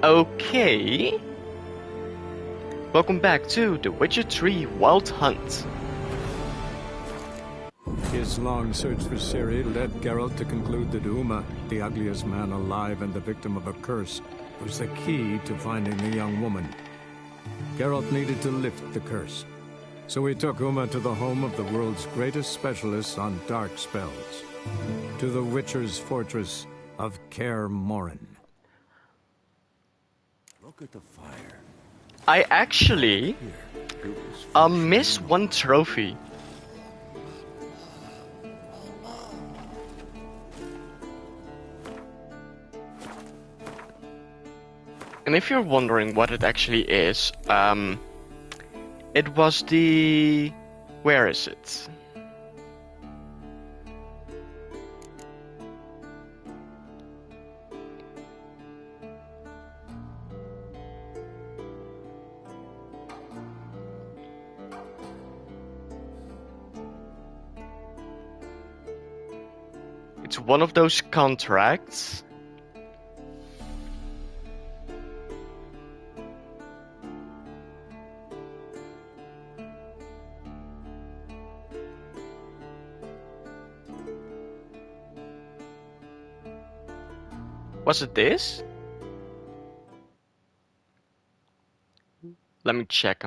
Okay. Welcome back to The Witcher 3 Wild Hunt. His long search for Ciri led Geralt to conclude that Uma, the ugliest man alive and the victim of a curse, was the key to finding the young woman. Geralt needed to lift the curse, so he took Uma to the home of the world's greatest specialists on dark spells, to the Witcher's fortress of Kaer Morhen. Look at the fire. I actually missed one trophy. And if you're wondering what it actually is, it was the... Where is it? It's one of those contracts. Was it this? Let me check.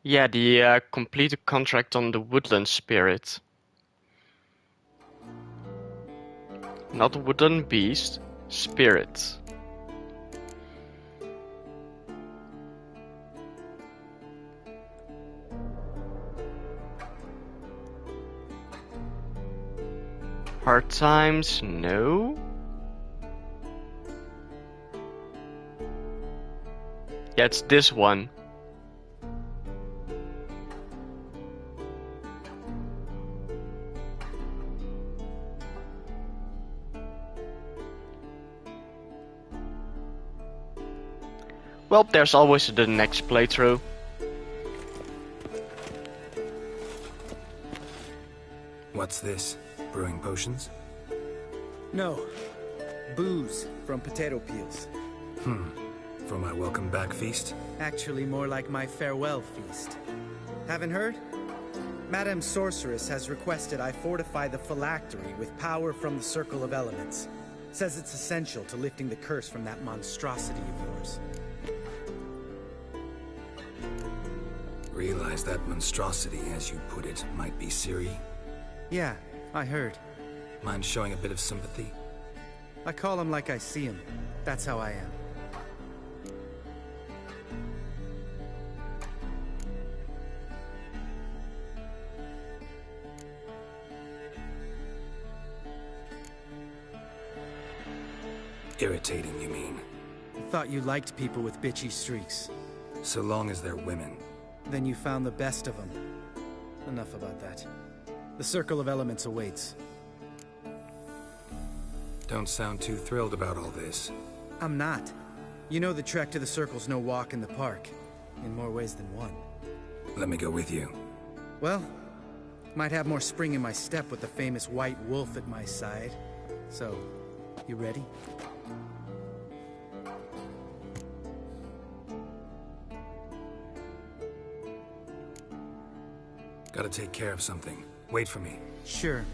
Yeah, the completed contract on the Woodland Spirit. Not Woodland Beast, Spirit. Hard times, no. Yeah, it's this one. Well, there's always the next playthrough. What's this? Brewing potions? No. Booze from potato peels. For my welcome back feast? Actually more like my farewell feast. Haven't heard? Madame Sorceress has requested I fortify the phylactery with power from the Circle of Elements. Says it's essential to lifting the curse from that monstrosity of yours. Realize that monstrosity, as you put it, might be Ciri? Yeah, I heard. Mind showing a bit of sympathy? I call him like I see him. That's how I am. Irritating, you mean? Thought you liked people with bitchy streaks. So long as they're women. Then you found the best of them. Enough about that. The Circle of Elements awaits. Don't sound too thrilled about all this. I'm not. You know the trek to the Circle's no walk in the park. In more ways than one. Let me go with you. Well, might have more spring in my step with the famous White Wolf at my side. So, you ready? Gotta take care of something. Wait for me. Sure.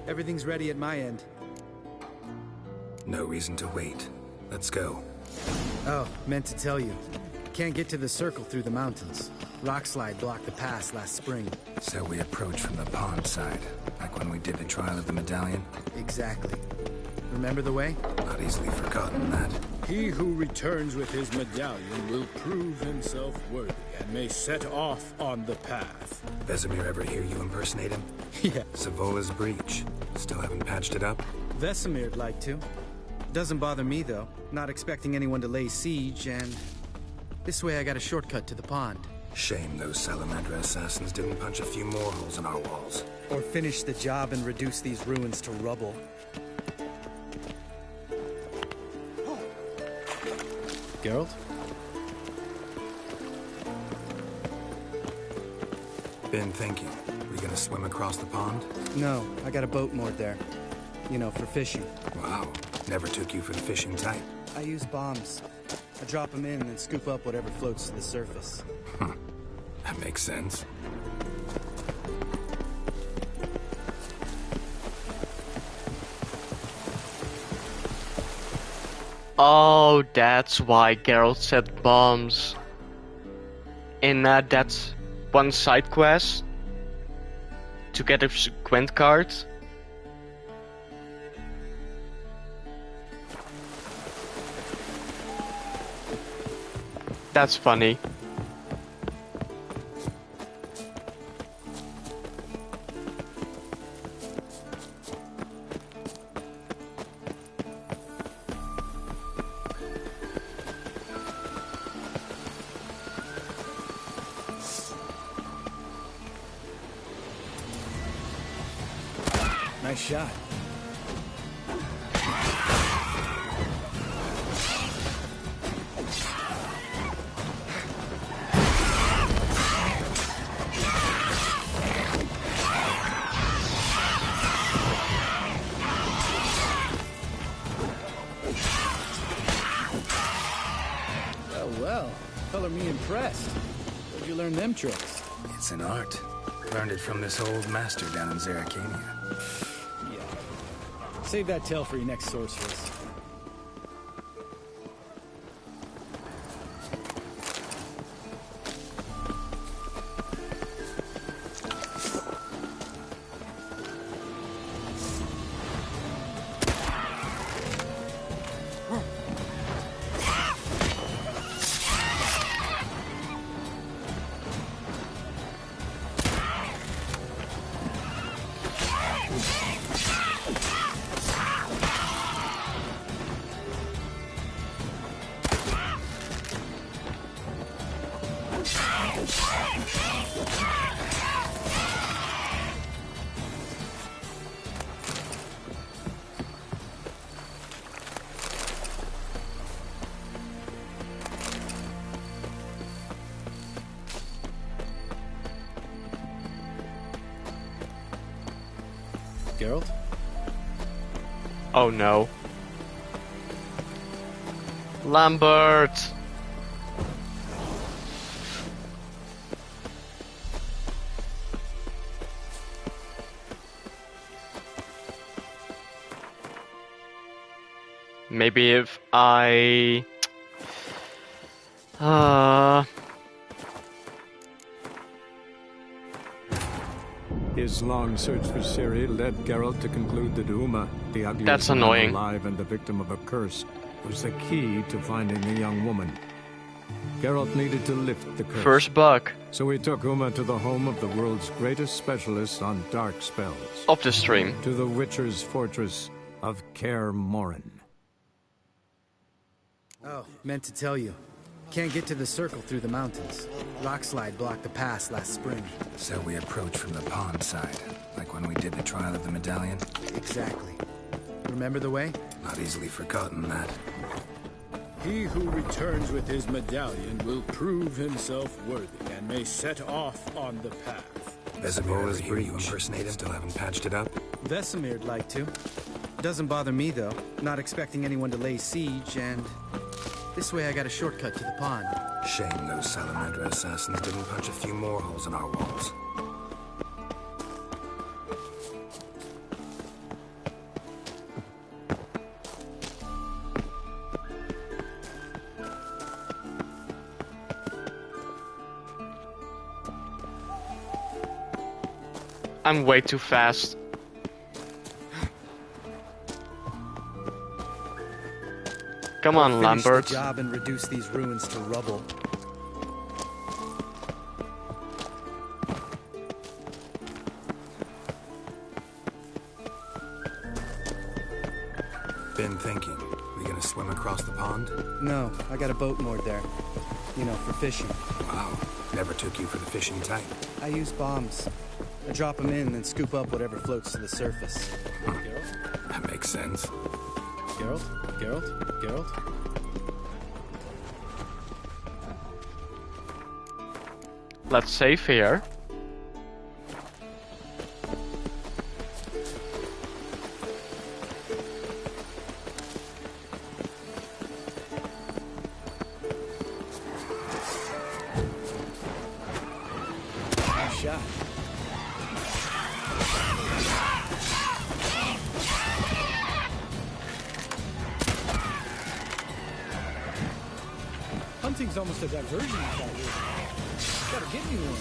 Everything's ready at my end. No reason to wait. Let's go. Oh, meant to tell you. Can't get to the circle through the mountains. Rockslide blocked the pass last spring. So we approach from the pond side, like when we did the trial of the medallion? Exactly. Remember the way? Not easily forgotten, that. He who returns with his medallion will prove himself worthy and may set off on the path. Vesemir ever hear you impersonate him? Yeah. Savola's breach. Still haven't patched it up? Vesemir'd like to. Doesn't bother me, though. Not expecting anyone to lay siege, and... this way I got a shortcut to the pond. Shame those Salamander assassins didn't punch a few more holes in our walls. Or finish the job and reduce these ruins to rubble. Geralt? Been thinking. We gonna swim across the pond? No, I got a boat moored there. You know, for fishing. Wow. Never took you for the fishing type. I use bombs. I drop them in and scoop up whatever floats to the surface. That makes sense. Oh, that's why Geralt said bombs. In that one side quest to get a Gwent card. That's funny. Nice shot. Well, color me impressed. Where'd you learn them tricks? It's an art. Learned it from this old master down in Zerrikania. Yeah. Save that tale for your next sorceress. Geralt? Oh no. Lambert! Maybe if I... His long search for Ciri led Geralt to conclude that Uma, the ugliest That's man annoying. alive and the victim of a curse, was the key to finding the young woman. Geralt needed to lift the curse. First bug So he took Uma to the home of the world's greatest specialist on dark spells. of the stream. To the Witcher's fortress of Kaer Morhen. Oh, meant to tell you. Can't get to the circle through the mountains. Rockslide blocked the pass last spring. So we approach from the pond side, like when we did the trial of the medallion? Exactly. Remember the way? Not easily forgotten, that. He who returns with his medallion will prove himself worthy and may set off on the path. Vesemiro's breach. You impersonate him? Still haven't patched it up? Vesemir'd like to. Doesn't bother me, though. Not expecting anyone to lay siege, and... this way I got a shortcut to the pond. Shame those Salamander assassins didn't punch a few more holes in our walls. I'm way too fast. Come on, Finish Lambert. the job and reduce these ruins to rubble. Been thinking. We gonna swim across the pond? No, I got a boat moored there. You know, for fishing. Wow. Never took you for the fishing type. I use bombs. I drop them in and then scoop up whatever floats to the surface. Geralt? That makes sense. Geralt? Geralt? Geralt? Let's save here. Nice shot. Hunting's almost a diversion out here. Gotta get me one.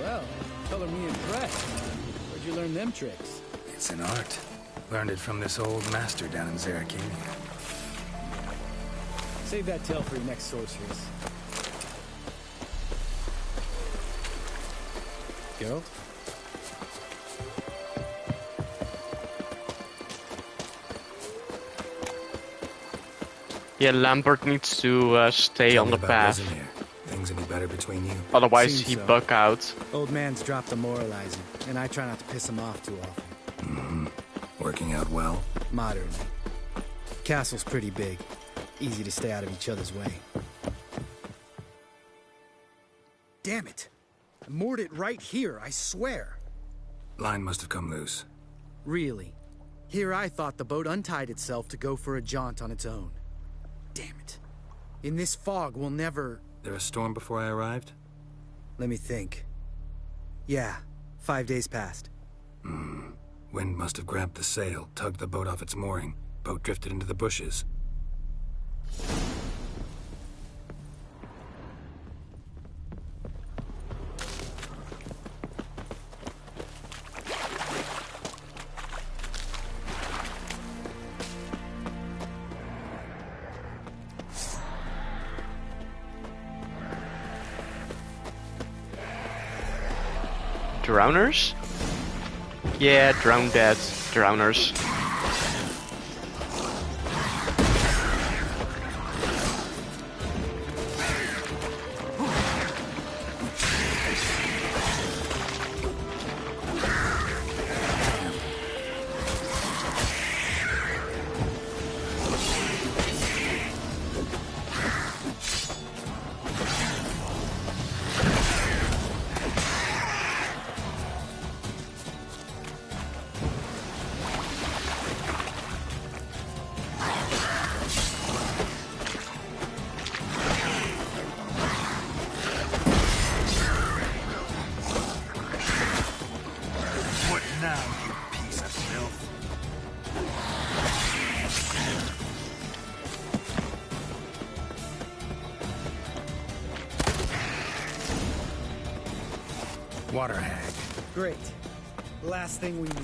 Well, color me impressed. Where'd you learn them tricks? It's an art. Learned it from this old master down in Zarakania. Save that tale for your next sorceress. Geralt? Yeah, Lambert needs to stay Tell on me the about path. Rezimir. Things any better between you? Otherwise, Seems he so. buck out. Old man's dropped demoralizing, and I try not to piss him off too often. Working out well? Moderately. Castle's pretty big. Easy to stay out of each other's way. Damn it! I moored it right here, I swear. Line must have come loose. Really. Here I thought the boat untied itself to go for a jaunt on its own. Damn it. In this fog, we'll never... There a storm before I arrived? Let me think. Yeah, 5 days past. Wind must have grabbed the sail, tugged the boat off its mooring. Boat drifted into the bushes. Drowners? Yeah, drown dead. Drowners. What now, you piece of filth? Water hag. Great. Last thing we need.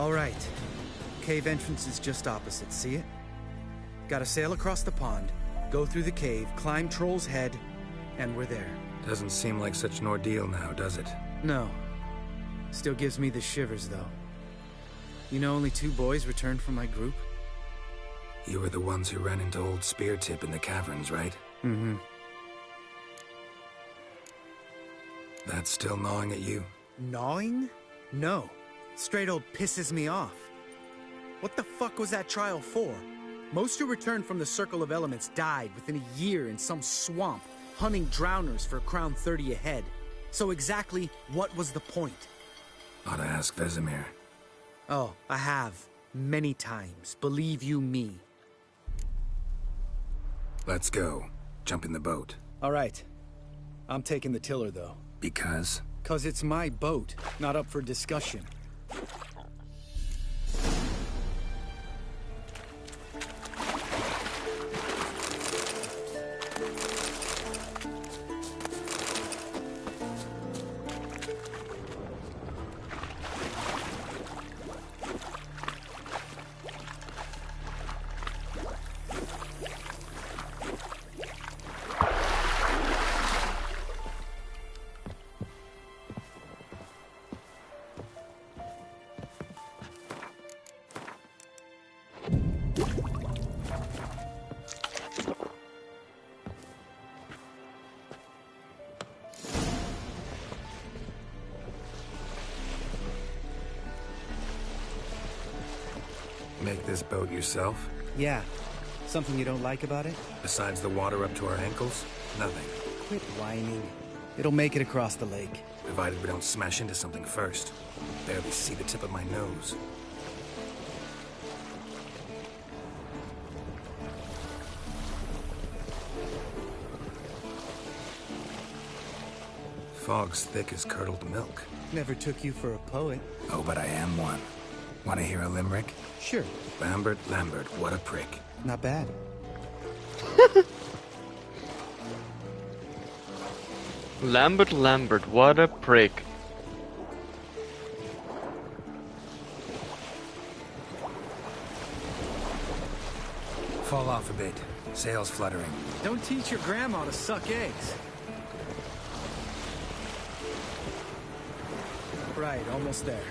All right. Cave entrance is just opposite, see it? Gotta sail across the pond, go through the cave, climb Troll's Head, and we're there. Doesn't seem like such an ordeal now, does it? No. Still gives me the shivers, though. You know only 2 boys returned from my group? You were the ones who ran into old Speartip in the caverns, right? Mm-hmm. That's still gnawing at you? Gnawing? No. Straight old pisses me off. What the fuck was that trial for? Most who returned from the Circle of Elements died within a year in some swamp, hunting drowners for Crown 30 a head. So exactly what was the point? Ought to ask Vesemir. Oh, I have. Many times. Believe you me. Let's go. Jump in the boat. All right. I'm taking the tiller, though. Because? 'Cause it's my boat, not up for discussion. Make this boat yourself? Yeah. Something you don't like about it? Besides the water up to our ankles? Nothing. Quit whining. It'll make it across the lake. Provided we don't smash into something first. Barely see the tip of my nose. Fog's thick as curdled milk. Never took you for a poet. Oh, but I am one. Want to hear a limerick? Sure. Lambert, what a prick. Not bad. Lambert, what a prick. Fall off a bit. Sails fluttering. Don't teach your grandma to suck eggs. Right, almost there.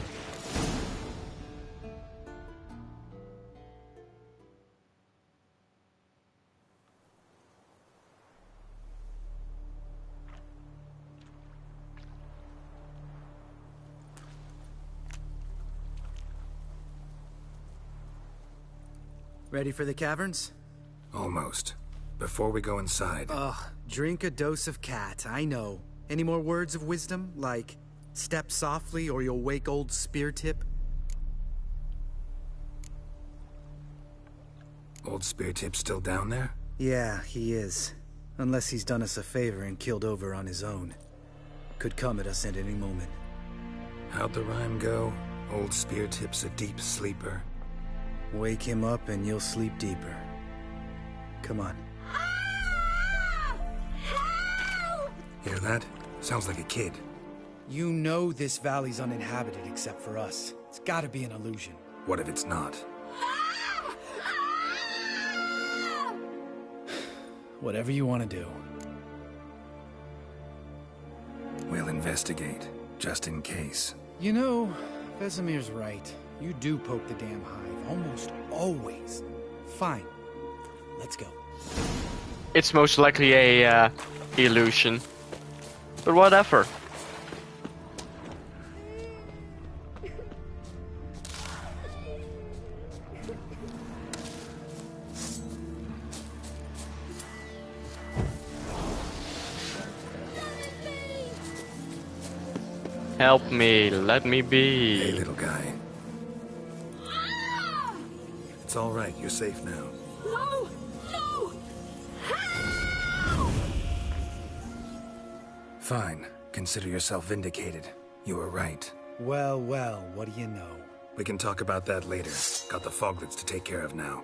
Ready for the caverns? Almost. Before we go inside... Ugh, drink a dose of cat, I know. Any more words of wisdom, like, step softly or you'll wake old Speartip? Old Speartip's still down there? Yeah, he is. Unless he's done us a favor and killed over on his own. Could come at us at any moment. How'd the rhyme go? Old Speartip's a deep sleeper. Wake him up and you'll sleep deeper. Come on. Hear that? Sounds like a kid. You know this valley's uninhabited except for us. It's gotta be an illusion. What if it's not? Whatever you want to do. We'll investigate, just in case. You know, Vesemir's right. You do poke the damn hive, almost always. Fine. Let's go. It's most likely a illusion. But whatever. Help me, let me be. Hey, little guy. It's all right, you're safe now. No! No! Fine. Consider yourself vindicated. You were right. Well, well, what do you know? We can talk about that later. Got the foglets to take care of now.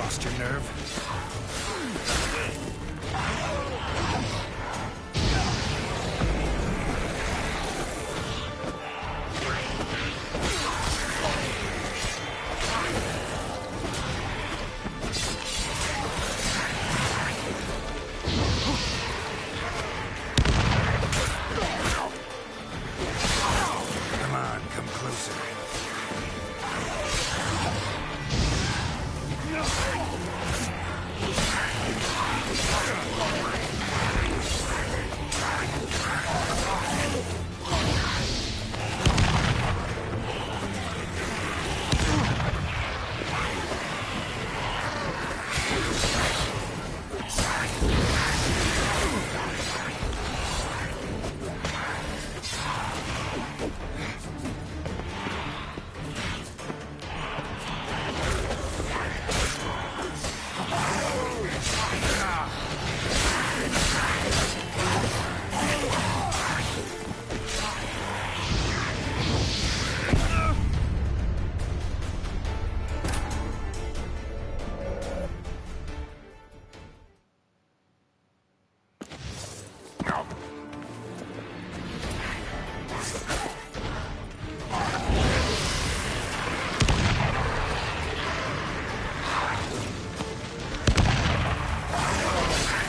Lost your nerve? Come on, come closer.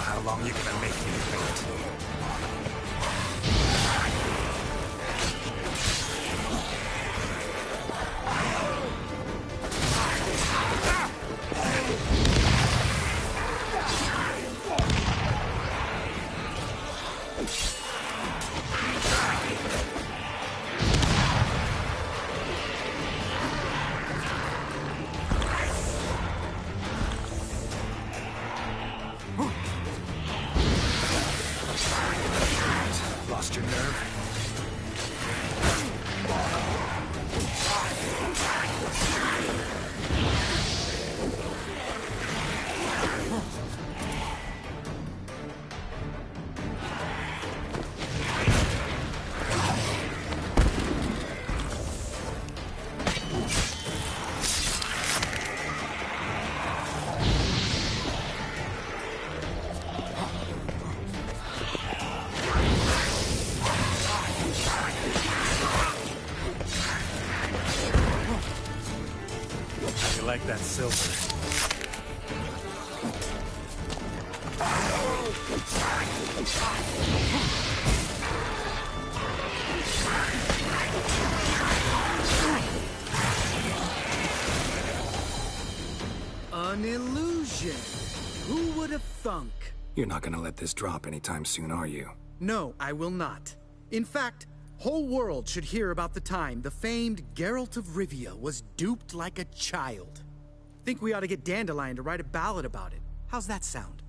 How long you gonna make me wait? Lost your nerve? How you like that silver? An illusion! Who would have thunk? You're not gonna let this drop anytime soon, are you? No, I will not. In fact, whole world should hear about the time the famed Geralt of Rivia was duped like a child. Think we ought to get Dandelion to write a ballad about it. How's that sound?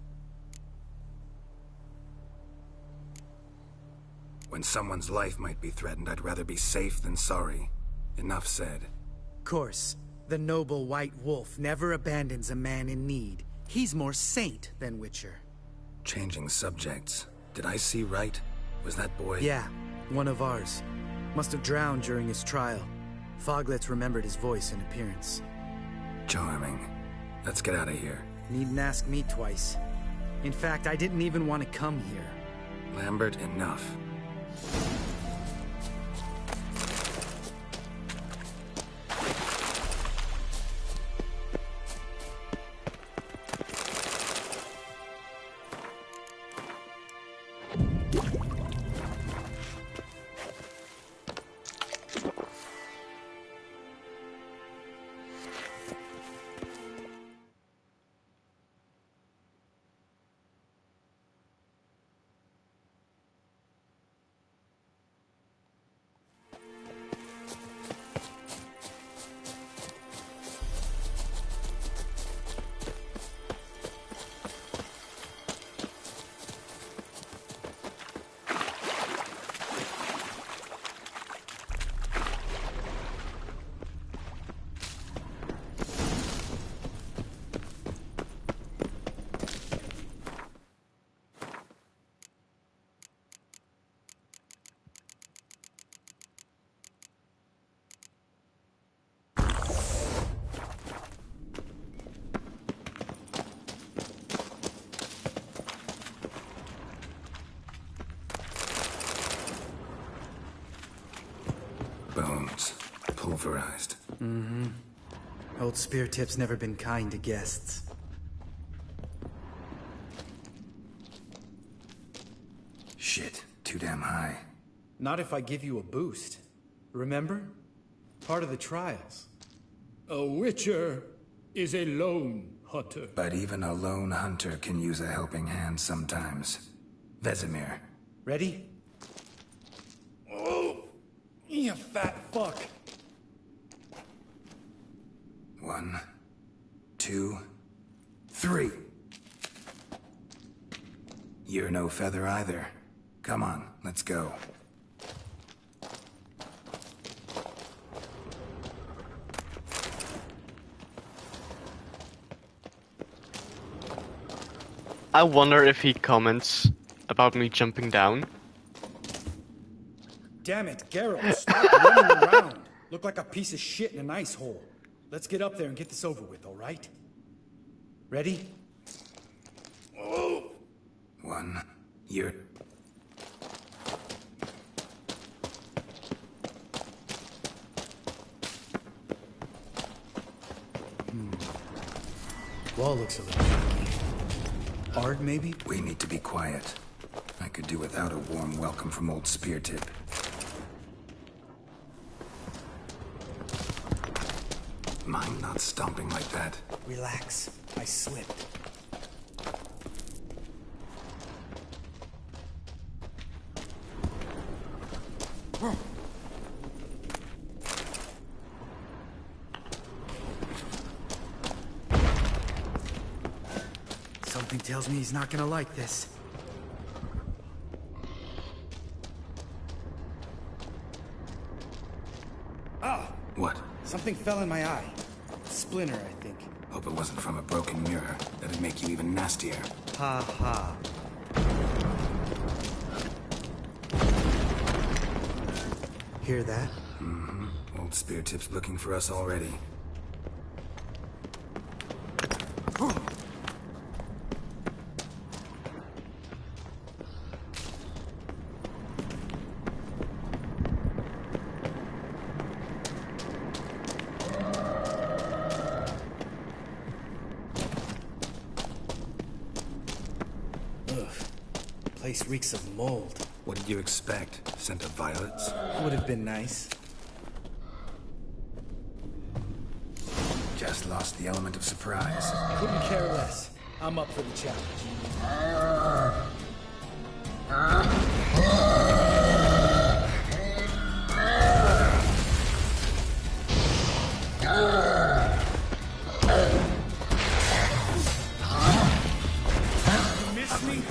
When someone's life might be threatened, I'd rather be safe than sorry. Enough said. Course, the noble white wolf never abandons a man in need. He's more saint than Witcher. Changing subjects. Did I see right? Was that boy? Yeah, one of ours. Must have drowned during his trial. Foglets remembered his voice and appearance. Charming. Let's get out of here. Needn't ask me twice. In fact, I didn't even want to come here. Lambert, enough. vaporized. Old Spear Tip's never been kind to guests. Shit, too damn high. Not if I give you a boost. Remember? Part of the trials. A witcher is a lone hunter. But even a lone hunter can use a helping hand sometimes. Vesemir. Ready? Oh! You fat fuck! 1, 2, 3. You're no feather either. Come on, let's go. I wonder if he comments about me jumping down. Damn it, Geralt, stop running around. Look like a piece of shit in an ice hole. Let's get up there and get this over with, alright? Ready? Oh! 1, you're... Wall looks a little shaky. Hard, maybe? We need to be quiet. I could do without a warm welcome from old Spear Tip. Mind not stomping like that. Relax. I slipped. Something tells me he's not gonna like this. Ah! What? Something fell in my eye. Splinter, I think. Hope it wasn't from a broken mirror. That'd make you even nastier. Ha ha. Hear that? Old Spear Tip's looking for us already. Place reeks of mold. What did you expect? Scent of violets? Would have been nice. Just lost the element of surprise. Couldn't care less. I'm up for the challenge. Miss me?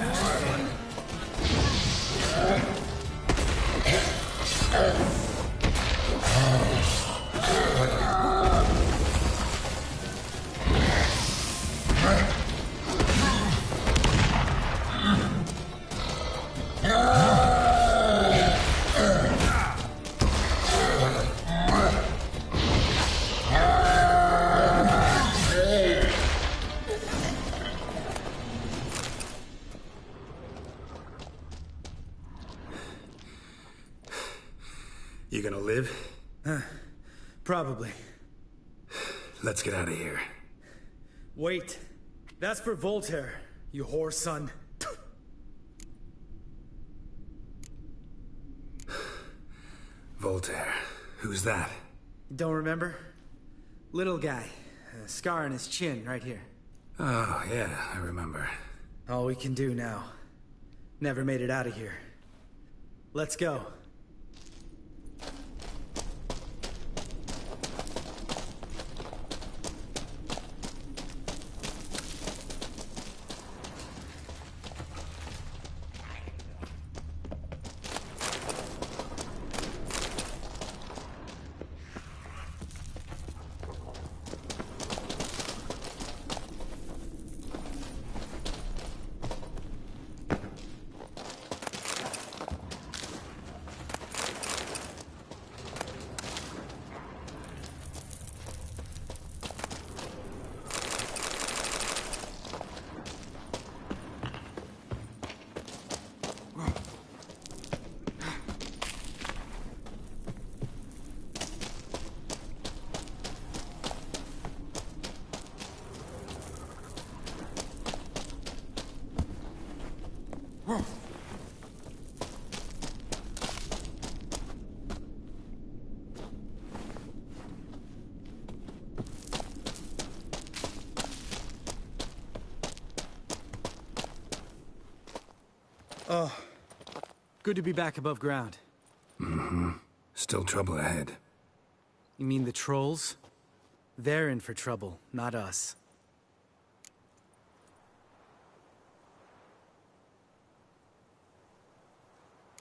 You gonna live? Probably. Let's get out of here. Wait. That's for Voltaire, you whore son. Voltaire. Who's that? Don't remember? Little guy. A scar on his chin, right here. Oh, yeah, I remember. All we can do now. Never made it out of here. Let's go. Oh, good to be back above ground. Mm-hmm. Still trouble ahead. You mean the trolls? They're in for trouble, not us.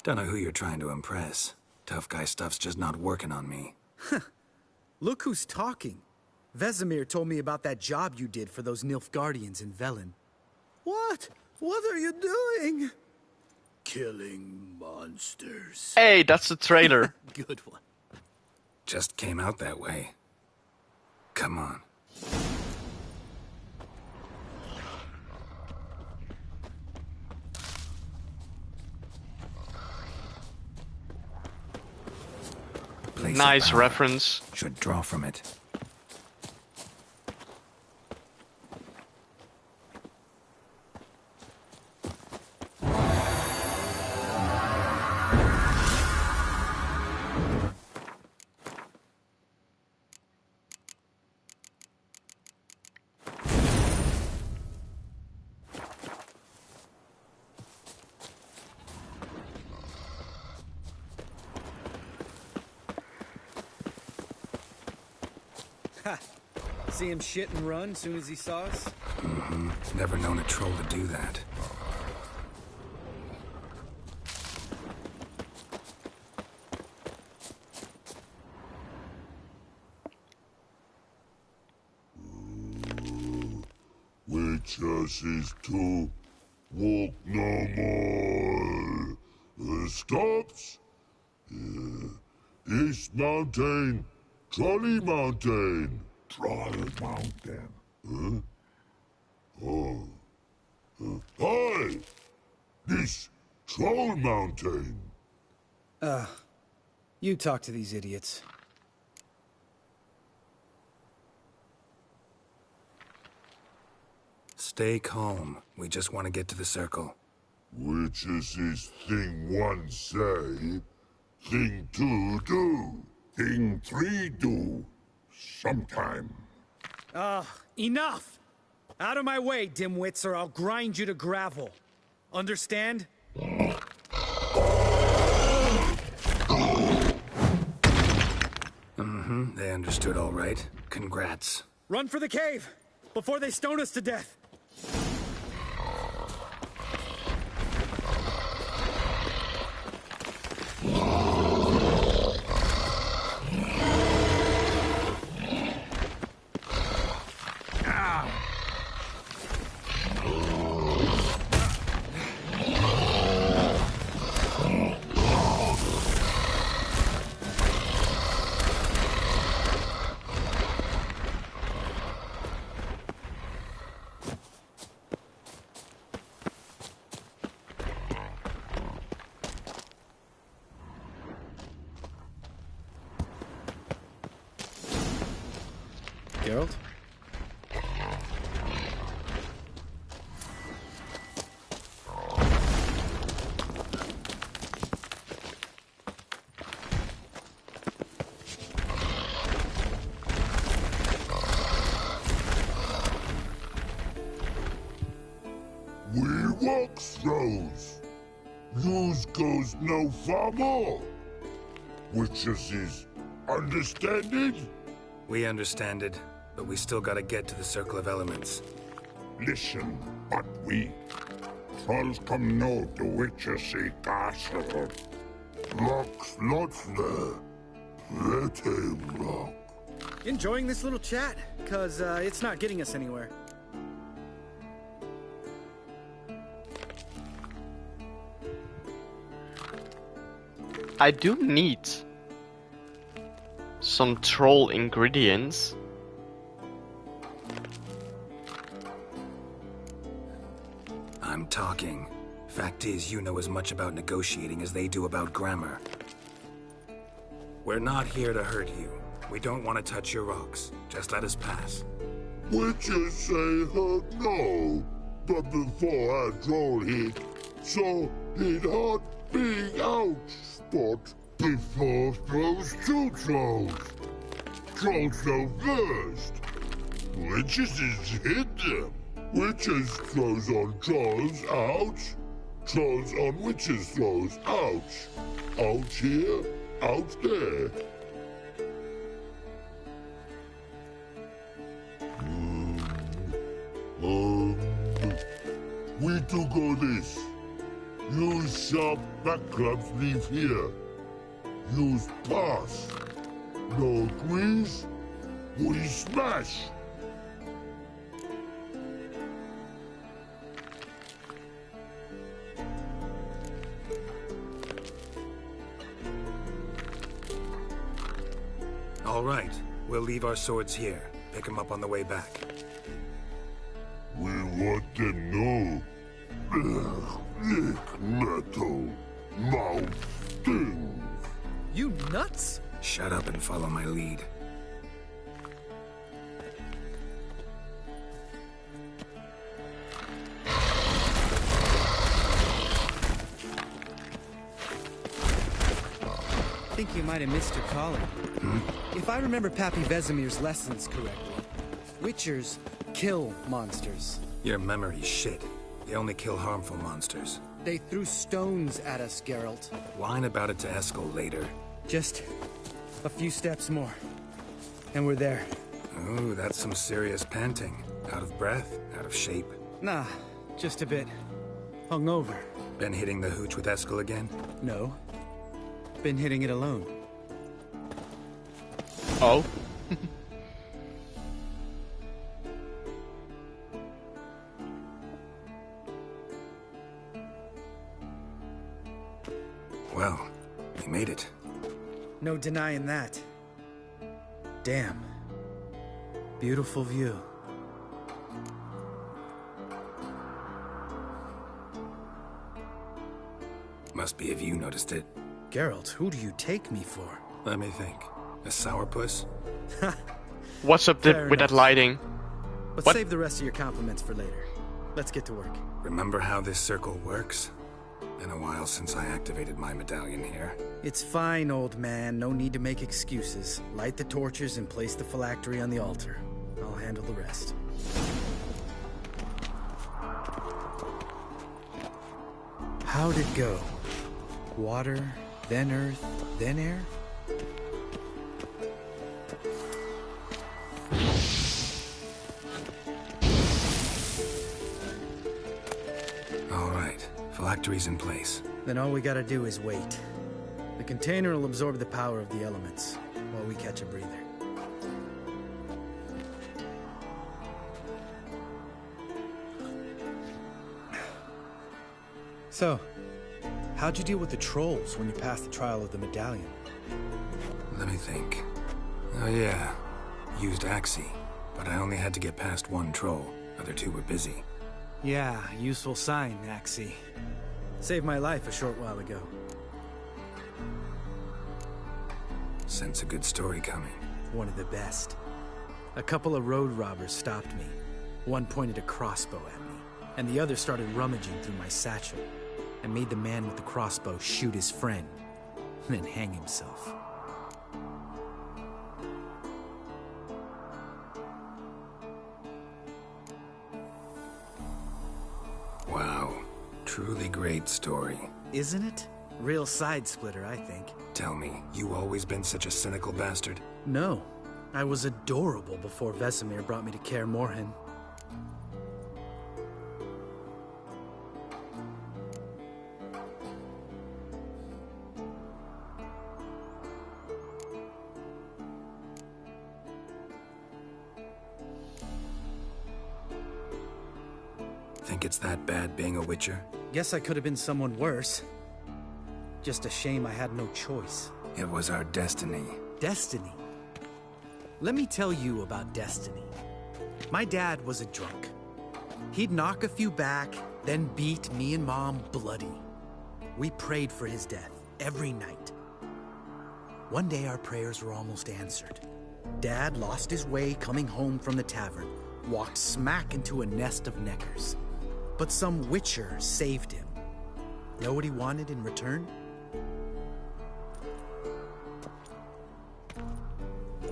Don't know who you're trying to impress. Tough guy stuff's just not working on me. Look who's talking. Vesemir told me about that job you did for those Nilfgaardians in Velen. What? What are you doing? Killing monsters. Hey, that's the trailer. Good one. Just came out that way. Come on. Place Nice of power. reference. Should draw from it. Ha! See him shit and run soon as he saw us? Mm-hmm. Never known a troll to do that. Witches is to walk no more. Stops? East Mountain, Trolley Mountain. Trolley Mountain. Huh? Oh. Hi! This Troll Mountain. You talk to these idiots. Stay calm. We just want to get to the circle. Witches is thing one say, thing two do, thing three do, sometime. Enough! Out of my way, dimwits, or I'll grind you to gravel. Understand? Mm-hmm. They understood all right. Congrats. Run for the cave! Before they stone us to death! Geralt? We walk throws. News goes no far more. Witches is understanded? We understand it, but we still gotta get to the Circle of Elements. Listen, but we trolls come no to Witches castle. Rocks lots there. Pretty rock. Enjoying this little chat? Cause, it's not getting us anywhere. I do need some troll ingredients. I'm talking. Fact is, you know as much about negotiating as they do about grammar. We're not here to hurt you. We don't want to touch your rocks. Just let us pass. Witches say hurt no, but before a troll hit, so he'd hard being out spot before throws two trolls. Trolls go first. Witches is hit them. Witches throws on trolls out. Trolls on witches throws out. Out here, out there. We do go this. Use sharp backclaps leave here. Use pass. No quiz. We smash. All right, we'll leave our swords here. Pick them up on the way back. We want them know. Lick metal. Mouth stings. You nuts? Shut up and follow my lead. I think you might have missed your calling. If I remember Pappy Vesemir's lessons correctly, Witchers kill monsters. Your memory's shit. They only kill harmful monsters. They threw stones at us, Geralt. Whine about it to Eskel later. Just a few steps more, and we're there. Ooh, that's some serious panting. Out of breath, out of shape. Nah, just a bit. Hungover. Been hitting the hooch with Eskel again? No. Been hitting it alone. Oh? Well, we made it. No denying that. Damn. Beautiful view. Must be if you noticed it. Geralt, who do you take me for? Let me think. A sourpuss? What's up Fair with that enough. lighting? But What? save the rest of your compliments for later. Let's get to work. Remember how this circle works? Been a while since I activated my medallion here. It's fine, old man. No need to make excuses. Light the torches and place the phylactery on the altar. I'll handle the rest. How'd it go? Water, then earth, then air? All right, phylactery's in place. Then all we gotta do is wait. The container will absorb the power of the elements, while we catch a breather. So, how'd you deal with the trolls when you passed the trial of the medallion? Let me think. Oh yeah, used Axie, but I only had to get past one troll. Other two were busy. Yeah, useful sign, Axie. Saved my life a short while ago. Sense a good story coming. One of the best. A couple of road robbers stopped me. One pointed a crossbow at me, and the other started rummaging through my satchel, and made the man with the crossbow shoot his friend, and then hang himself. Wow, truly great story. Isn't it? Real side splitter, I think. Tell me, you always been such a cynical bastard? No, I was adorable before Vesemir brought me to Kaer Morhen. Think it's that bad being a Witcher? Guess I could have been someone worse. Just a shame I had no choice. It was our destiny. Destiny. Let me tell you about destiny. My dad was a drunk. He'd knock a few back, then beat me and Mom bloody. We prayed for his death every night. One day our prayers were almost answered. Dad lost his way coming home from the tavern, walked smack into a nest of neckers. But some Witcher saved him. Know what he wanted in return?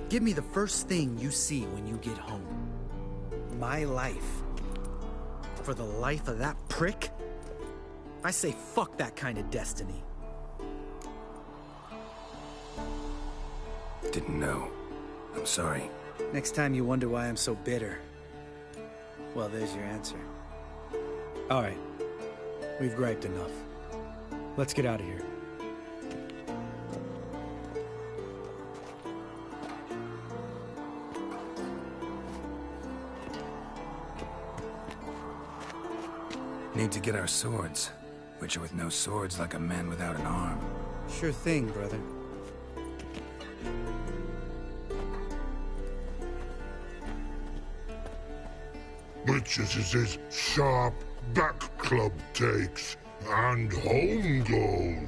Give me the first thing you see when you get home. My life. For the life of that prick? I say fuck that kind of destiny. Didn't know. I'm sorry. Next time you wonder why I'm so bitter, well, there's your answer. All right. We've griped enough. Let's get out of here. Need to get our swords. Witcher with no swords like a man without an arm. Sure thing, brother. Witches is his sharp back club takes, and home goes.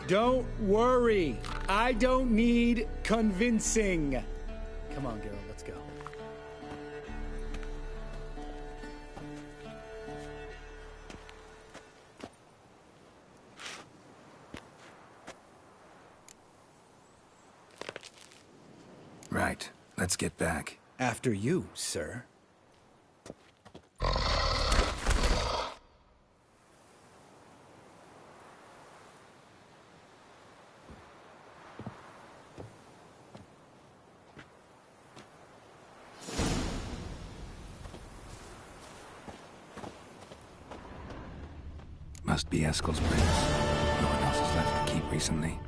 Don't worry. I don't need convincing. Come on, Geralt, let's go. Right. Let's get back. After you, sir. Must be Eskel's place. No one else has left the keep recently.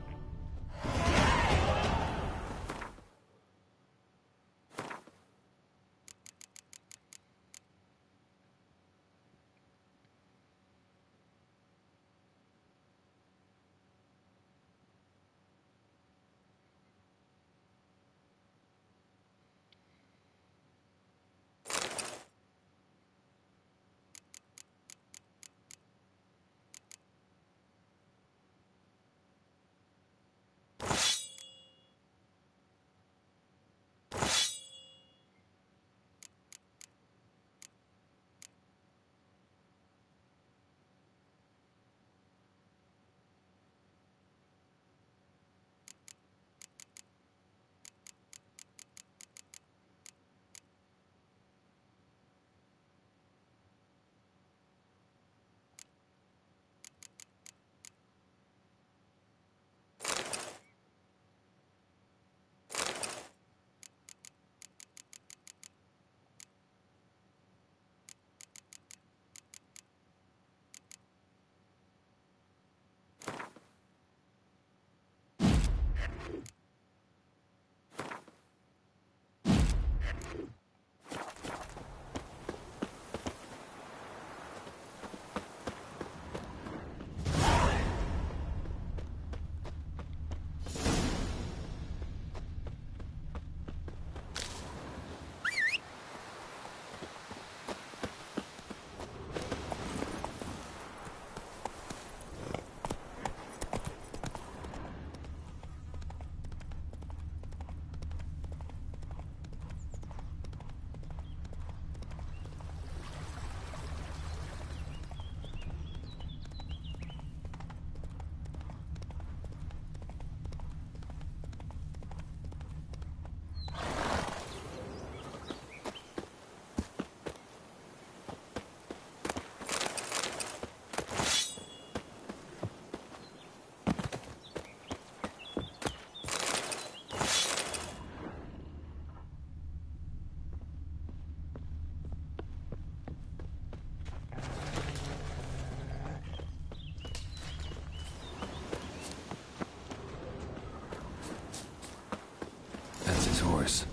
Horse.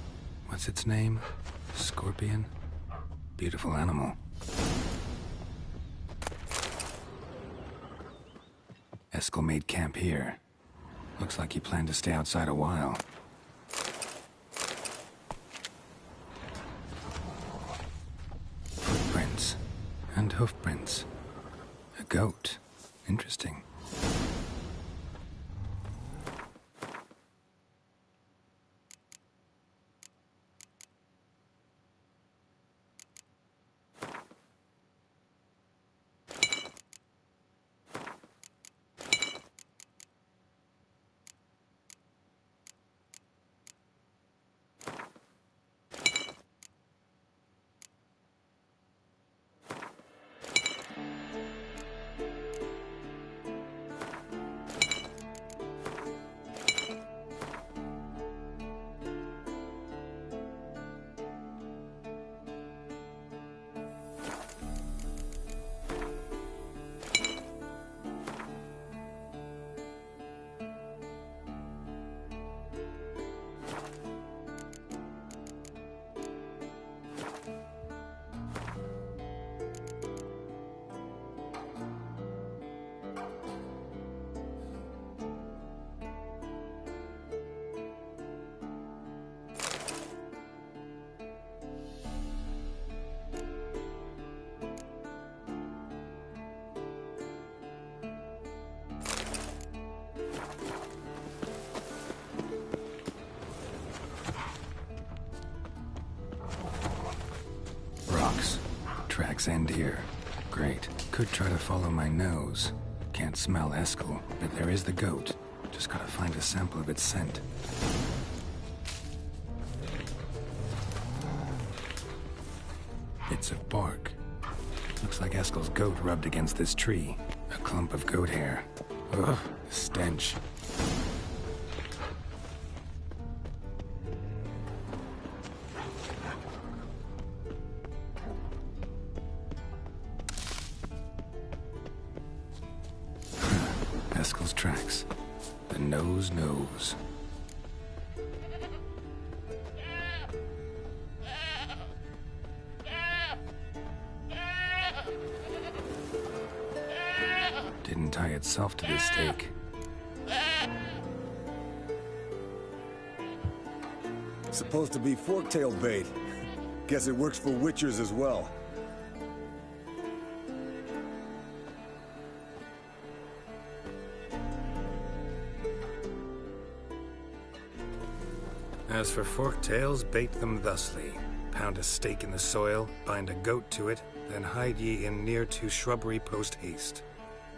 What's its name? Scorpion? Beautiful animal. Eskel made camp here. Looks like he planned to stay outside a while. Footprints. And hoofprints. A goat. Interesting. tracks end here. Great. Could try to follow my nose. Can't smell Eskel, but there is the goat. Just gotta find a sample of its scent. Bits of bark. Looks like Eskel's goat rubbed against this tree. A clump of goat hair. Ugh, the stench. Eskel's tracks. The nose knows. Didn't tie itself to this stake. Supposed to be forktail bait. Guess it works for witchers as well. As for forktails, bait them thusly. Pound a stake in the soil, bind a goat to it, then hide ye in near to shrubbery post haste.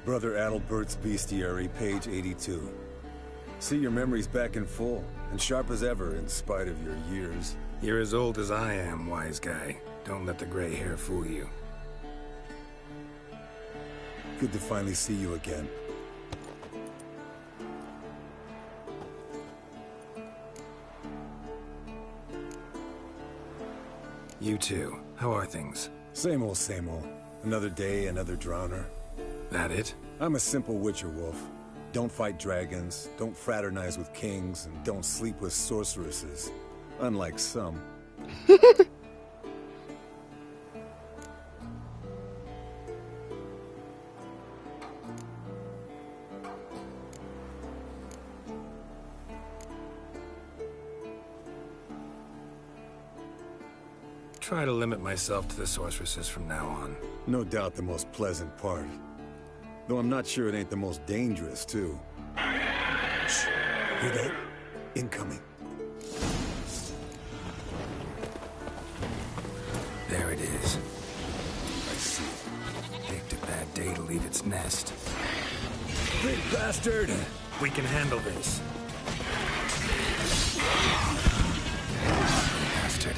Brother Adalbert's Bestiary, page 82. See, your memory's back in full, and sharp as ever in spite of your years. You're as old as I am, wise guy. Don't let the gray hair fool you. Good to finally see you again. You too. How are things? Same old, same old. Another day, another drowner. That it? I'm a simple witcher, Wolf. Don't fight dragons, don't fraternize with kings, and don't sleep with sorceresses. Unlike some. Try to limit myself to the sorceresses from now on. No doubt the most pleasant part. Though I'm not sure it ain't the most dangerous, too. Shh. Hear that? Incoming. There it is. I see. Picked a bad day to leave its nest. Big bastard! We can handle this. Bastard.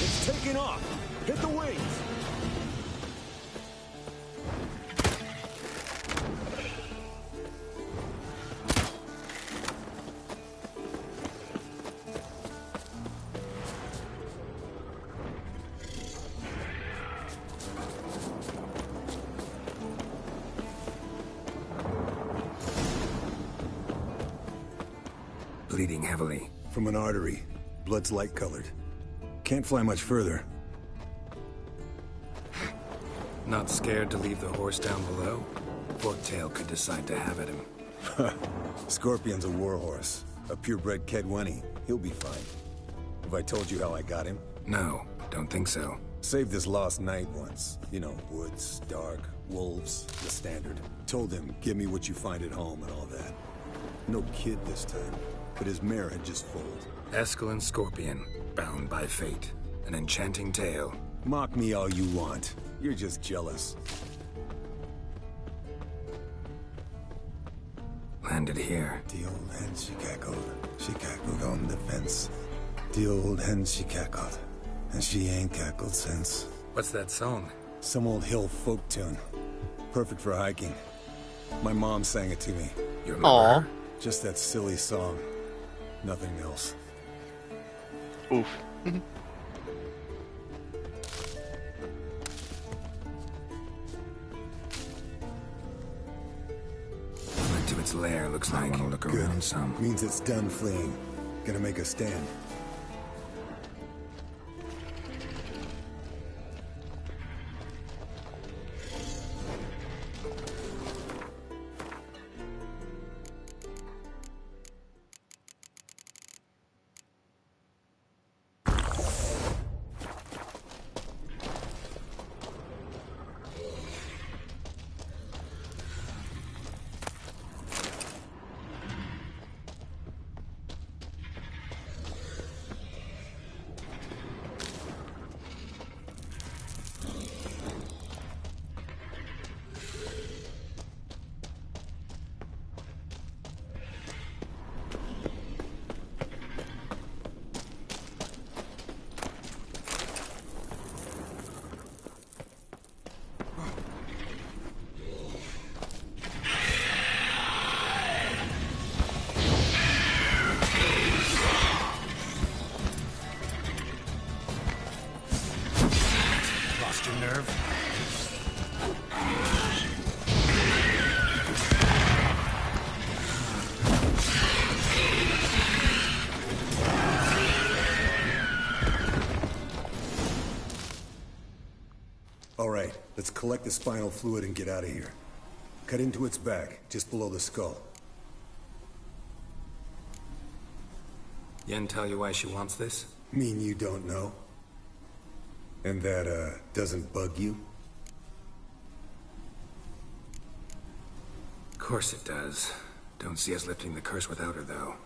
It's taking off! Hit the wings! Bleeding heavily. From an artery. Blood's light-colored. Can't fly much further. Not scared to leave the horse down below? Forktail could decide to have at him. Scorpion's a warhorse. A purebred Kedwenny. He'll be fine. Have I told you how I got him? No, don't think so. Saved his lost knight once. You know, woods, dark, wolves, the standard. Told him, give me what you find at home and all that. No kid this time, but his mare had just foaled. Eskel and Scorpion, bound by fate. An enchanting tale. Mock me all you want. You're just jealous. Landed here. The old hen she cackled on the fence. The old hen she cackled, and she ain't cackled since. What's that song? Some old hill folk tune. Perfect for hiking. My mom sang it to me. You remember Aw. her? Just that silly song. Nothing else. Oof. Went to its lair, looks like. I want to look Good. around some. Means it's done fleeing. Gonna make a stand. Let's collect the spinal fluid and get out of here. Cut into its back, just below the skull. Yen tell you why she wants this? Mean you don't know? And that, doesn't bug you? Of course it does. Don't see us lifting the curse without her, though.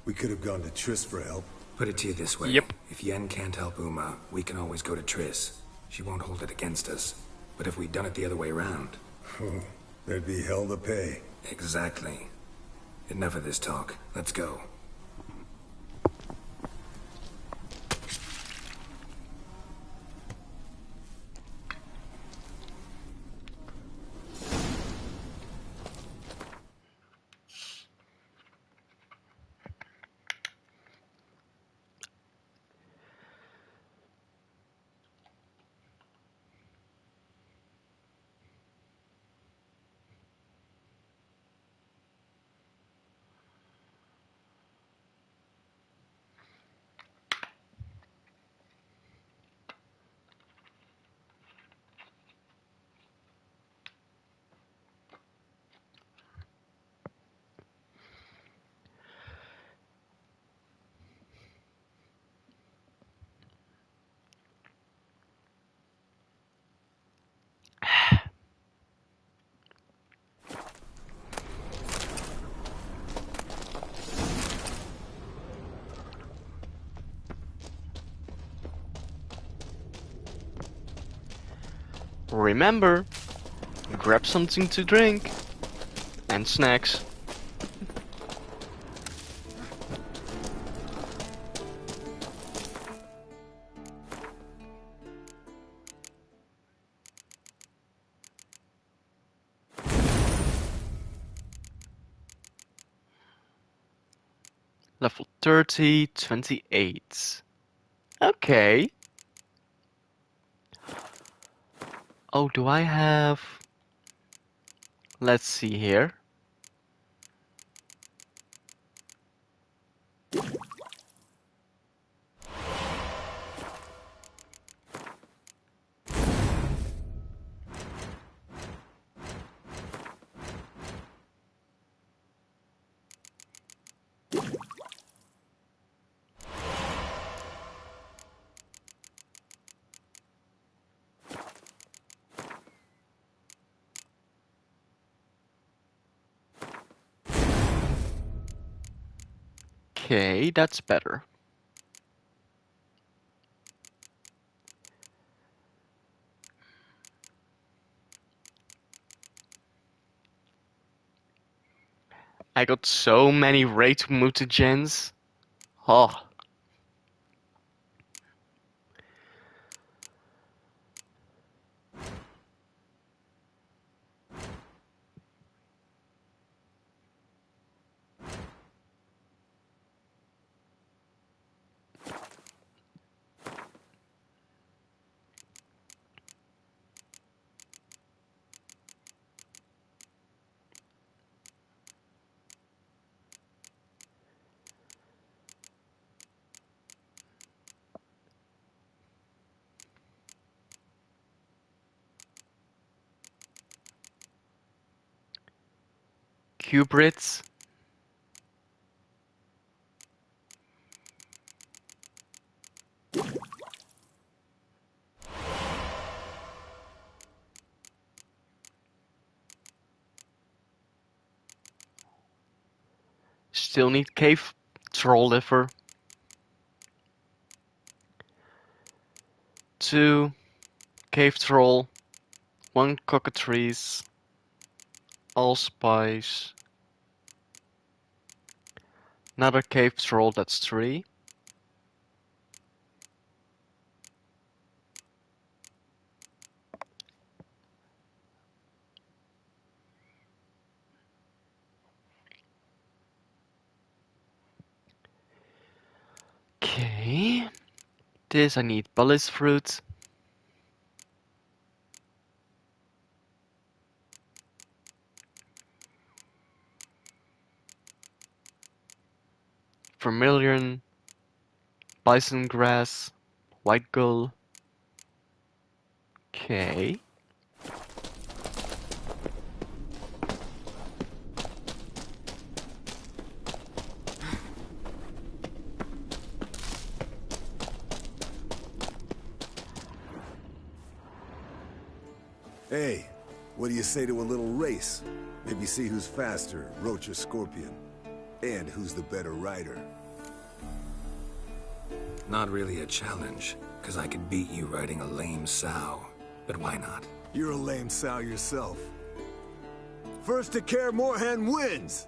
We could have gone to Triss for help. Put it to you this way. Yep. If Yen can't help Uma, we can always go to Triss. She won't hold it against us. But if we'd done it the other way around... Oh, there'd be hell to pay. Exactly. Enough of this talk. Let's go. Remember, grab something to drink and snacks. Level 30, 28. Okay. Oh, do I have... Let's see here. Okay, that's better. I got so many raid mutagens. Oh. Cubrits. Still need cave troll liver. 2 cave troll, 1 cockatrice, allspice, another cave troll, that's 3. Okay, this I need bullis fruit. Vermilion, bison grass, white gull. Okay. Hey, what do you say to a little race? Maybe see who's faster, Roach or Scorpion. And who's the better rider. Not really a challenge, because I could beat you riding a lame sow. But why not? You're a lame sow yourself. First to Kaer Morhen wins!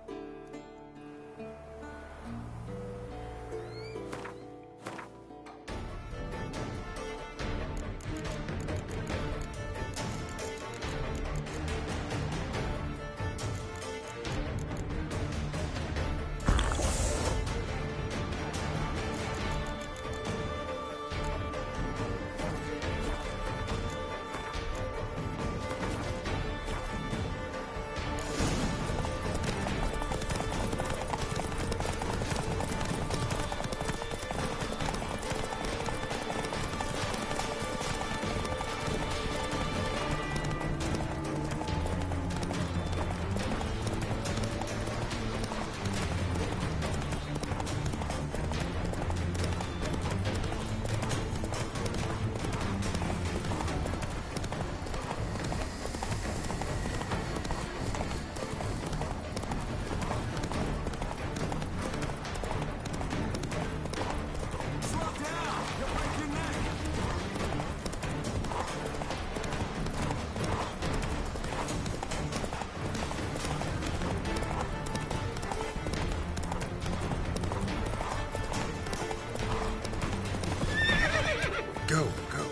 Go, go.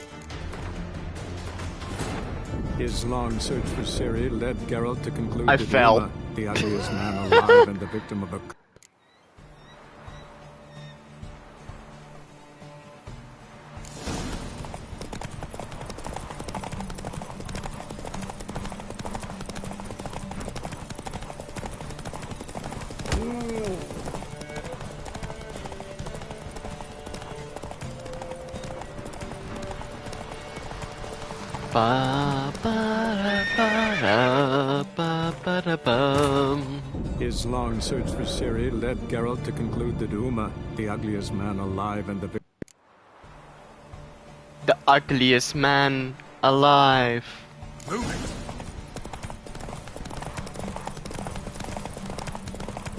His long search for Ciri led Geralt to conclude I that fell. Uma, the ugliest man alive and the victim of a... Ba ba ba ba ba da bum. His long search for Ciri led Geralt to conclude that Uma, the ugliest man alive and the victim... The ugliest man alive. Move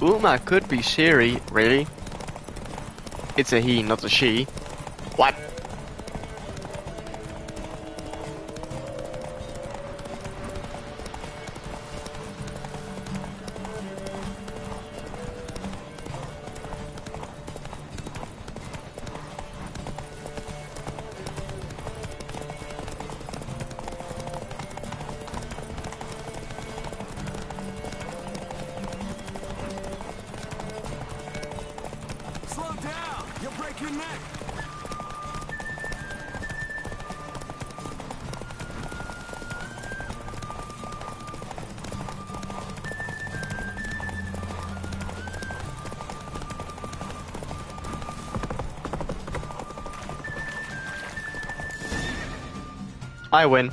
it! Uma could be Ciri, really? It's a he, not a she. What? Slow down! You'll break your neck! I win.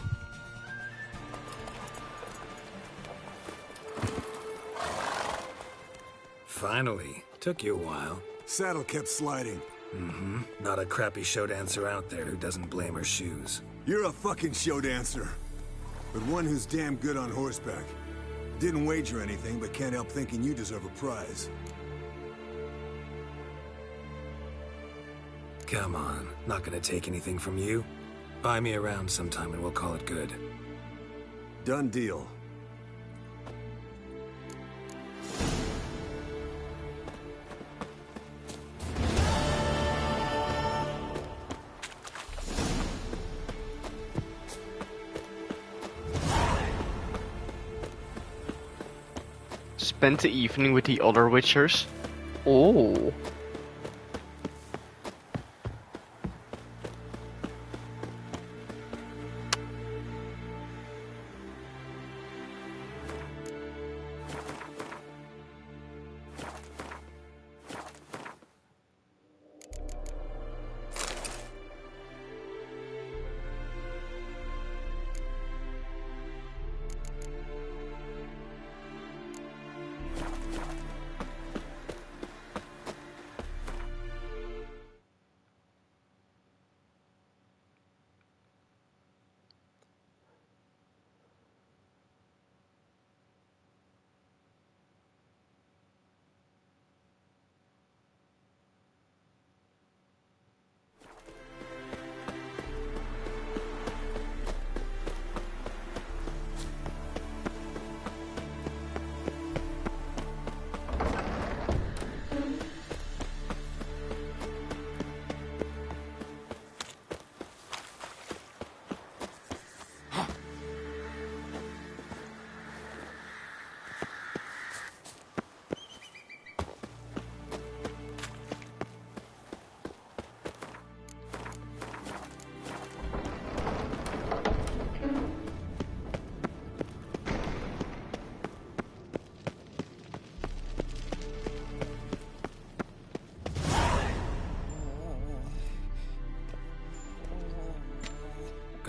Finally. Took you a while. Saddle kept sliding. Mm-hmm. Not a crappy show dancer out there who doesn't blame her shoes. You're a fucking show dancer. But one who's damn good on horseback. Didn't wager anything, but can't help thinking you deserve a prize. Come on. Not gonna take anything from you. Buy me around sometime and we'll call it good. Done deal. Spent the evening with the other Witchers. Oh.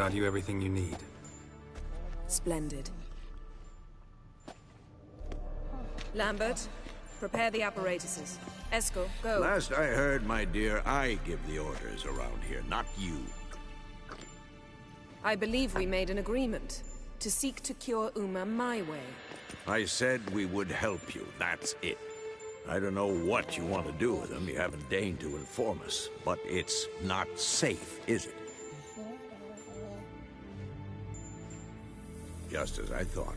Got you everything you need. Splendid. Lambert, prepare the apparatuses. Esco, go. Last I heard, my dear, I give the orders around here, not you. I believe we made an agreement to seek to cure Uma my way. I said we would help you, that's it. I don't know what you want to do with them, you haven't deigned to inform us, but it's not safe, is it? Just as I thought.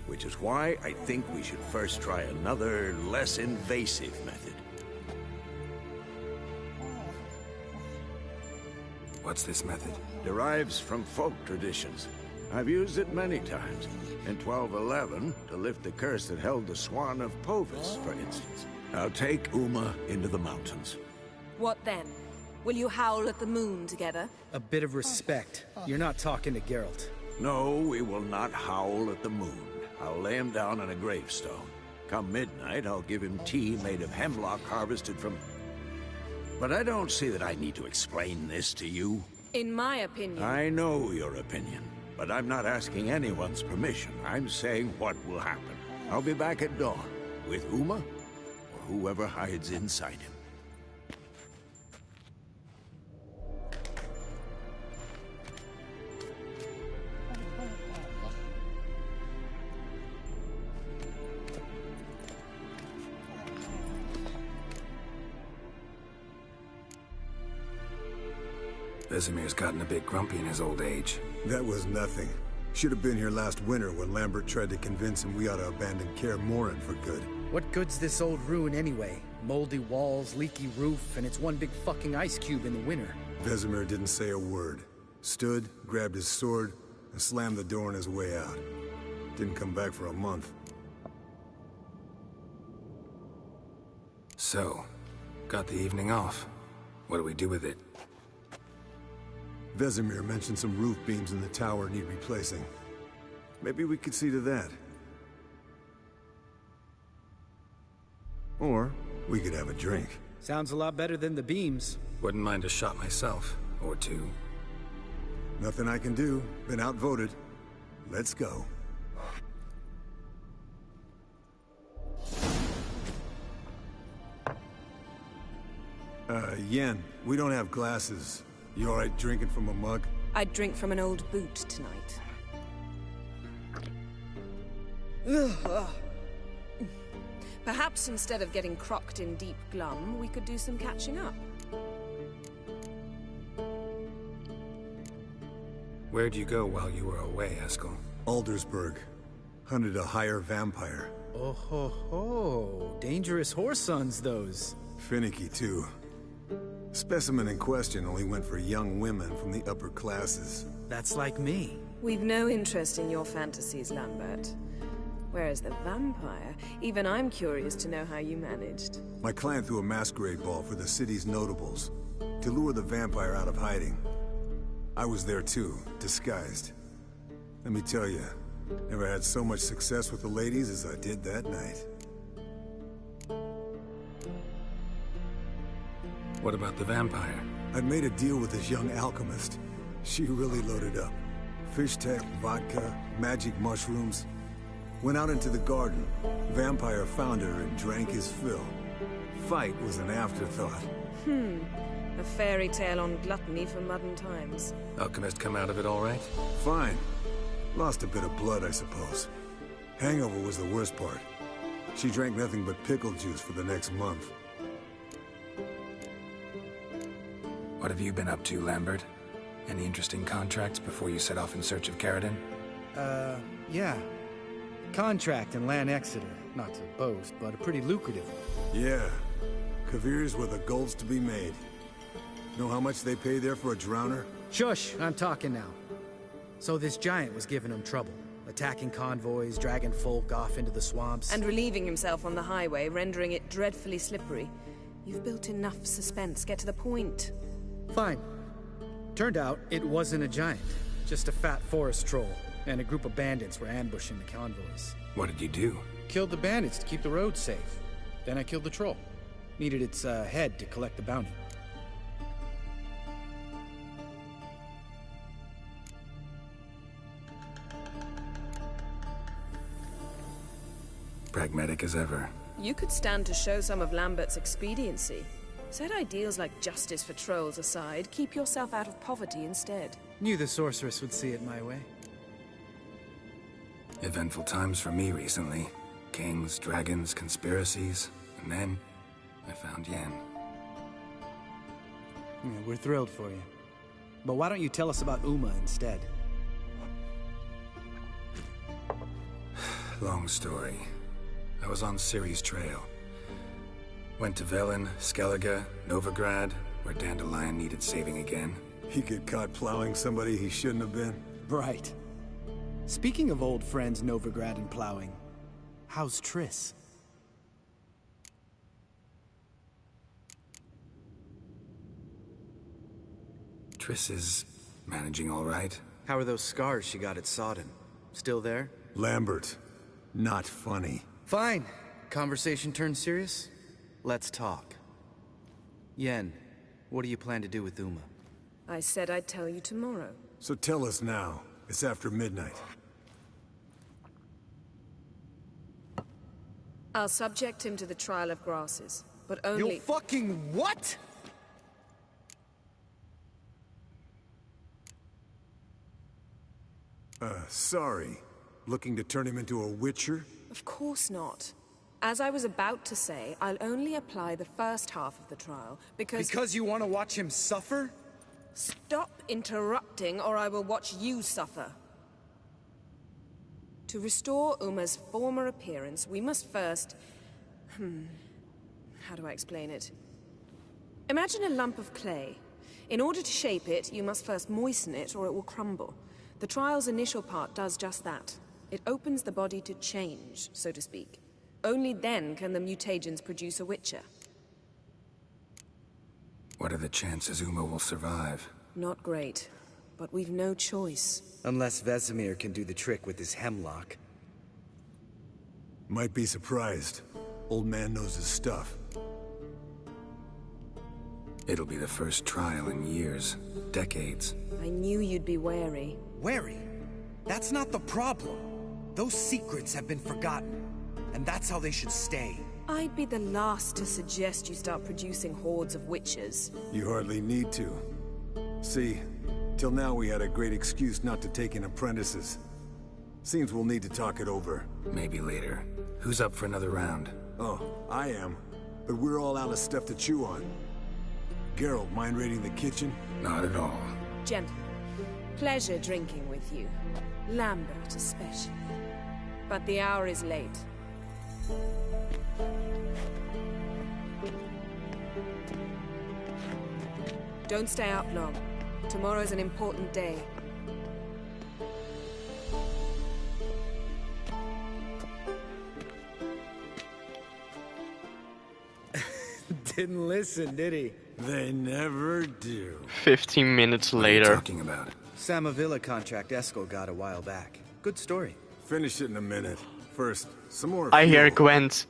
Which is why I think we should first try another, less invasive method. What's this method? Derives from folk traditions. I've used it many times. In 1211, to lift the curse that held the Swan of Povis, for instance. I'll take Uma into the mountains. What then? Will you howl at the moon together? A bit of respect. You're not talking to Geralt. No, we will not howl at the moon. I'll lay him down on a gravestone. Come midnight, I'll give him tea made of hemlock harvested from... But I don't see that I need to explain this to you. In my opinion... I know your opinion, but I'm not asking anyone's permission. I'm saying what will happen. I'll be back at dawn, with Uma, or whoever hides inside him. Vesemir's gotten a bit grumpy in his old age. That was nothing. Should have been here last winter when Lambert tried to convince him we ought to abandon Kaer Morhen for good. What good's this old ruin anyway? Moldy walls, leaky roof, and it's one big fucking ice cube in the winter. Vesemir didn't say a word. Stood, grabbed his sword, and slammed the door on his way out. Didn't come back for a month. So, got the evening off. What do we do with it? Vesemir mentioned some roof beams in the tower need replacing. Maybe we could see to that. Or we could have a drink. Sounds a lot better than the beams. Wouldn't mind a shot myself, or two. Nothing I can do. Been outvoted. Let's go. Yen, we don't have glasses. You alright drinking from a mug? I'd drink from an old boot tonight. Perhaps instead of getting crocked in deep glum, we could do some catching up. Where'd you go while you were away, Eskel? Aldersburg. Hunted a higher vampire. Oh ho ho. Dangerous whoresons, those. Finicky, too. Specimen in question only went for young women from the upper classes. That's like me. We've no interest in your fantasies, Lambert. Whereas the vampire, even I'm curious to know how you managed. My clan threw a masquerade ball for the city's notables, to lure the vampire out of hiding. I was there too, disguised. Let me tell you, never had so much success with the ladies as I did that night. What about the vampire? I'd made a deal with this young alchemist. She really loaded up. Fish tech, vodka, magic mushrooms. Went out into the garden. Vampire found her and drank his fill. Fight was an afterthought. A fairy tale on gluttony for modern times. Alchemist come out of it all right? Fine. Lost a bit of blood, I suppose. Hangover was the worst part. She drank nothing but pickle juice for the next month. What have you been up to, Lambert? Any interesting contracts before you set off in search of Caridin? Yeah. Contract in Lan Exeter. Not to boast, but a pretty lucrative one. Yeah. Kavir's were the gold's to be made. Know how much they pay there for a drowner? Shush, I'm talking now. So this giant was giving him trouble. Attacking convoys, dragging folk off into the swamps. And relieving himself on the highway, rendering it dreadfully slippery. You've built enough suspense. Get to the point. Fine. Turned out, it wasn't a giant. Just a fat forest troll. And a group of bandits were ambushing the convoys. What did you do? Killed the bandits to keep the roads safe. Then I killed the troll. Needed its head to collect the bounty. Pragmatic as ever. You could stand to show some of Lambert's expediency. Set ideals like justice for trolls aside, keep yourself out of poverty instead. Knew the sorceress would see it my way. Eventful times for me recently. Kings, dragons, conspiracies. And then, I found Yen. Yeah, we're thrilled for you. But why don't you tell us about Uma instead? Long story. I was on Ciri's trail. Went to Velen, Skellige, Novigrad, where Dandelion needed saving again. He get caught plowing somebody he shouldn't have been? Right. Speaking of old friends Novigrad and plowing, how's Triss? Triss is managing all right. How are those scars she got at Sodden? Still there? Lambert. Not funny. Fine. Conversation turned serious? Let's talk. Yen, what do you plan to do with Uma? I said I'd tell you tomorrow. So tell us now. It's after midnight. I'll subject him to the trial of grasses, but only— You fucking what?! Sorry. Looking to turn him into a witcher? Of course not. As I was about to say, I'll only apply the first half of the trial, because— Because you want to watch him suffer? Stop interrupting, or I will watch you suffer. To restore Uma's former appearance, we must first— how do I explain it? Imagine a lump of clay. In order to shape it, you must first moisten it, or it will crumble. The trial's initial part does just that. It opens the body to change, so to speak. Only then can the mutagens produce a witcher. What are the chances Uma will survive? Not great, but we've no choice. Unless Vesemir can do the trick with his hemlock. Might be surprised. Old man knows his stuff. It'll be the first trial in years. Decades. I knew you'd be wary. Wary? That's not the problem. Those secrets have been forgotten. And that's how they should stay. I'd be the last to suggest you start producing hordes of witches. You hardly need to. See, till now we had a great excuse not to take in apprentices. Seems we'll need to talk it over. Maybe later. Who's up for another round? Oh, I am. But we're all out of stuff to chew on. Geralt, mind raiding the kitchen? Not at all. Gentlemen, pleasure drinking with you. Lambert especially. But the hour is late. Don't stay up long. Tomorrow's an important day. Didn't listen, did he? They never do. 15 minutes What are you later. talking about? Samavilla contract Eskel got a while back. Good story. Finish it in a minute. First, some more I hear fuel. Gwent.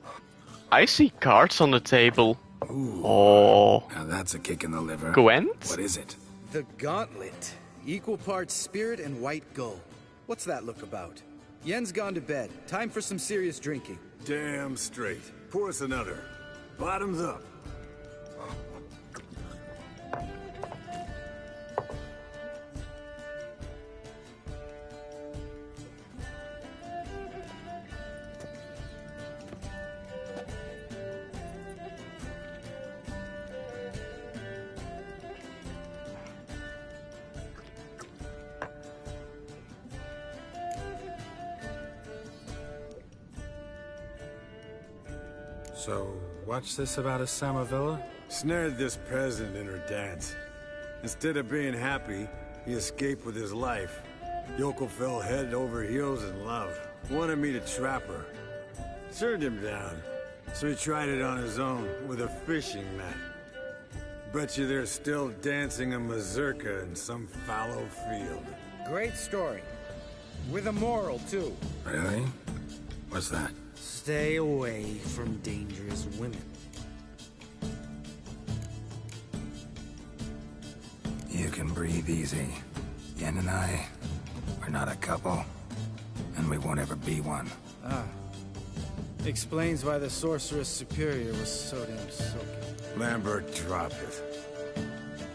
I see cards on the table. Ooh. Oh. Now that's a kick in the liver. Gwent? What is it? The Gauntlet. Equal parts spirit and white gull. What's that look about? Yen's gone to bed. Time for some serious drinking. Damn straight. Pour us another. Bottoms up. So, what's this about a Samavilla? Snared this peasant in her dance. Instead of being happy, he escaped with his life. Yoko fell head over heels in love. Wanted me to trap her. Turned him down. So he tried it on his own with a fishing net. Bet you they're still dancing a mazurka in some fallow field. Great story. With a moral, too. Really? What's that? Stay away from dangerous women. You can breathe easy. Yen and I, we're not a couple. And we won't ever be one. Ah. Explains why the Sorceress Superior was so damn soaking. Lambert, drop it.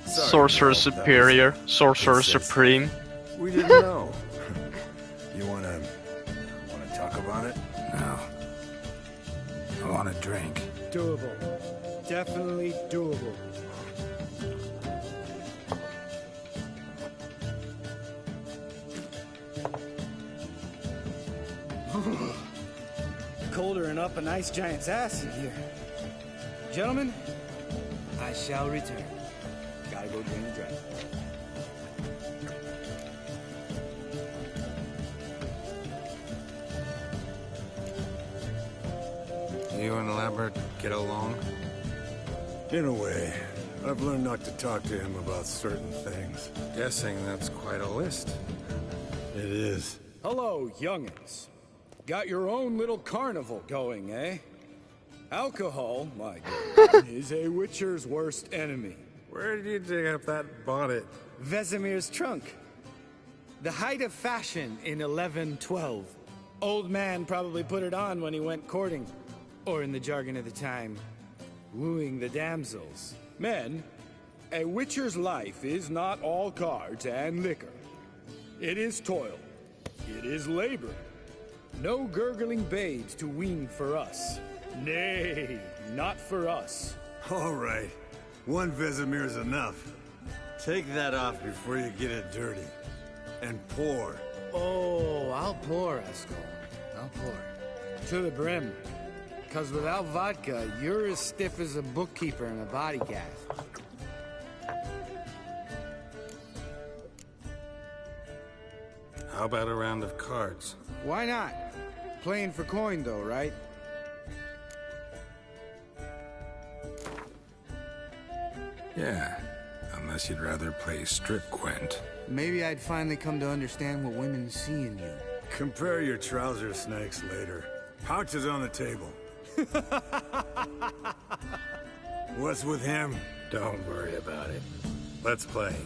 Sorry, Sorcerer Geralt, that was Superior, Sorcerer incest. Supreme. We didn't know. You wanna talk about it? No. I want a drink. Doable. Definitely doable. Colder and up a nice giant's ass in here. Gentlemen, I shall return. Gotta go drain the dragon. You and Lambert get along? In a way. I've learned not to talk to him about certain things. Guessing that's quite a list. It is. Hello, youngins. Got your own little carnival going, eh? Alcohol, my god, is a witcher's worst enemy. Where did you dig up that bonnet? Vesemir's trunk. The height of fashion in 1112. Old man probably put it on when he went courting. Or in the jargon of the time, wooing the damsels. Men, a witcher's life is not all cards and liquor. It is toil. It is labor. No gurgling babes to wean for us. Nay, not for us. All right. One Vesemir's enough. Take that off before you get it dirty. And pour. Oh, I'll pour, Eskel. I'll pour. To the brim. Because without vodka, you're as stiff as a bookkeeper in a body cast. How about a round of cards? Why not? Playing for coin, though, right? Yeah, unless you'd rather play strip Gwent. Maybe I'd finally come to understand what women see in you. Compare your trouser snakes later. Pouch is on the table. What's with him? Don't worry about it. Let's play.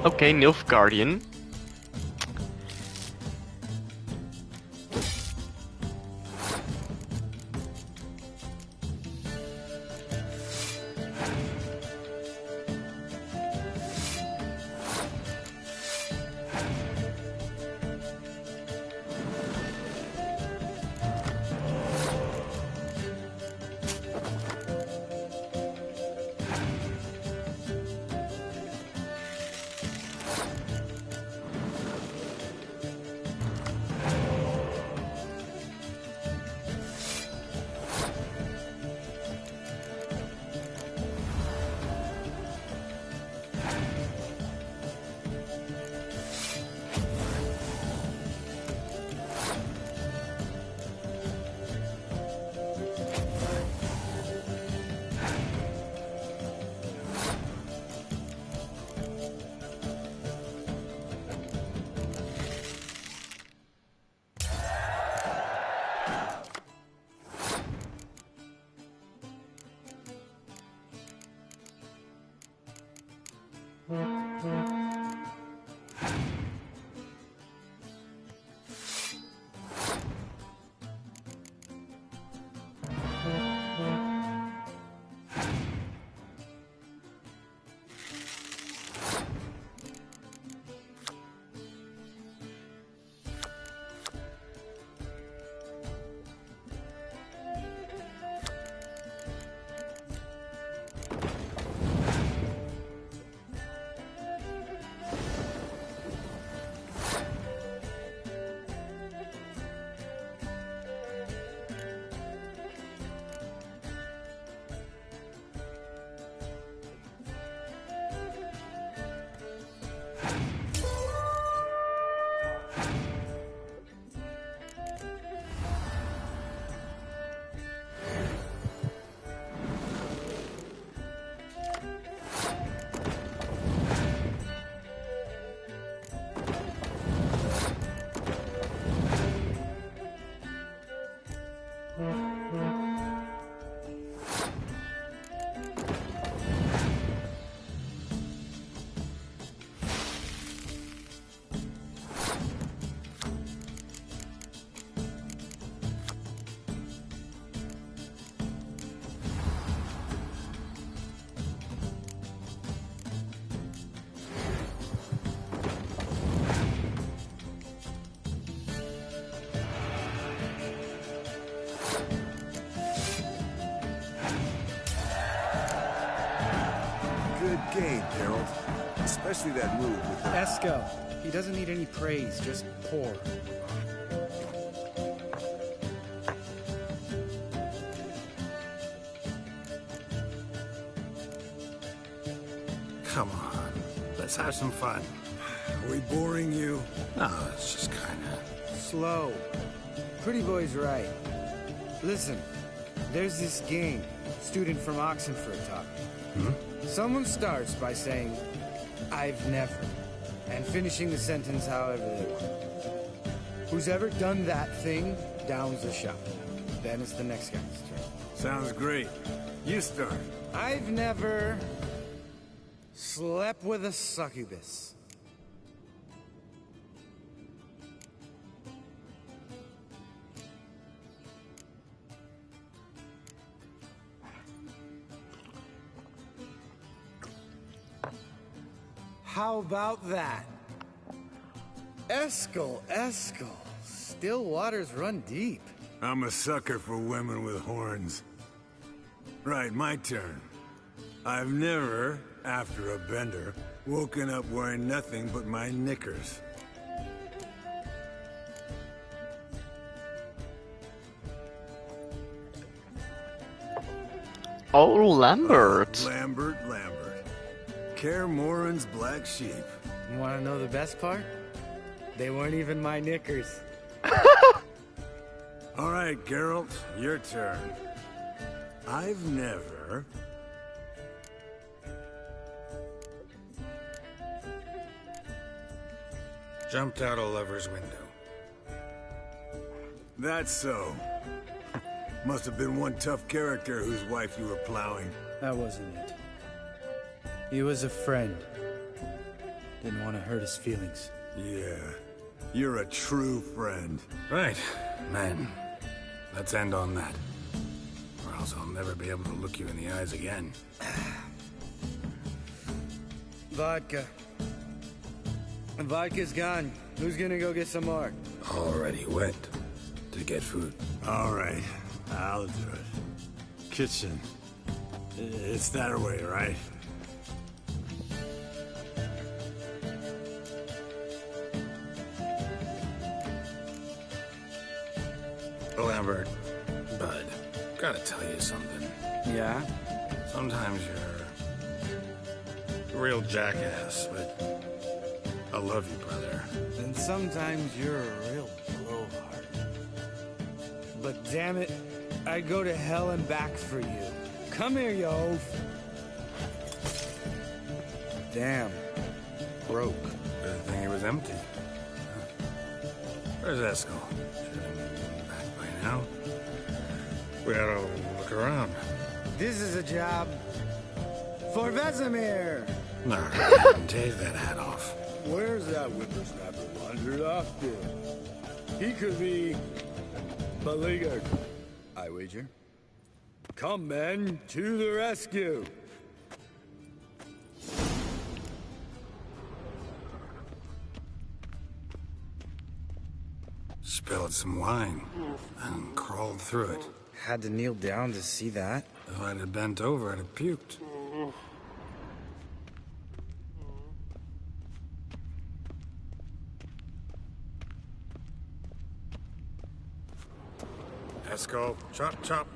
Okay, Nilfgaardian. game, Geralt. Especially that move with the... Esco. He doesn't need any praise, just pour. Come on, let's have some fun. Are we boring you? No, it's just kinda... Slow. Pretty boy's right. Listen, there's this game. Student from Oxenford taught me. Someone starts by saying, I've never, and finishing the sentence however they want. Who's ever done that thing downs the shot. Then it's the next guy's turn. Sounds great. You start. I've never slept with a succubus. How about that? Eskel. Still waters run deep. I'm a sucker for women with horns. Right, my turn. I've never, after a bender, woken up wearing nothing but my knickers. Oh, Lambert. Lambert. Kaer Morhen's black sheep. You want to know the best part? They weren't even my knickers. All right, Geralt, your turn. I've never... Jumped out a lover's window. That's so. Must have been one tough character whose wife you were plowing. That wasn't it. He was a friend. Didn't want to hurt his feelings. Yeah, you're a true friend. Right, man. Let's end on that. Or else I'll never be able to look you in the eyes again. Vodka. Vodka's gone. Who's gonna go get some more? Already went to get food. All right, I'll do it. Kitchen. It's that way, right? Lambert, Bud, gotta tell you something. Yeah? Sometimes you're a real jackass, but I love you, brother. And sometimes you're a real blowhard. But damn it, I'd go to hell and back for you. Come here, you oaf. Damn. Broke. Good thing it was empty. Where's Eskel? Should have been back by now. We ought to look around. This is a job for Vesemir. No, take that hat off. Where's that whippersnapper wandered off to? He could be beleaguered, I wager. Come, men, to the rescue. Spilled some wine and crawled through it. Had to kneel down to see that. If I'd have bent over, I'd have puked. Eskel, chop, chop.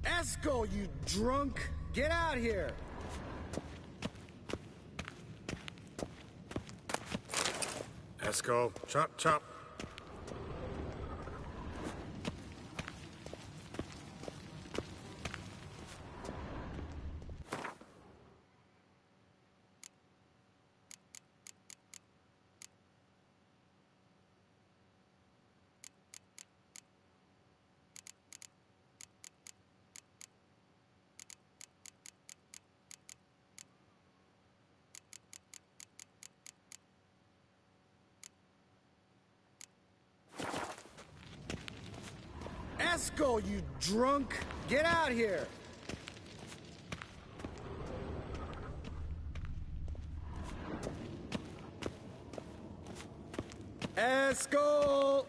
Eskel, you drunk! Get out here! Eskel, chop, chop. Eskel, you drunk! Get out here! Eskel!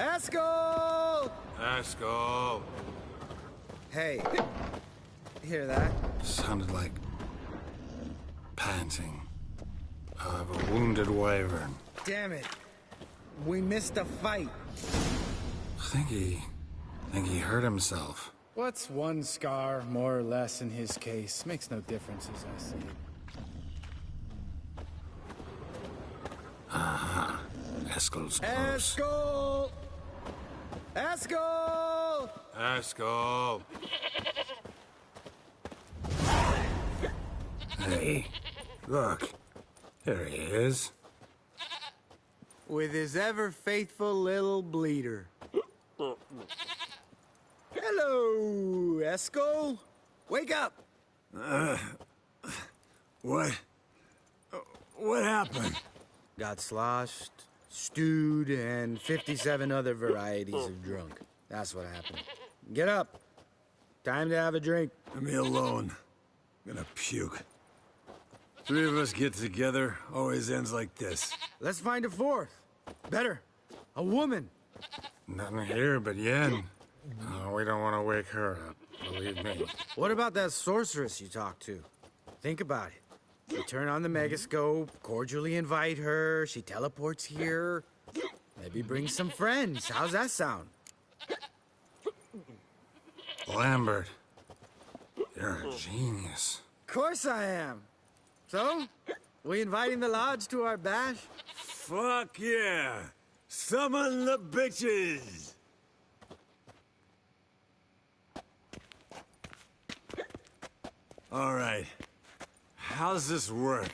Eskel! Eskel! Hey, hear that? Sounded like panting of a wounded wyvern. Damn it. We missed a fight. Think he hurt himself. What's one scar, more or less, in his case? Makes no difference as I see it. Uh-huh. Eskel's close. Eskel! Eskel! Eskel! Hey, look. There he is. With his ever-faithful little bleeder. Hello, Eskel. Wake up! What? What happened? Got sloshed, stewed, and 57 other varieties of drunk. That's what happened. Get up. Time to have a drink. Leave me alone. I'm gonna puke. Three of us get together, always ends like this. Let's find a fourth. Better. A woman. Nothing here but Yen. Oh, we don't want to wake her up, believe me. What about that sorceress you talked to? Think about it. We turn on the megascope, cordially invite her, she teleports here. Maybe bring some friends. How's that sound? Lambert, you're a genius. Of course I am. So, we inviting the lodge to our bash? Fuck yeah! Summon the bitches! All right. How's this work?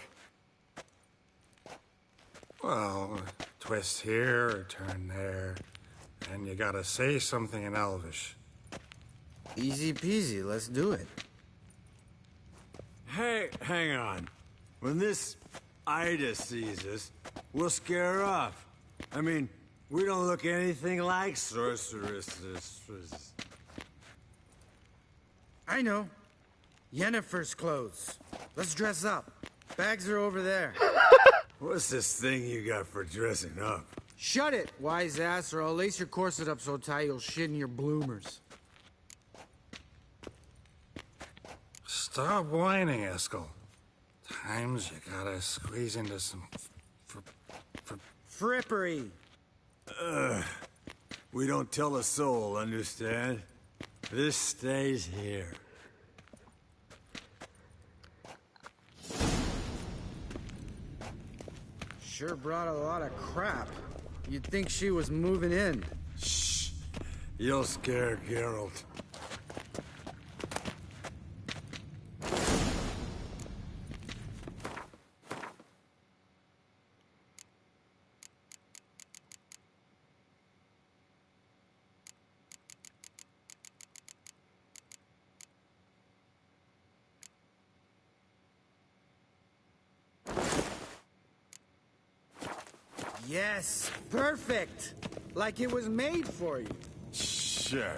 Well, twist here or turn there, and you gotta say something in Elvish. Easy peasy, let's do it. Hey, hang on. When this Ida sees us, we'll scare her off. I mean, we don't look anything like sorceresses. I know. Yennefer's clothes. Let's dress up. Bags are over there. What's this thing you got for dressing up? Shut it, wise ass, or I'll lace your corset up so tight you'll shit in your bloomers. Stop whining, Eskel. Times you gotta squeeze into some frippery. We don't tell a soul, understand? This stays here. Sure brought a lot of crap. You'd think she was moving in. Shh. You'll scare Geralt. Yes, perfect. Like it was made for you. Sure.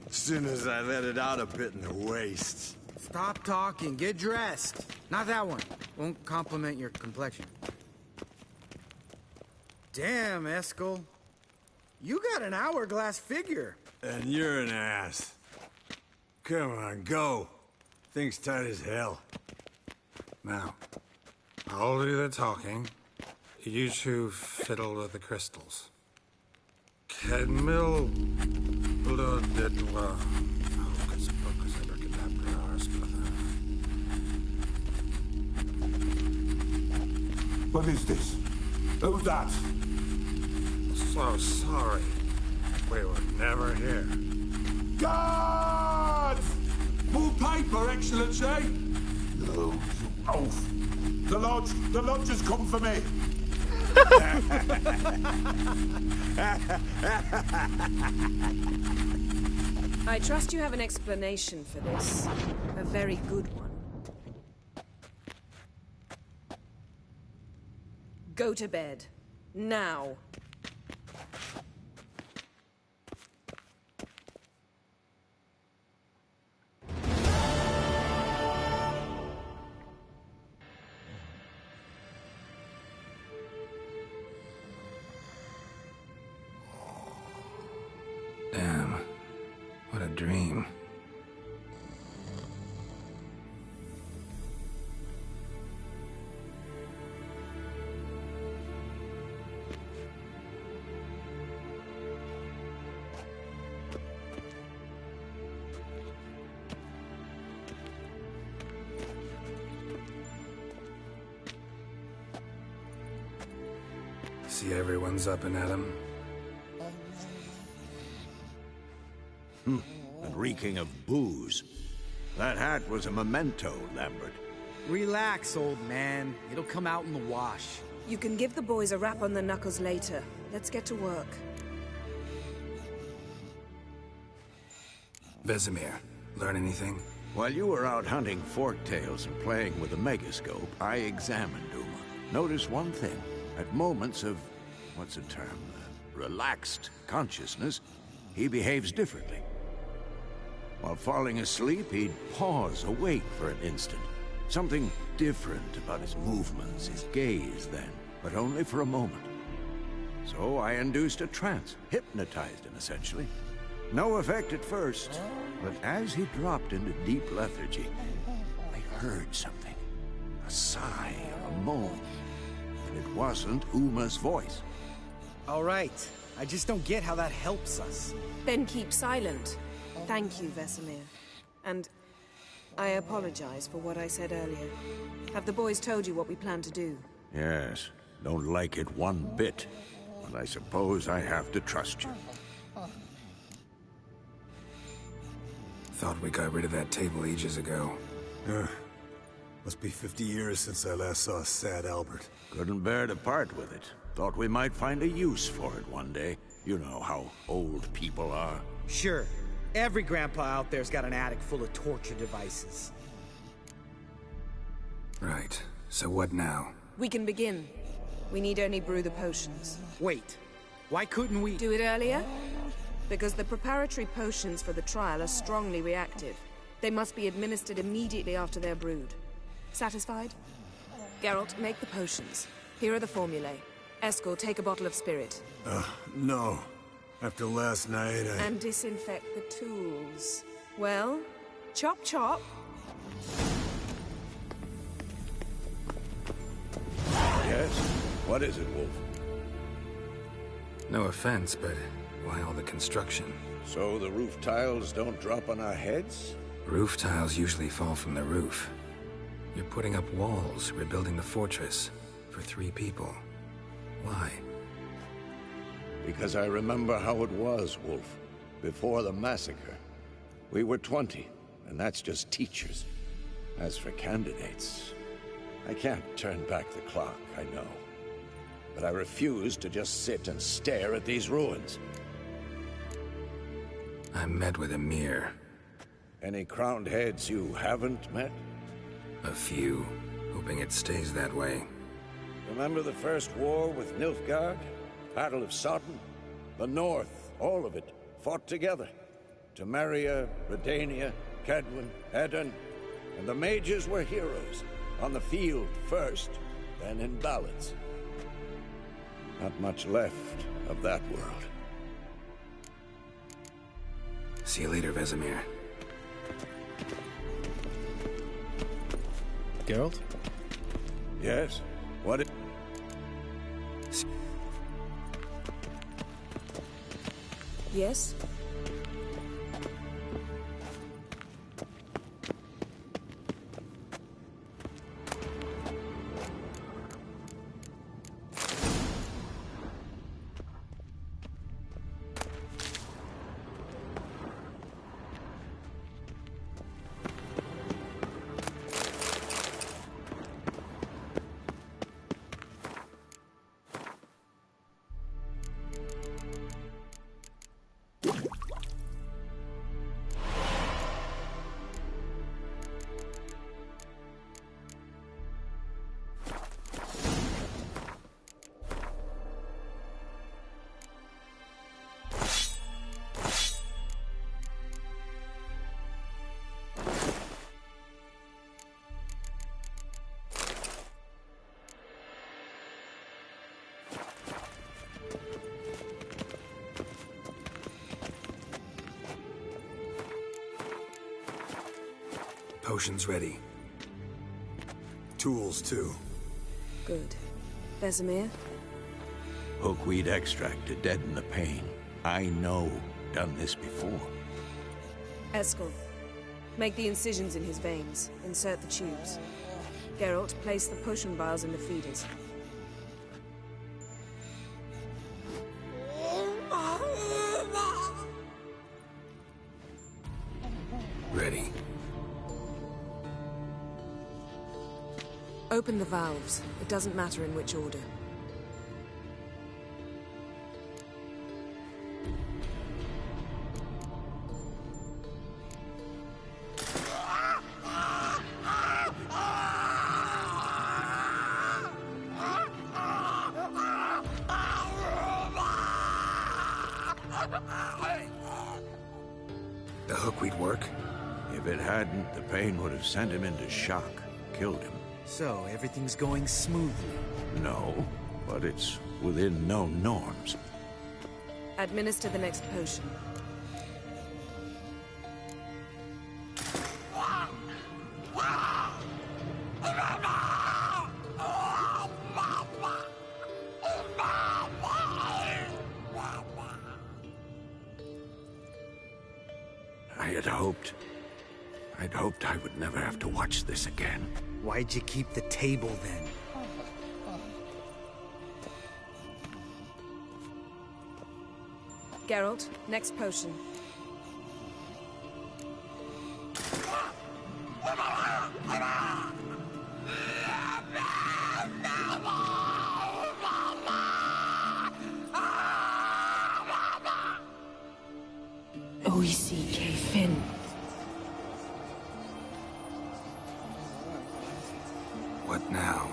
As soon as I let it out a bit in the waist. Stop talking, get dressed. Not that one. Won't compliment your complexion. Damn, Eskel. You got an hourglass figure. And you're an ass. Come on, go. Thing's tight as hell. Now, I'll do the talking. You two fiddle with the crystals. Kedmil Bloodedwa. What is this? Who's that? So sorry. We were never here. Guards! More paper, Excellency! No, you oaf. The lodge has come for me. I trust you have an explanation for this. A very good one. Go to bed. Now. dream. See everyone's up and at 'em. And reeking of booze. That hat was a memento, Lambert. Relax, old man. It'll come out in the wash. You can give the boys a rap on the knuckles later. Let's get to work. Vesemir, learn anything? While you were out hunting forktails and playing with the megascope, I examined Uma. Notice one thing. At moments of, what's the term, relaxed consciousness, he behaves differently. While falling asleep, he'd pause, awake for an instant. Something different about his movements, his gaze then, but only for a moment. So I induced a trance, hypnotized him essentially. No effect at first, but as he dropped into deep lethargy, I heard something. A sigh or a moan. And it wasn't Uma's voice. All right. I just don't get how that helps us. Then keep silent. Thank you, Vesemir. And I apologize for what I said earlier. Have the boys told you what we plan to do? Yes, don't like it one bit. But I suppose I have to trust you. Thought we got rid of that table ages ago. Must be 50 years since I last saw sad Albert. Couldn't bear to part with it. Thought we might find a use for it one day. You know how old people are. Sure. Every grandpa out there's got an attic full of torture devices. Right. So what now? We can begin. We need only brew the potions. Wait. Why couldn't we... Do it earlier? Because the preparatory potions for the trial are strongly reactive. They must be administered immediately after they're brewed. Satisfied? Geralt, make the potions. Here are the formulae. Eskel, take a bottle of spirit. No. After last night, And disinfect the tools. Well, chop chop. Yes? What is it, Wolf? No offense, but why all the construction? So the roof tiles don't drop on our heads? Roof tiles usually fall from the roof. You're putting up walls, rebuilding the fortress. For 3 people. Why? Because I remember how it was, Wolf. Before the massacre. We were 20, and that's just teachers. As for candidates, I can't turn back the clock, I know. But I refuse to just sit and stare at these ruins. I met with Emir. Any crowned heads you haven't met? A few. Hoping it stays that way. Remember the first war with Nilfgaard? Battle of Sodden? The North, all of it, fought together. Temeria, Redania, Kedwin, Edirn, and the mages were heroes. On the field first, then in ballads. Not much left of that world. See you later, Vesemir. Geralt? Yes? What it... Yes? potion's ready. Tools, too. Good. Vesemir? Hookweed extract to deaden the pain. I know. Done this before. Eskel, make the incisions in his veins. Insert the tubes. Geralt, place the potion vials in the feeders. Ready. Open the valves. It doesn't matter in which order. The hookweed work? If it hadn't, the pain would have sent him into shock, killed him. So, everything's going smoothly. No, but it's within known norms. Administer the next potion. I'd hoped I would never have to watch this again. Why'd you keep the table then? Geralt, next potion. O-E-C-K Finn. What now?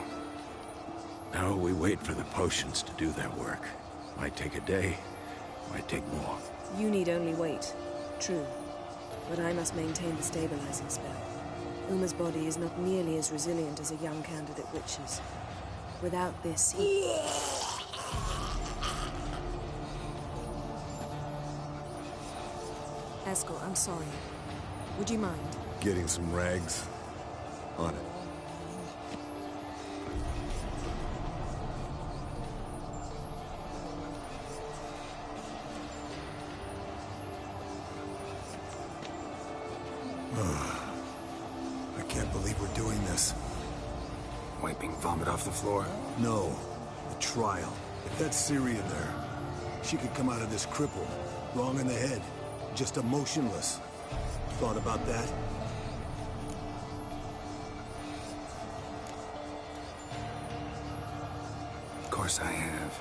Now we wait for the potions to do their work. Might take a day, might take more. You need only wait. True. But I must maintain the stabilizing spell. Uma's body is not nearly as resilient as a young candidate witch's. Without this, he... Eskel, I'm sorry. Would you mind? Getting some rags? On it. I can't believe we're doing this. Wiping vomit off the floor? No, the trial. If that's Ciri in there, she could come out of this crippled, wrong in the head, just emotionless. Thought about that? Of course I have.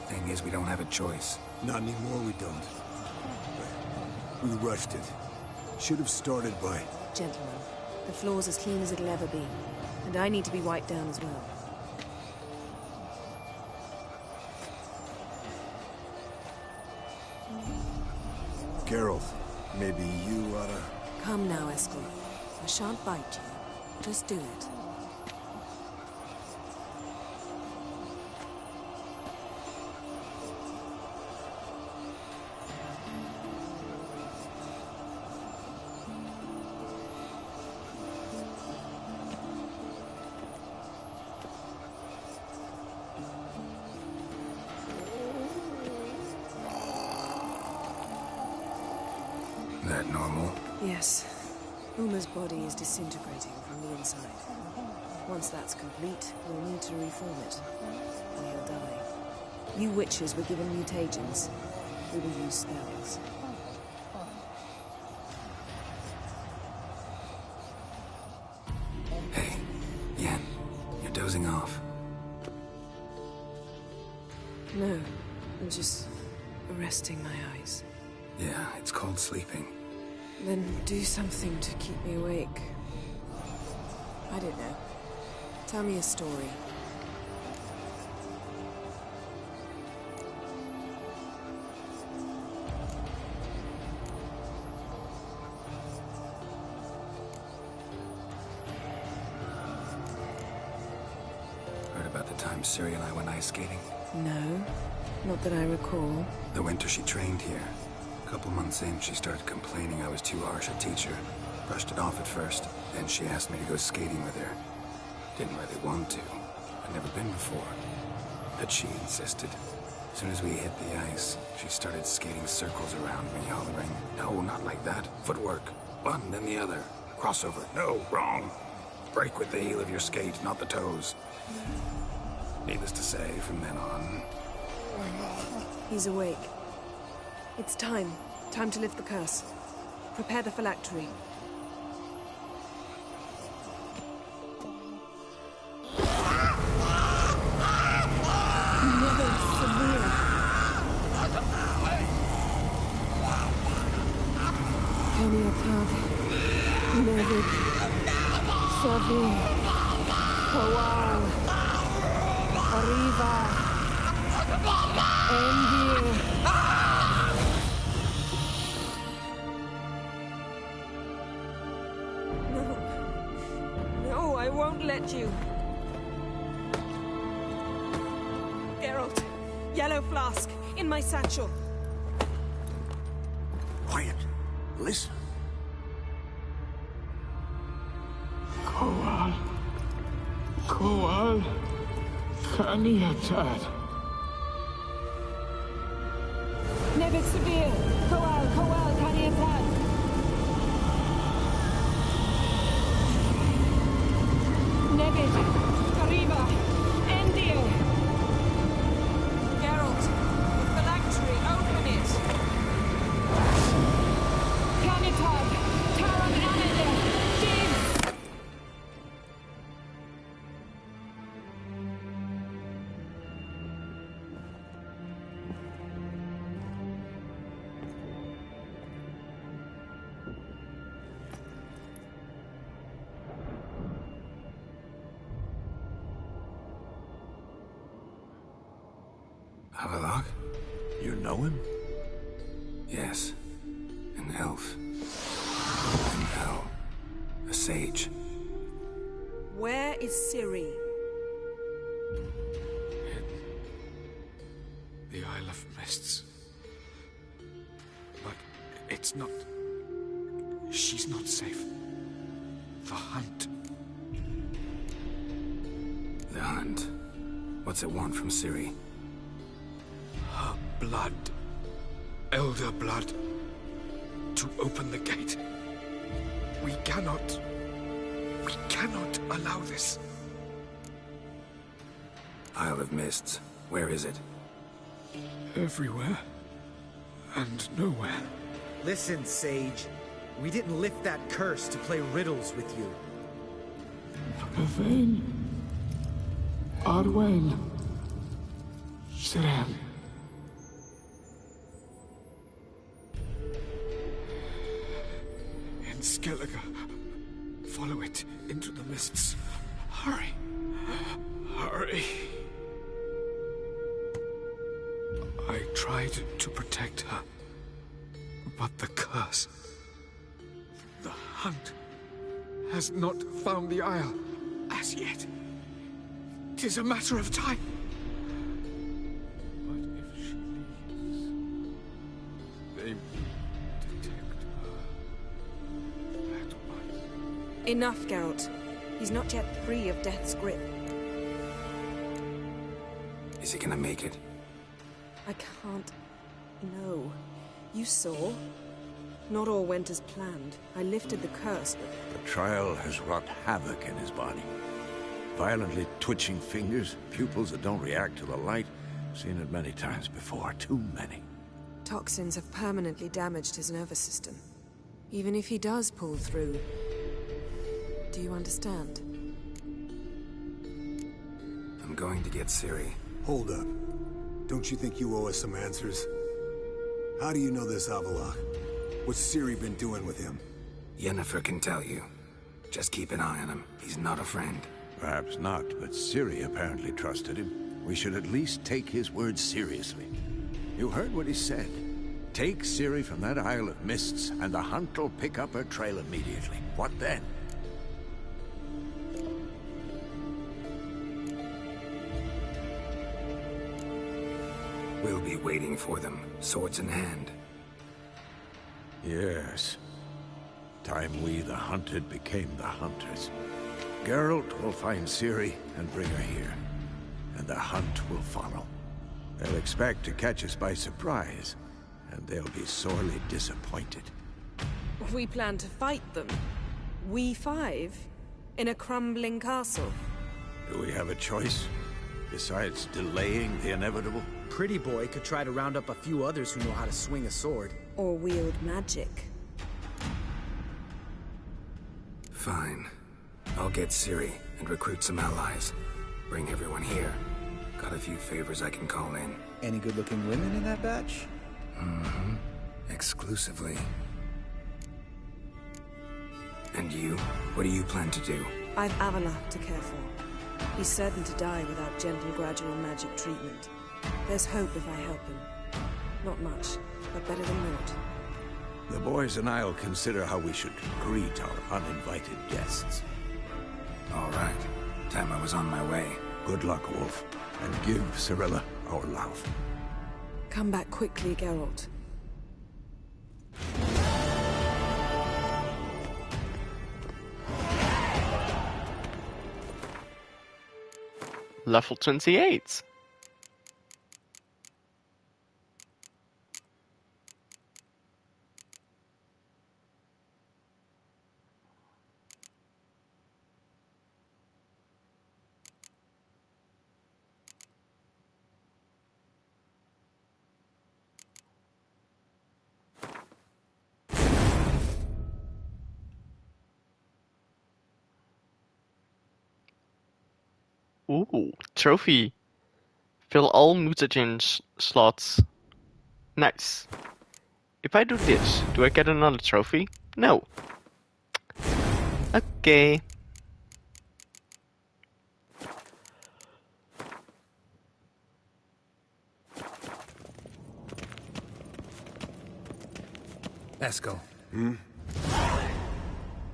Thing is, we don't have a choice. Not anymore, we don't. We rushed it. Should have started by... Gentlemen, the floor's as clean as it'll ever be. And I need to be wiped down as well. Geralt, maybe you oughta... Come now, Eskel. I shan't bite you. Just do it. That normal? Yes. Uma's body is disintegrating from the inside. Once that's complete, we'll need to reform it. Or he'll die. You witches were given mutagens. We will use spells. Hey, Yen, you're dozing off. No, I'm just resting my eyes. Yeah, it's called sleeping. Then do something to keep me awake. I don't know. Tell me a story. Heard about the time Ciri and I went ice skating? No, not that I recall. The winter she trained here. A couple months in, she started complaining I was too harsh a teacher. Brushed it off at first, then she asked me to go skating with her. Didn't really want to. I'd never been before. But she insisted. As soon as we hit the ice, she started skating circles around me, hollering, "No, not like that. Footwork. One, then the other. Crossover. No, wrong. Break with the heel of your skate, not the toes." Needless to say, from then on... He's awake. It's time. Time to lift the curse. Prepare the phylactery. Nevid, Savi, Kowal, Arriva, Endir. No. No, I won't let you. Geralt, yellow flask, in my satchel. Quiet. Listen. Kowal, Kaniatad. Nevid Severe, Kowal, Kaniatad. Nevid, Arriva, Endir. Geralt, the phylactery, open it. Kaniatad, Taran Anadin, James. Havelock? You know him? Yes. An elf. An elf. A sage. Where is Ciri? The Isle of Mists. But it's not... She's not safe. The hunt. The hunt. What's it want from Ciri? Her blood. Elder blood. To open the gate. We cannot allow this. Isle of Mists. Where is it? Everywhere. And nowhere. Listen, Sage. We didn't lift that curse to play riddles with you. Yvain. Arwen. Siren. In Skellige. Follow it into the mists. Hurry. Hurry. I tried to protect her. But the curse... The hunt has not found the Isle as yet. 'Tis a matter of time. But if she leaves, they will detect her at once. Enough, Geralt. He's not yet free of death's grip. Is he gonna make it? I can't... No. You saw. Not all went as planned. I lifted the curse, but... The trial has wrought havoc in his body. Violently twitching fingers, pupils that don't react to the light. Seen it many times before, too many. Toxins have permanently damaged his nervous system. Even if he does pull through... Do you understand? I'm going to get Ciri. Hold up. Don't you think you owe us some answers? How do you know this Havelock? What's Ciri been doing with him? Yennefer can tell you. Just keep an eye on him. He's not a friend. Perhaps not, but Ciri apparently trusted him. We should at least take his words seriously. You heard what he said. Take Ciri from that Isle of Mists, and the hunt will pick up her trail immediately. What then? We'll be waiting for them, swords in hand. Yes. Time we, the hunted, became the hunters. Geralt will find Ciri and bring her here, and the hunt will follow. They'll expect to catch us by surprise, and they'll be sorely disappointed. We plan to fight them. We five? In a crumbling castle? Do we have a choice? Besides delaying the inevitable? Pretty Boy could try to round up a few others who know how to swing a sword. Or wield magic. Fine. I'll get Ciri and recruit some allies. Bring everyone here. Got a few favors I can call in. Any good-looking women in that batch? Mm-hmm. Exclusively. And you? What do you plan to do? I've Avila to care for. He's certain to die without gentle, gradual magic treatment. There's hope if I help him. Not much, but better than not. The boys and I'll consider how we should greet our uninvited guests. All right. Time I was on my way. Good luck, Wolf. And give Cirilla our love. Come back quickly, Geralt. Level 28. Ooh, trophy. Fill all mutagen slots. Nice. If I do this, do I get another trophy? No. Okay. Eskel.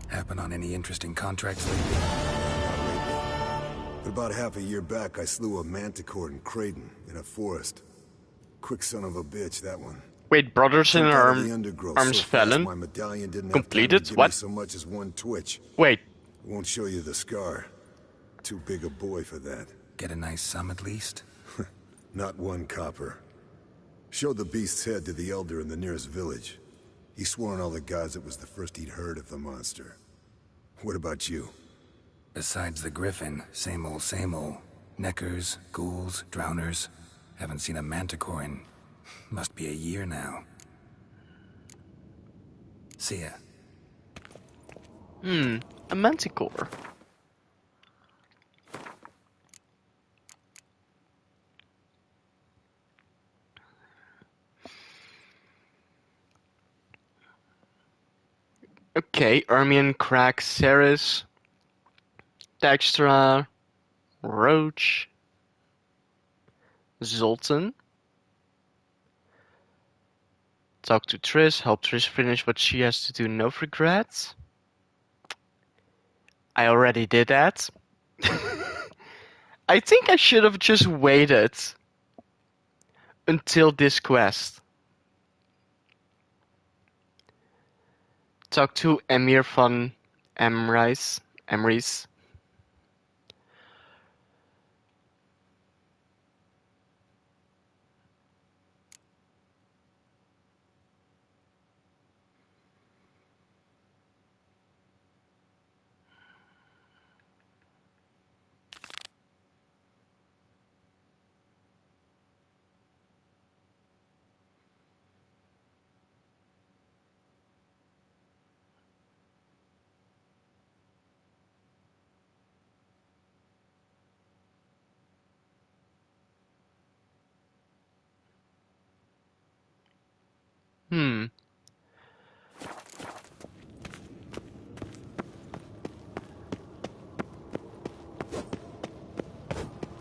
Happen on any interesting contracts lately? But about half a year back, I slew a manticore in Creighton, in a forest. Quick son of a bitch, that one. Wait, Brothers in Jumped out of the Arms undergrowth Arms so fast Felon? my medallion didn't have time to Completed? give me What? so much as one twitch. Wait, Won't show you the scar. Too big a boy for that. Get a nice sum at least? Not one copper. Showed the beast's head to the elder in the nearest village. He swore on all the gods it was the first he'd heard of the monster. What about you? Besides the griffin, same old, same old. Neckers, ghouls, drowners. Haven't seen a manticore in... must be a year now. See ya. a manticore. Okay, Ermion, Crack, Ceres, Dijkstra, Roach, Zoltan. Talk to Triss, help Triss finish what she has to do, no regrets. I already did that. I think I should have just waited until this quest. Talk to Emir van Emrys.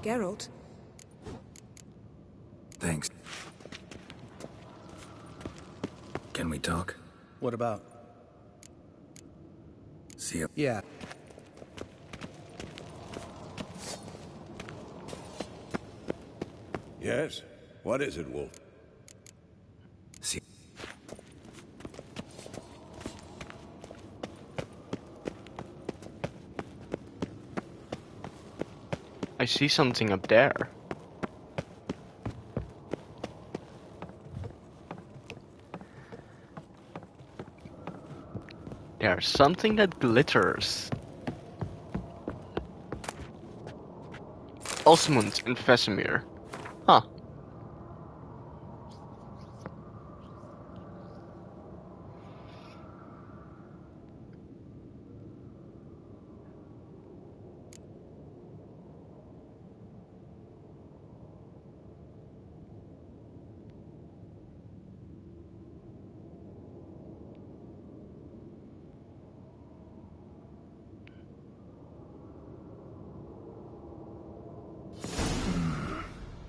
Geralt? Thanks. Can we talk? What about? See ya. Yeah. Yes? What is it, Wolf? See. I see something up there. There's something that glitters. Osmond and Vesemir. Huh.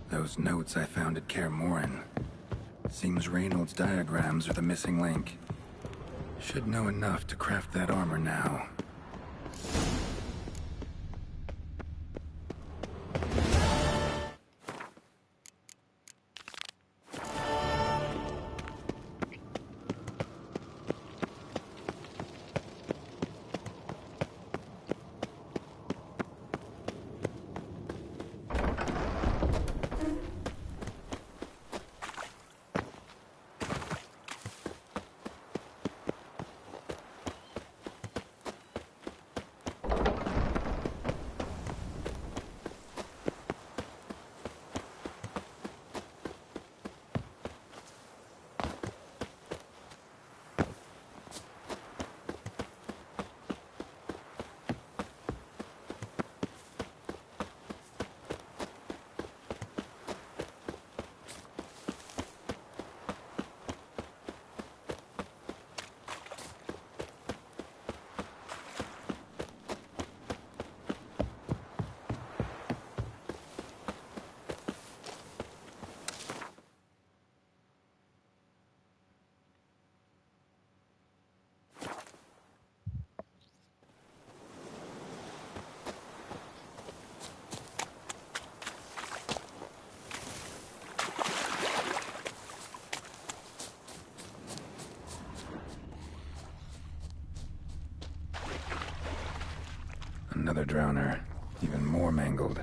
Those notes I found at Kaer Morhen. Seems Reynold's diagrams are the missing link. Should know enough to craft that armor now. Another drowner, even more mangled.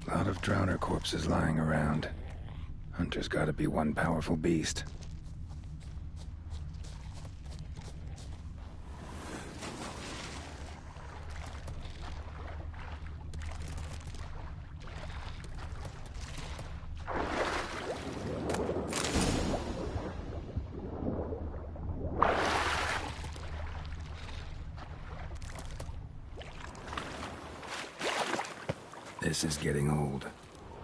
A lot of drowner corpses lying around. Hunter's gotta be one powerful beast. This is getting old.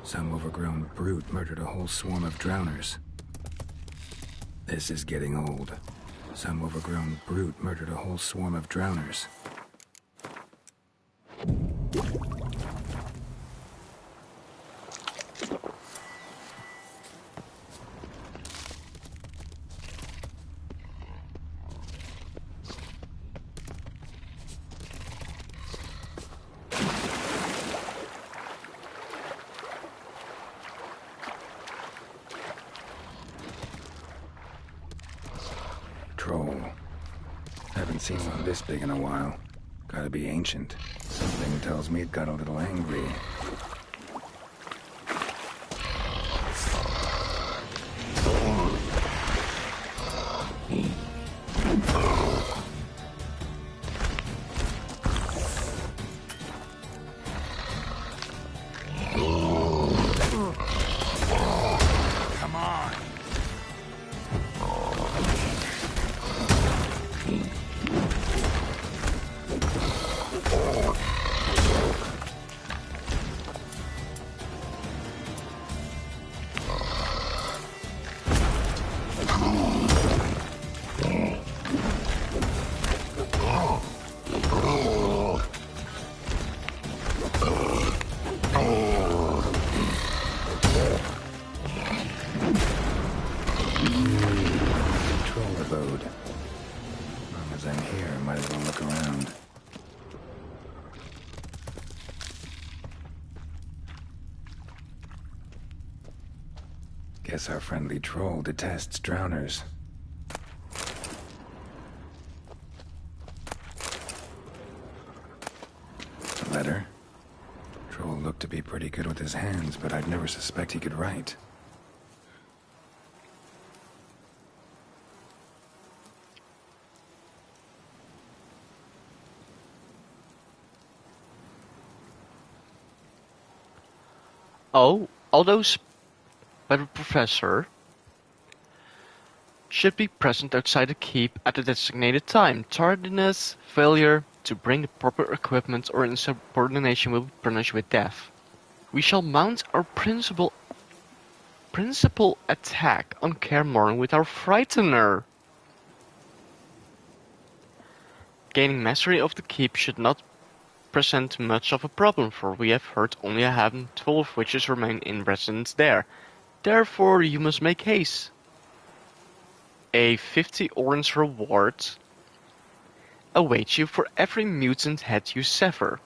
Some overgrown brute murdered a whole swarm of drowners. This is getting old. Some overgrown brute murdered a whole swarm of drowners. Troll. Haven't seen one this big in a while. Gotta be ancient. Something tells me it got a little angry. Come on! Guess our friendly troll detests drowners. A letter? Troll looked to be pretty good with his hands, but I'd never suspect he could write. Oh, all those by the professor should be present outside the keep at the designated time. Tardiness, failure to bring the proper equipment, or insubordination will be punished with death. We shall mount our principal attack on Kaer Morhen with our Frightener. Gaining mastery of the keep should not present much of a problem, for we have heard only a handful of witches remain in residence there. Therefore, you must make haste. A 50 orange reward awaits you for every mutant head you sever.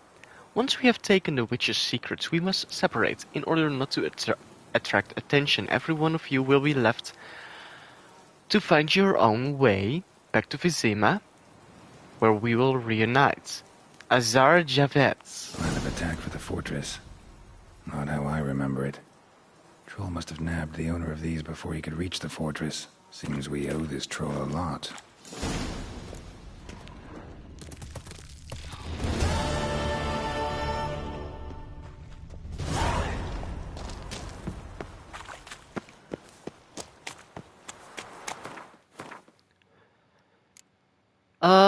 Once we have taken the witch's secrets, we must separate. In order not to attract attention, every one of you will be left to find your own way back to Vizima, where we will reunite. Azar Javed. Plan of attack for the fortress. Not how I remember it. Troll must have nabbed the owner of these before he could reach the fortress. Seems we owe this troll a lot.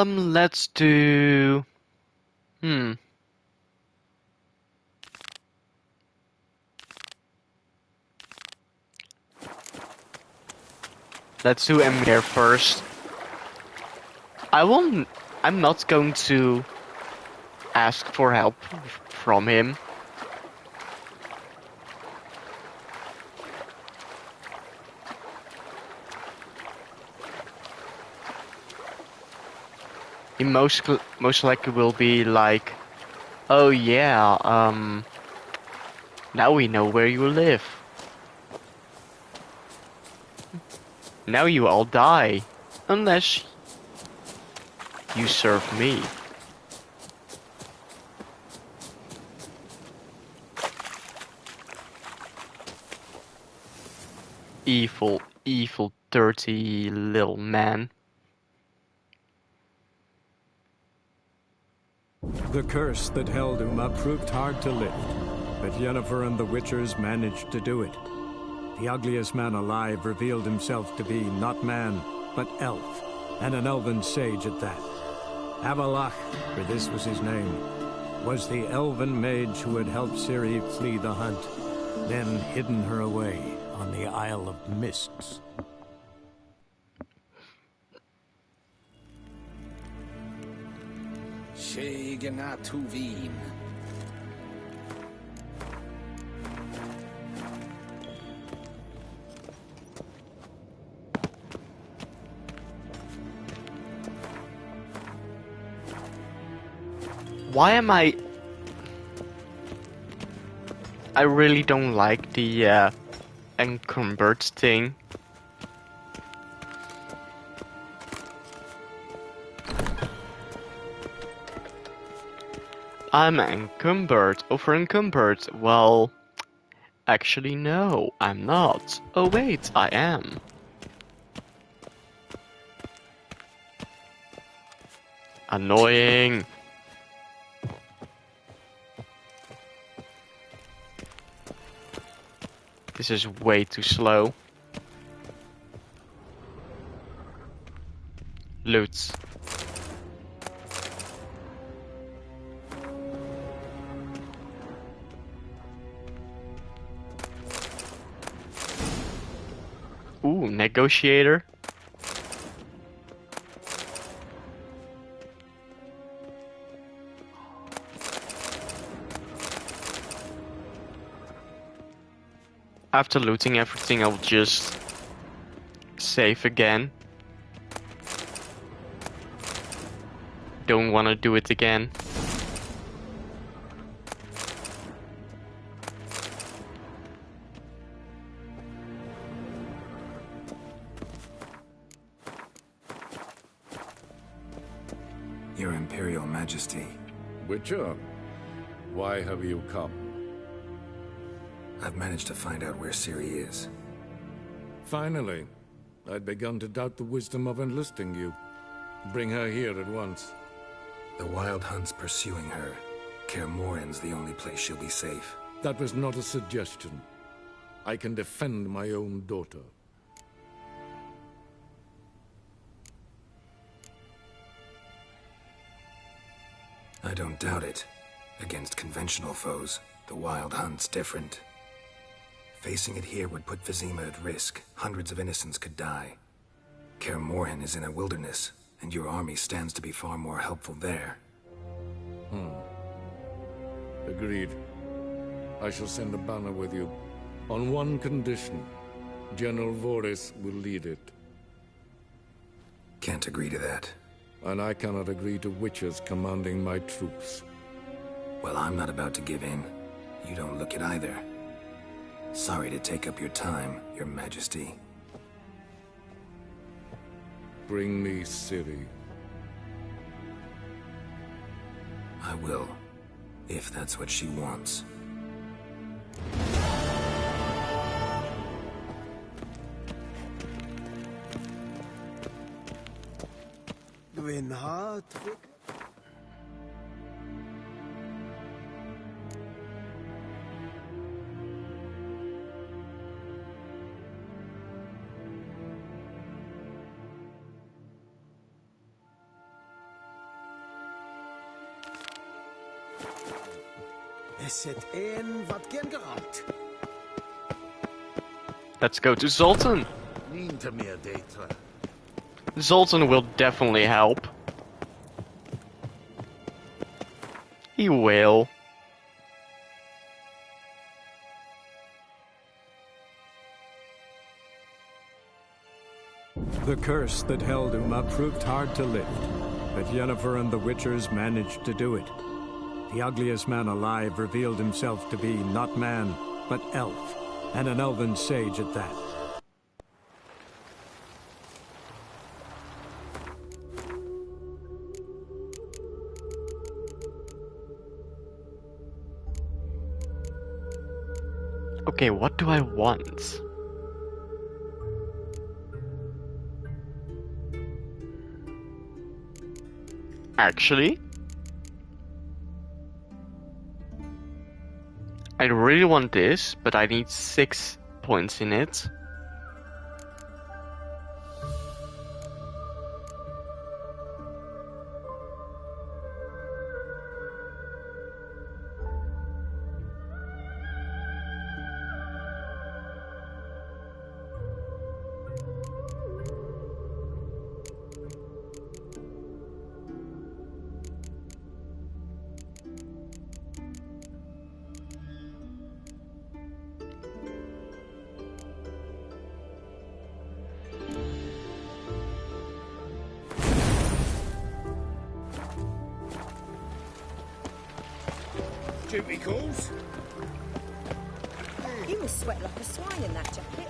Let's do... Let's do Emir first. I'm not going to ask for help from him. He most likely will be like, oh yeah, now we know where you live. Now you all die, unless you serve me. Evil, evil, dirty little man. The curse that held Uma proved hard to lift, but Yennefer and the Witchers managed to do it. The ugliest man alive revealed himself to be not man, but elf, and an elven sage at that. Avalach, for this was his name, was the elven mage who had helped Ciri flee the hunt, then hidden her away on the Isle of Mists. Tuvin. Why am I really don't like the encumbered thing. I'm encumbered, over encumbered. Well, actually no, I'm not. Oh wait, I am. Annoying. This is way too slow. Loot. Ooh, negotiator. After looting everything, I'll just save again. Don't want to do it again. Majesty. Witcher, why have you come? I've managed to find out where Ciri is. Finally. I'd begun to doubt the wisdom of enlisting you. Bring her here at once. The Wild Hunt's pursuing her. Kaer Morhen's the only place she'll be safe. That was not a suggestion. I can defend my own daughter. I don't doubt it. Against conventional foes, the Wild Hunt's different. Facing it here would put Vizima at risk. Hundreds of innocents could die. Kaer Morhen is in a wilderness, and your army stands to be far more helpful there. Agreed. I shall send a banner with you. On one condition. General Voris will lead it. Can't agree to that. And I cannot agree to witches commanding my troops. Well, I'm not about to give in. You don't look it either. Sorry to take up your time, Your Majesty. Bring me Ciri. I will, if that's what she wants. Let's go to Zoltan. Zoltan will definitely help. He will. The curse that held Uma proved hard to lift, but Yennefer and the Witchers managed to do it. The ugliest man alive revealed himself to be not man, but elf, and an elven sage at that. Okay, what do I want? Actually, I really want this, but I need 6 points in it. Jimmy calls. You will sweat like a swine in that jacket.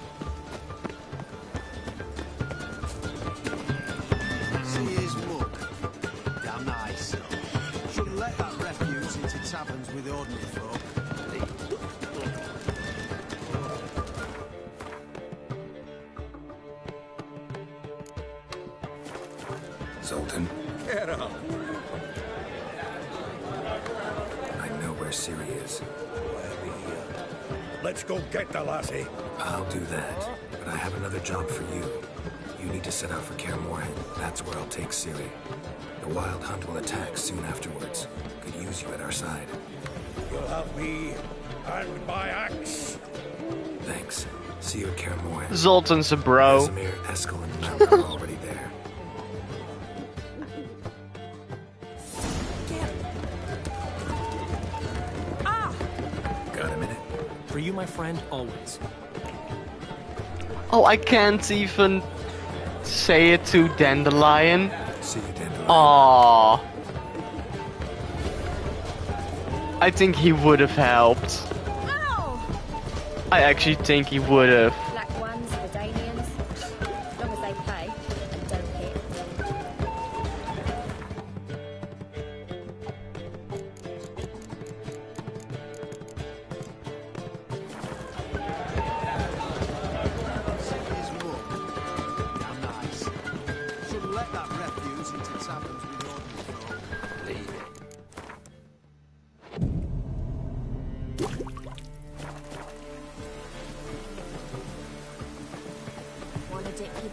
See his look. Damn nice. Shouldn't let that refuse into taverns with ordinary folk. Zoltan, Get up. I know where Ciri is. Let's go get the lassie. I'll do that, but I have another job for you. You need to set out for Kaer Morhen. That's where I'll take Ciri. The Wild Hunt will attack soon afterwards. Could use you at our side. You'll have me and my axe. Thanks. See you at Kaer Morhen. Zoltan's a bro. Casimir, Eskel, and Mount are already there. Got a minute? For you, my friend, always. Oh, I can't even say it to Dandelion. See you, Dandelion. Aww. I think he would have helped. I actually think he would have. Black ones, Redanians. As long as they pay and don't hit.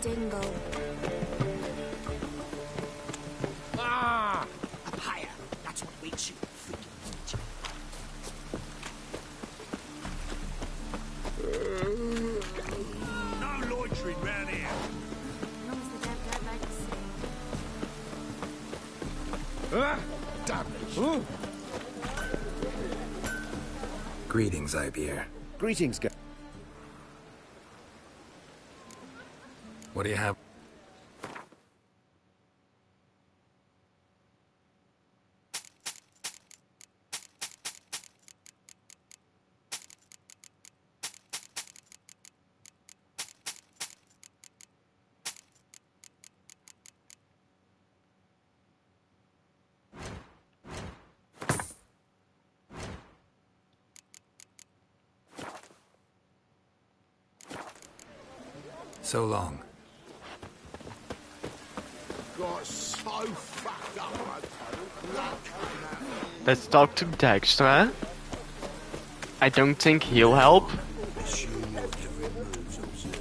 dingle. Ah! Up higher. That's what waits you, freaking creature. No loitering round here. As long as they don't get legacy. Damage. Greetings, Ibeer. Greetings, guys. What do you have? So long. Got so fucked up, I Let's talk to Dijkstra. I don't think he'll help. assume your every move's observed.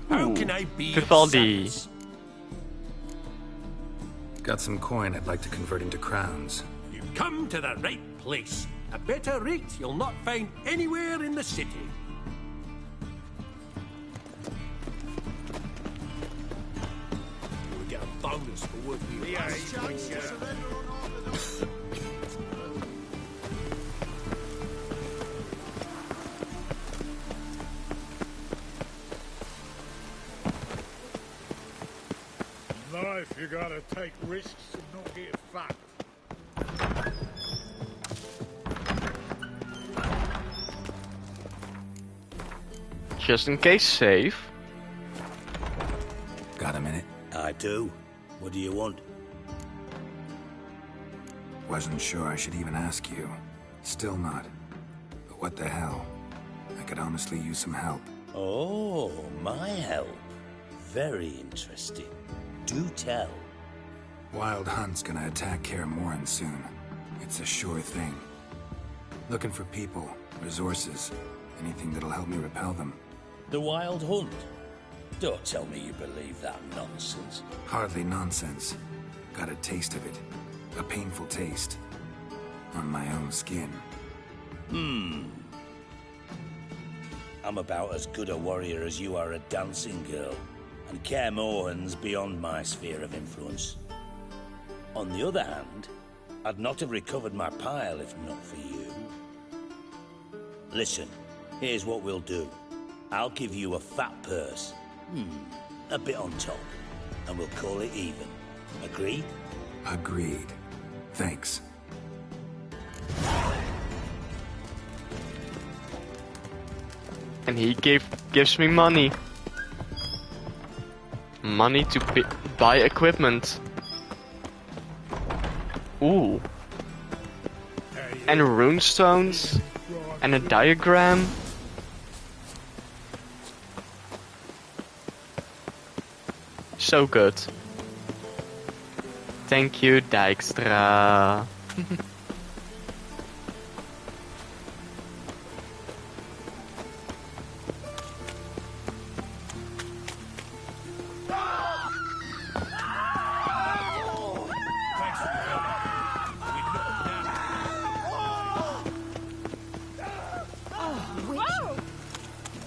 How can I be of Vivaldi. service? Got some coin I'd like to convert into crowns. You've come to the right place. A better rate you'll not find anywhere in the city. We get a bonus for working with us. Life, you gotta take risks and not get fucked. Just in case, save. Got a minute? I do. What do you want? Wasn't sure I should even ask you. Still not. But what the hell? I could honestly use some help. Oh, my help. Very interesting. Do tell. Wild Hunt's gonna attack Kaer Morhen soon. It's a sure thing. Looking for people, resources, anything that'll help me repel them. The Wild Hunt? Don't tell me you believe that nonsense. Hardly nonsense. Got a taste of it. A painful taste. On my own skin. I'm about as good a warrior as you are a dancing girl. And Kaer Morhen's beyond my sphere of influence. On the other hand, I'd not have recovered my pile if not for you. Listen, here's what we'll do. I'll give you a fat purse. A bit on top. And we'll call it even. Agreed? Agreed. Thanks. And he gives me money. Money to buy equipment. Ooh. And runestones. And a diagram. So good. Thank you, Dijkstra.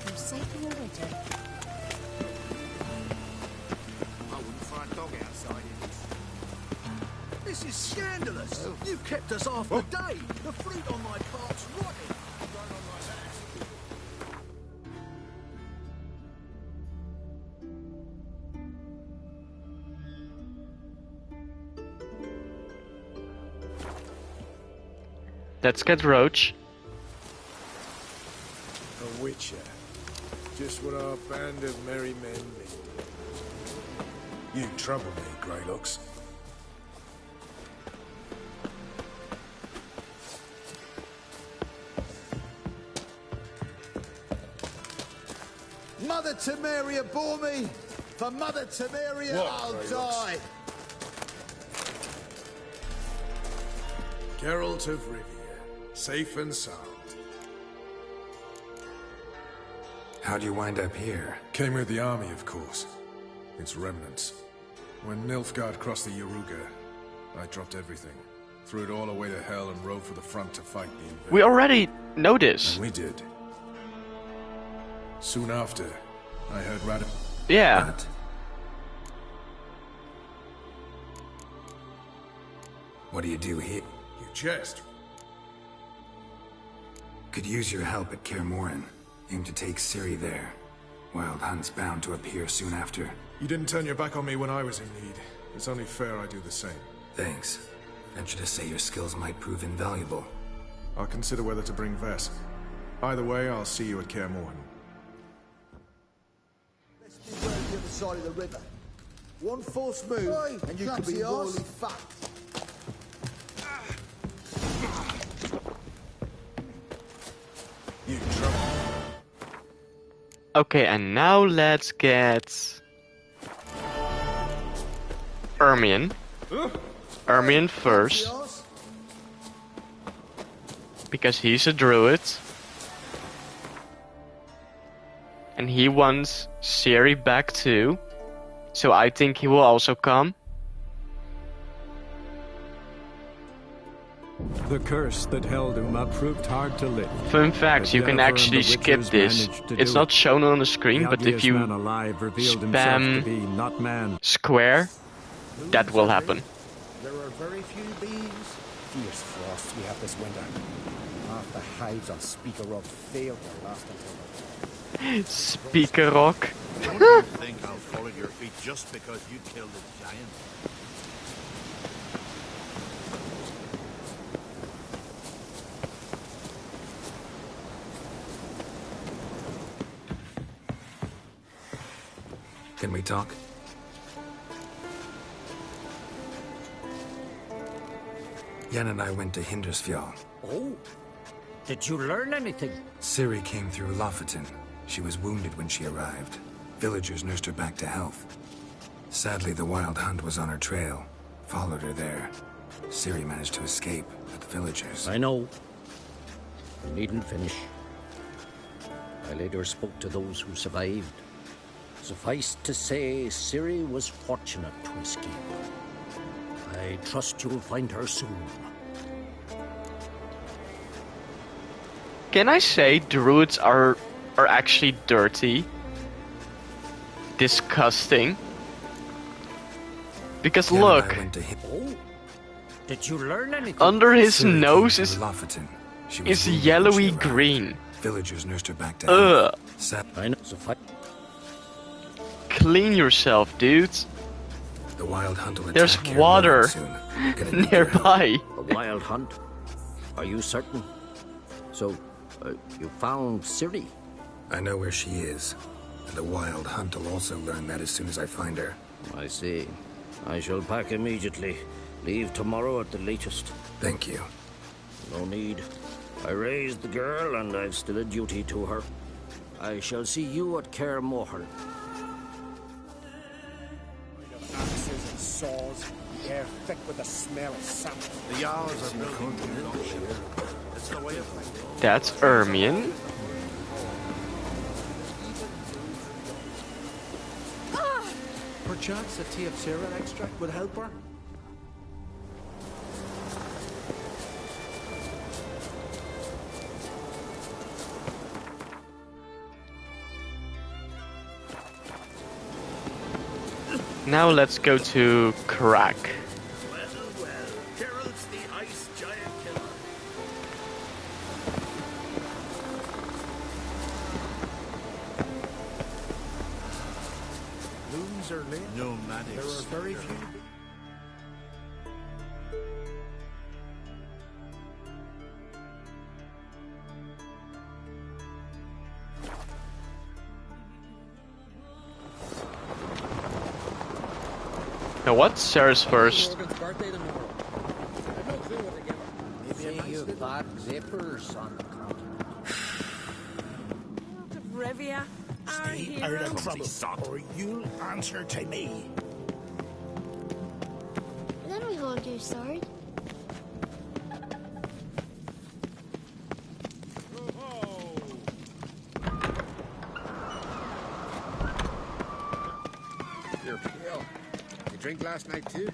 You're safely already. I wouldn't throw a dog outside in this. This is scandalous. You kept us half the day. The fruit on my cart's rotting. Going on like that. Let's get Roach. A witcher. Just what our band of merry men needed. You trouble me, Greylocks. Mother Temeria bore me. For Mother Temeria, I'll die. Geralt of Rivia, safe and sound. How'd you wind up here? Came with the army, of course. Its remnants. When Nilfgaard crossed the Yaruga, I dropped everything. Threw it all away to hell and rode for the front to fight the invader. We already know this. And we did. Soon after, I heard Yeah. But what do you do here? You jest. Could use your help at Kaer Morhen. Aim to take Ciri there. Wild Hunt's bound to appear soon after. You didn't turn your back on me when I was in need. It's only fair I do the same. Thanks. Venture to say your skills might prove invaluable. I'll consider whether to bring Vess. Either way, I'll see you at Kaer Morhen. Let's be well the other side of the river. One false move, and you could be royally fucked. You trouble. Okay, and now let's get Ermion. Ermion first. Because he's a druid. And he wants Ciri back too. So I think he will also come. The curse that held Uma proved hard to lift. Fun fact, you can Yennefer and actually the skip Witchers this. managed to It's do not it. shown on the screen, The but if ugliest you man alive revealed himself to be spam not man. square, that will happen. There are very few bees. Fierce frost we have this winter. Half the hives on Speaker Rock failed their last until Speaker Rock. Don't you think I'll fall at your feet just because you killed a giant? Can we talk? Yen and I went to Hindersfjall. Oh, did you learn anything? Ciri came through Lofoten. She was wounded when she arrived. Villagers nursed her back to health. Sadly, the Wild Hunt was on her trail. Followed her there. Ciri managed to escape, but the villagers... I know. You needn't finish. I later spoke to those who survived. Suffice to say, Ciri was fortunate to escape. I trust you'll find her soon. Can I say druids are actually dirty? Disgusting. Because Yen look, and I went to Oh, did you learn anything? under his Ciri came nose through is Lofoten. She was wounded when yellowy she arrived. green. Villagers nursed her back to health. Ugh. I know. Suffice. Clean yourself, dudes. The Wild Hunt will There's attack Kaer water Morhen soon. Gonna need your help. nearby. A wild hunt? Are you certain? So, you found Ciri? I know where she is. And the Wild Hunt will also learn that as soon as I find her. I see. I shall pack immediately. Leave tomorrow at the latest. Thank you. No need. I raised the girl, and I've still a duty to her. I shall see you at Kaer Morhen. Axes and saws, the air thick with the smell of sap. The Jarls are building the longship. It's the way of life. That's Ermion. Perchance a tea of Syrah extract would help her? Now let's go to Crack. Well, Geralt's the ice giant killer. Looms are lit. Nomadic There are very spirit. few. Now what? Sarah's first. Morgan's birthday tomorrow. I've no clue what to give her. Maybe a nice You little... got zippers on the continent. Out of Revia. Stay out of trouble, or you'll answer to me. Then we hold your sword. You're pale. You drink last night too?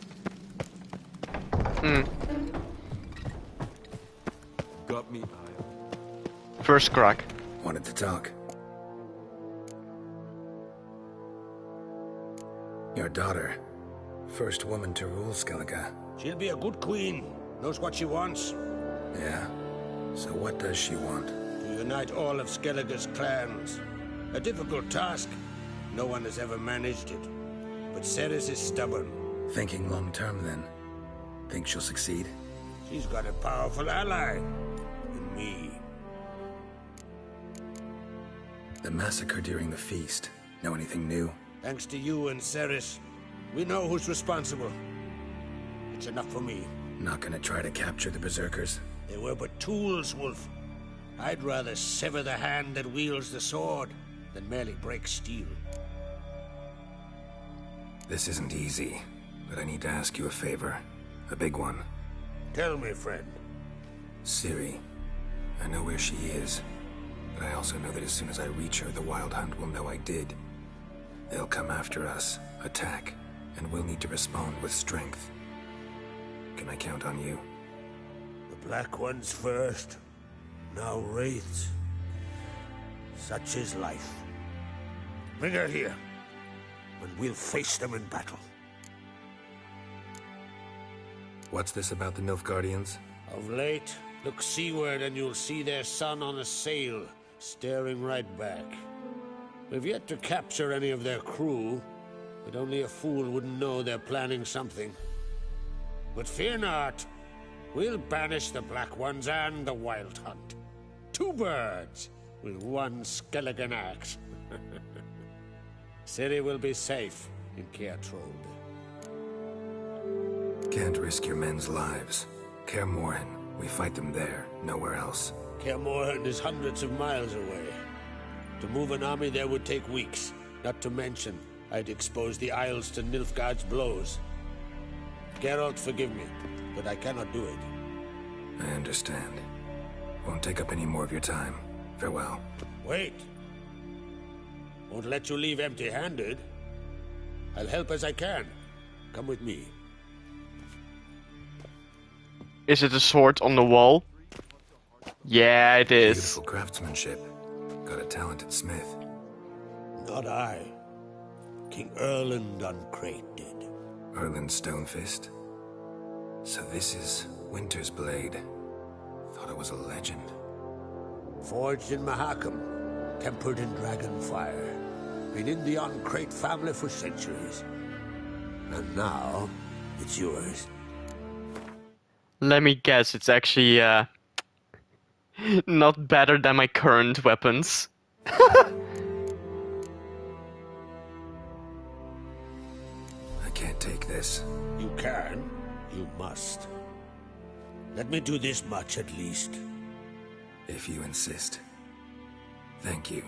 Got me. First crack. Wanted to talk. Your daughter. First woman to rule Skellige. She'll be a good queen. Knows what she wants. Yeah? So what does she want? To unite all of Skellige's clans. A difficult task. No one has ever managed it. But Ceres is stubborn. Thinking long term, then. Think she'll succeed? She's got a powerful ally. In me. The massacre during the feast. Know anything new? Thanks to you and Ceres, we know who's responsible. It's enough for me. Not gonna try to capture the berserkers? They were but tools, Wolf. I'd rather sever the hand that wields the sword than merely break steel. This isn't easy, but I need to ask you a favor. A big one. Tell me, friend. Ciri. I know where she is, but I also know that as soon as I reach her, the Wild Hunt will know I did. They'll come after us, attack, and we'll need to respond with strength. Can I count on you? The Black Ones first, now Wraiths. Such is life. Bring her here, and we'll face them in battle. What's this about the Nilfgaardians? Of late, look seaward and you'll see their sun on a sail, staring right back. We've yet to capture any of their crew, but only a fool wouldn't know they're planning something. But fear not, we'll banish the Black Ones and the Wild Hunt. Two birds with one Skelligen axe. Ciri will be safe in Keatrold. Can't risk your men's lives. Kaer Morhen, we fight them there, nowhere else. Kaer Morhen is hundreds of miles away. To move an army there would take weeks. Not to mention, I'd expose the Isles to Nilfgaard's blows. Geralt, forgive me, but I cannot do it. I understand. Won't take up any more of your time. Farewell. Wait. Won't let you leave empty-handed. I'll help as I can. Come with me. Is it a sword on the wall? Yeah, it is. Beautiful craftsmanship. Got a talented smith. Not I. King Erland Uncrate did. Erland Stonefist? So this is Winter's blade. Thought it was a legend. Forged in Mahakam, tempered in dragon fire. Been in the Uncrate family for centuries. And now, it's yours. Let me guess, it's actually not better than my current weapons. I can't take this. You can. You must. Let me do this much at least. If you insist. Thank you.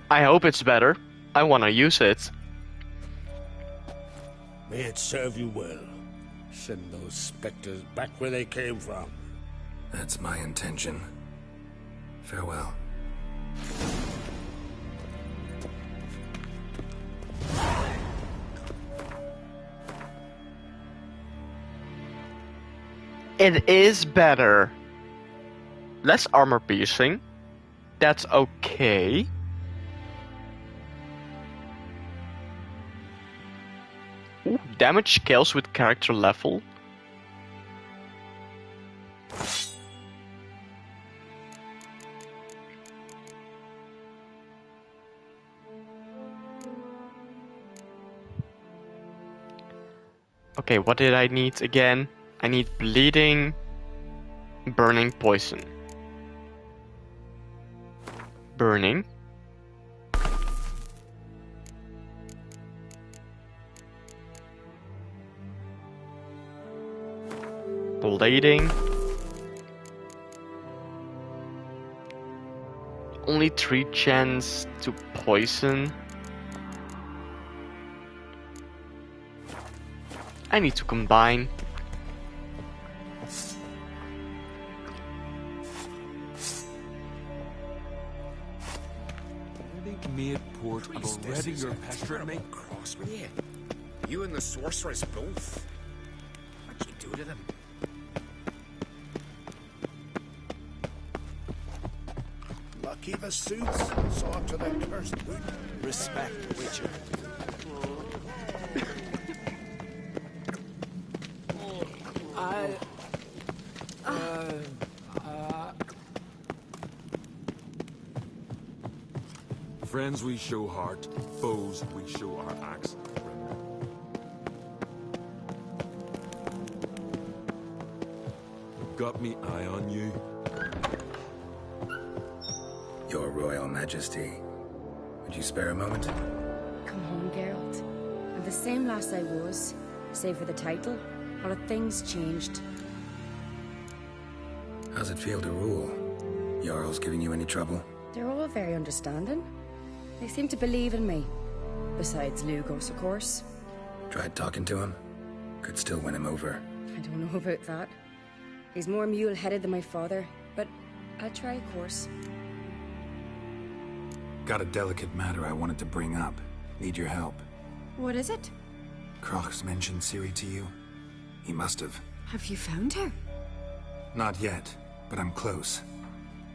I hope it's better. I wanna use it. May it serve you well. Send those specters back where they came from. That's my intention. Farewell. It is better. Less armor piercing. That's okay. Ooh, damage scales with character level. Okay, what did I need again? I need bleeding, burning, poison. Burning. Blading. Only 3 chance to poison. I need to combine. Made port of already your pester me. Cross with you. You and the sorceress both. What'd you do to them? Lucky the suits saw to the cursed boot. Respect, Witcher. Friends we show heart, foes we show our axe. Got me eye on you. Your Royal Majesty. Would you spare a moment? Come home, Geralt. I'm the same lass I was, save for the title. Or have things changed? How's it feel to rule? Jarl's giving you any trouble? They're all very understanding. They seem to believe in me. Besides Lugos, of course. Tried talking to him? Could still win him over. I don't know about that. He's more mule-headed than my father, but I'll try, of course. Got a delicate matter I wanted to bring up. Need your help. What is it? Crach's mentioned Ciri to you? He must have. Have you found her? Not yet, but I'm close.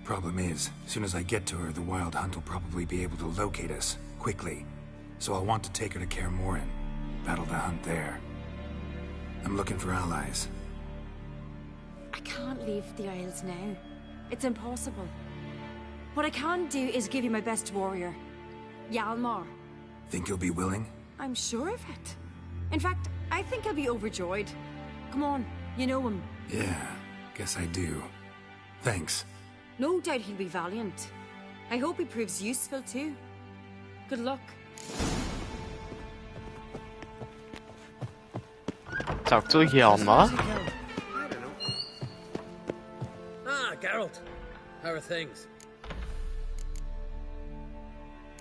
Problem is, soon as I get to her, the Wild Hunt will probably be able to locate us, quickly. So I'll want to take her to Kaer Morhen, battle the hunt there. I'm looking for allies. I can't leave the Isles now. It's impossible. What I can do is give you my best warrior, Hjalmar. Think you'll be willing? I'm sure of it. In fact, I think he'll be overjoyed. Come on, you know him. Yeah, guess I do. Thanks. No doubt he'll be valiant. I hope he proves useful too. Good luck. Talk to Hjalmar. Ah, Geralt. How are things?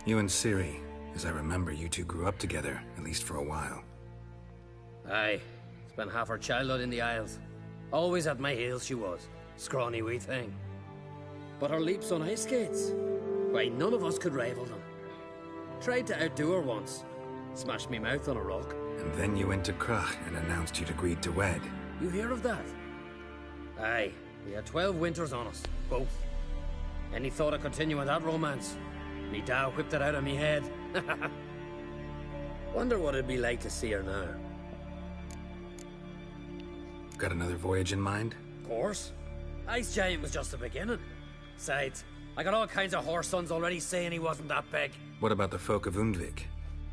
You and Ciri. As I remember, you two grew up together, at least for a while. Aye. Spent half her childhood in the Isles. Always at my heels she was. Scrawny wee thing. But her leaps on ice skates, why, none of us could rival them. Tried to outdo her once. Smashed me mouth on a rock. And then you went to Crach and announced you'd agreed to wed. You hear of that? Aye. We had 12 winters on us, both. Any thought of continuing that romance? Me Dow whipped it out of me head. Wonder what it'd be like to see her now. Got another voyage in mind? Of course. Ice Giant was just the beginning. Besides, I got all kinds of horse sons already saying he wasn't that big. What about the folk of Undvik?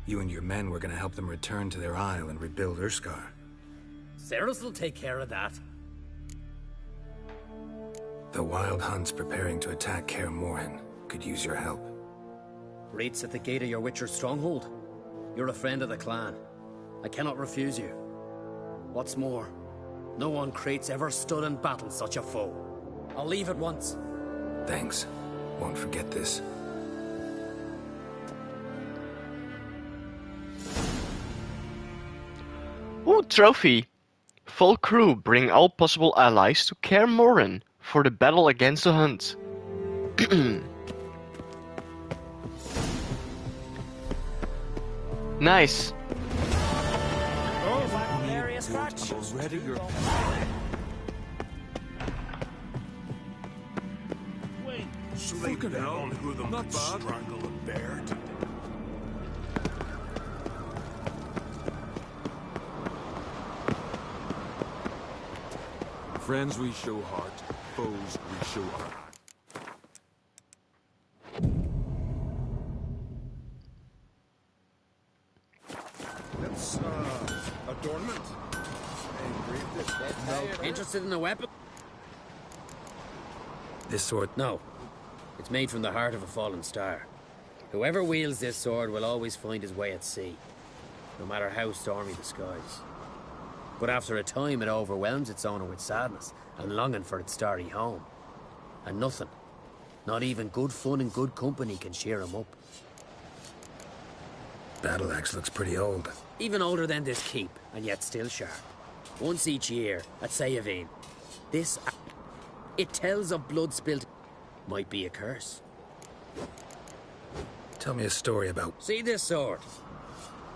You and your men were gonna help them return to their isle and rebuild Urskar. Cerys will take care of that. The Wild Hunt's preparing to attack Kaer Morhen. Could use your help. Raid's at the gate of your Witcher's stronghold. You're a friend of the clan. I cannot refuse you. What's more, no one Krait's ever stood and battled such a foe. I'll leave at once. Thanks. Won't forget this. Ooh, trophy! Full crew bring all possible allies to Kaer Morhen for the battle against the Hunt. Nice. Already your Sleep down, who them could strangle a bear to friends we show heart, foes we show our axe. That's, adornment. No. Interested in a weapon? This sword? No. It's made from the heart of a fallen star. Whoever wields this sword will always find his way at sea, no matter how stormy the skies. But after a time, it overwhelms its owner with sadness and longing for its starry home. And nothing, not even good fun and good company, can cheer him up. Battle Axe looks pretty old. Even older than this keep, and yet still sharp. Once each year, at Sayavine, it tells of blood spilt. Might be a curse. Tell me a story about... See this sword?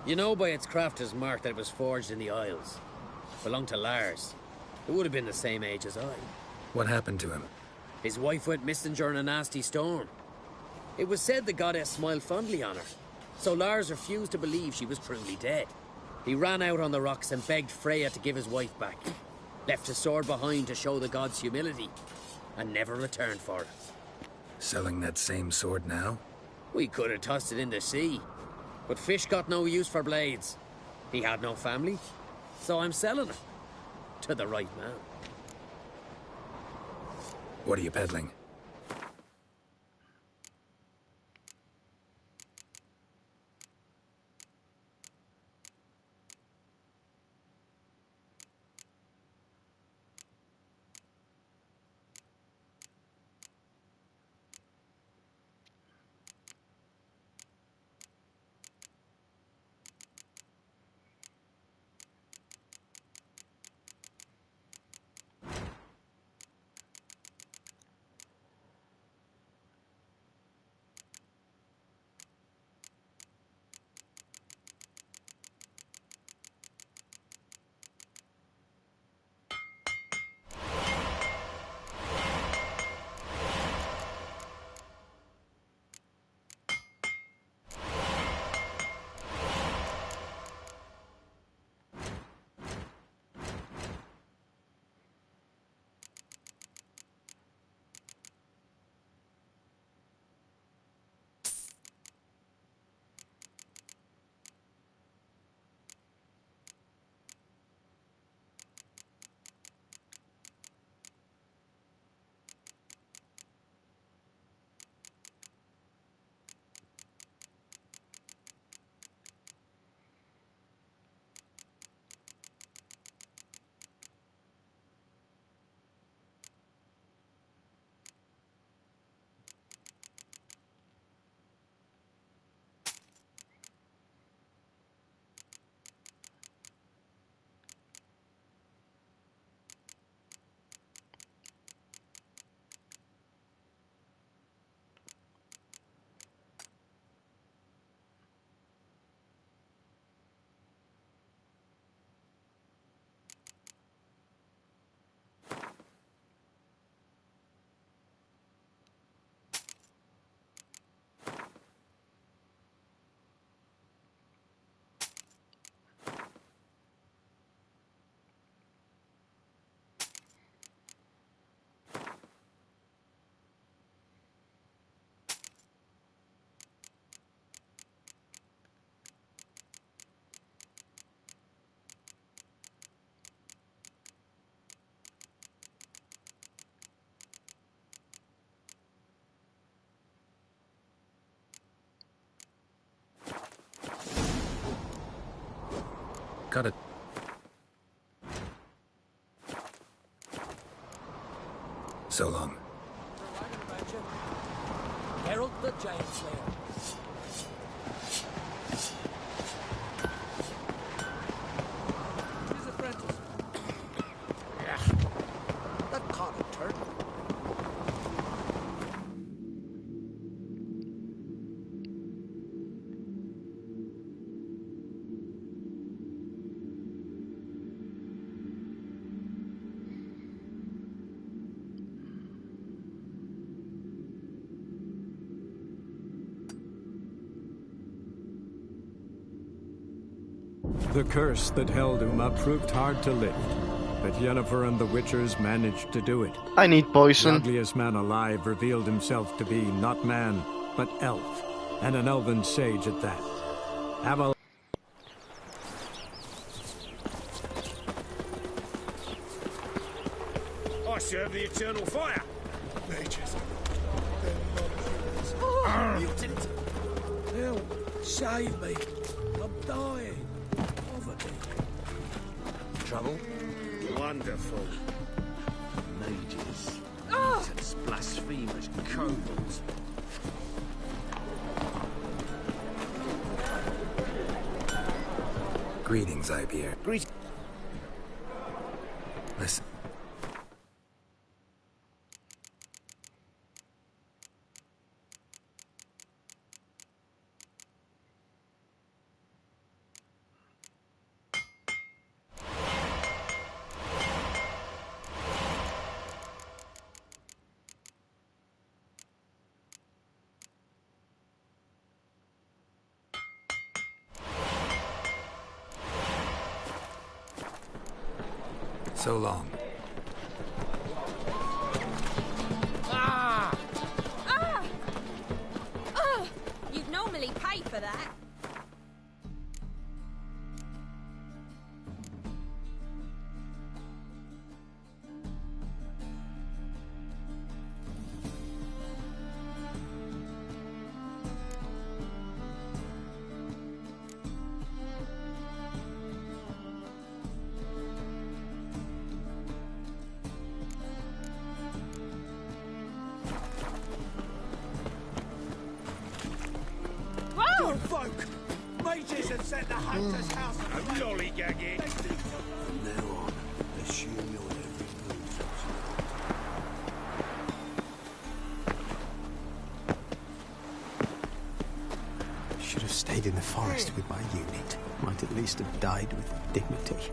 You know by its crafter's mark that it was forged in the Isles. Belonged to Lars. It would have been the same age as I. What happened to him? His wife went missing during a nasty storm. It was said the goddess smiled fondly on her, so Lars refused to believe she was truly dead. He ran out on the rocks and begged Freya to give his wife back. Left his sword behind to show the god's humility, and never returned for it. Selling that same sword now? We could have tossed it in the sea, but fish got no use for blades. He had no family, so I'm selling it. To the right man. What are you peddling? Got it. So long. Geralt the Giant Slayer. His apprentice. Yeah. That caught a turtle. The curse that held Uma proved hard to lift, but Yennefer and the Witchers managed to do it. I need poison. The ugliest man alive revealed himself to be not man, but elf, and an elven sage at that. Aval I serve the eternal fire. Mages. Mutant. Help. Save me. I'm dying. Poverty. Trouble? Wonderful. Mages. Oh! Heathens, blasphemers, kobolds. Greetings, Ibeer. Greetings. Listen. So long. Ah! Ah! Ah! You'd normally pay for that. Good folk! Mages have set the hunter's house on fire. Lollygagging. From now on, assume your every move. Should have stayed in the forest with my unit. Might at least have died with dignity.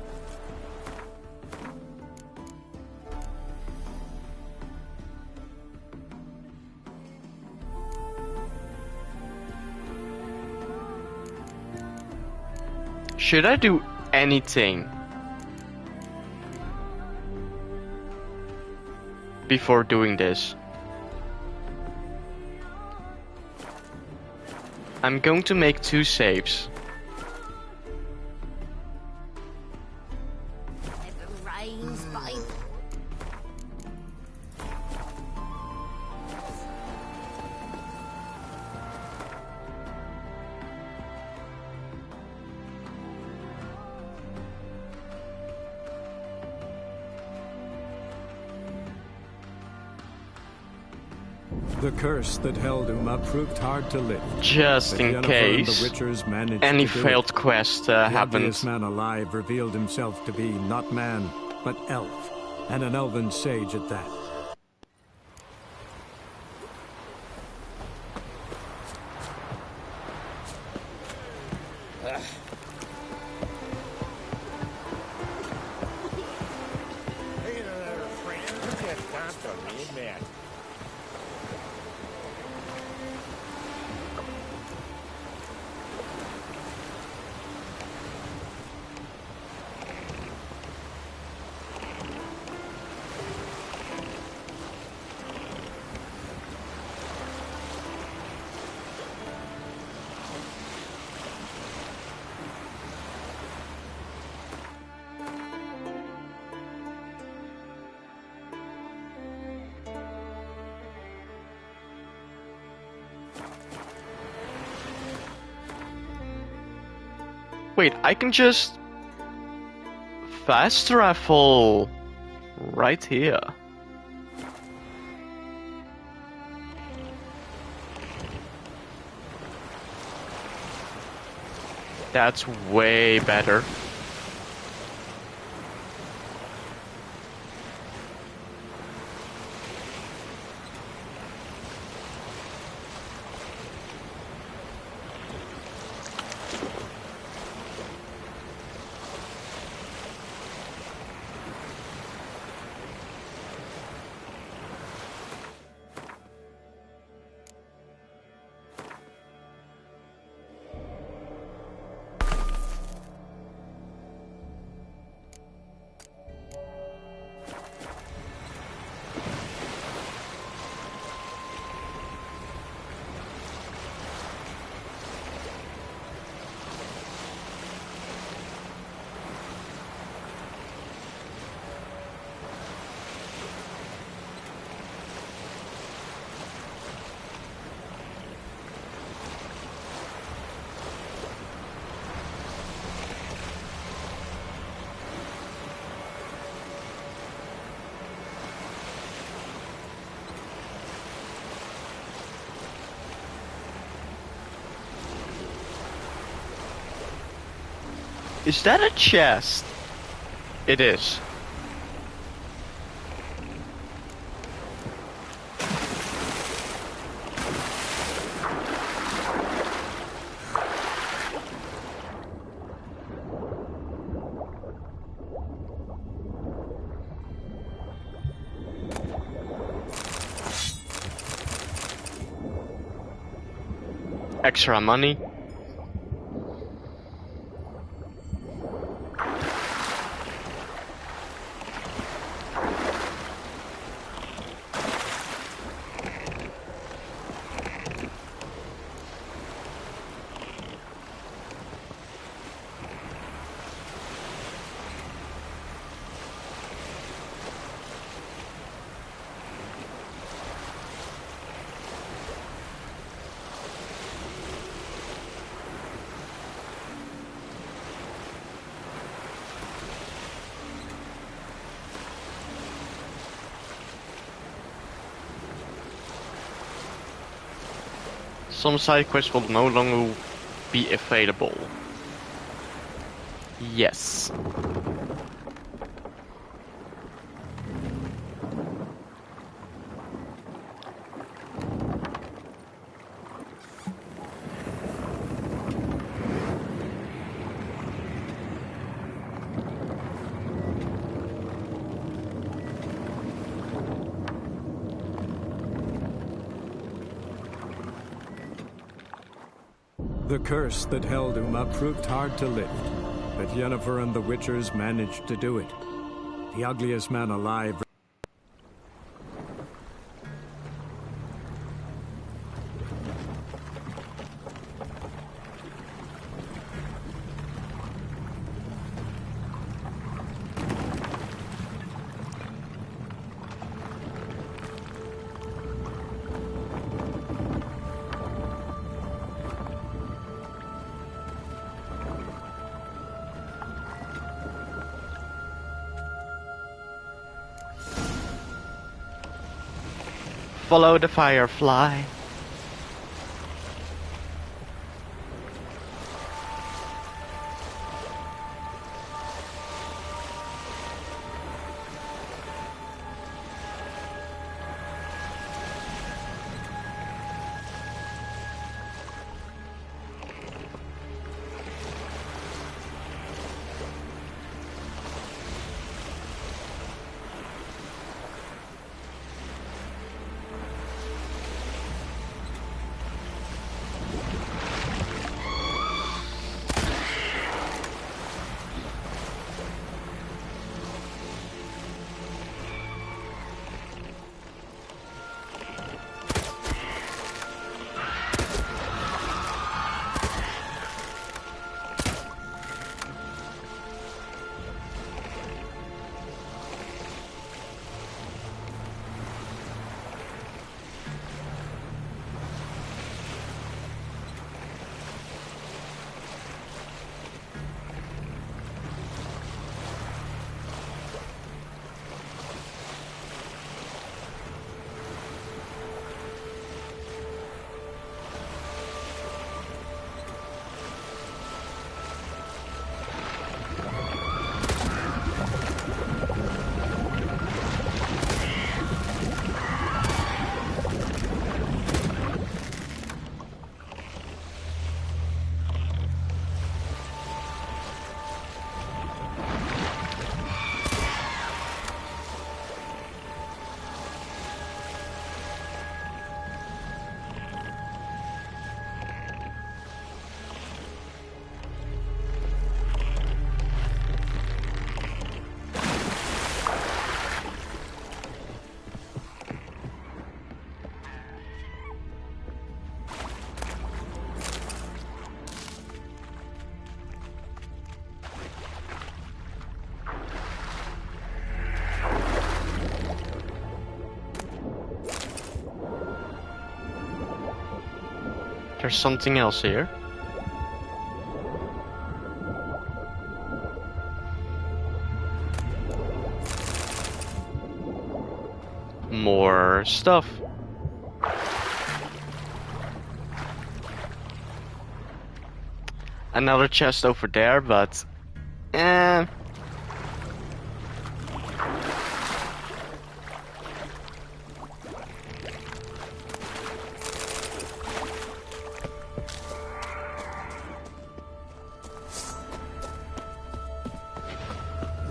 Should I do anything before doing this? I'm going to make 2 saves. Rains by. The curse that held Uma proved hard to lift. Just But in Jennifer and case the Witchers managed any to do failed it. quest The happens. ugliest man alive revealed himself to be not man, but elf, and an elven sage at that. Hey there, friend. You just danced on me, man. Wait, I can just fast travel right here. That's way better. Is that a chest? It is. Extra money. Some side quests will no longer be available. Yes. The curse that held Uma proved hard to lift, but Yennefer and the Witchers managed to do it. The ugliest man alive. Follow the firefly. There's something else here. More stuff. Another chest over there, but Eh.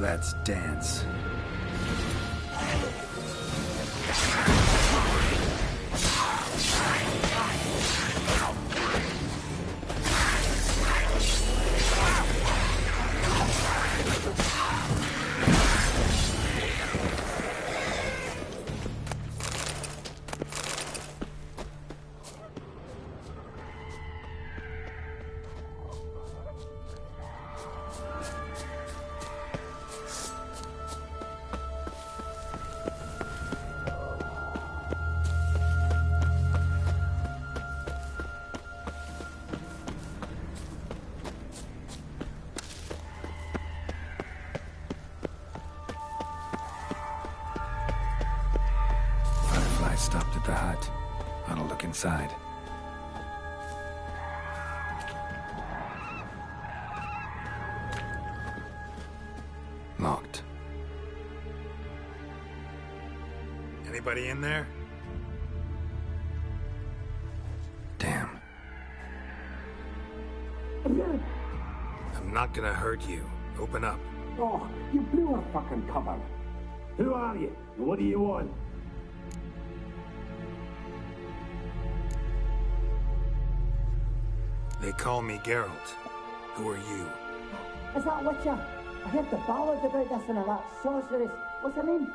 Let's dance. Firefly stopped at the hut. I'll look inside. Locked. Anybody in there? Damn. I'm not gonna hurt you. Open up. Oh, you blew our fucking cover. Who are you? And what do you want? They call me Geralt. Who are you? Is that Witcher? I heard the ballad about this and that sorceress. What's her name?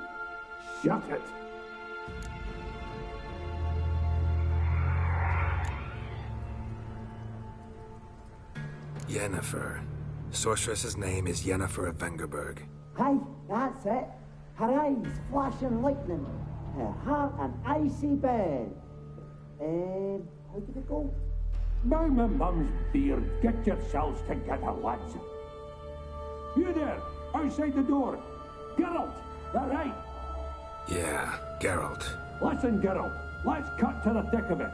Shut it! Yennefer. Sorceress's name is Yennefer of Vengerberg. Aye, that's it. Her eyes flashing lightning. Her heart an icy bed. How did it go? Now my mum's beard, get yourselves together, lads. You there, outside the door. Geralt, that right? Yeah, Geralt. Listen, Geralt, let's cut to the thick of it.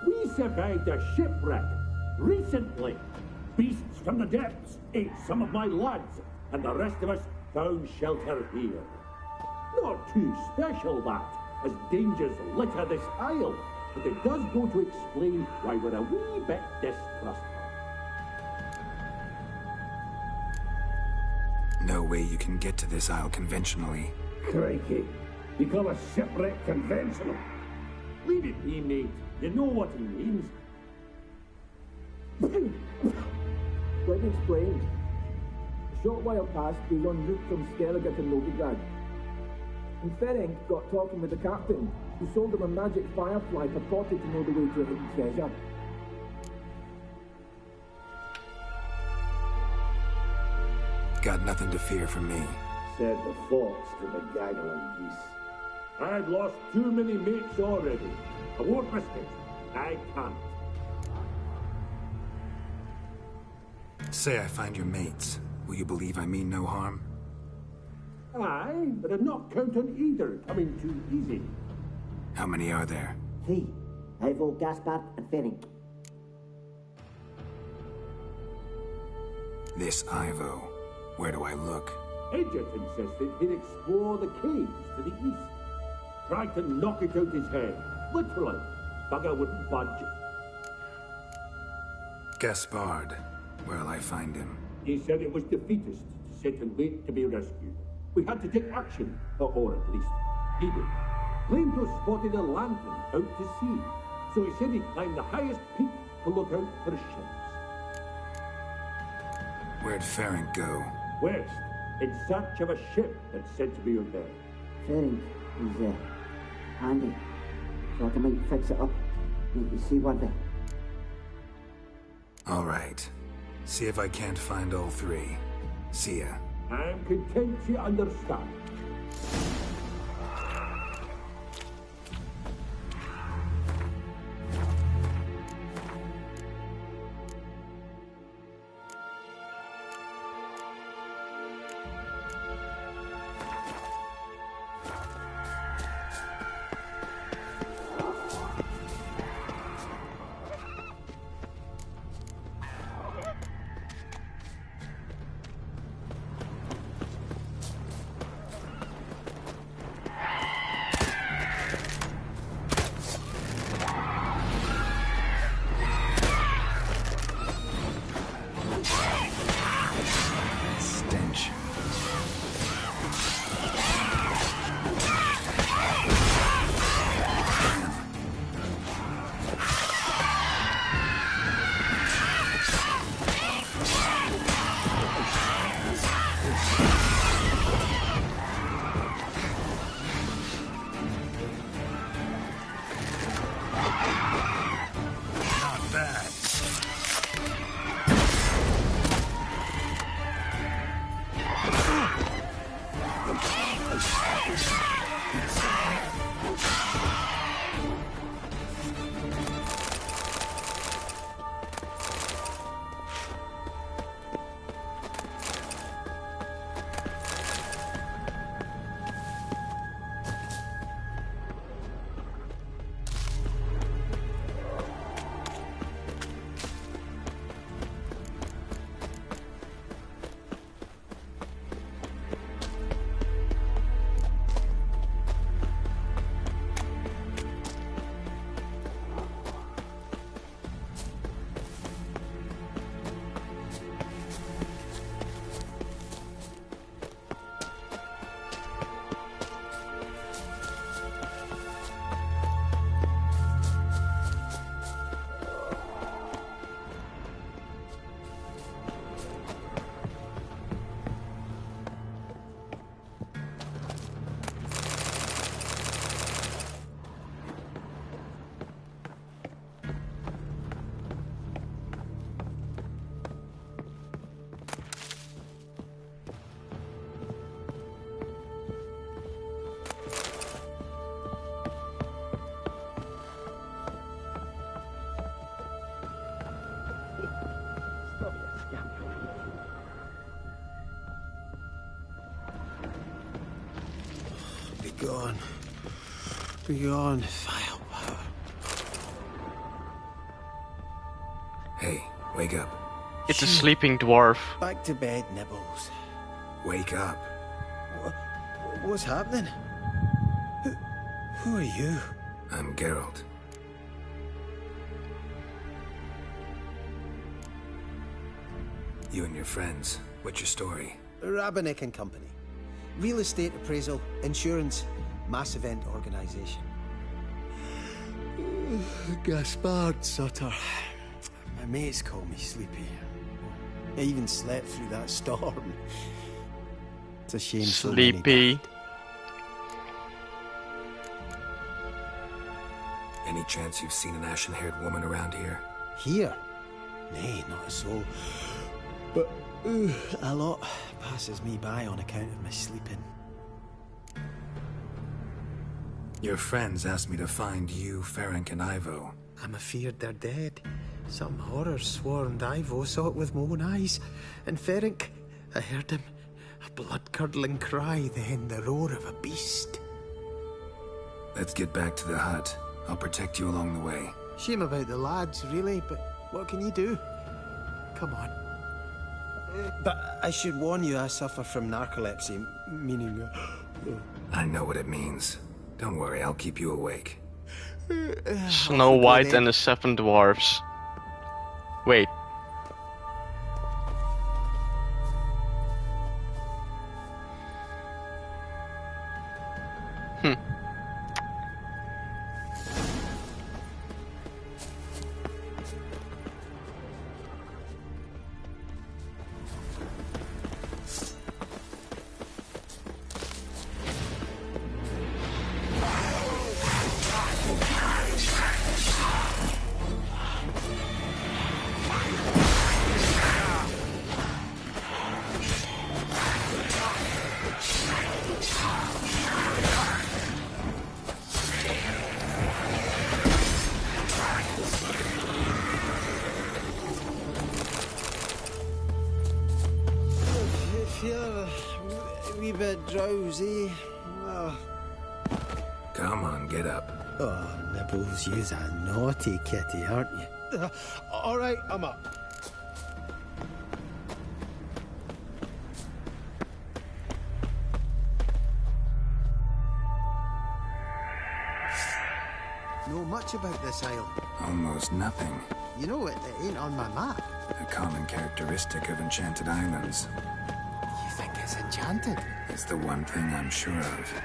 We survived a shipwreck recently. Beasts from the depths ate some of my lads, and the rest of us found shelter here. Not too special, that, as dangers litter this isle, but it does go to explain why we're a wee bit distrustful. No way you can get to this isle conventionally. Crikey, you call a shipwreck conventional? Leave it be, mate. You know what he means. Let me explain. A short while past, we were en route from Skellige to Novigrad. And Ferenc got talking with the captain, who sold him a magic firefly purported to know the way to a hidden treasure. Got nothing to fear from me. Said the fox to the gaggling geese. I've lost too many mates already. I won't risk it. I can't. Say I find your mates. Will you believe I mean no harm? Aye, but I'm not counting on either coming too easy. How many are there? 3. Ivo, Gaspard, and Ferenc. This Ivo. Where do I look? Edget insisted he'd explore the caves to the east. Tried to knock it out his head. Literally. Bugger wouldn't budge. Gaspard. Where'll I find him? He said it was defeatist, to sit and wait to be rescued. We had to take action, or at least he did. Claimed to have spotted a lantern out to sea, so he said he'd climb the highest peak to look out for ships. Where'd Ferenc go? West, in search of a ship that's said to be out there. Ferenc is handy. Thought I might fix it up. Make you see one day. All right. See if I can't find all 3. See ya. I'm content you understand. gone. Be gone, vile power. Hey, wake up. It's a sleeping dwarf. Back to bed, Nibbles. Wake up. What's happening? Who are you? I'm Geralt. You and your friends, what's your story? Rabenik and Company. Real estate appraisal, insurance, mass event organisation. Gaspard Sutter. My mates call me Sleepy. I even slept through that storm. It's a shame so many Sleepy. died. Any chance you've seen an ashen-haired woman around here? Here? Nay, not a soul. But a lot passes me by on account of my sleeping. Your friends asked me to find you, Ferenc, and Ivo. I'm afeard they're dead. Some horror sworn Ivo saw it with my own eyes. And Ferenc, I heard him. A blood-curdling cry, then the roar of a beast. Let's get back to the hut. I'll protect you along the way. Shame about the lads, really, but what can you do? Come on. But I should warn you, I suffer from narcolepsy, meaning... I know what it means. Don't worry, I'll keep you awake. Snow White and the Seven Dwarfs. Wait. Drowsy. Oh. Come on, get up. Oh, Nibbles, you's a naughty kitty, aren't you? All right, I'm up. Know much about this isle? Almost nothing. You know, it ain't on my map. A common characteristic of enchanted islands. You think it's enchanted? It's the one thing I'm sure of.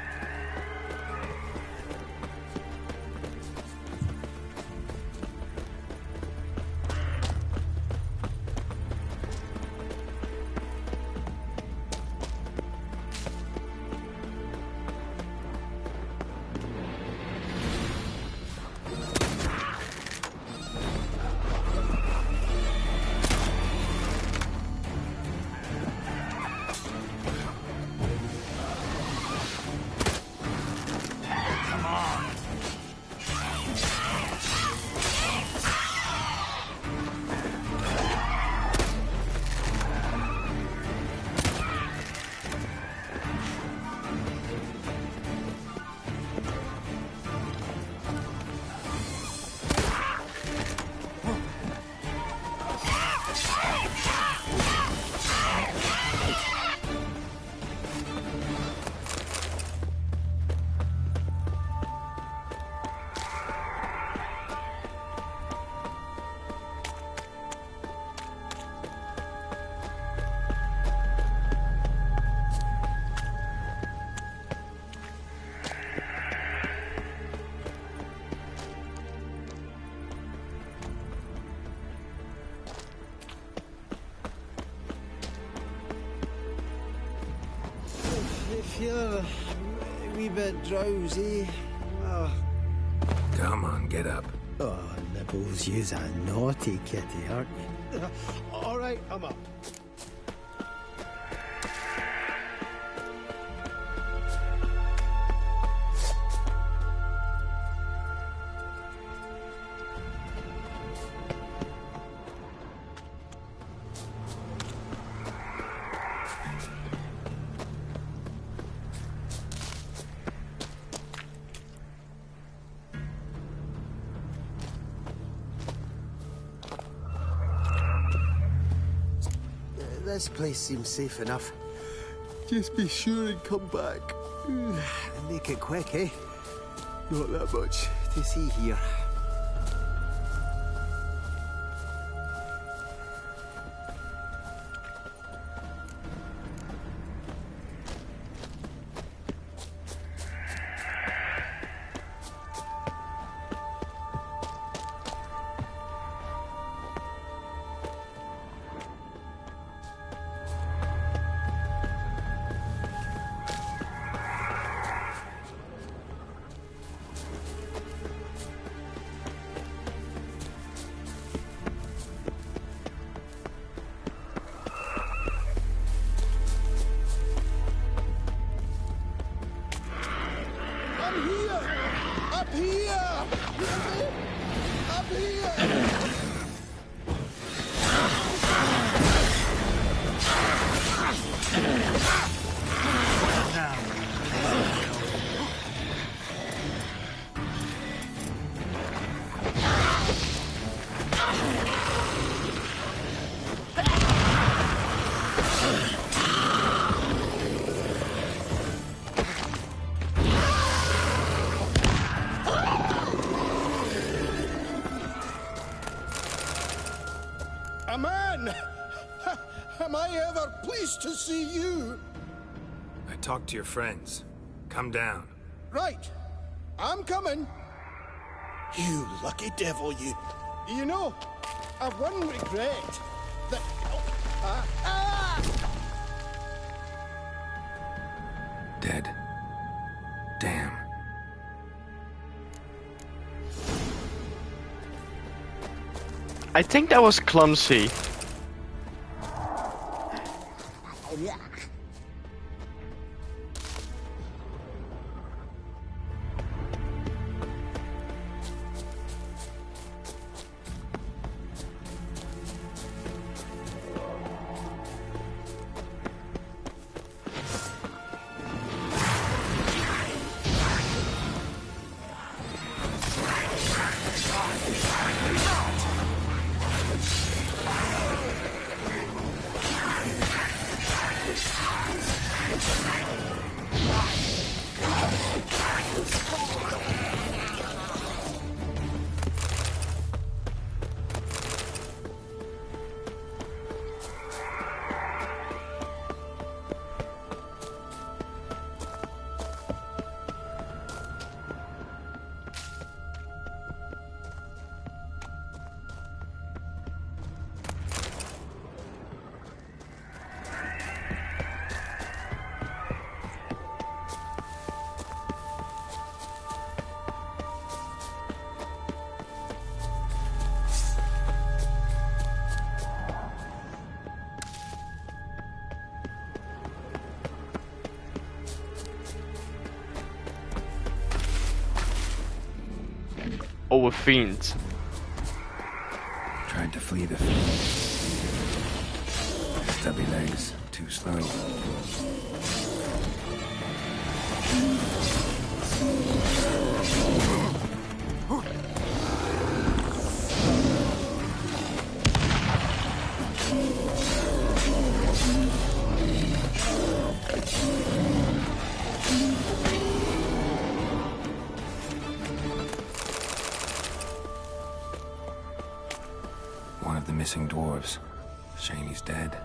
You're a wee bit drowsy. Oh. Come on, get up. Oh, Nibbles, you's a naughty kitty, aren't you? All right, I'm up. This place seems safe enough. Just be sure and come back. And make it quick, eh? Not that much to see here. A man! Am I ever pleased to see you? I talked to your friends. Come down. Right. I'm coming. You lucky devil, you. You know, I've one regret. That... Dead. Damn. I think that was clumsy. Oh, a fiend. Tried to flee the field. Stubby legs, too slow. One of the missing dwarves. Shame he's dead.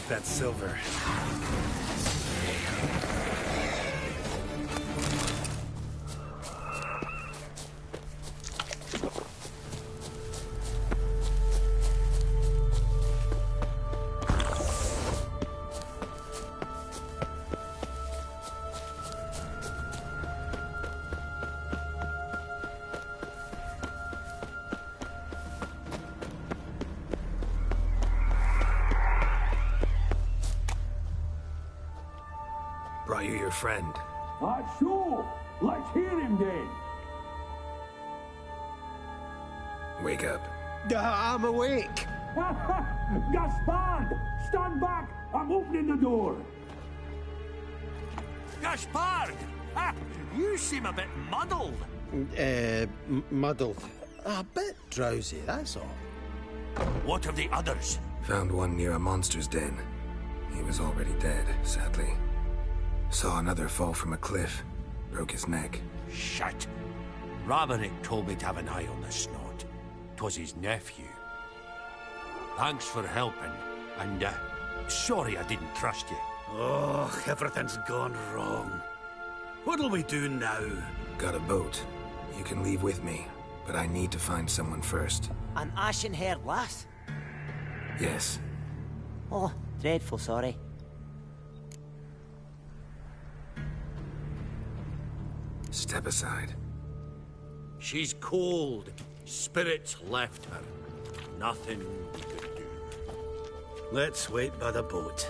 That silver. Brought you your friend. Sure. Let's hear him then. Wake up. I'm awake. Gaspard! Stand back! I'm opening the door. Gaspard! You seem a bit muddled. Muddled. A bit drowsy, that's all. What of the others? Found one near a monster's den. He was already dead, sadly. Saw another fall from a cliff. Broke his neck. Shit. Raverick told me to have an eye on the snot. 'Twas his nephew. Thanks for helping, and sorry I didn't trust you. Oh, everything's gone wrong. What'll we do now? Got a boat. You can leave with me, but I need to find someone first. An ashen-haired lass? Yes. Oh, dreadful sorry. Step aside. She's cold. Spirits left her. Nothing we could do. Let's wait by the boat.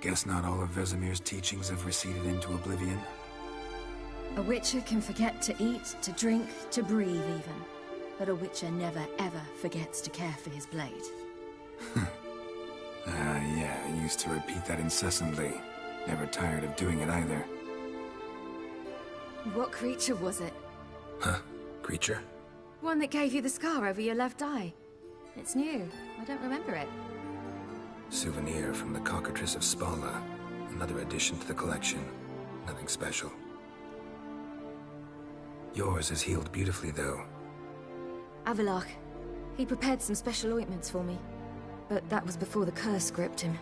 Guess not all of Vesemir's teachings have receded into oblivion. A witcher can forget to eat, to drink, to breathe even. But a witcher never ever forgets to care for his blade. Yeah, I used to repeat that incessantly. Never tired of doing it either. What creature was it? Huh? Creature? One that gave you the scar over your left eye. It's new. I don't remember it. Souvenir from the Cockatrice of Spala. Another addition to the collection. Nothing special. Yours is healed beautifully, though. Avalok. He prepared some special ointments for me. But that was before the curse gripped him.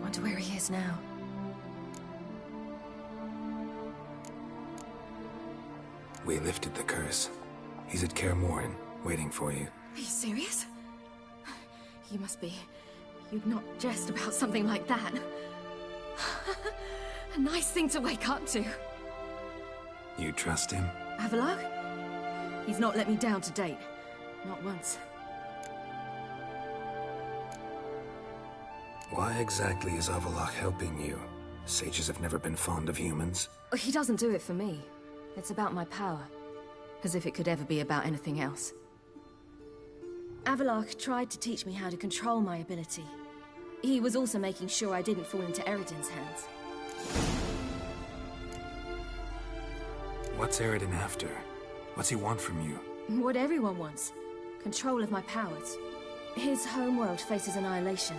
Wonder where he is now. We lifted the curse. He's at Kaer Morhen, waiting for you. Are you serious? You you'd not jest about something like that. A nice thing to wake up to. You trust him? Avallac'h? He's not let me down to date. Not once. Why exactly is Avallac'h helping you? Sages have never been fond of humans. He doesn't do it for me. It's about my power. As if it could ever be about anything else. Avallac'h tried to teach me how to control my ability. He was also making sure I didn't fall into Eredin's hands. What's Eredin after? What's he want from you? What everyone wants. Control of my powers. His homeworld faces annihilation.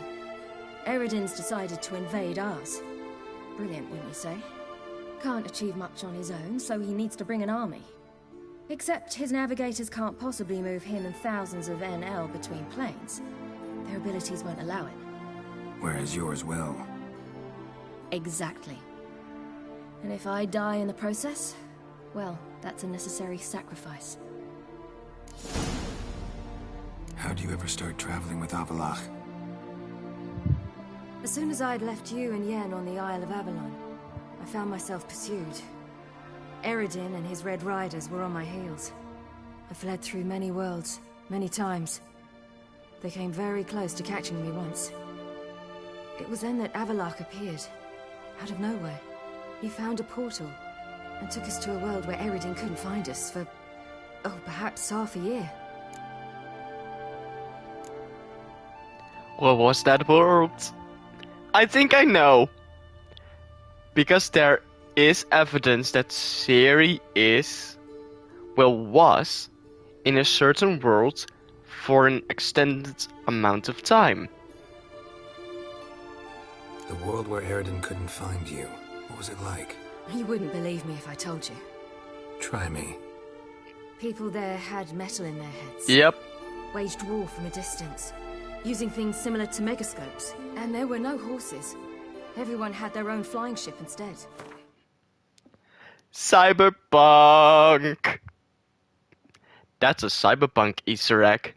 Eredin's decided to invade ours. Brilliant, wouldn't you say? Can't achieve much on his own, so he needs to bring an army. Except his navigators can't possibly move him and thousands of NL between planes. Their abilities won't allow it. Whereas yours will. Exactly. And if I die in the process, well, that's a necessary sacrifice. How do you ever start traveling with Avallac'h? As soon as I'd left you and Yen on the Isle of Avalon, I found myself pursued. Eredin and his Red Riders were on my heels. I fled through many worlds, many times. They came very close to catching me once. It was then that Avallac'h appeared, out of nowhere. He found a portal, and took us to a world where Eredin couldn't find us for, oh, perhaps half a year. What was that world? I think I know. Because there is evidence that Ciri was in a certain world for an extended amount of time. The world where Eredin couldn't find you. What was it like? You wouldn't believe me if I told you. Try me. People there had metal in their heads. Yep. Waged war from a distance, using things similar to megascopes. And there were no horses. Everyone had their own flying ship instead. Cyberpunk! That's a cyberpunk Easter egg.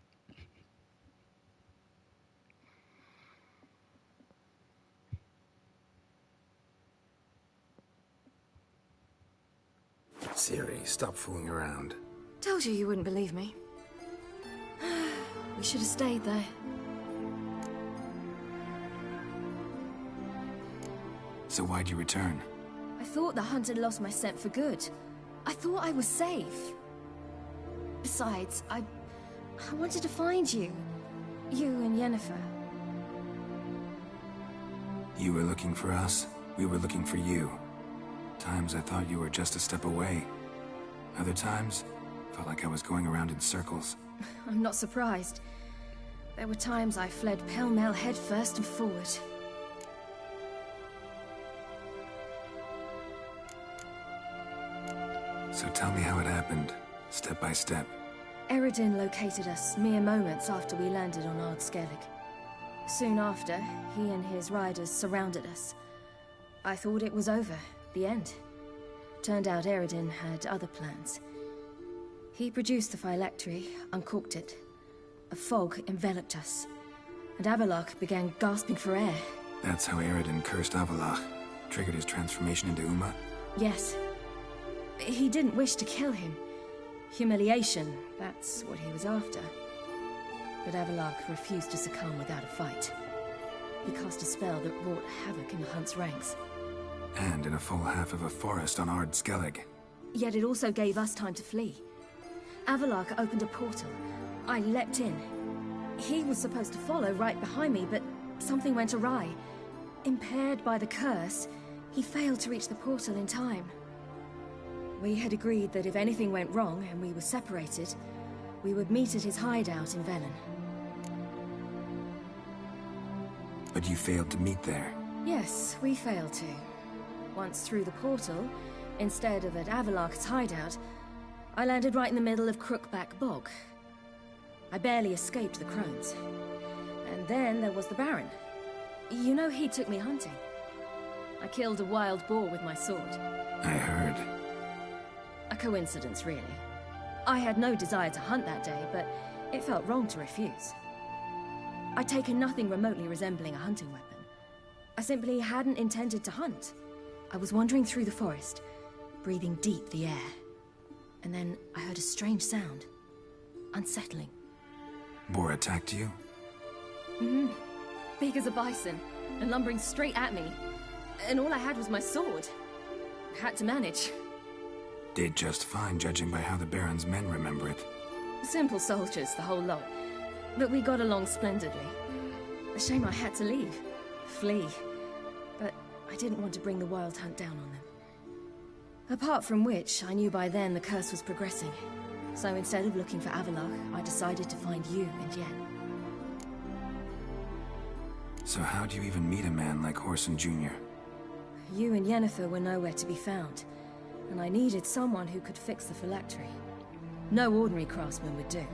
Ciri, stop fooling around. Told you wouldn't believe me. We should have stayed there. So why'd you return? I thought the hunt had lost my scent for good. I thought I was safe. Besides, I wanted to find you. You and Yennefer. You were looking for us. We were looking for you. Times I thought you were just a step away. Other times, felt like I was going around in circles. I'm not surprised. There were times I fled pell-mell head first and forward. So tell me how it happened, step by step. Eredin located us mere moments after we landed on Ard Skellig. Soon after, he and his riders surrounded us. I thought it was over, the end. Turned out Eredin had other plans. He produced the phylactery, uncorked it. A fog enveloped us, and Avallac'h began gasping for air. That's how Eredin cursed Avallac'h, triggered his transformation into Uma? Yes. He didn't wish to kill him. Humiliation, that's what he was after. But Avallac'h refused to succumb without a fight. He cast a spell that wrought havoc in the Hunt's ranks. And in a full half of a forest on Ard Skellig. Yet it also gave us time to flee. Avallac'h opened a portal. I leapt in. He was supposed to follow right behind me, but something went awry. Impaired by the curse, he failed to reach the portal in time. We had agreed that if anything went wrong and we were separated, we would meet at his hideout in Velen. But you failed to meet there. Yes, we failed to. Once through the portal, instead of at Avallac'h's hideout, I landed right in the middle of Crookback Bog. I barely escaped the crones. And then there was the Baron. You know, he took me hunting. I killed a wild boar with my sword. I heard. A coincidence, really. I had no desire to hunt that day, but it felt wrong to refuse. I'd taken nothing remotely resembling a hunting weapon. I simply hadn't intended to hunt. I was wandering through the forest, breathing deep the air. And then I heard a strange sound. Unsettling. Boar attacked you? Mm-hmm. Big as a bison, and lumbering straight at me. And all I had was my sword. I had to manage. Did just fine, judging by how the Baron's men remember it. Simple soldiers, the whole lot. But we got along splendidly. A shame I had to leave. Flee. But I didn't want to bring the Wild Hunt down on them. Apart from which, I knew by then the curse was progressing. So instead of looking for Avallac'h, I decided to find you and Yen. So how'd you even meet a man like Whoreson Jr.? You and Yennefer were nowhere to be found, and I needed someone who could fix the phylactery. No ordinary craftsman would do.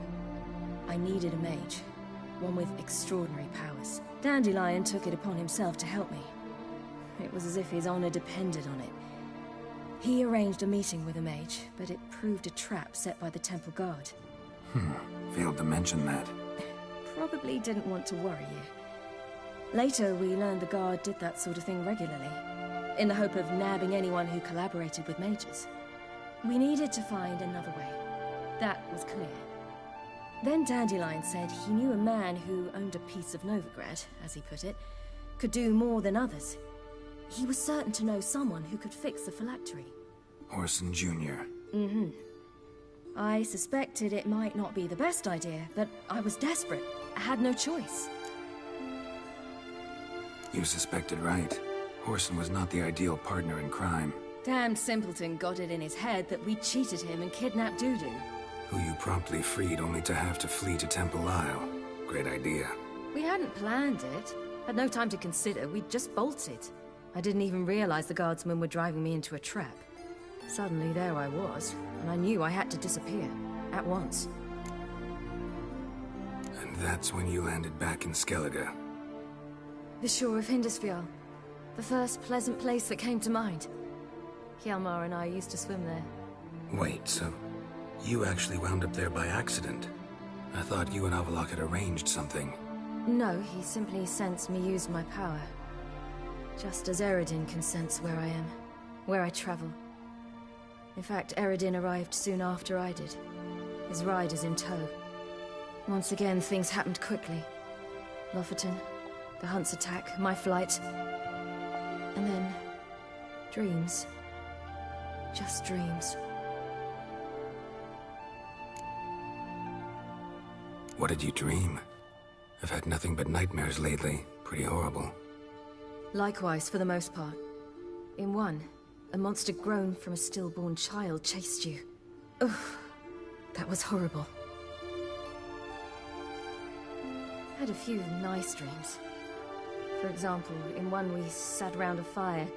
I needed a mage, one with extraordinary powers. Dandelion took it upon himself to help me. It was as if his honor depended on it. He arranged a meeting with a mage, but it proved a trap set by the temple guard. Failed to mention that. Probably didn't want to worry you. Later, we learned the guard did that sort of thing regularly, in the hope of nabbing anyone who collaborated with mages. We needed to find another way. That was clear. Then Dandelion said he knew a man who owned a piece of Novigrad, as he put it, could do more than others. He was certain to know someone who could fix the phylactery. Whoreson Jr. Mm-hmm. I suspected it might not be the best idea, but I was desperate. I had no choice. You suspected right. Whoreson was not the ideal partner in crime. Damned simpleton got it in his head that we cheated him and kidnapped Dudu. Who you promptly freed only to have to flee to Temple Isle. Great idea. We hadn't planned it. Had no time to consider. We just bolted. I didn't even realize the guardsmen were driving me into a trap. Suddenly there I was, and I knew I had to disappear. At once. And that's when you landed back in Skellige. The shore of Hindisfjall. The first pleasant place that came to mind. Hjalmar and I used to swim there. Wait, so you actually wound up there by accident? I thought you and Avallac'h had arranged something. No, he simply sensed me use my power. Just as Eredin can sense where I am, where I travel. In fact, Eredin arrived soon after I did. His riders in tow. Once again, things happened quickly. Lofoten, the Hunt's attack, my flight. And then, dreams. Just dreams. What did you dream? I've had nothing but nightmares lately. Pretty horrible. Likewise, for the most part. In one, a monster grown from a stillborn child chased you. Ugh, that was horrible. I had a few nice dreams. For example, in one we sat around a fire,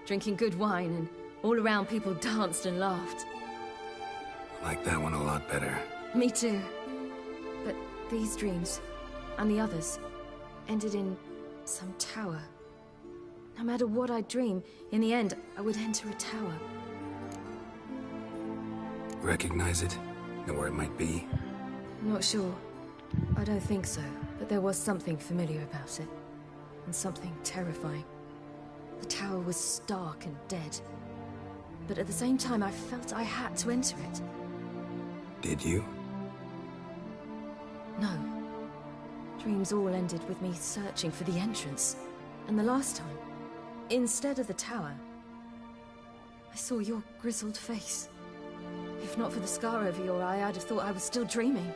drinking good wine, and all around people danced and laughed. I like that one a lot better. Me too. But these dreams, and the others, ended in some tower. No matter what I dream, in the end, I would enter a tower. Recognize it? Know where it might be? Not sure. I don't think so, but there was something familiar about it. And something terrifying. The tower was stark and dead. But at the same time, I felt I had to enter it. Did you? No. Dreams all ended with me searching for the entrance. And the last time, instead of the tower, I saw your grizzled face. If not for the scar over your eye, I'd have thought I was still dreaming.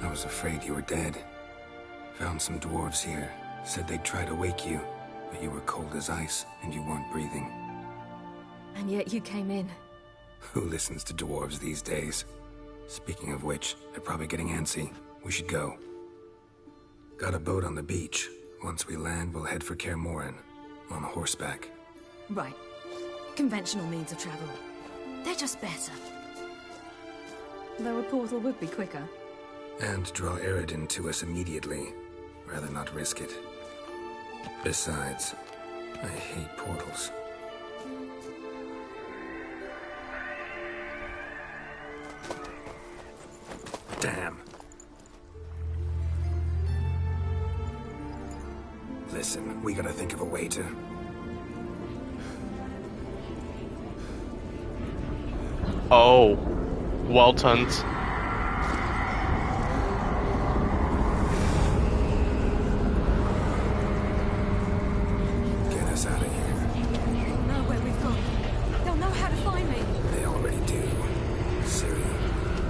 I was afraid you were dead. Found some dwarves here. Said they'd try to wake you, but you were cold as ice and you weren't breathing. And yet you came in. Who listens to dwarves these days? Speaking of which, they're probably getting antsy. We should go. Got a boat on the beach. Once we land, we'll head for Kaer Morhen. On horseback. Right. Conventional means of travel. They're just better. Though a portal would be quicker. And draw Eredin to us immediately. Rather not risk it. Besides, I hate portals. Damn. Listen, we gotta think of a way to... Oh. Wild Hunt. Get us out of here. They'll know where we've gone. They'll know how to find me. They already do. Siri,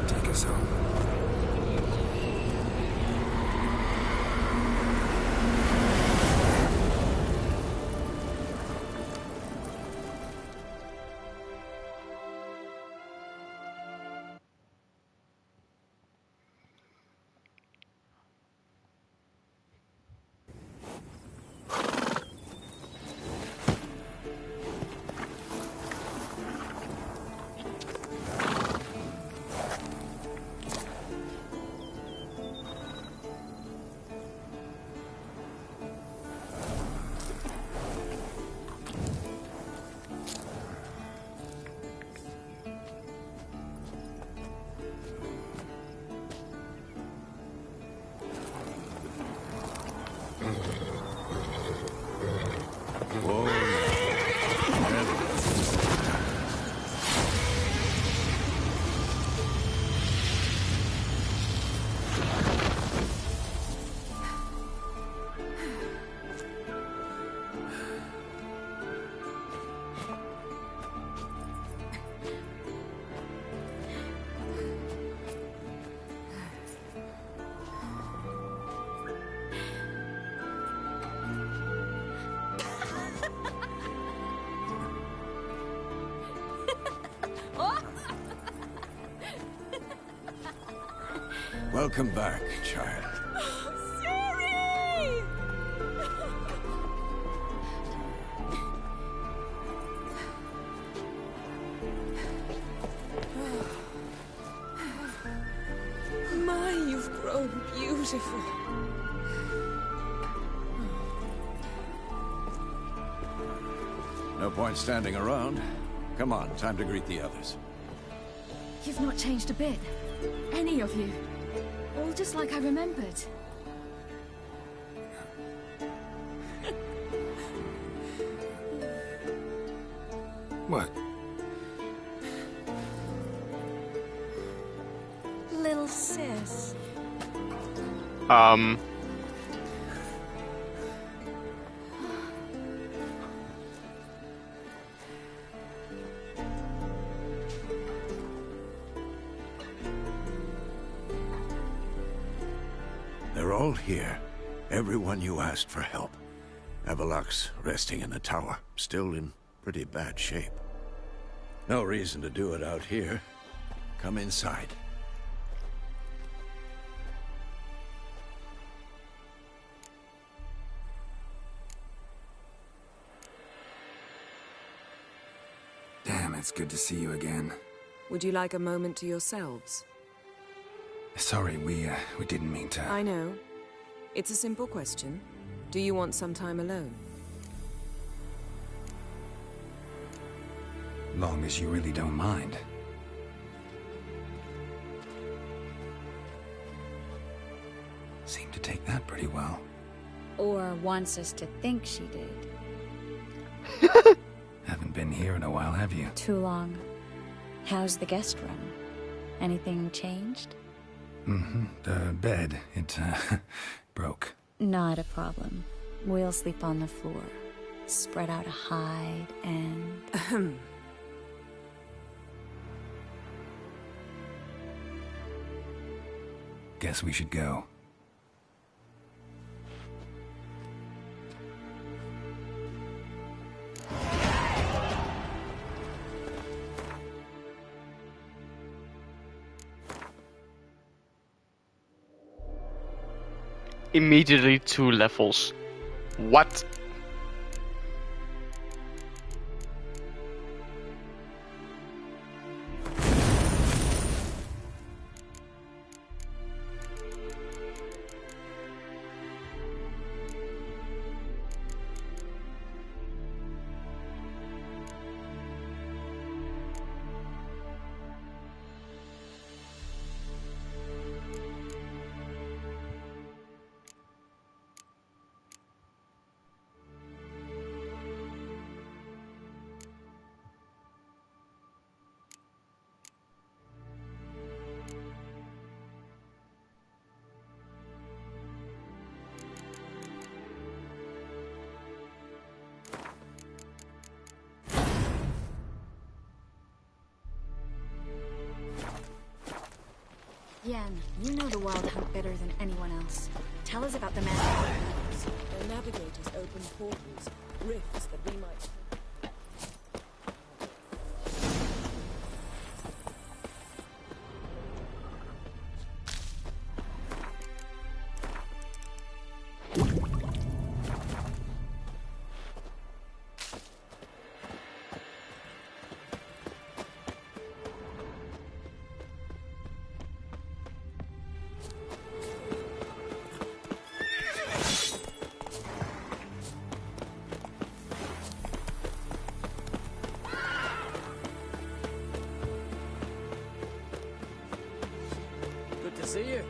take us home. Welcome back, child. Siri! My, you've grown beautiful. No point standing around. Come on, time to greet the others. You've not changed a bit. Any of you. All just like I remembered. What? Little sis. They're all here. Everyone you asked for help. Avalok's resting in the tower, still in pretty bad shape. No reason to do it out here. Come inside. Damn, it's good to see you again. Would you like a moment to yourselves? Sorry, we didn't mean to... I know. It's a simple question. Do you want some time alone? Long as you really don't mind. Seemed to take that pretty well. Or wants us to think she did. Haven't been here in a while, have you? Too long. How's the guest room? Anything changed? Mm-hmm. The bed, it, broke. Not a problem. We'll sleep on the floor. Spread out a hide and... Guess we should go. Immediately 2 levels. What? Yen, you know the Wild Hunt better than anyone else. Tell us about the man. The navigators open portals, rifts that we might... Good to see you.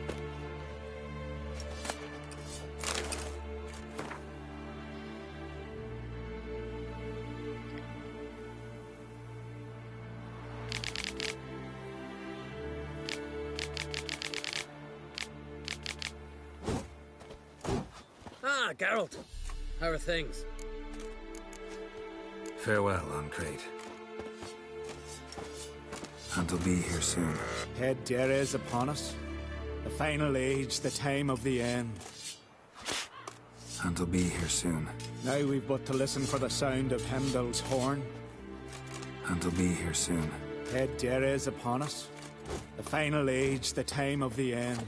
Ah, Geralt. How are things? Farewell, Ancrate. Hunt will be here soon. Head Dere is upon us. The final age, the time of the end. Hunt will be here soon. Now we've but to listen for the sound of Heimdall's horn. Hunt will be here soon. Head Dere is upon us. The final age, the time of the end.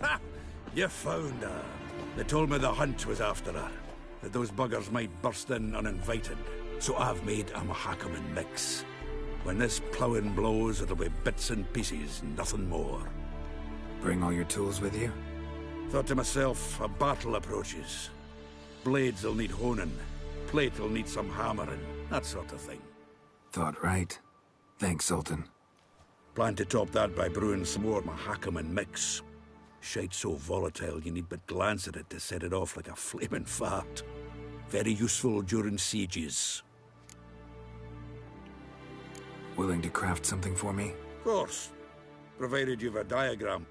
Ha! You found her. They told me the hunt was after her, that those buggers might burst in uninvited. So I've made a Mahakaman mix. When this ploughing blows, it'll be bits and pieces, nothing more. Bring all your tools with you? Thought to myself, a battle approaches. Blades will need honing, plate will need some hammering, that sort of thing. Thought right. Thanks, Sultan. Plan to top that by brewing some more Mahakaman mix. Shite so volatile you need but glance at it to set it off like a flaming fart. Very useful during sieges. Willing to craft something for me? Of course. Provided you've a diagram.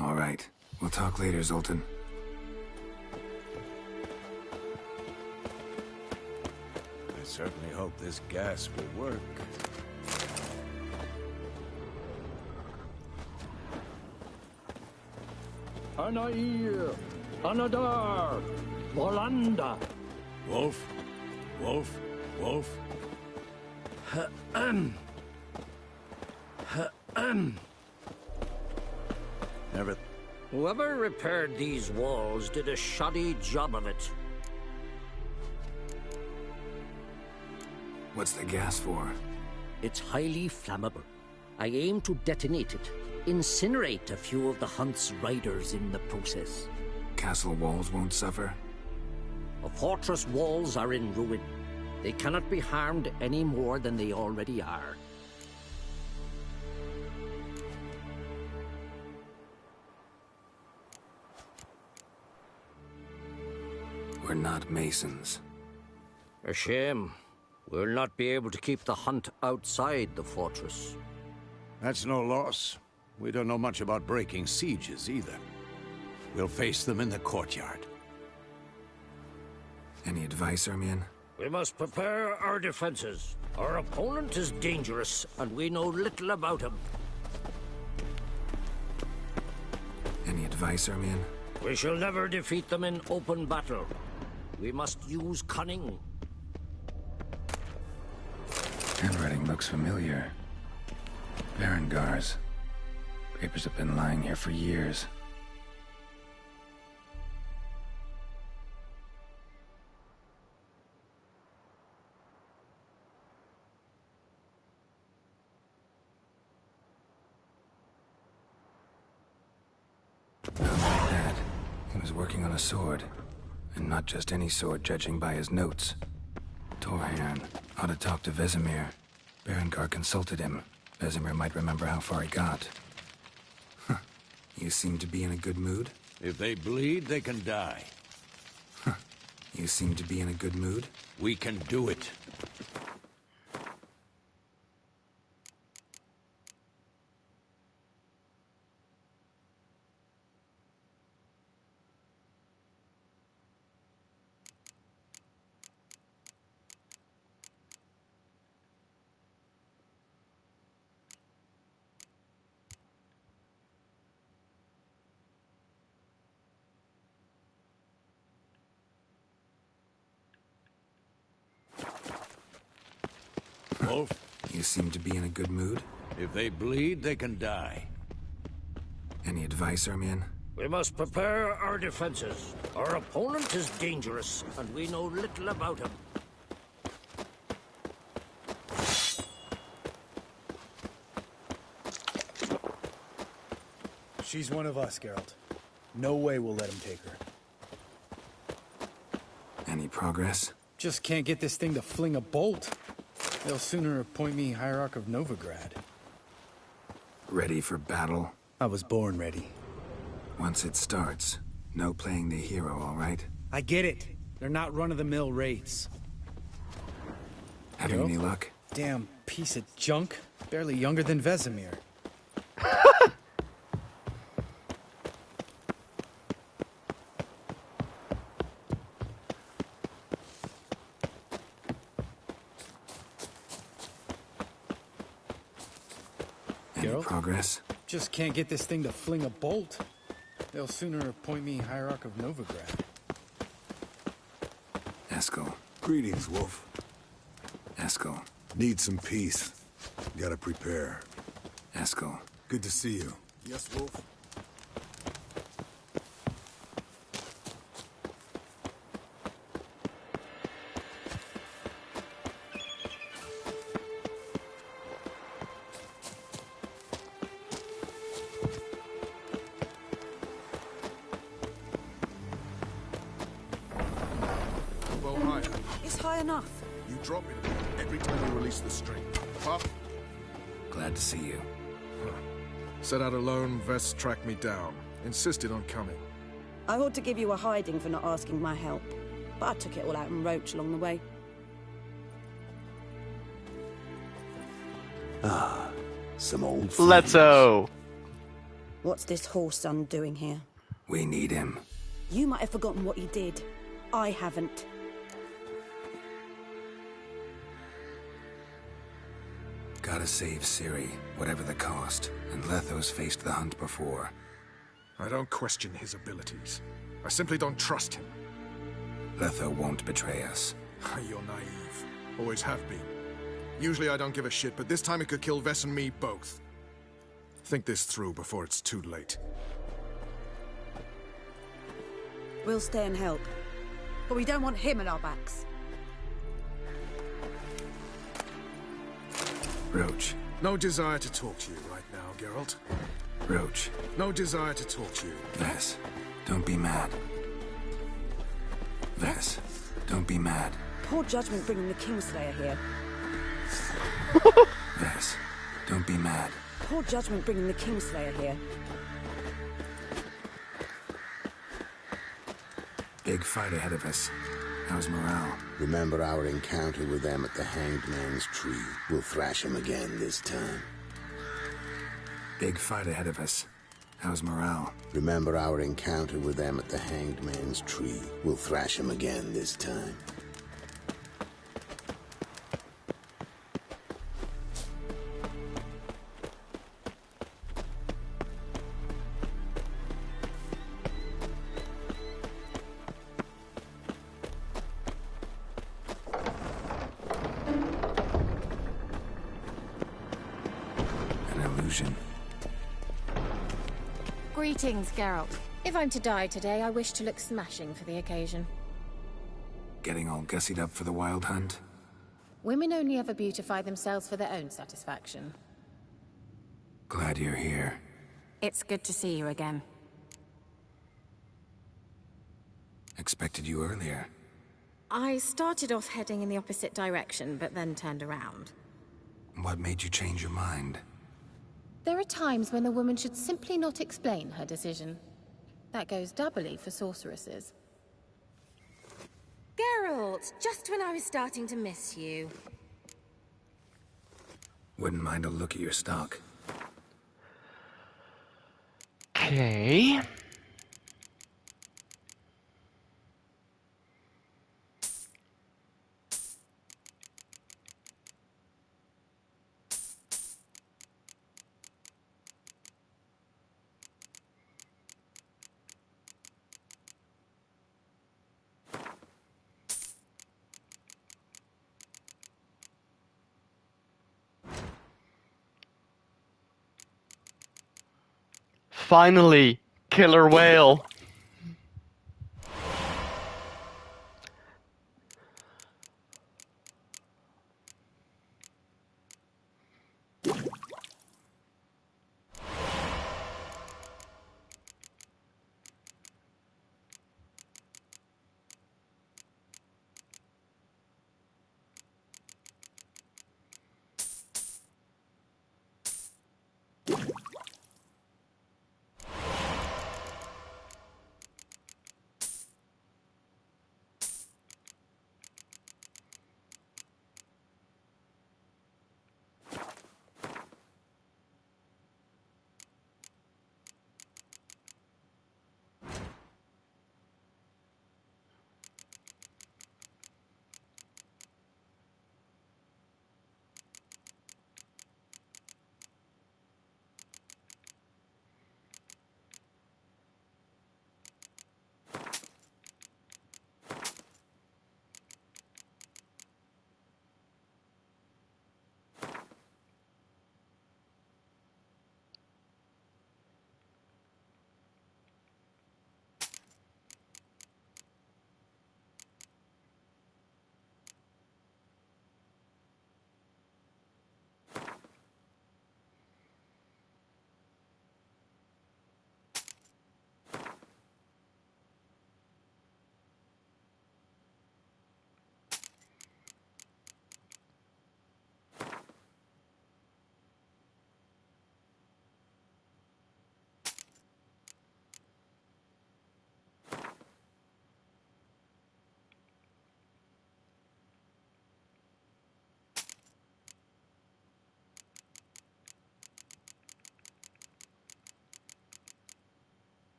All right. We'll talk later, Zoltan. I certainly hope this gas will work. Anair, Anadar, Volanda. Wolf, wolf, wolf. Never. Whoever repaired these walls did a shoddy job of it. What's the gas for? It's highly flammable. I aim to detonate it. Incinerate a few of the Hunt's riders in the process. Castle walls won't suffer? The fortress walls are in ruin. They cannot be harmed any more than they already are. We're not masons. A shame. We'll not be able to keep the Hunt outside the fortress. That's no loss. We don't know much about breaking sieges either. We'll face them in the courtyard. Any advice, Ermion? We must prepare our defenses. Our opponent is dangerous, and we know little about him. Any advice, Ermion? We shall never defeat them in open battle. We must use cunning. Handwriting looks familiar. Berengar's. Papers have been lying here for years. Not like that. He was working on a sword. And not just any sword, judging by his notes. Torhan ought to talk to Vesemir. Berengar consulted him. Vesemir might remember how far he got. Huh. You seem to be in a good mood? If they bleed, they can die. Huh. You seem to be in a good mood? We can do it. Wolf? You seem to be in a good mood? If they bleed, they can die. Any advice, Ermion? We must prepare our defenses. Our opponent is dangerous, and we know little about him. She's one of us, Geralt. No way we'll let him take her. Any progress? Just can't get this thing to fling a bolt. They'll sooner appoint me Hierarch of Novigrad. Ready for battle? I was born ready. Once it starts, no playing the hero, all right? I get it. They're not run-of-the-mill raids. Having any luck? Damn piece of junk. Barely younger than Vesemir. Progress? Just can't get this thing to fling a bolt. They'll sooner appoint me Hierarch of Novigrad. Eskel. Greetings, Wolf. Eskel. Need some peace. Gotta prepare. Eskel. Good to see you. Yes, Wolf? Enough. You drop it every time you release the string. Pop. Glad to see you. Set out alone, Vest tracked me down. Insisted on coming. I ought to give you a hiding for not asking my help, but I took it all out in Roach along the way. Ah, some old friends. Let's go. What's this horse son doing here? We need him. You might have forgotten what he did. I haven't. Gotta save Ciri, whatever the cost. And Letho's faced the hunt before. I don't question his abilities. I simply don't trust him. Letho won't betray us. You're naive. Always have been. Usually I don't give a shit, but this time it could kill Vess and me both. Think this through before it's too late. We'll stay and help. But we don't want him at our backs. Roach. No desire to talk to you right now, Geralt. Roach. No desire to talk to you. Vess, don't be mad. Vess, don't be mad. Poor judgment bringing the Kingslayer here. Vess, don't be mad. Poor judgment bringing the Kingslayer here. Big fight ahead of us. How's morale? Remember our encounter with them at the Hanged Man's Tree. We'll thrash him again this time. Big fight ahead of us. How's morale? Remember our encounter with them at the Hanged Man's Tree. We'll thrash him again this time. illusion. Greetings, Geralt. If I'm to die today, I wish to look smashing for the occasion. Getting all gussied up for the wild hunt? Women only ever beautify themselves for their own satisfaction. Glad you're here. It's good to see you again. Expected you earlier. I started off heading in the opposite direction, but then turned around. What made you change your mind? There are times when a woman should simply not explain her decision. That goes doubly for sorceresses. Geralt, just when I was starting to miss you. Wouldn't mind a look at your stock. Okay. Finally, killer whale.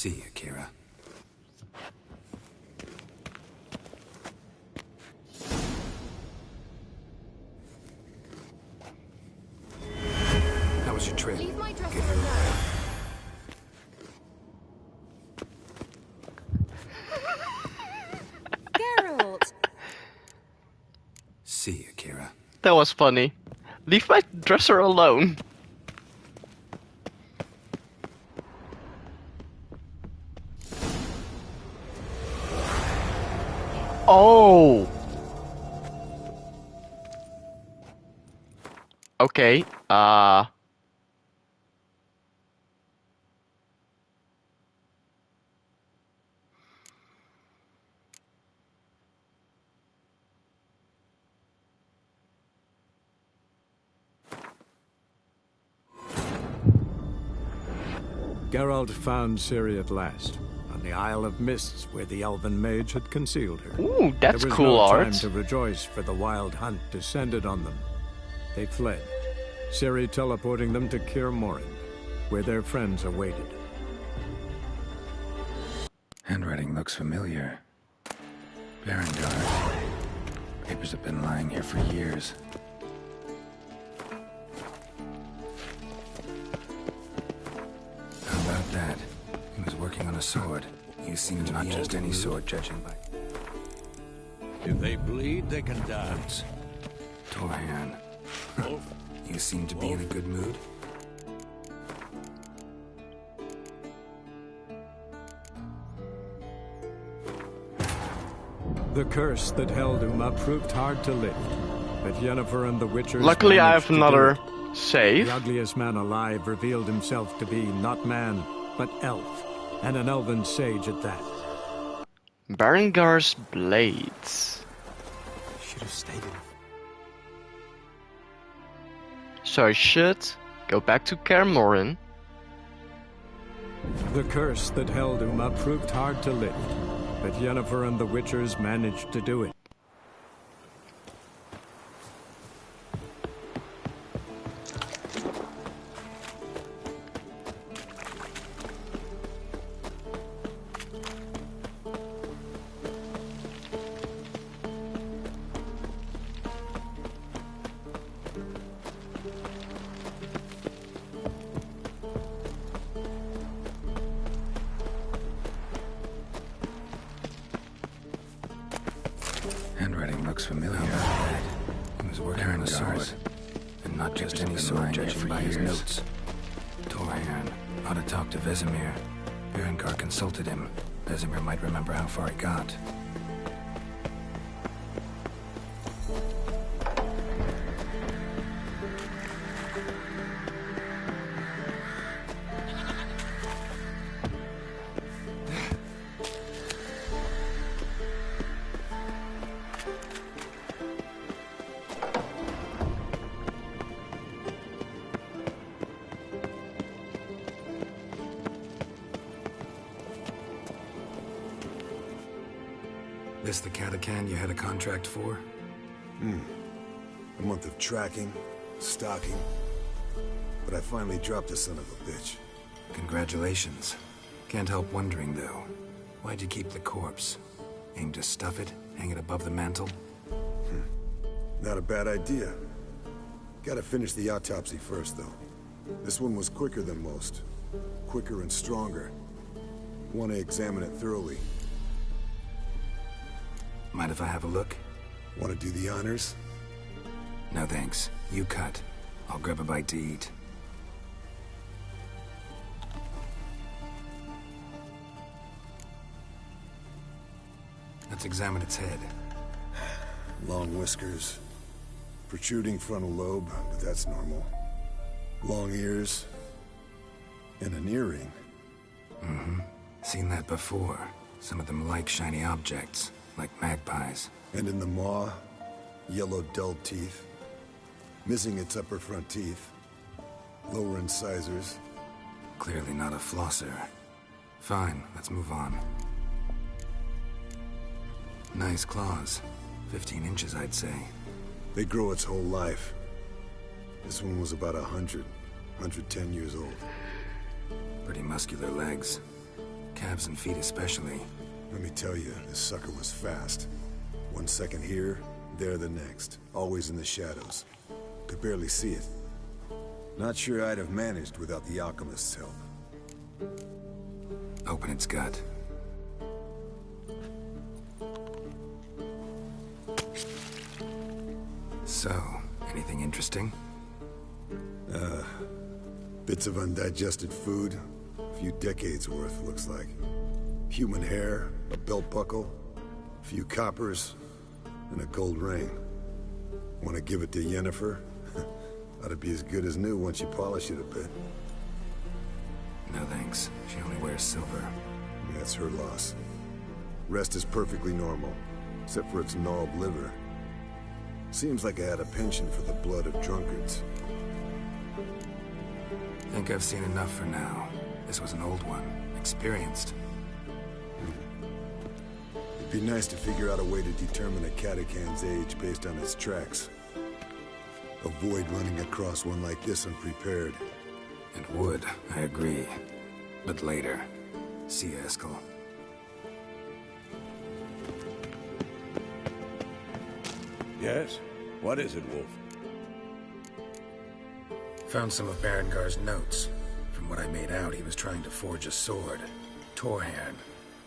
See you, Kira. How was your trip? Leave my dresser Give her alone. That was funny. Leave my dresser alone. Oh. Okay. Geralt found Ciri at last, on the Isle of Mists where the elven mage had concealed her. Ooh, that's there was cool no art. time to rejoice, for the wild hunt descended on them. They fled, Ciri teleporting them to Kaer Morhen, where their friends awaited. Handwriting looks familiar. Berengar. Papers have been lying here for years. How about that? He was working on a sword. You seem to not just any sword, judging by... If they bleed, they can dance. Torhan. You seem to be in a good mood. The curse that held Uma proved hard to lift, but Yennefer and the Witchers Luckily, I managed have to another do it. save. The ugliest man alive revealed himself to be not man, but elf, and an elven sage at that. Berengar's blades. Should have stayed in. So I should go back to Kaer Morhen. The curse that held Uma proved hard to lift, but Yennefer and the Witchers managed to do it. Handwriting looks familiar. He was working on a sword. And not just any sword, judging by his notes. Torhan ought to talk to Vesemir. Berengar consulted him. Vesemir might remember how far he got. This the Catacan you had a contract for? A month of tracking, stalking. But I finally dropped the son of a bitch. Congratulations. Can't help wondering, though. Why'd you keep the corpse? Aim to stuff it? Hang it above the mantle? Not a bad idea. Gotta finish the autopsy first, though. This one was quicker than most. Quicker and stronger. Want to examine it thoroughly. Mind if I have a look? Want to do the honors? No thanks. You cut. I'll grab a bite to eat. Let's examine its head. Long whiskers. Protruding frontal lobe, but that's normal. Long ears. And an earring. Mm-hmm. Seen that before. Some of them like shiny objects, like magpies. And in the maw, yellow dull teeth. Missing its upper front teeth. Lower incisors. Clearly not a flosser. Fine, let's move on. Nice claws. 15 inches, I'd say. They grow its whole life. This one was about 110 years old. Pretty muscular legs. Calves and feet especially. Let me tell you, this sucker was fast. 1 second here, there the next. Always in the shadows. Could barely see it. Not sure I'd have managed without the alchemist's help. Open its gut. So, Anything interesting? Bits of undigested food. A few decades worth, looks like. Human hair, a belt buckle, a few coppers, and a gold ring. Want to give it to Yennefer? Ought to be as good as new once you polish it a bit. No thanks. She only wears silver. That's her loss. Rest is perfectly normal, except for its gnawed liver. Seems like I had a penchant for the blood of drunkards. Think I've seen enough for now. This was an old one. Experienced. It'd be nice to figure out a way to determine a catacan's age based on its tracks. Avoid running across one like this unprepared. It would, I agree. But later. See you, Eskel. Yes? What is it, Wolf? Found some of Berengar's notes. From what I made out, he was trying to forge a sword. Torhand.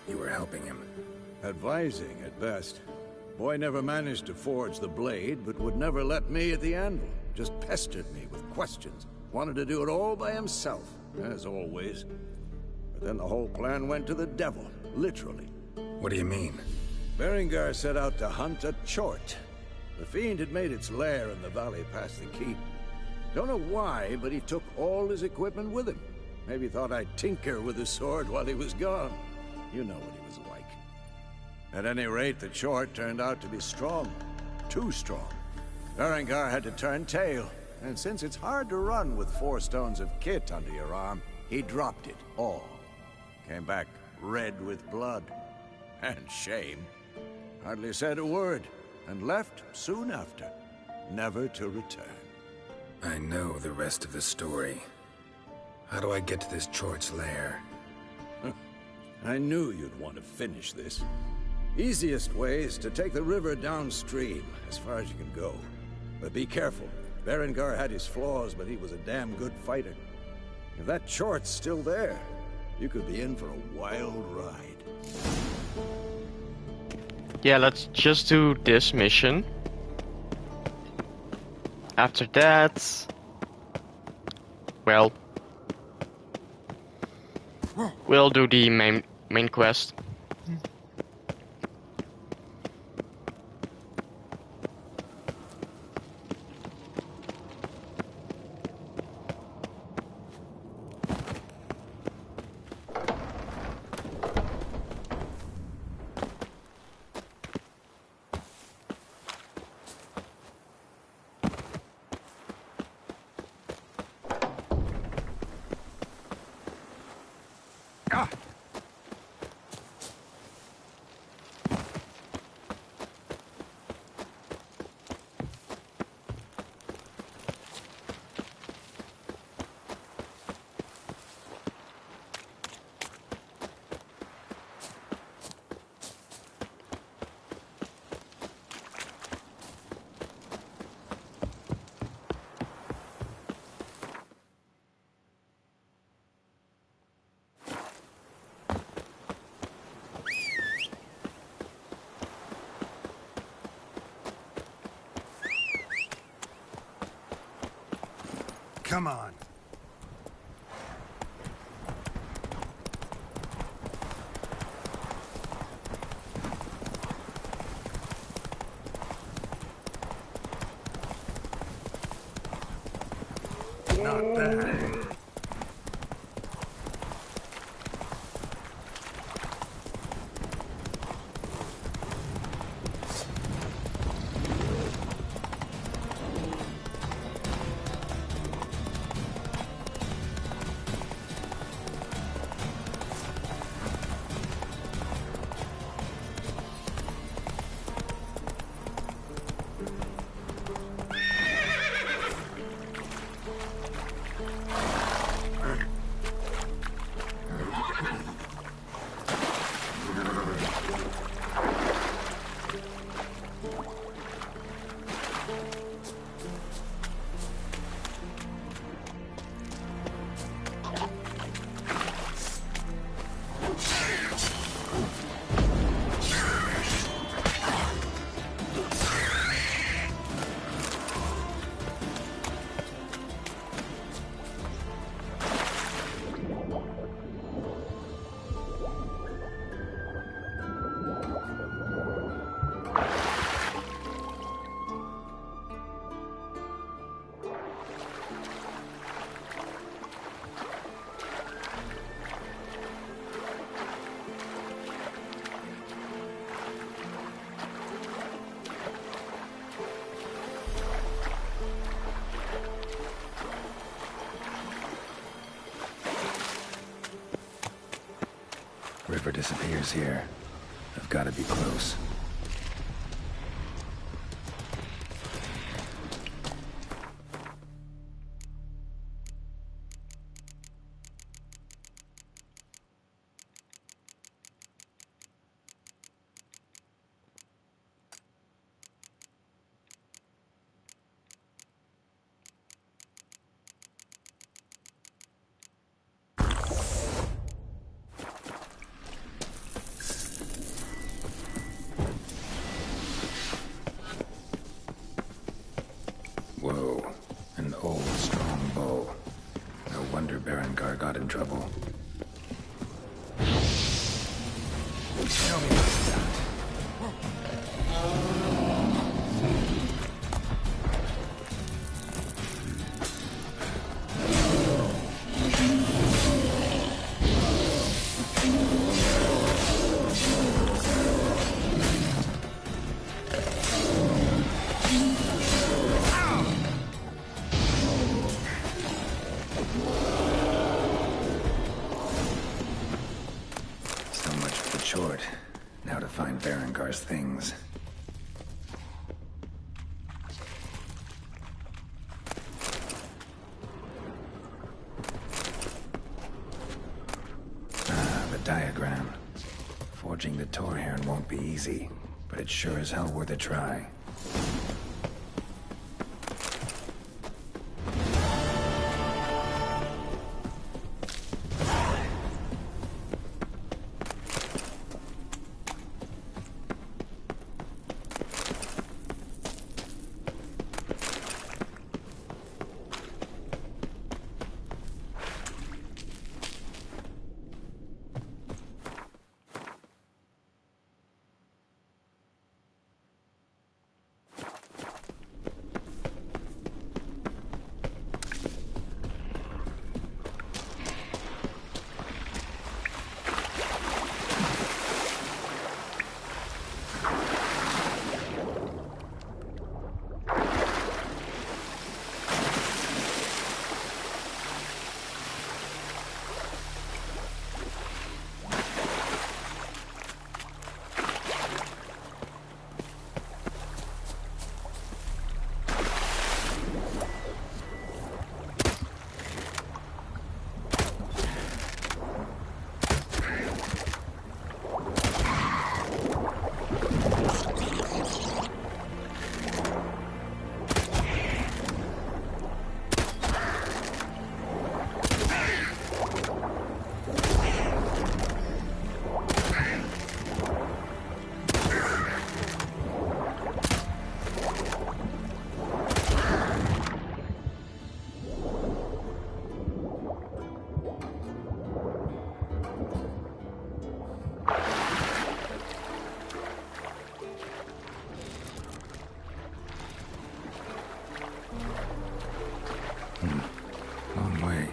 You were helping him. Advising, at best. Boy never managed to forge the blade, but would never let me at the anvil. Just pestered me with questions. Wanted to do it all by himself, as always. But then the whole plan went to the devil, literally. What do you mean? Berengar set out to hunt a chort. The fiend had made its lair in the valley past the keep. Don't know why, but he took all his equipment with him. Maybe thought I'd tinker with his sword while he was gone. You know what he was like. At any rate, the chort turned out to be strong. Too strong. Berengar had to turn tail, and since it's hard to run with 4 stones of kit under your arm, he dropped it all. Came back red with blood. And shame. Hardly said a word, and left soon after, never to return. I know the rest of the story. How do I get to this Chort's lair? I knew you'd want to finish this. Easiest way is to take the river downstream, as far as you can go. But be careful. Berengar had his flaws, but he was a damn good fighter. If that Chort's still there, you could be in for a wild ride. Yeah, let's just do this mission. After that, well, we'll do the main quest. Come on. Not bad. river disappears here. I've got to be close. Whoa, an old, strong bow. No wonder Berengar got in trouble. Tell me what's that. Short. Now to find Berengar's things. Ah, the diagram. Forging the Torhorn won't be easy, but it's sure as hell worth a try. Long way.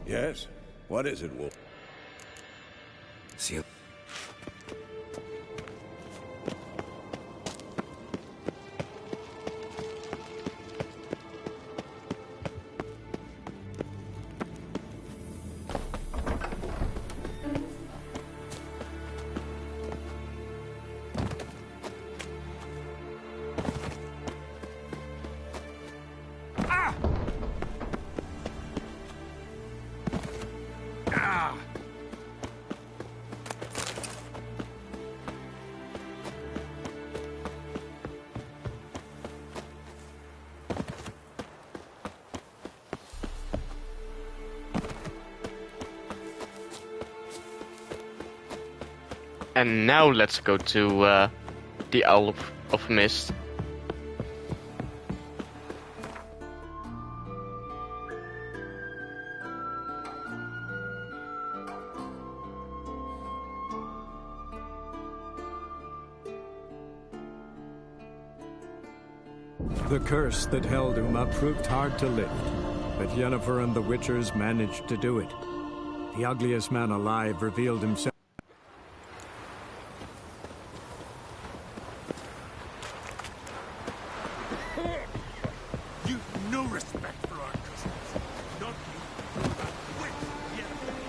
Yes? What is it, Wolf? See you. And now let's go to the Isle of Mist. The curse that held Uma proved hard to lift, but Yennefer and the Witchers managed to do it. The ugliest man alive revealed himself. You've no respect for our customs. Not you, but witch, Yennefer.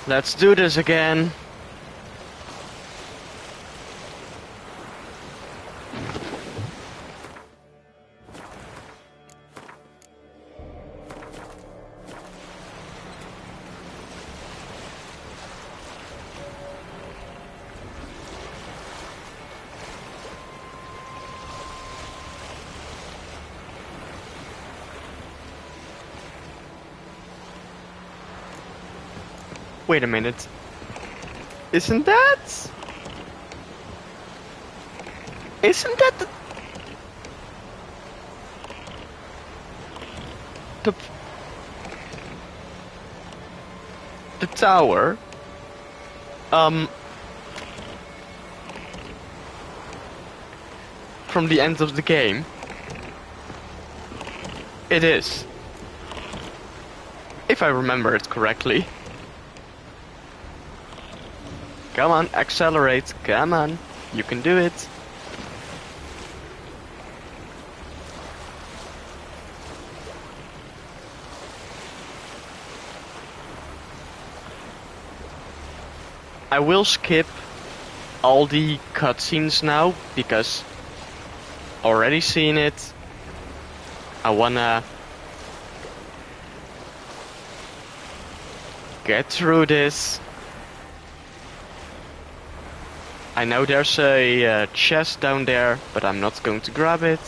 Let's do this again. Wait a minute. Isn't that the tower? From the end of the game? It is. If I remember it correctly. Come on, accelerate. Come on. You can do it. I will skip all the cutscenes now because already seen it. I wanna get through this. I know there's a chest down there, but I'm not going to grab it.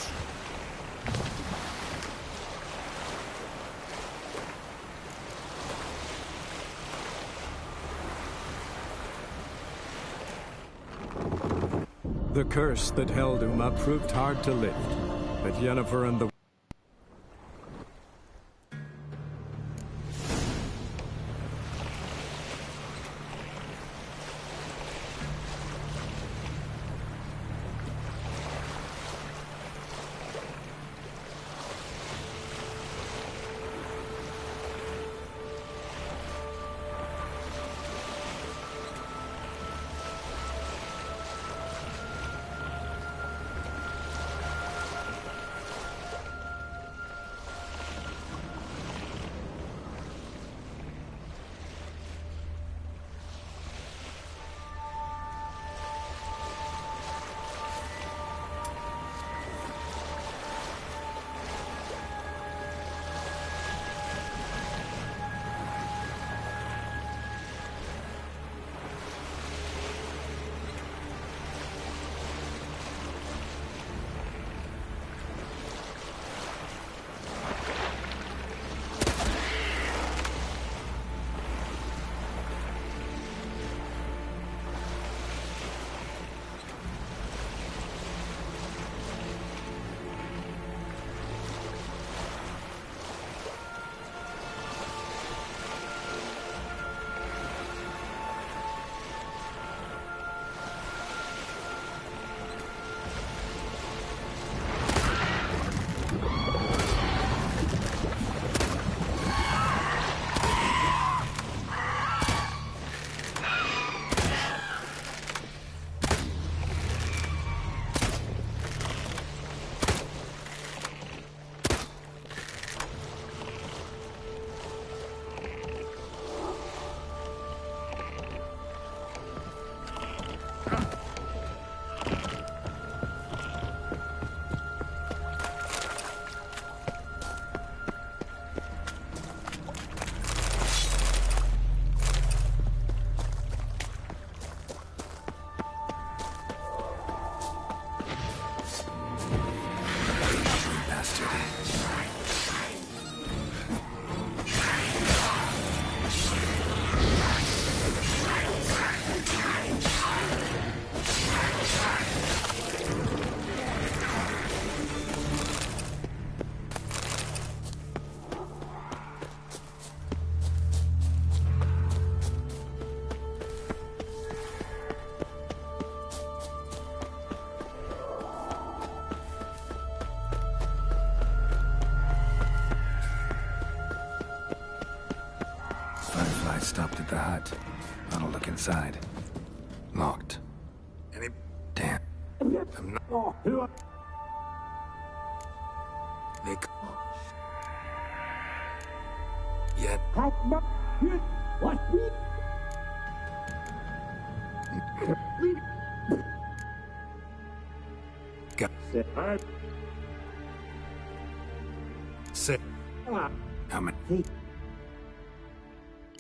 The curse that held Uma proved hard to lift, but Yennefer and the stopped at the hut. I'll look inside. Locked. Any... Damn. I'm not... Oh, who are... They... Yet... What? Got... Sit. How many...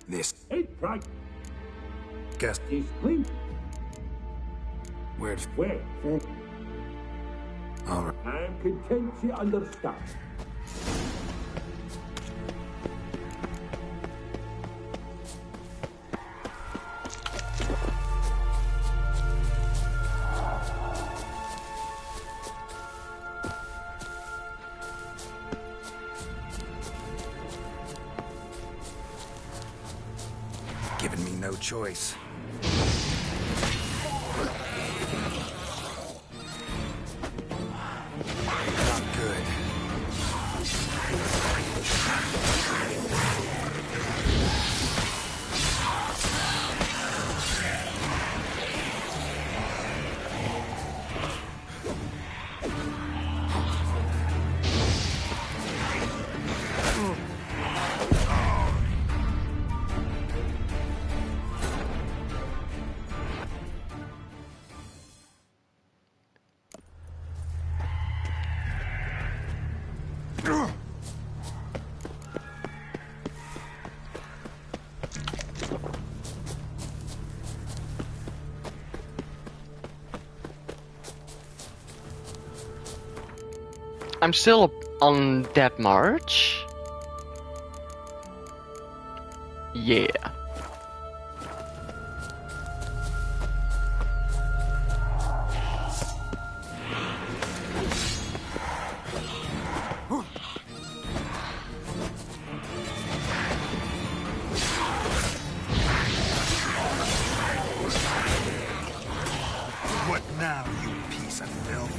This... Hey, Frank. Guess... He's clean. Where's... Where? Alright. I'm content you understand. Giving me no choice. Not good. I'm still on that march. Yeah. What now, you piece of filth?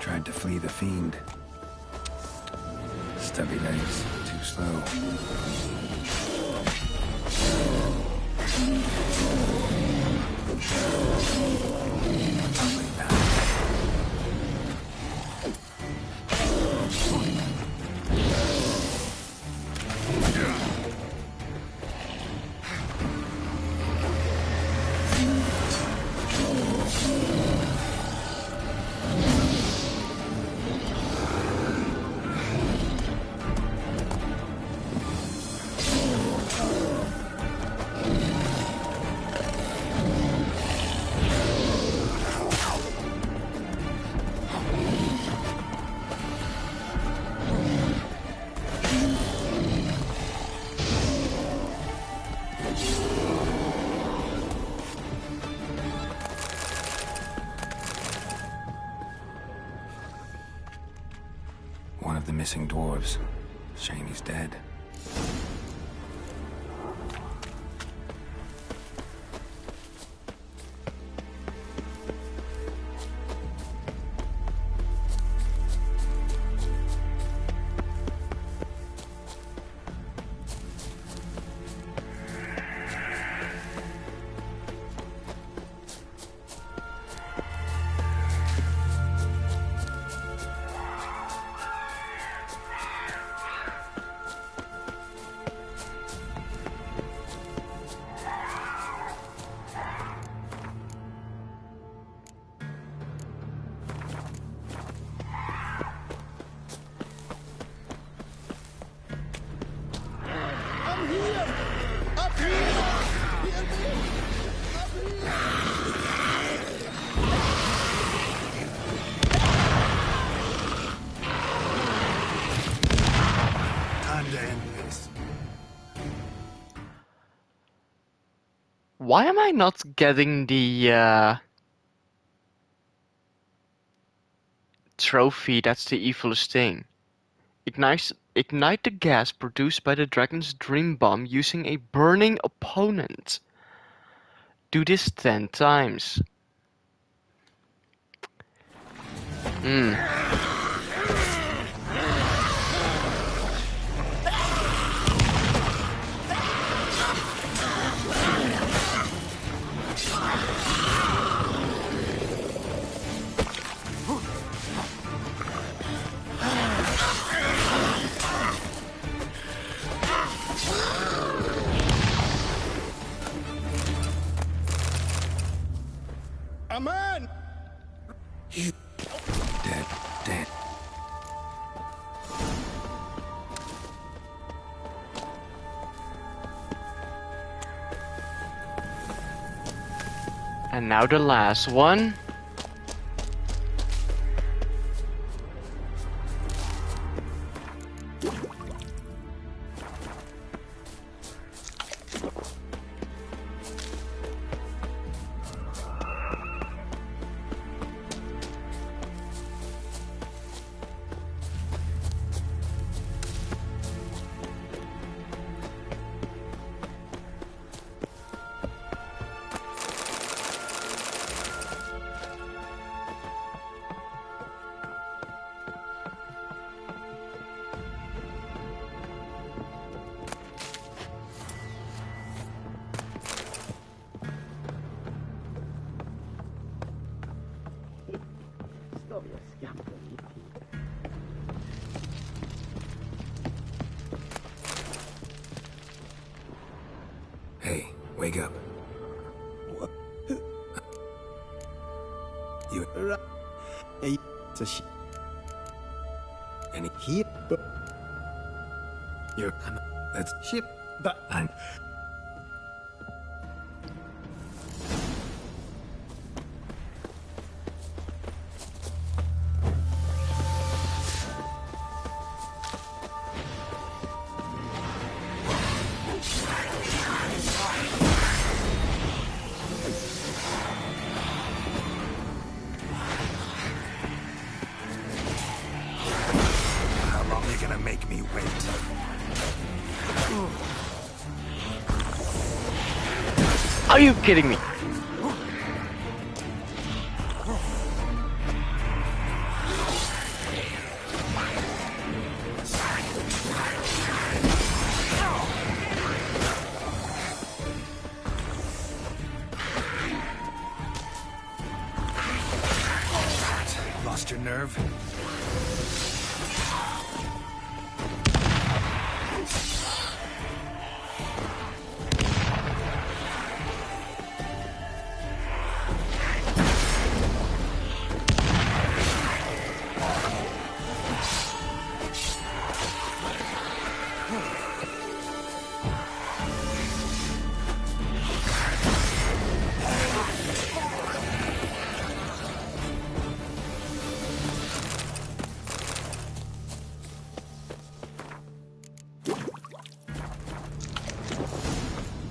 Tried to flee the fiend. Stubby legs, too slow. One of the missing dwarves. Shame he's dead. Why am I not getting the trophy? That's the evilest thing. Ignite the gas produced by the dragon's dream bomb using a burning opponent. Do this 10 times. A man! You... Dead. And now the last one. Hey, wake up. You... Any... Here, but... You're... That's... Ship, but... I'm... How long are you gonna make me wait? Are you kidding me? Lost your nerve?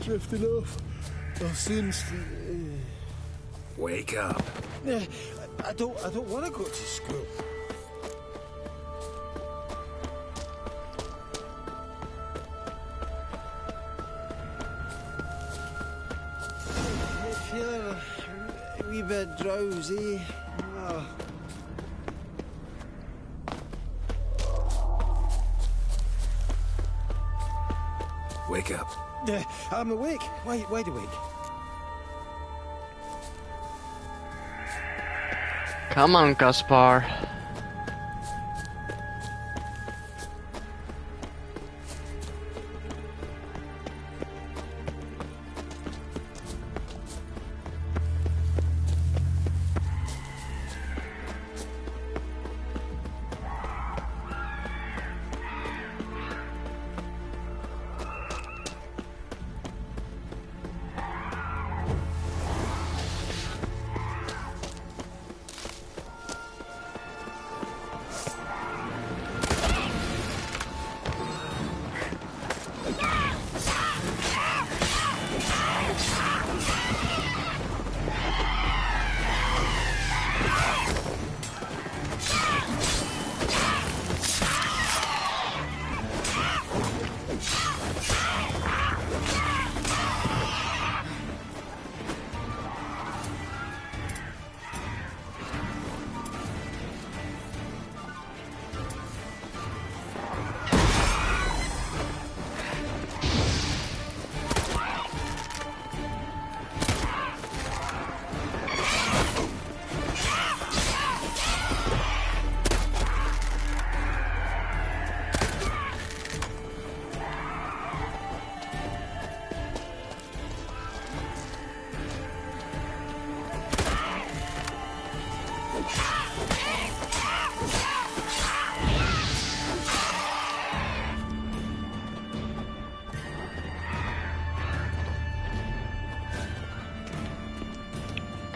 Drifting off. I'll soon... Wake up. I don't want to go to school. I'm feeling a wee bit drowsy. Oh. Wake up. I'm awake. Wide awake. Come on, Gaspar.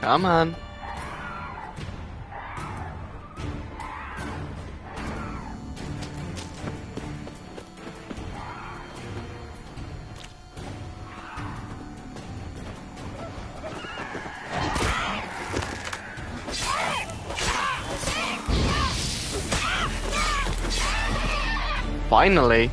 Come on. Finally.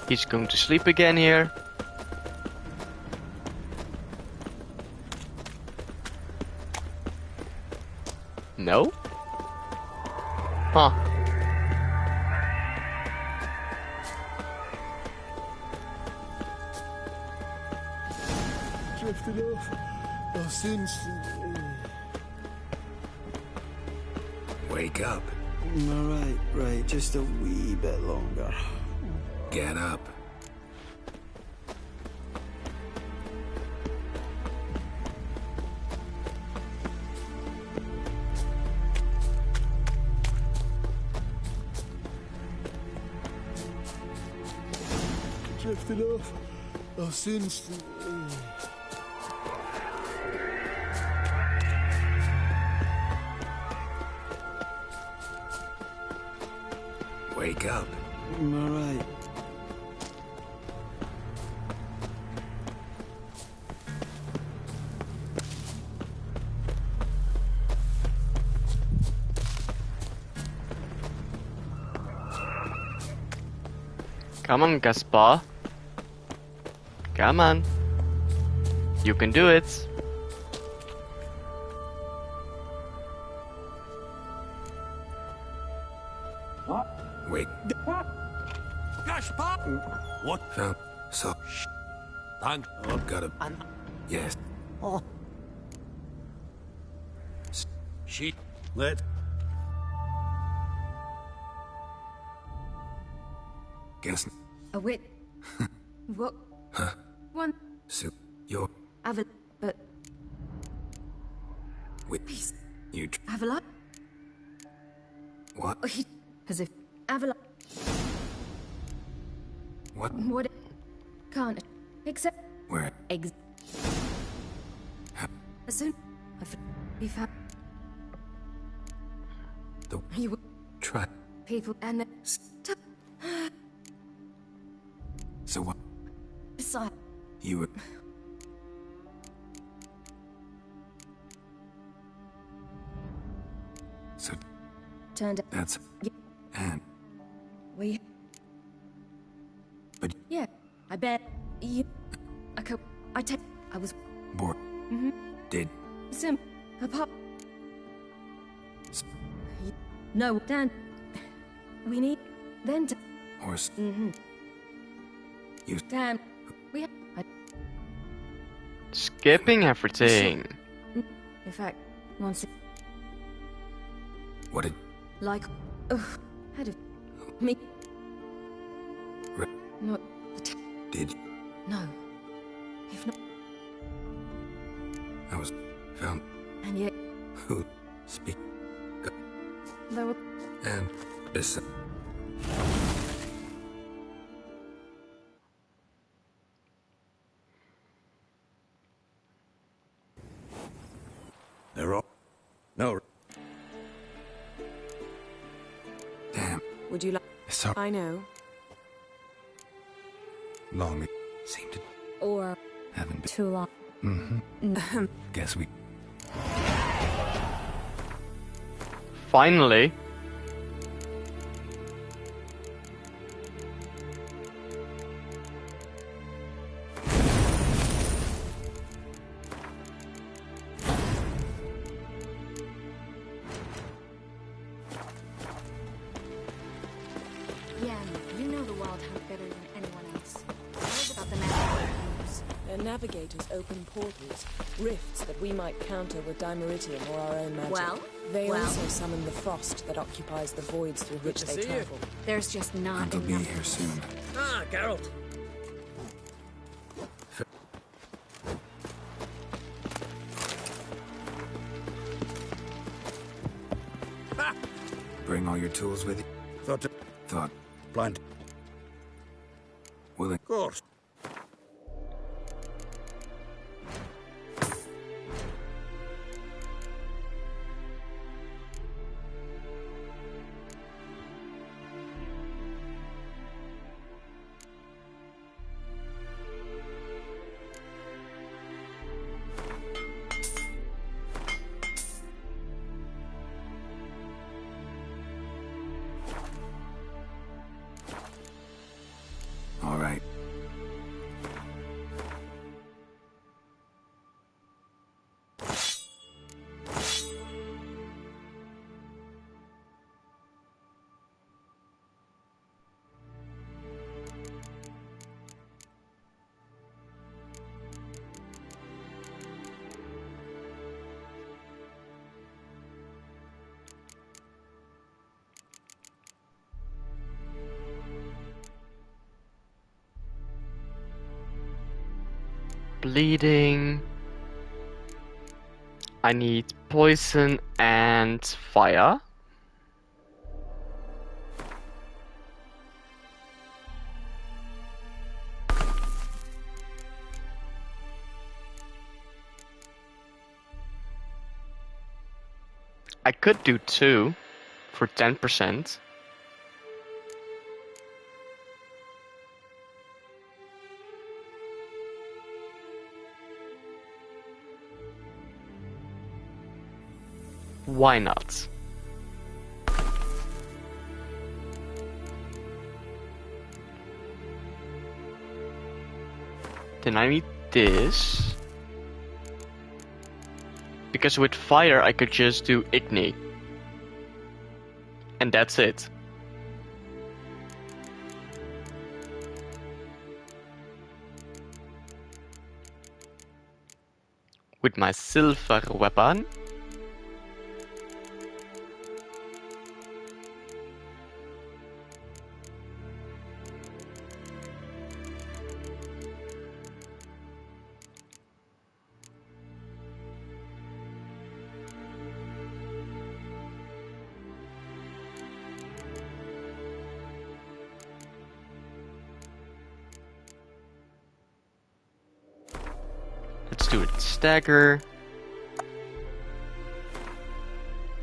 He's going to sleep again here. No? Huh. Drifted off. Oh, since. Wake up. Alright, right. Just a wee bit longer. Get up. Drifted off. Oh, since. Wake up. Alright. Come on, Gaspar. Come on. You can do it. Wait. Gaspar! What? Found. So. Thank. Oh, got him. Yes. Oh. She. Let. Guess. A wit. What? Huh? One. So. You're. Aval. But. Wait. You. Avalon? What? As if. Avalon. What? What? Can't. Except. Where? As soon. Be found. The. You. Try. People and the. So what? Beside. You were. So. Turned out. That's. And. We. But. Yeah. I bet. You. I take. I was. Bored. Did. Sim. A pop. No, Dan. We need. Then. Horse. You. Dan. We. Skipping everything. In fact, once. What did. Like. Had of. Me. Not. Did. No. If not. I was. Found. And yet. Who. Speak. There were. And. Listen. They're all. No. Damn. Would you like? Sorry. I know. Long. Seemed to. Or. Haven't been. Too long. Guess we. Finally. Yeah, you know the Wild Hunt better than anyone else. What about the navigators? Their navigators open portals, rifts that we might counter with dimeritium or our own magic. Well? They Well? also summon the frost that occupies the voids through which they travel. There's just not They'll be enough. here soon. Ah, Geralt. Bring all your tools with you. Thought. Blind. Willing. Of course. All right. Bleeding. I need poison and fire. I could do 2 for 10%. Why not? Then I need this. Because with fire I could just do Igni. And that's it. With my silver weapon. Let's do it. Stagger.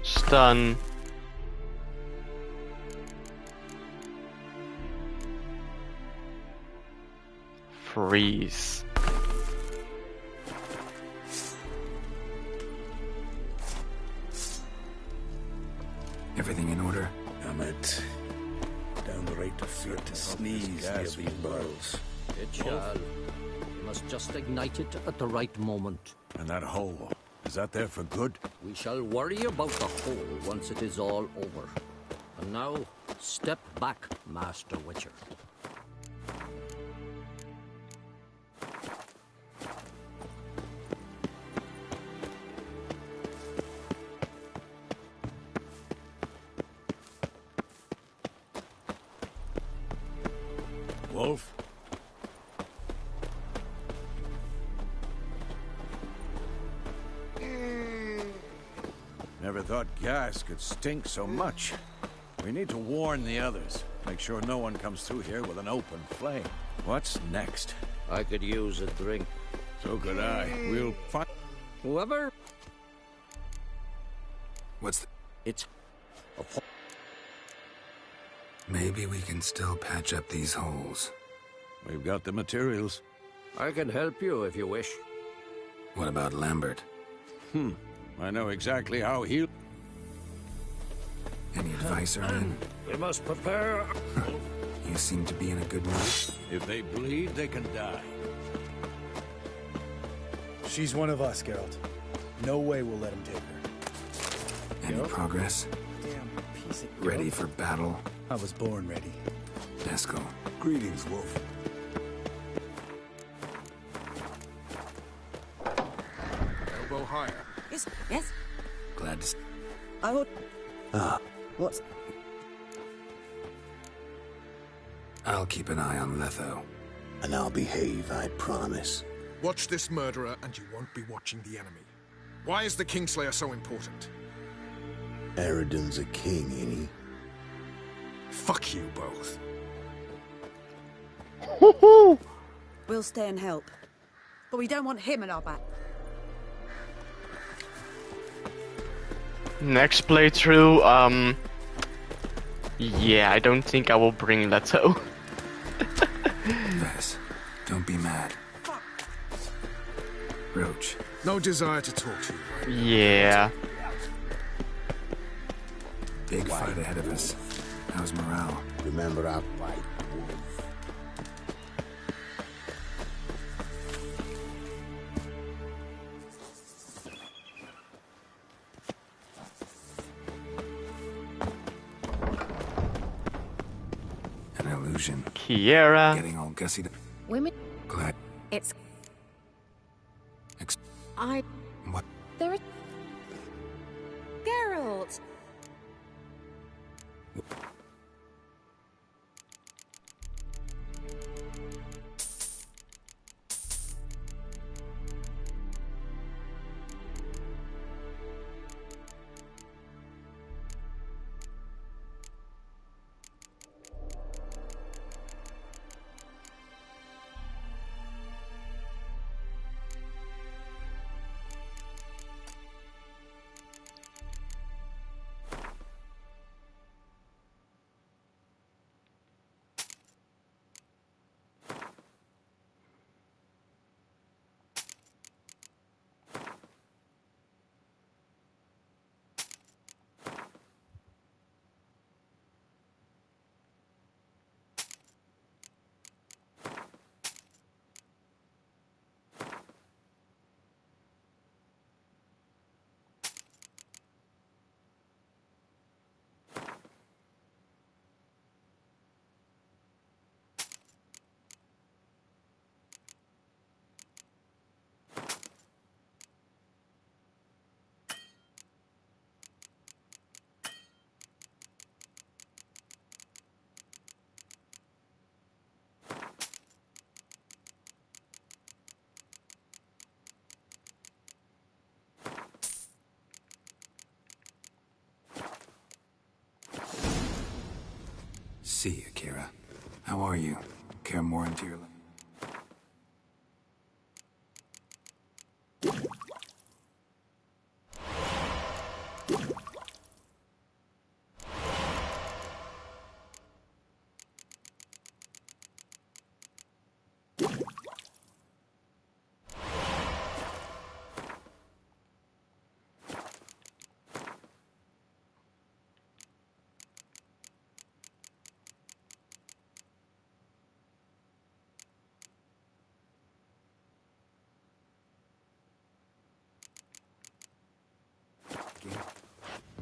Stun. Freeze. Everything in order? Damn it. Down the right of fear to sneeze near these barrels. It shall. You must just ignite it at the right moment. And that hole, is that there for good? We shall worry about the hole once it is all over. And now, step back, Master Witcher. Wolf? Never thought gas could stink so much. We need to warn the others. Make sure no one comes through here with an open flame. What's next? I could use a drink. So could I. We'll find... Whoever... What's the... It's... Maybe we can still patch up these holes. We've got the materials. I can help you if you wish. What about Lambert? I know exactly how he'll... Any advice, Erwin? We must prepare... You seem to be in a good mood. If they bleed, they can die. She's one of us, Geralt. No way we'll let him take her. Any progress? Damn piece of Ready for battle? I was born ready. Esco. Greetings, Wolf. Elbow higher. Yes? Glad to... I would... What's... I'll keep an eye on Letho. And I'll behave, I promise. Watch this murderer and you won't be watching the enemy. Why is the Kingslayer so important? Eridan's a king, ain't he? Fuck you both. We'll stay and help. But we don't want him in our back. Next playthrough, yeah, I don't think I will bring Leto. Vess, don't be mad. Roach. No desire to talk to you. Yeah. Big fight ahead of us. How's morale? Remember our white wolf. An illusion. Kiera. Getting all gussy. Women. Glad. It's. Ex I. What? There are. Geralt! See you, Kira. How are you? Care more into your life?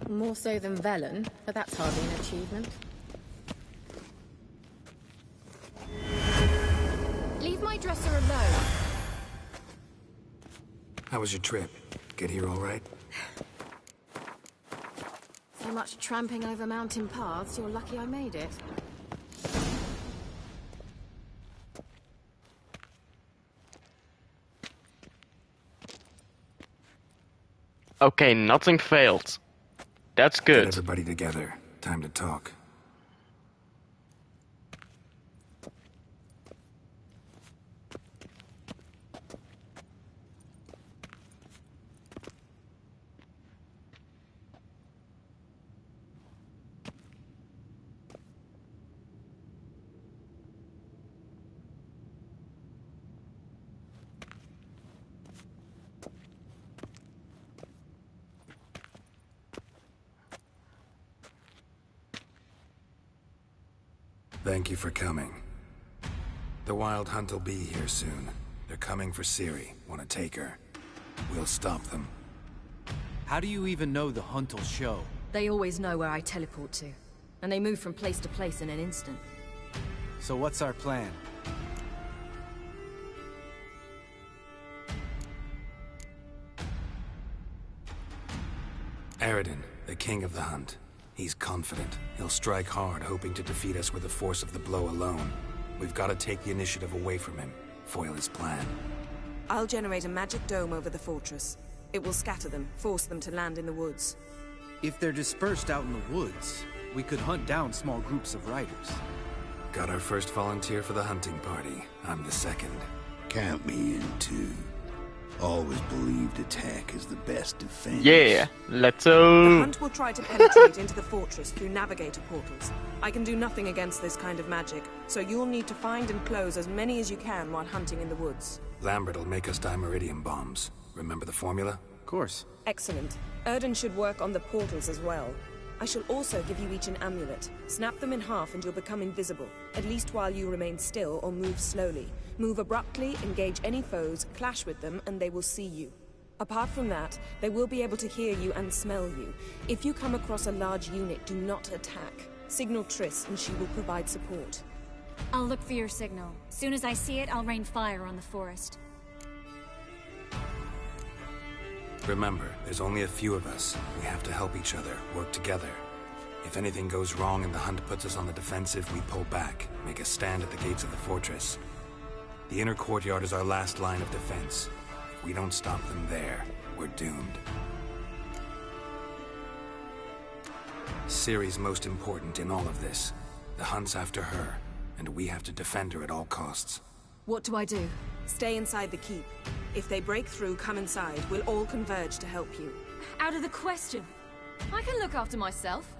More so than Velen, but that's hardly an achievement. Leave my dresser alone. How was your trip? Get here all right? So much tramping over mountain paths, you're lucky I made it. Okay, nothing failed. That's good. Get everybody together. Time to talk. Thank you for coming. The Wild Hunt will be here soon. They're coming for Ciri. Want to take her? We'll stop them. How do you even know the Hunt will show? They always know where I teleport to. And they move from place to place in an instant. So what's our plan? Eredin, the king of the Hunt. He's confident. He'll strike hard, hoping to defeat us with the force of the blow alone. We've got to take the initiative away from him. Foil his plan. I'll generate a magic dome over the fortress. It will scatter them, force them to land in the woods. If they're dispersed out in the woods, we could hunt down small groups of riders. Got our first volunteer for the hunting party. I'm the second. Count me in too. Always believed attack is the best defense. Yeah, let's The go. hunt will try to penetrate into the fortress through navigator portals. I can do nothing against this kind of magic, so you'll need to find and close as many as you can while hunting in the woods. Lambert'll make us dimeridium bombs. Remember the formula? Of course. Excellent. Erden should work on the portals as well. I shall also give you each an amulet. Snap them in half and you'll become invisible, at least while you remain still or move slowly. Move abruptly, engage any foes, clash with them, and they will see you. Apart from that, they will be able to hear you and smell you. If you come across a large unit, do not attack. Signal Triss and she will provide support. I'll look for your signal. Soon as I see it, I'll rain fire on the forest. Remember, there's only a few of us. We have to help each other, work together. If anything goes wrong and the hunt puts us on the defensive, we pull back, make a stand at the gates of the fortress. The inner courtyard is our last line of defense. If we don't stop them there, we're doomed. Ciri's most important in all of this. The hunt's after her, and we have to defend her at all costs. What do I do? Stay inside the keep. If they break through, come inside. We'll all converge to help you. Out of the question. I can look after myself.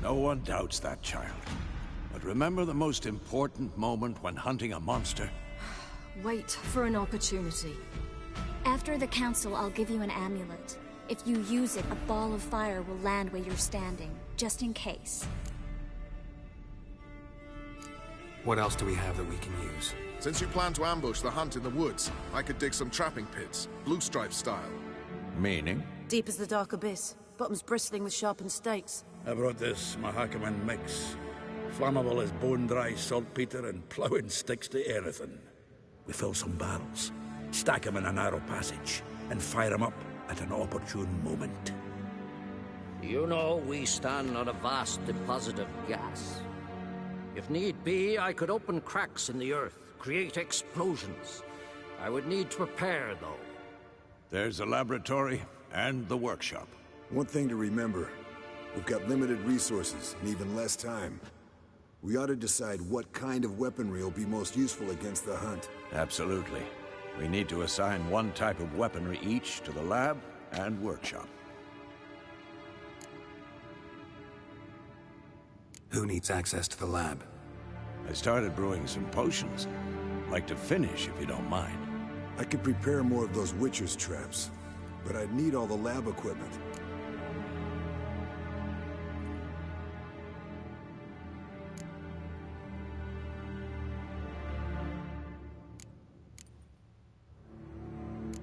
No one doubts that, child. But remember the most important moment when hunting a monster? Wait for an opportunity. After the council, I'll give you an amulet. If you use it, a ball of fire will land where you're standing, just in case. What else do we have that we can use? Since you plan to ambush the hunt in the woods, I could dig some trapping pits, blue stripe style. Meaning? Deep as the dark abyss, bottoms bristling with sharpened stakes. I brought this Mahakaman mix. Flammable as bone-dry saltpeter and ploughing sticks to everything. We fill some barrels, stack them in a narrow passage, and fire them up at an opportune moment. You know, we stand on a vast deposit of gas. If need be, I could open cracks in the earth, create explosions. I would need to prepare, though. There's the laboratory and the workshop. One thing to remember, we've got limited resources and even less time. We ought to decide what kind of weaponry will be most useful against the hunt. Absolutely. We need to assign one type of weaponry each to the lab and workshop. Who needs access to the lab? I started brewing some potions. Like to finish, if you don't mind. I could prepare more of those Witcher's traps, but I'd need all the lab equipment.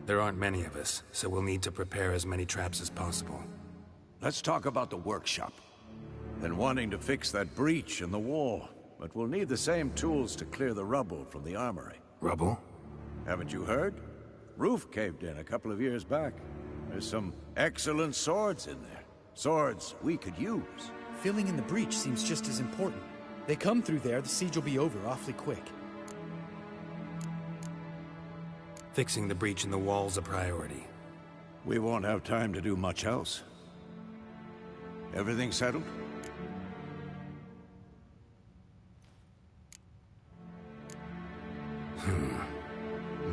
There aren't many of us, so we'll need to prepare as many traps as possible. Let's talk about the workshop. Been wanting to fix that breach in the wall, but we'll need the same tools to clear the rubble from the armory. Rubble? Haven't you heard? Roof caved in a couple of years back. There's some excellent swords in there. Swords we could use. Filling in the breach seems just as important. They come through there, the siege will be over awfully quick. Fixing the breach in the wall's a priority. We won't have time to do much else. Everything settled?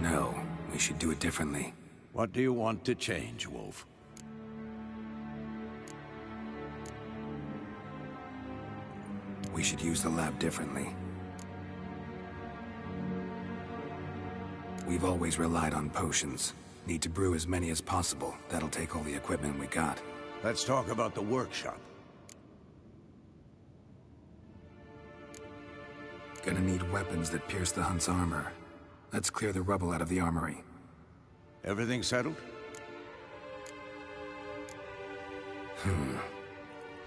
No, we should do it differently. What do you want to change, Wolf? We should use the lab differently. We've always relied on potions. Need to brew as many as possible. That'll take all the equipment we got. Let's talk about the workshop. Gonna need weapons that pierce the hunt's armor. Let's clear the rubble out of the armory. Everything settled?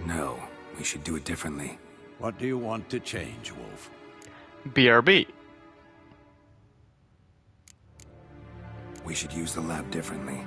No, we should do it differently. What do you want to change, Wolf? BRB. We should use the lab differently.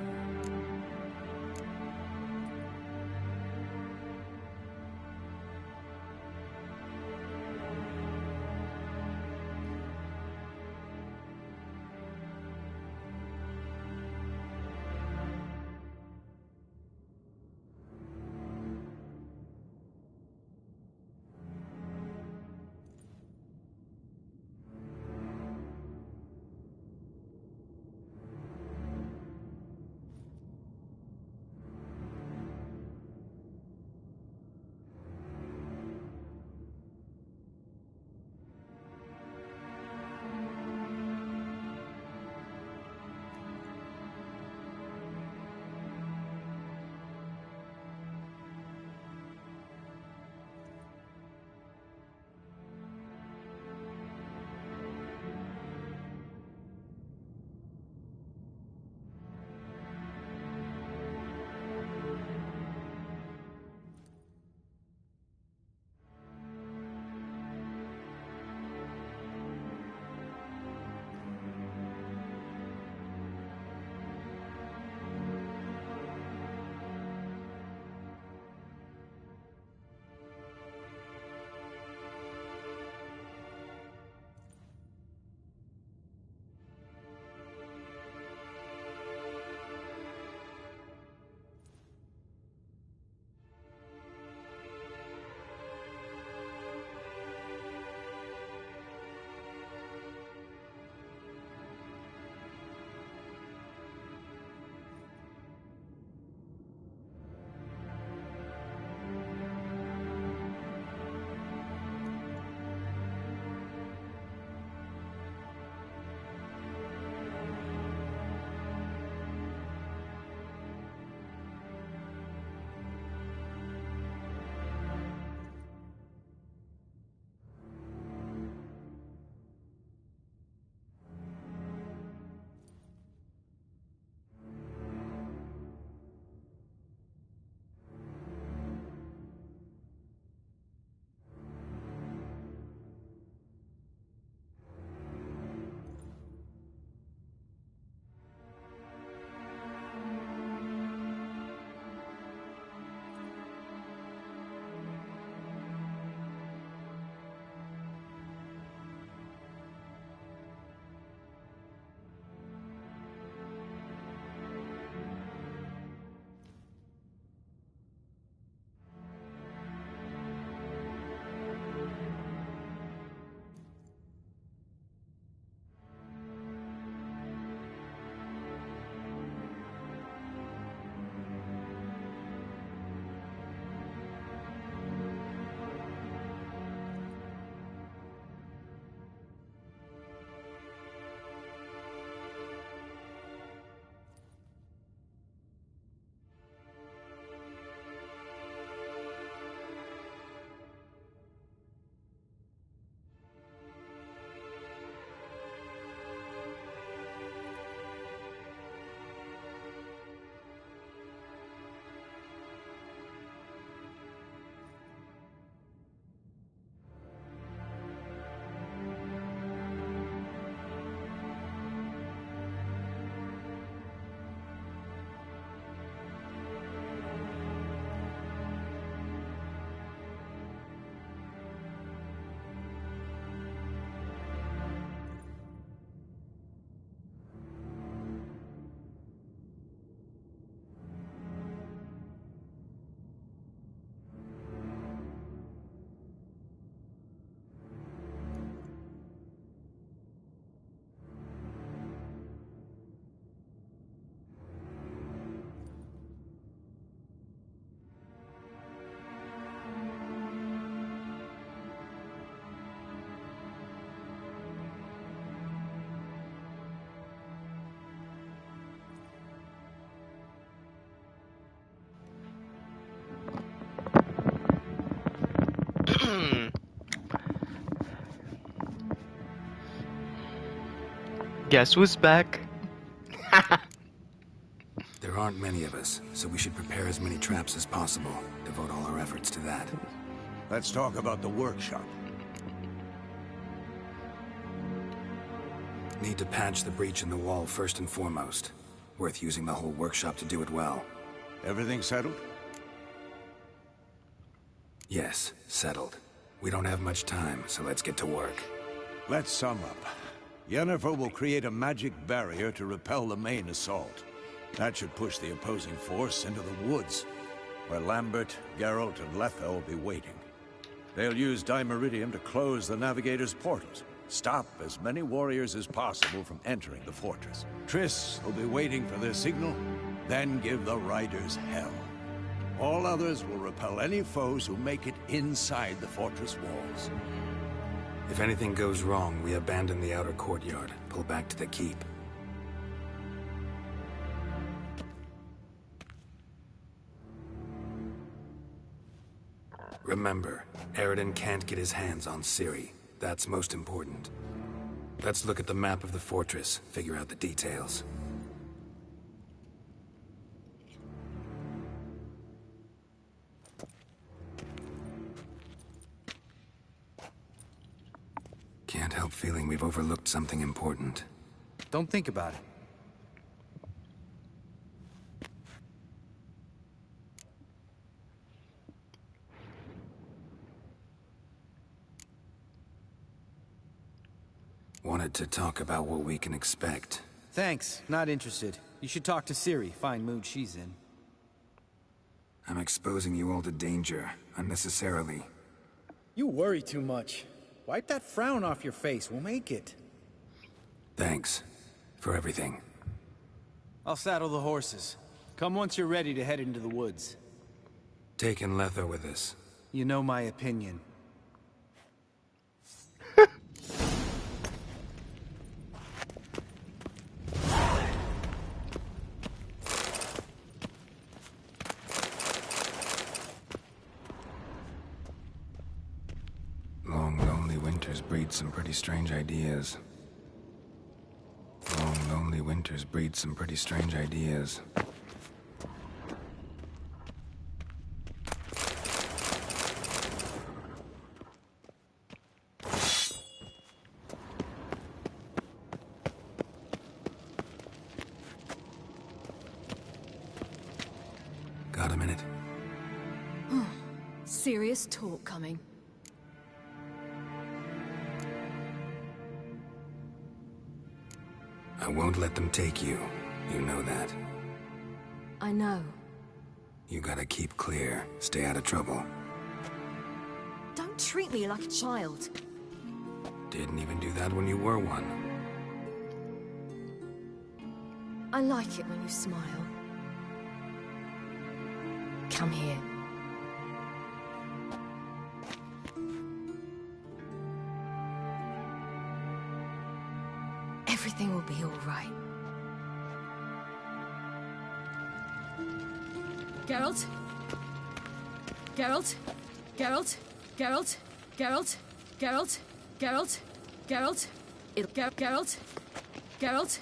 Guess who's back? There aren't many of us, so we should prepare as many traps as possible. Devote all our efforts to that. Let's talk about the workshop. Need to patch the breach in the wall first and foremost. Worth using the whole workshop to do it well. Everything settled? Yes, settled. We don't have much time, so let's get to work. Let's sum up. Yennefer will create a magic barrier to repel the main assault. That should push the opposing force into the woods, where Lambert, Geralt, and Letha will be waiting. They'll use Dimeridium to close the Navigator's portals, stop as many warriors as possible from entering the fortress. Triss will be waiting for their signal, then give the riders hell. All others will repel any foes who make it inside the fortress walls. If anything goes wrong, we abandon the outer courtyard, pull back to the keep. Remember, Eridan can't get his hands on Ciri. That's most important. Let's look at the map of the fortress, figure out the details. Can't help feeling we've overlooked something important. Don't think about it. Wanted to talk about what we can expect. Thanks, not interested. You should talk to Ciri, fine mood she's in. I'm exposing you all to danger, unnecessarily. You worry too much. Wipe that frown off your face, we'll make it. Thanks. For everything. I'll saddle the horses. Come once you're ready to head into the woods. Taking Letha with us. You know my opinion. Long, lonely winters breed some pretty strange ideas. Long, lonely winters breed some pretty strange ideas. Got a minute? Serious talk coming. I won't let them take you. You know that. I know. You gotta keep clear. Stay out of trouble. Don't treat me like a child. Didn't even do that when you were one. I like it when you smile. Come here. Everything will be all right. Geralt? Geralt? Geralt? Geralt? Geralt? Geralt? Geralt? Geralt? Geralt? Geralt?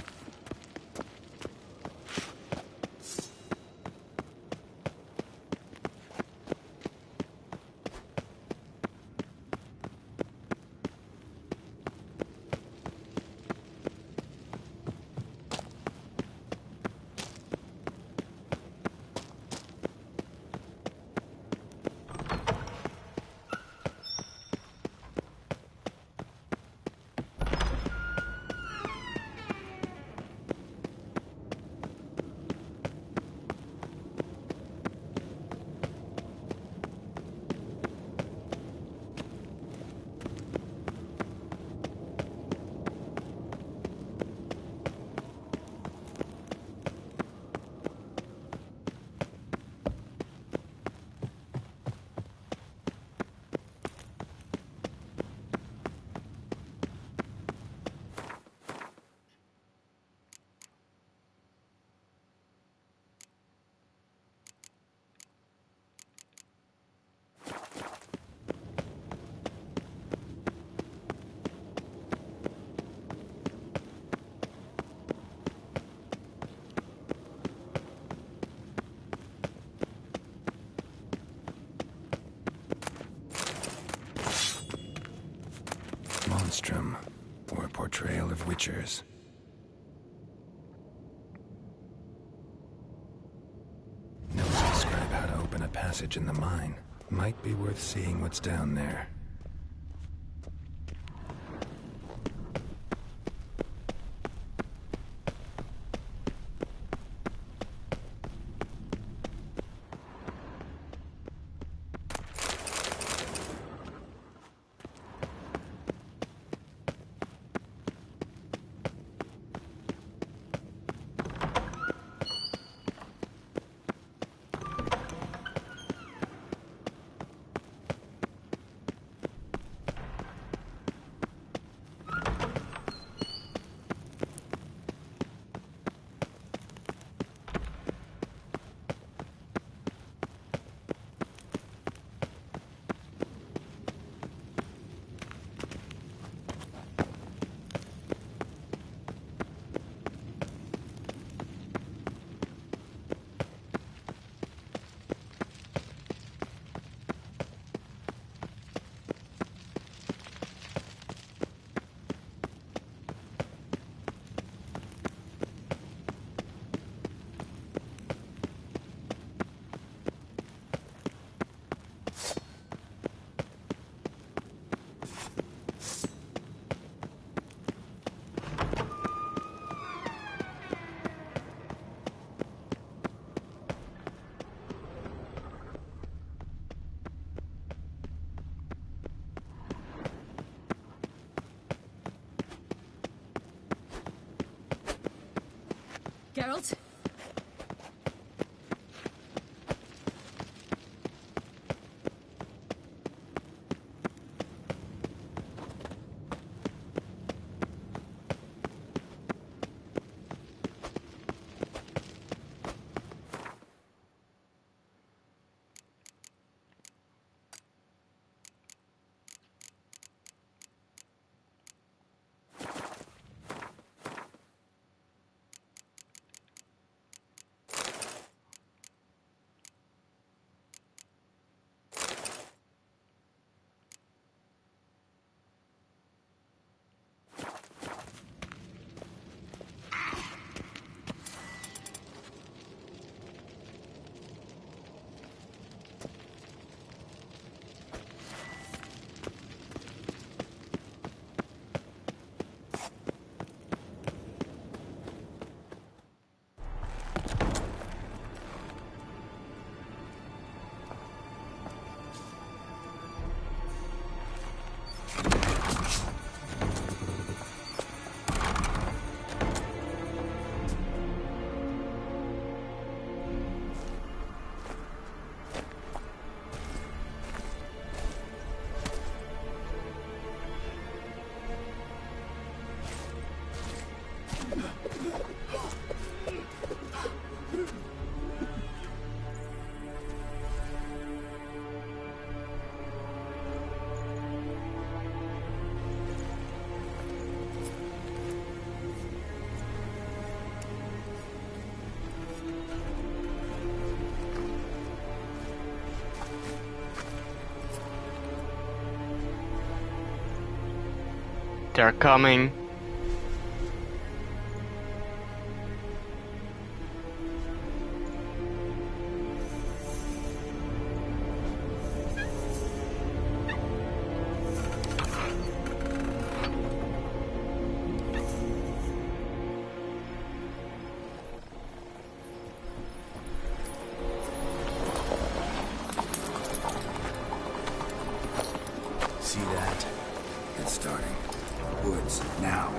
monstrum, or a portrayal of witchers. Notes describe how to open a passage in the mine. Might be worth seeing what's down there. Geralt? They're coming. See that? It's starting. Woods, now.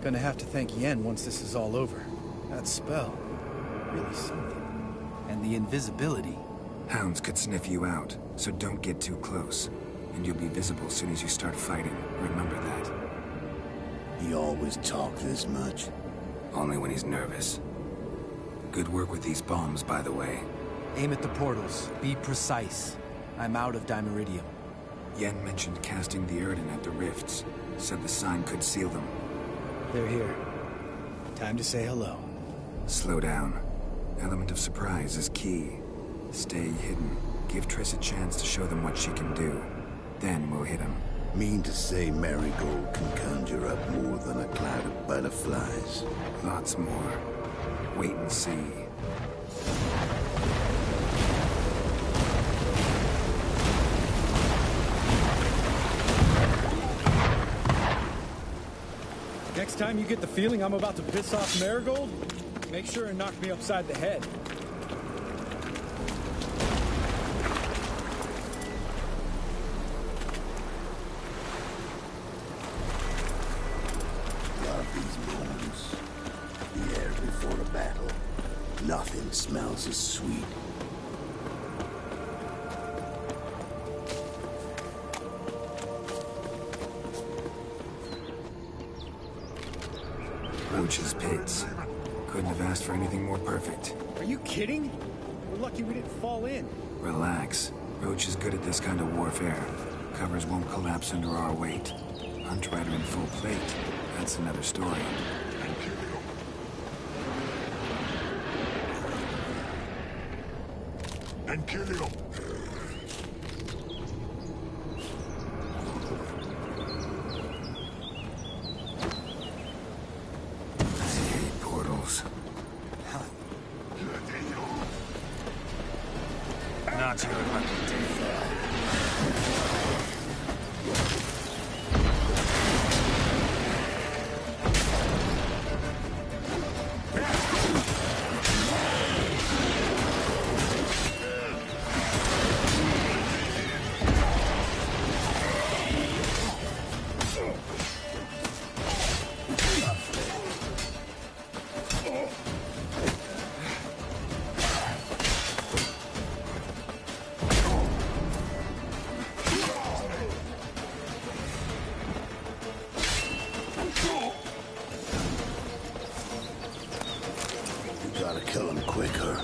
Gonna have to thank Yen once this is all over. That spell, really something. And the invisibility. Hounds could sniff you out, so don't get too close. And you'll be visible as soon as you start fighting. Remember that. He always talk this much? Only when he's nervous. Good work with these bombs, by the way. Aim at the portals. Be precise. I'm out of Dimeridium. Yen mentioned casting the Erden at the rifts. Said the sign could seal them. They're here. Time to say hello. Slow down. Element of surprise is key. Stay hidden. Give Triss a chance to show them what she can do. Then we'll hit him. Mean to say Marigold can conjure up more than a cloud of butterflies? Lots more. Wait and see. Next time you get the feeling I'm about to piss off Marigold, make sure and knock me upside the head. Love these moments. The air before a battle. Nothing smells as sweet. Roach's pits. Couldn't have asked for anything more perfect. Are you kidding? We're lucky we didn't fall in. Relax. Roach is good at this kind of warfare. Covers won't collapse under our weight. Hunt Rider in full plate. That's another story. And kill him. Portals. Not your lucky day. Gotta kill him quicker.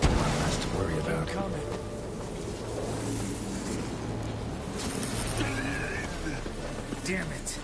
Less to worry about. Damn it.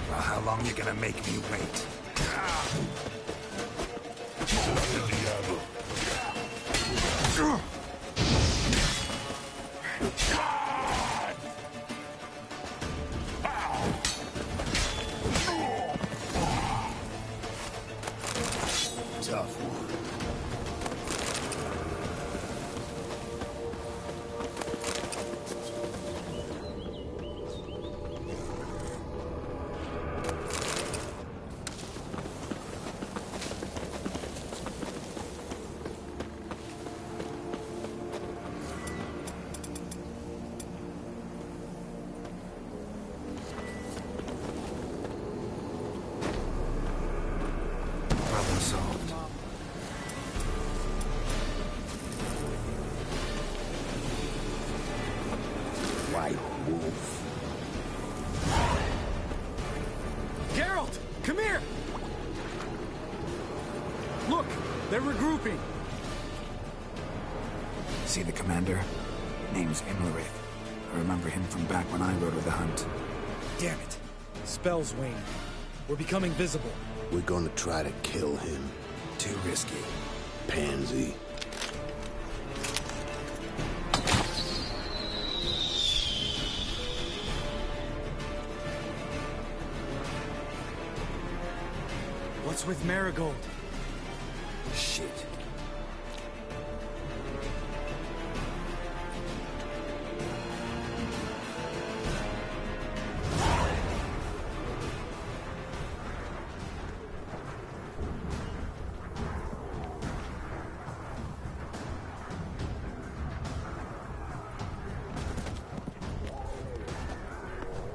Well, how long you gonna make me wait? Tough one. Problem solved. White wolf. Geralt, come here! Look, they're regrouping. See the commander? Name's Imlerith. I remember him from back when I rode with the hunt. Damn it. Spell's waning. We're becoming visible. We're gonna try to kill him. Too risky. Pansy. What's with Marigold? Shit.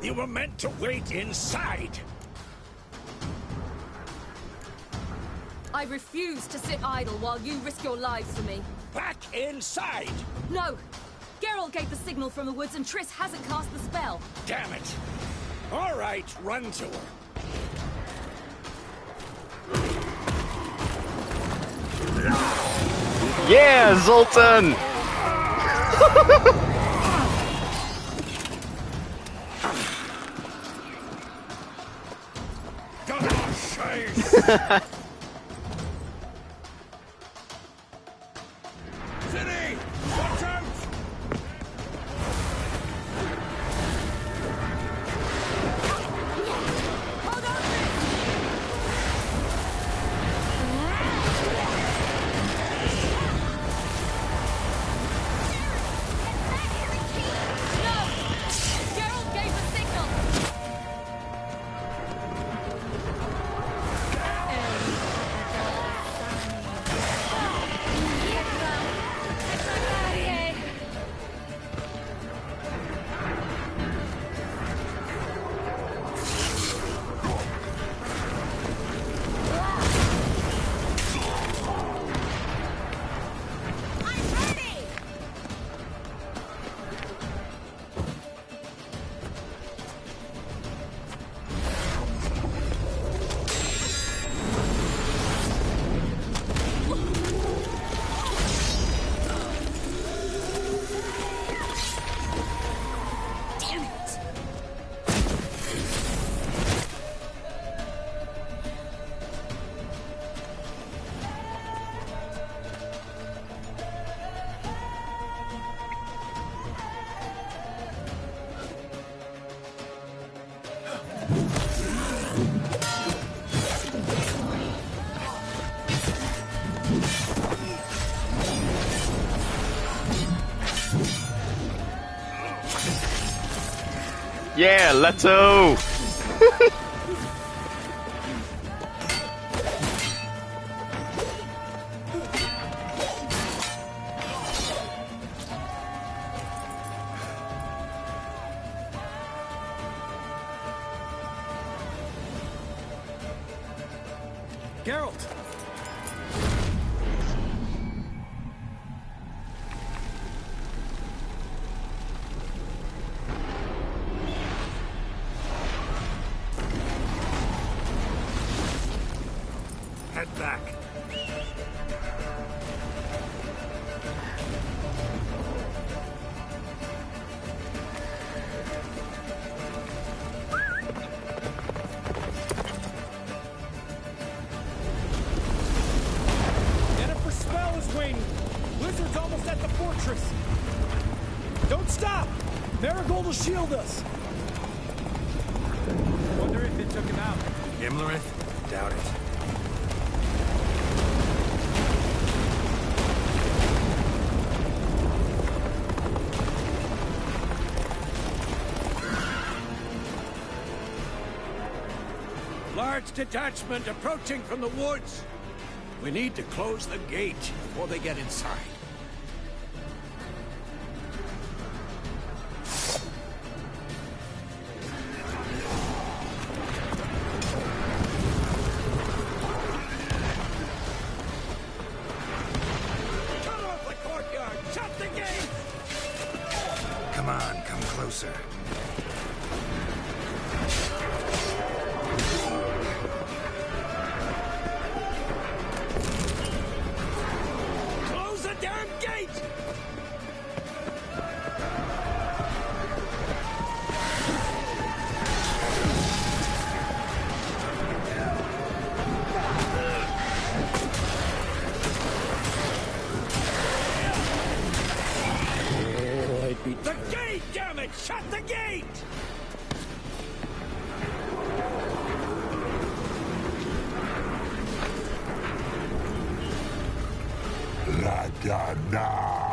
You were meant to wait inside. I refuse to sit idle while you risk your lives for me. Back inside! No! Geralt gave the signal from the woods and Triss hasn't cast the spell. Damn it! All right, run to her. Yeah, Zoltan! City! Watch out! Geralt gave the signal! Damn it! Yeah, Leto! Geralt! Head back. Yennefer's spell is waning. Blizzard's almost at the fortress. Don't stop! Marigold will shield us. Wonder if it took him out. Imlerith? Doubt it. Large detachment approaching from the woods. We need to close the gate before they get inside. Cut off the courtyard! Shut the gate! Come on, come closer. Close the damn gate! it! Shut the gate! La Dana!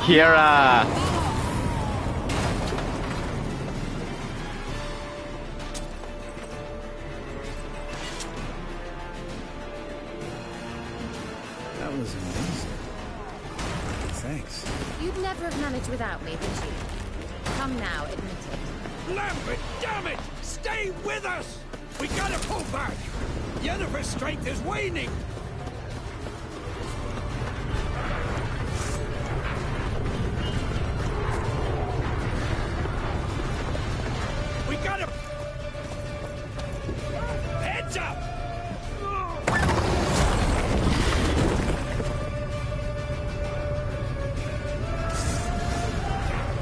Kiera! That was amazing. Thanks. You'd never have managed without me, would you? Come now, admit it. Lambert, damn it! Stay with us! We gotta pull back! Yennefer's strength is waning! We gotta... Heads up!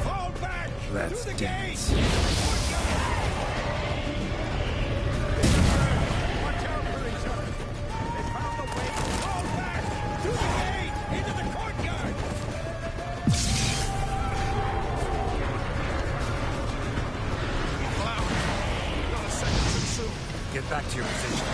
Fall back! Let's to the dance. gate! Watch out for each other! They found the way! Fall back! To the gate! Into the courtyard! Get back to your position.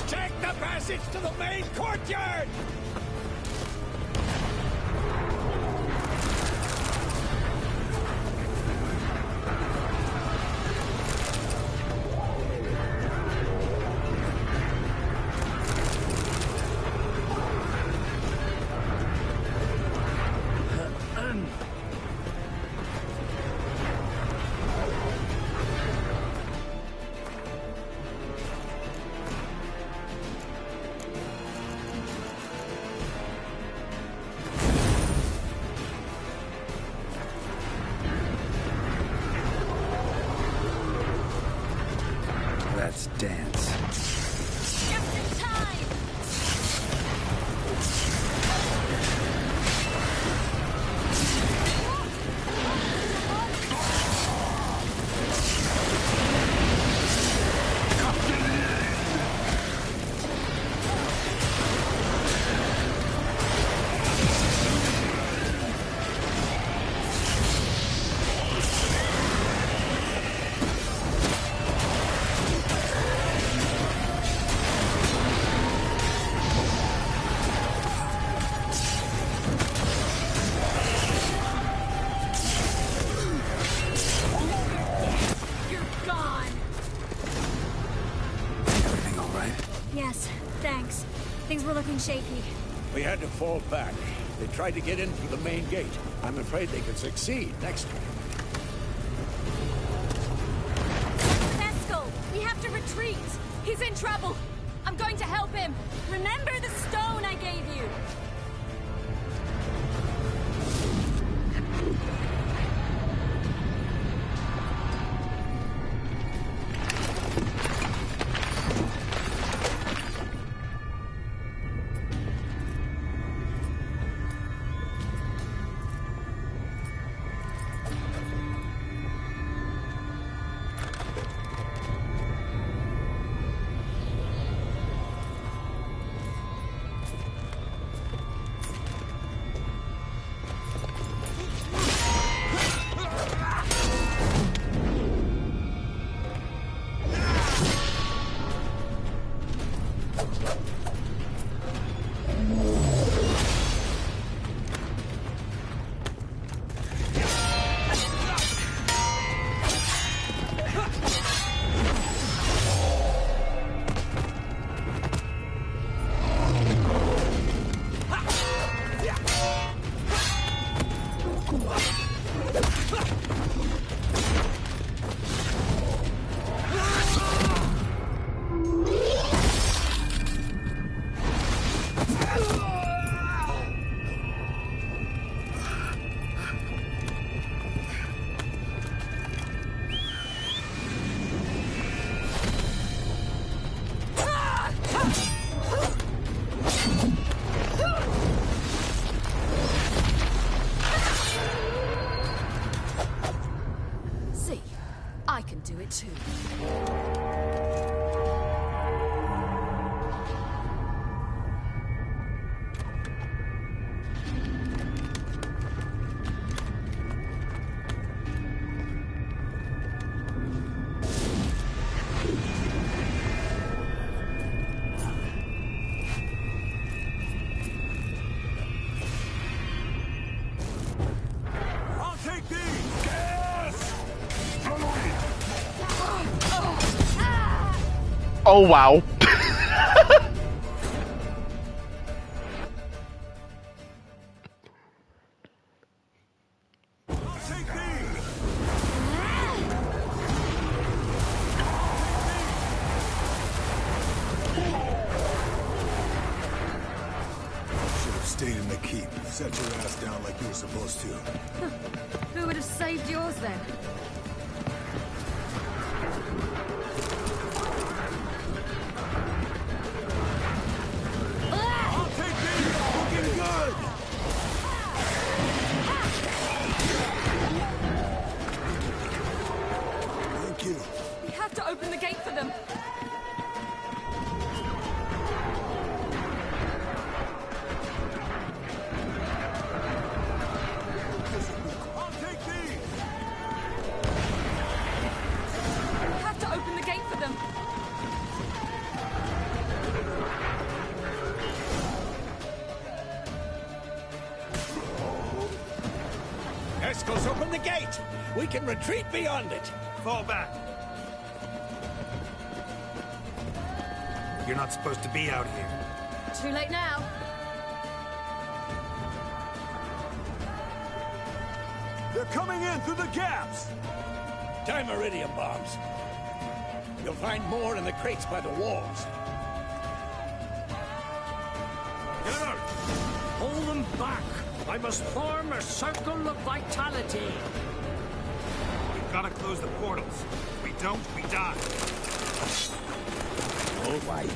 Check the passage to the main courtyard! Let's dance. Just in time! You're gone! Everything all right? Yes, thanks. Things were looking shaky. We had to fall back. They tried to get in through the main gate. I'm afraid they could succeed next time. Vesco, we have to retreat! He's in trouble! I'm going to help him! Remember the stone I gave you! it too. I'll take these! Yes! Oh wow. Should have stayed in the keep. Set your ass down like you were supposed to. Who would have saved yours then? I'll take these! Looking good! Thank you. We have to open the gate for them. I'll take these! We have to open the gate for them. Escos, open the gate! We can retreat beyond it! Fall back. You're not supposed to be out here. Too late now. They're coming in through the gaps! Time iridium bombs. You'll find more in the crates by the walls. Get out! Hold them back! I must form a circle of vitality. We've got to close the portals. If we don't, we die. All right.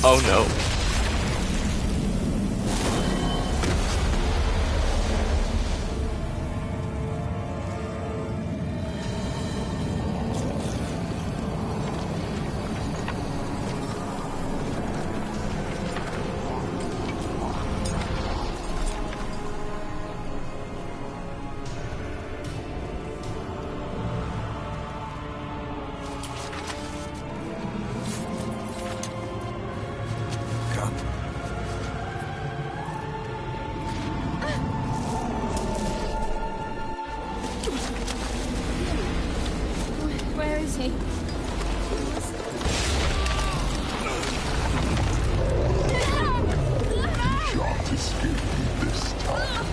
Oh no. Where is he? Can't escape this time.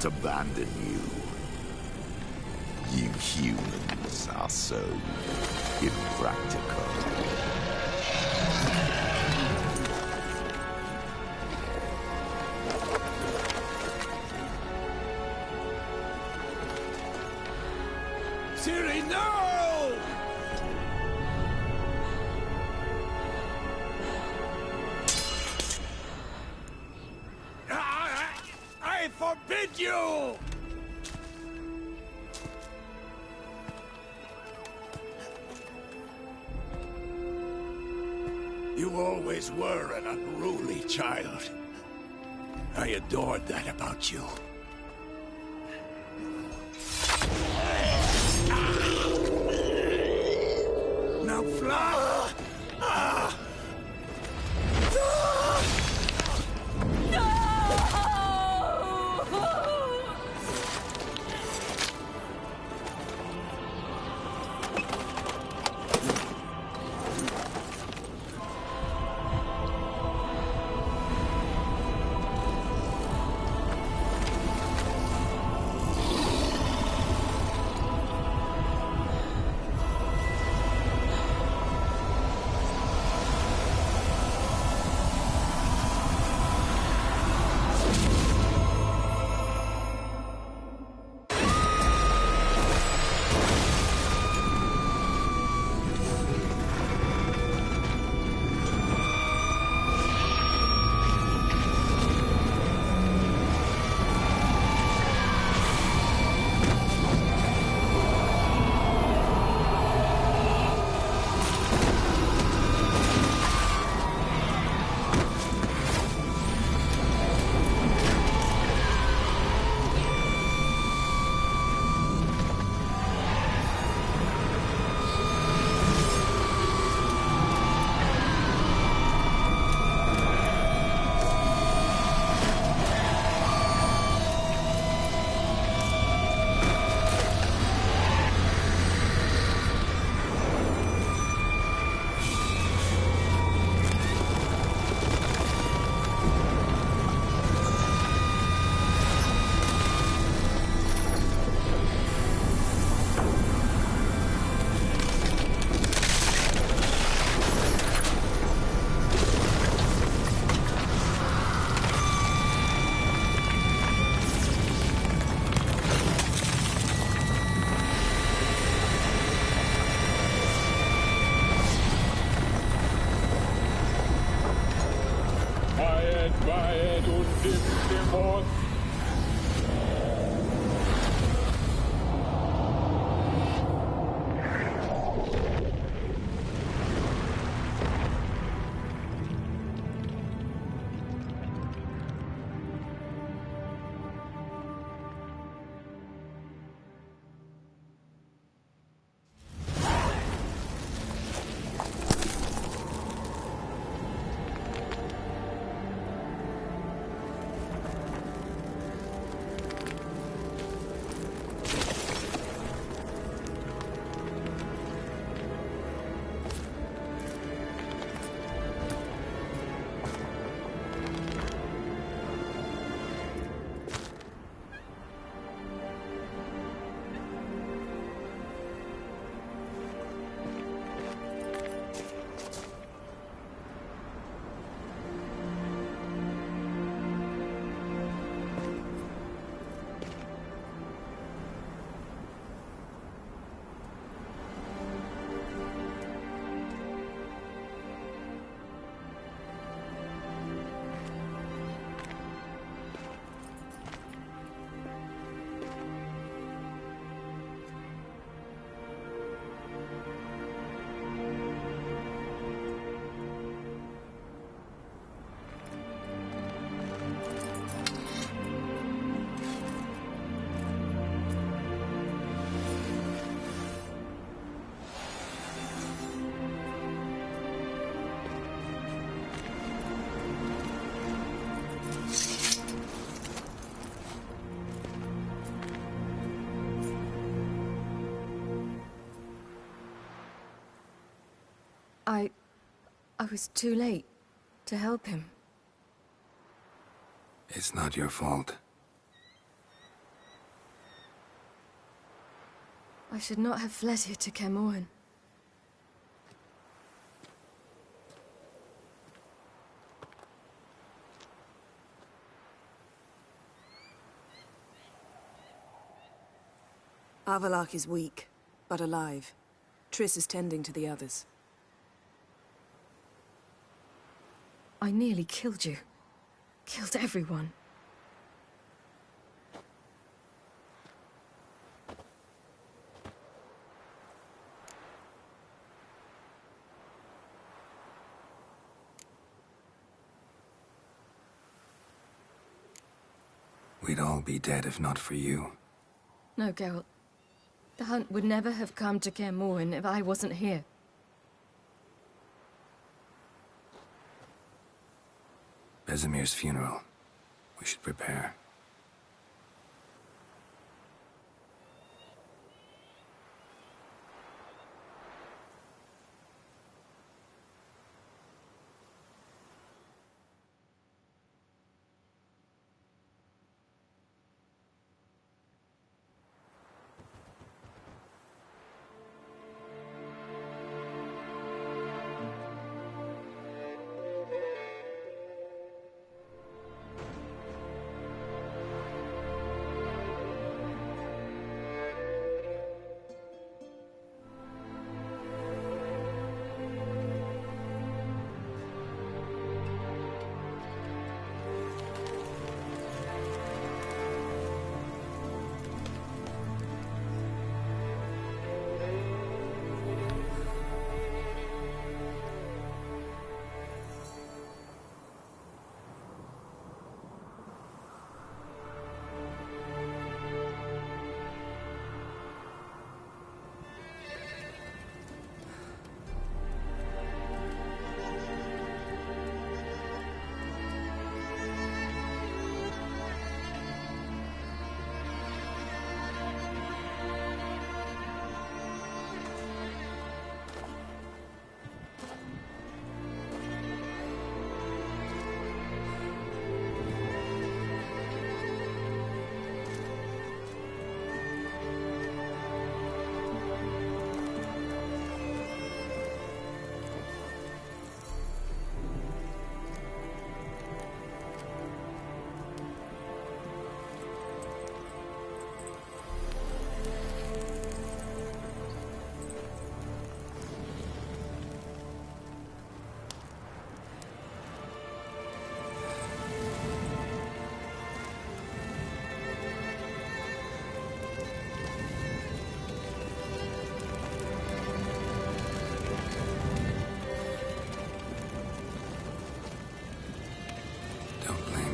not abandon you. You humans are so impractical. Ciri, no! I forbid you! You always were an unruly child. I adored that about you. Now fly! Weit und im Ost. I was too late to help him. It's not your fault. I should not have fled here to Kermoran. Avalak is weak, but alive. Triss is tending to the others. I nearly killed you. Killed everyone. We'd all be dead if not for you. No, Geralt. The hunt would never have come to Kermoran if I wasn't here. Vesemir's funeral. We should prepare.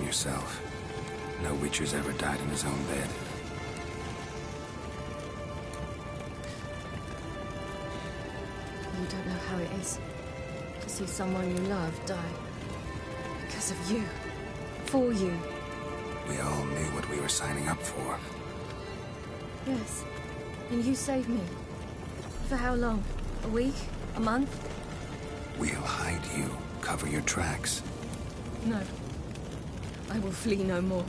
Yourself. No Witcher's ever died in his own bed. You don't know how it is to see someone you love die. Because of you. For you. We all knew what we were signing up for. Yes. And you saved me. For how long? A week? A month? We'll hide you. Cover your tracks. No. I will flee no more.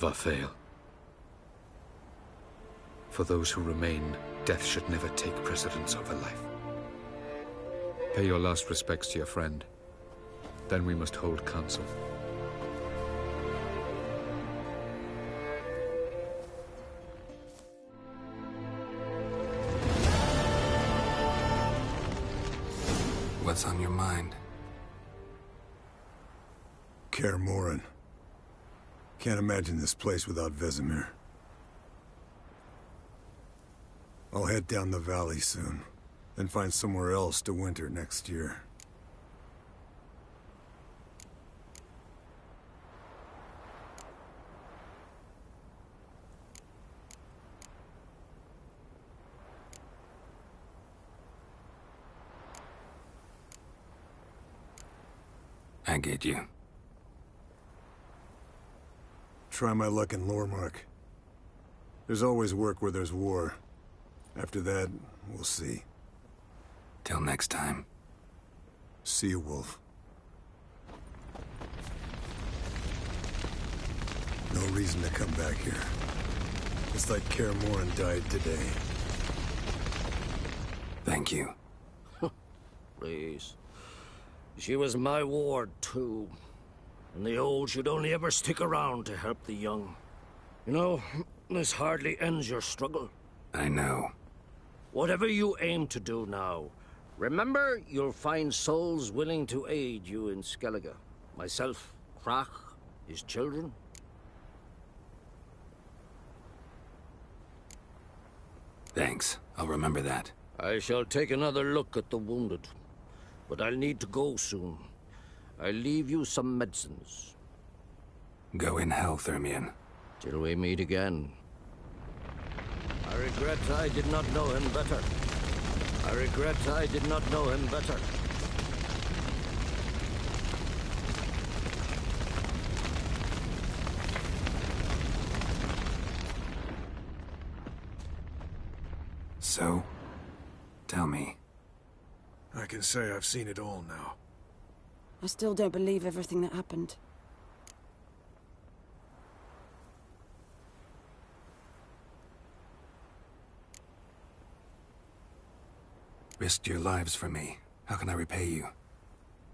Varfail. For those who remain, death should never take precedence over life. Pay your last respects to your friend. Then we must hold council. What's on your mind? Kermoran. Can't imagine this place without Vesemir. I'll head down the valley soon, then find somewhere else to winter next year. I get you. Try my luck in Lormark. There's always work where there's war. After that, we'll see. Till next time. See you, Wolf. No reason to come back here. It's like Kaer Morhen died today. Thank you. Please. She was my ward, too. And the old should only ever stick around to help the young. You know, this hardly ends your struggle. I know. Whatever you aim to do now, remember you'll find souls willing to aid you in Skellige. Myself, Krach, his children. Thanks. I'll remember that. I shall take another look at the wounded. But I'll need to go soon. I'll leave you some medicines. Go in hell, Thermion. Till we meet again. I regret I did not know him better. I regret I did not know him better. So, tell me. I can say I've seen it all now. I still don't believe everything that happened. Risked your lives for me. How can I repay you?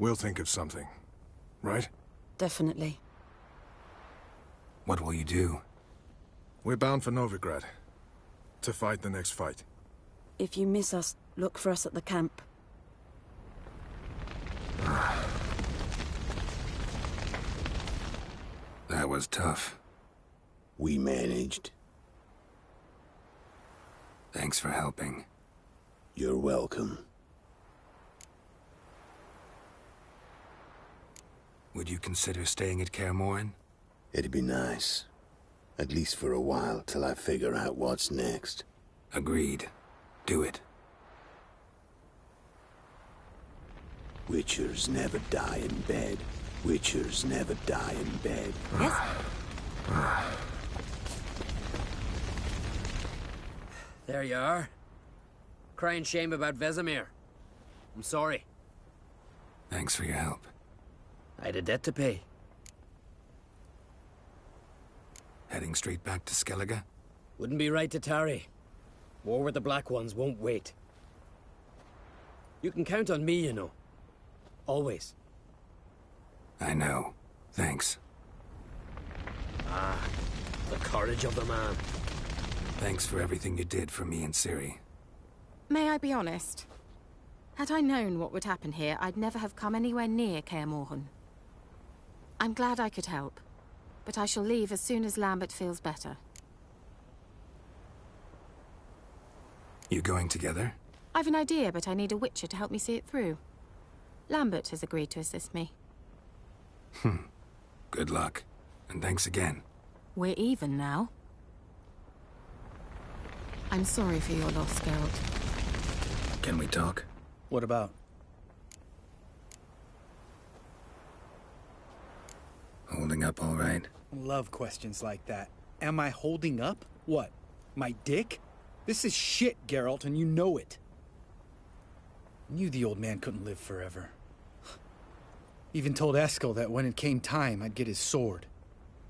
We'll think of something, right? Definitely. What will you do? We're bound for Novigrad. To fight the next fight. If you miss us, look for us at the camp. That was tough. We managed. Thanks for helping. You're welcome. Would you consider staying at Kaer Morhen? It'd be nice. At least for a while, till I figure out what's next. Agreed. Do it. Witchers never die in bed. Witchers never die in bed. Yes? There you are. Crying shame about Vesemir. I'm sorry. Thanks for your help. I had a debt to pay. Heading straight back to Skellige? Wouldn't be right to tarry. War with the Black Ones won't wait. You can count on me, you know. Always. I know. Thanks. Ah, the courage of the man. Thanks for everything you did for me and Ciri. May I be honest? Had I known what would happen here, I'd never have come anywhere near Kaer Morhen. I'm glad I could help, but I shall leave as soon as Lambert feels better. You going together? I've an idea, but I need a Witcher to help me see it through. Lambert has agreed to assist me. Good luck. And thanks again. We're even now. I'm sorry for your loss, Geralt. Can we talk? What about? Holding up all right? Love questions like that. Am I holding up? What? My dick? This is shit, Geralt, and you know it. Knew the old man couldn't live forever. Even told Eskel that when it came time, I'd get his sword.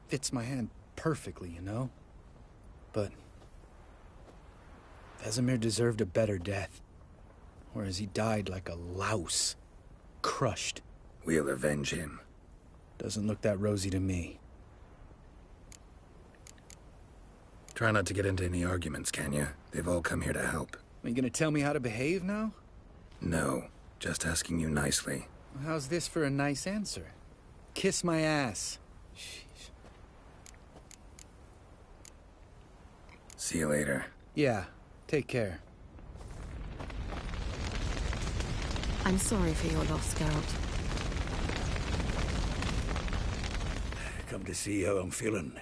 Fits my hand perfectly, you know? But Vesemir deserved a better death. Whereas he died like a louse. Crushed. We'll avenge him. Doesn't look that rosy to me. Try not to get into any arguments, can you? They've all come here to help. Are you gonna tell me how to behave now? No, just asking you nicely. How's this for a nice answer? Kiss my ass. Sheesh. See you later. Yeah, take care. I'm sorry for your loss, Geralt. Come to see how I'm feeling.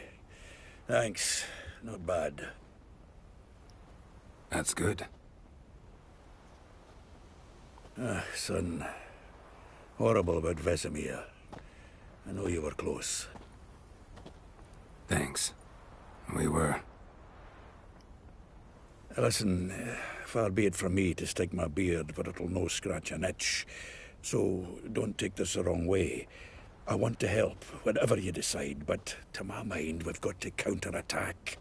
Thanks. Not bad. That's good. Son. Horrible about Vesemir. I know you were close. Thanks. We were. Listen, far be it from me to stick my beard, but it'll no scratch an itch. So don't take this the wrong way. I want to help, whatever you decide, but to my mind, we've got to counterattack.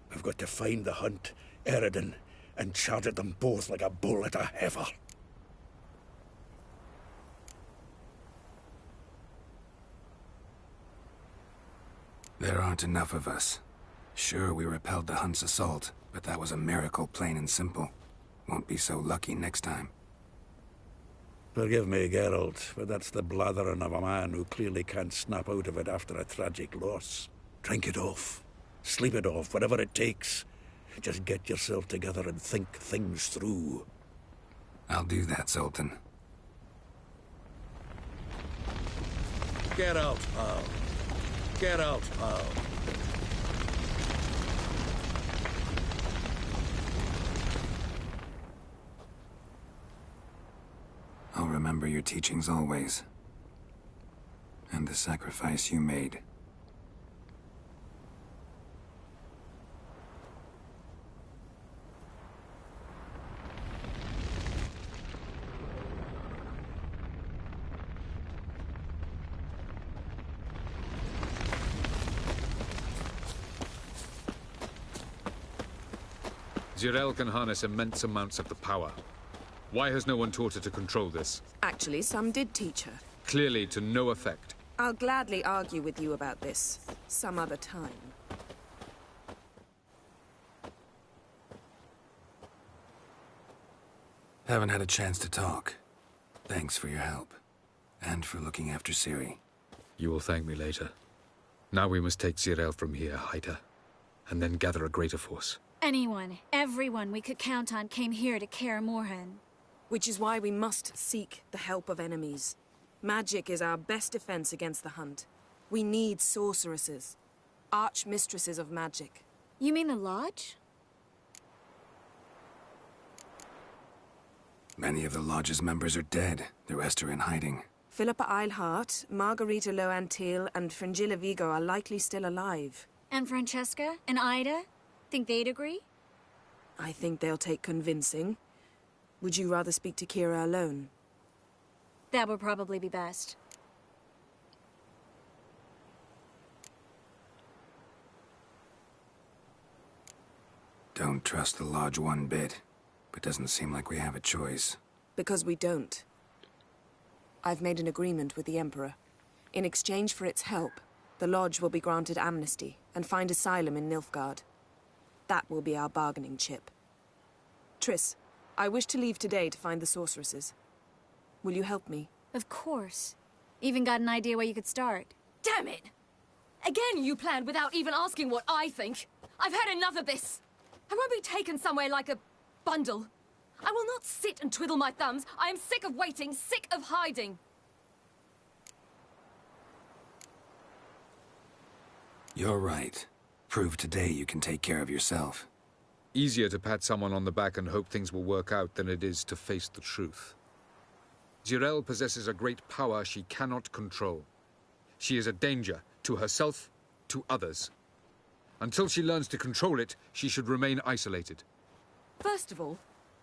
We've got to find the Hunt, Eridan, and charge at them both like a bull at a heifer. There aren't enough of us. Sure, we repelled the Hunt's assault, but that was a miracle, plain and simple. Won't be so lucky next time. Forgive me, Geralt, but that's the blathering of a man who clearly can't snap out of it after a tragic loss. Drink it off. Sleep it off, whatever it takes. Just get yourself together and think things through. I'll do that, Sultan. Get out, pal. Get out, pal. I'll remember your teachings always. And the sacrifice you made. Zirael can harness immense amounts of the power. Why has no one taught her to control this? Actually, some did teach her. Clearly to no effect. I'll gladly argue with you about this some other time. Haven't had a chance to talk. Thanks for your help. And for looking after Ciri. You will thank me later. Now we must take Zirael from here, hide her, and then gather a greater force. Anyone, everyone we could count on came here to Kaer Morhen. Which is why we must seek the help of enemies. Magic is our best defense against the Hunt. We need sorceresses. Archmistresses of magic. You mean the Lodge? Many of the Lodge's members are dead. The rest are in hiding. Philippa Eilhart, Margarita Loantil, and Fringilla Vigo are likely still alive. And Francesca? And Ida? Think they'd agree? I think they'll take convincing. Would you rather speak to Kira alone? That would probably be best. Don't trust the Lodge one bit, but doesn't seem like we have a choice. Because we don't. I've made an agreement with the Emperor. In exchange for its help, the Lodge will be granted amnesty and find asylum in Nilfgaard. That will be our bargaining chip. Triss, I wish to leave today to find the sorceresses. Will you help me? Of course. Even got an idea where you could start. Damn it! Again you planned without even asking what I think. I've had enough of this. I won't be taken somewhere like a bundle. I will not sit and twiddle my thumbs. I am sick of waiting, sick of hiding. You're right. Prove today you can take care of yourself. Easier to pat someone on the back and hope things will work out than it is to face the truth. Zirael possesses a great power she cannot control. She is a danger to herself, to others. Until she learns to control it, she should remain isolated. First of all,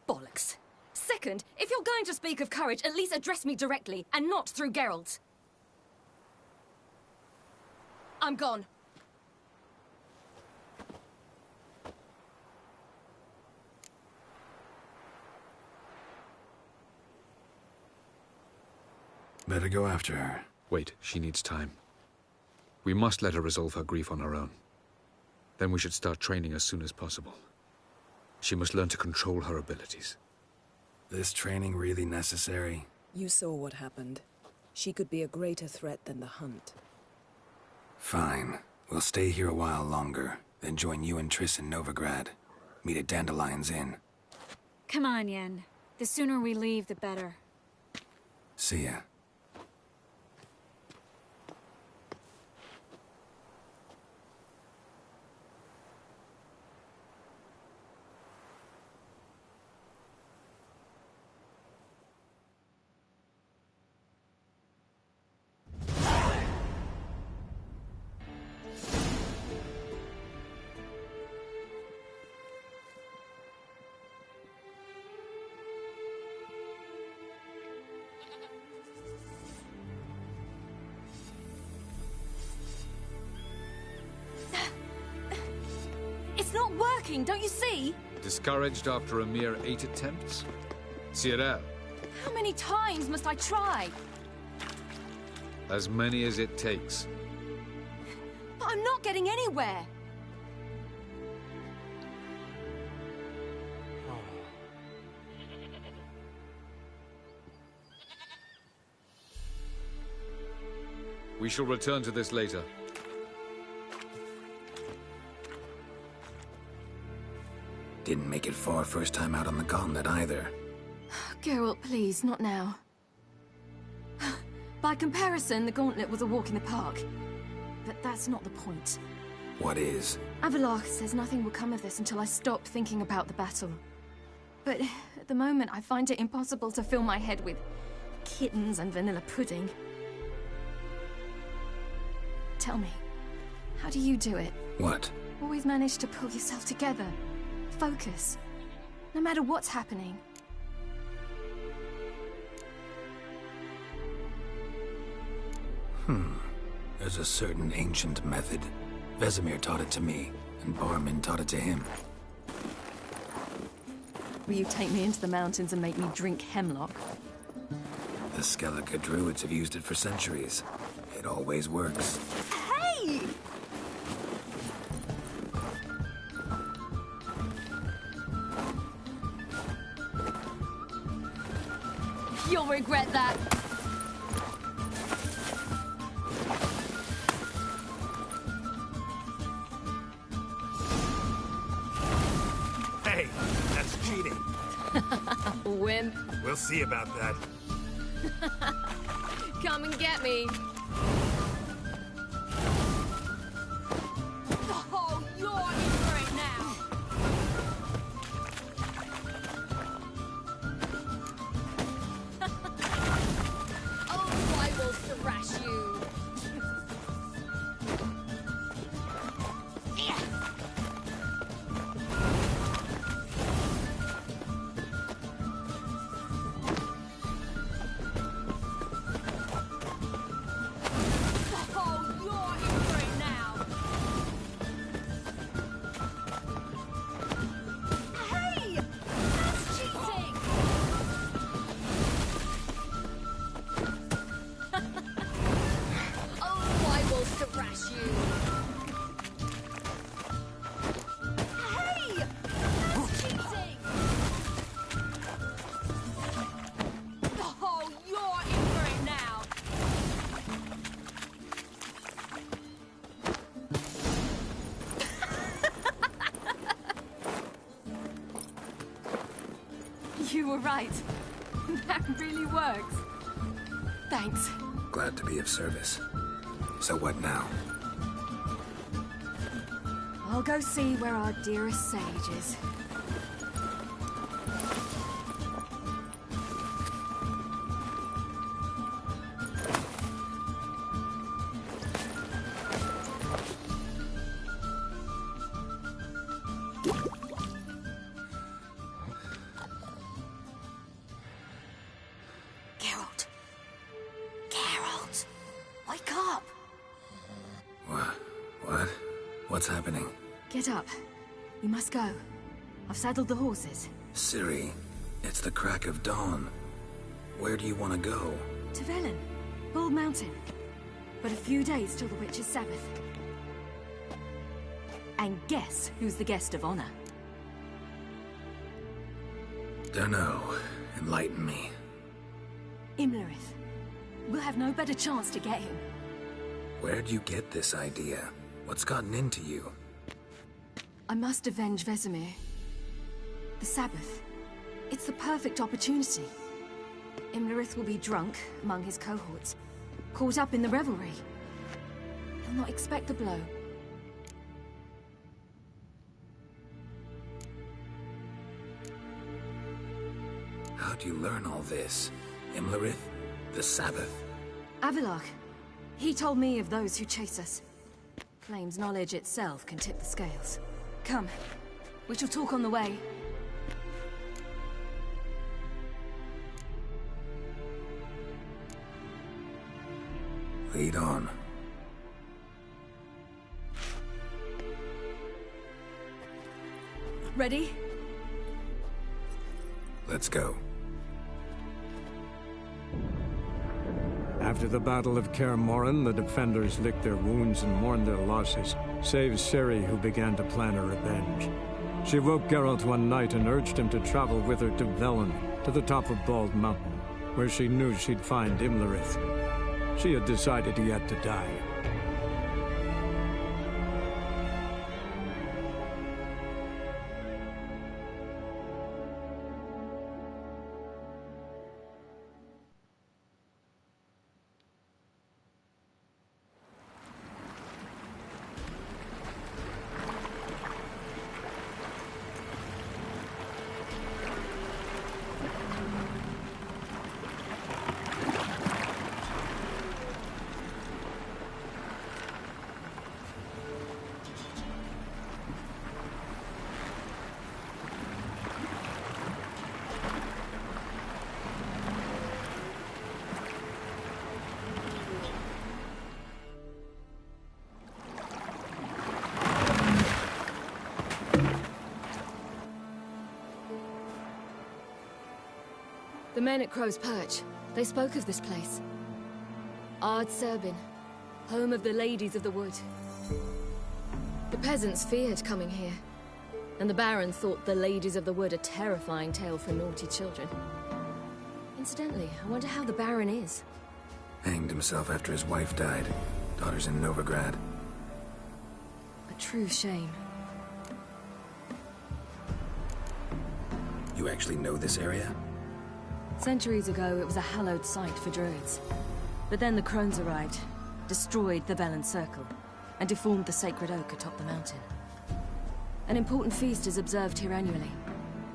bollocks. Second, if you're going to speak of courage, at least address me directly, and not through Geralt. I'm gone. Better go after her. Wait, she needs time. We must let her resolve her grief on her own. Then we should start training as soon as possible. She must learn to control her abilities. This training really necessary? You saw what happened. She could be a greater threat than the Hunt. Fine. We'll stay here a while longer, then join you and Triss in Novigrad. Meet at Dandelion's Inn. Come on, Yen. The sooner we leave, the better. See ya. not working, don't you see? Discouraged after a mere 8 attempts? Cyril, How many times must I try? as many as it takes. But I'm not getting anywhere. We shall return to this later. Didn't make it far first time out on the gauntlet either. Geralt, please, not now. By comparison, the gauntlet was a walk in the park. But that's not the point. What is? Avallac'h says nothing will come of this until I stop thinking about the battle. But at the moment, I find it impossible to fill my head with kittens and vanilla pudding. Tell me, how do you do it? What? Always manage to pull yourself together. Focus. No matter what's happening. There's a certain ancient method. Vesemir taught it to me, and Barman taught it to him. Will you take me into the mountains and make me drink hemlock? The Skellige druids have used it for centuries. It always works. Hey! You'll regret that. Hey, that's cheating. Wimp. We'll see about that. Come and get me. Oh, you're in for it now. Oh, I will thrash you. Oh, you're in for it now. Hey! That's cheating! Oh, I will thrash you. Hey! That's cheating! Oh, you're in for it now. You were right. That really works. Thanks. Glad to be of service. So what now? I'll go see where our dearest sage is. Geralt. Geralt. Wake up. What? What's happening? Get up. We must go. I've saddled the horses. Ciri, it's the crack of dawn. Where do you want to go? To Velen. Bald Mountain. But a few days till the Witch's Sabbath. And guess who's the guest of honor? Dunno. Enlighten me. Imlerith. We'll have no better chance to get him. Where'd you get this idea? What's gotten into you? I must avenge Vesemir. The Sabbath. It's the perfect opportunity. Imlerith will be drunk among his cohorts, caught up in the revelry. He'll not expect the blow. How'd you learn all this? Imlerith? The Sabbath? Avallac'h. He told me of those who chase us. Claims knowledge itself can tip the scales. Come. We shall talk on the way. Lead on. Ready? Let's go. After the Battle of Kaer Morhen, the defenders licked their wounds and mourned their losses, save Ciri, who began to plan her revenge. She woke Geralt one night and urged him to travel with her to Velen, to the top of Bald Mountain, where she knew she'd find Imlerith. She had decided he had to die. The men at Crow's Perch, they spoke of this place. Ard Serbin, home of the Ladies of the Wood. The peasants feared coming here, and the Baron thought the Ladies of the Wood a terrifying tale for naughty children. Incidentally, I wonder how the Baron is. Hanged himself after his wife died. Daughter's in Novigrad. A true shame. You actually know this area? Centuries ago, it was a hallowed site for druids. But then the crones arrived, destroyed the Velen Circle, and deformed the sacred oak atop the mountain. An important feast is observed here annually.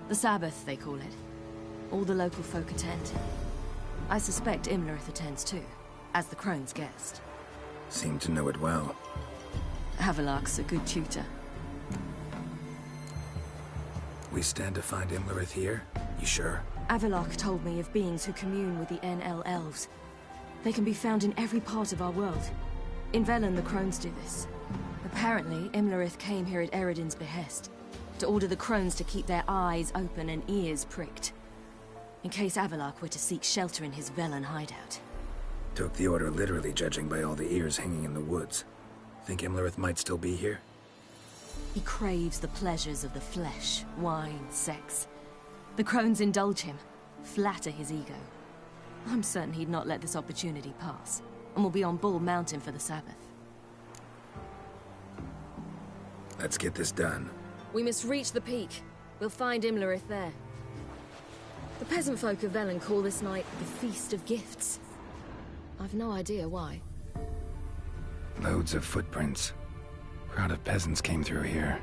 The Sabbath, they call it. All the local folk attend. I suspect Imlerith attends too, as the crone's guest. Seem to know it well. Avalok's a good tutor. We stand to find Imlerith here? You sure? Avalok told me of beings who commune with the NL elves. They can be found in every part of our world. In Velen, the crones do this. Apparently, Imlerith came here at Eredin's behest, to order the crones to keep their eyes open and ears pricked, in case Avalok were to seek shelter in his Velen hideout. Took the order literally, judging by all the ears hanging in the woods. Think Imlerith might still be here? He craves the pleasures of the flesh, wine, sex. The crones indulge him, flatter his ego. I'm certain he'd not let this opportunity pass, and will be on Bull Mountain for the Sabbath. Let's get this done. We must reach the peak. We'll find Imlerith there. The peasant folk of Velen call this night the Feast of Gifts. I've no idea why. Loads of footprints. Crowd of peasants came through here.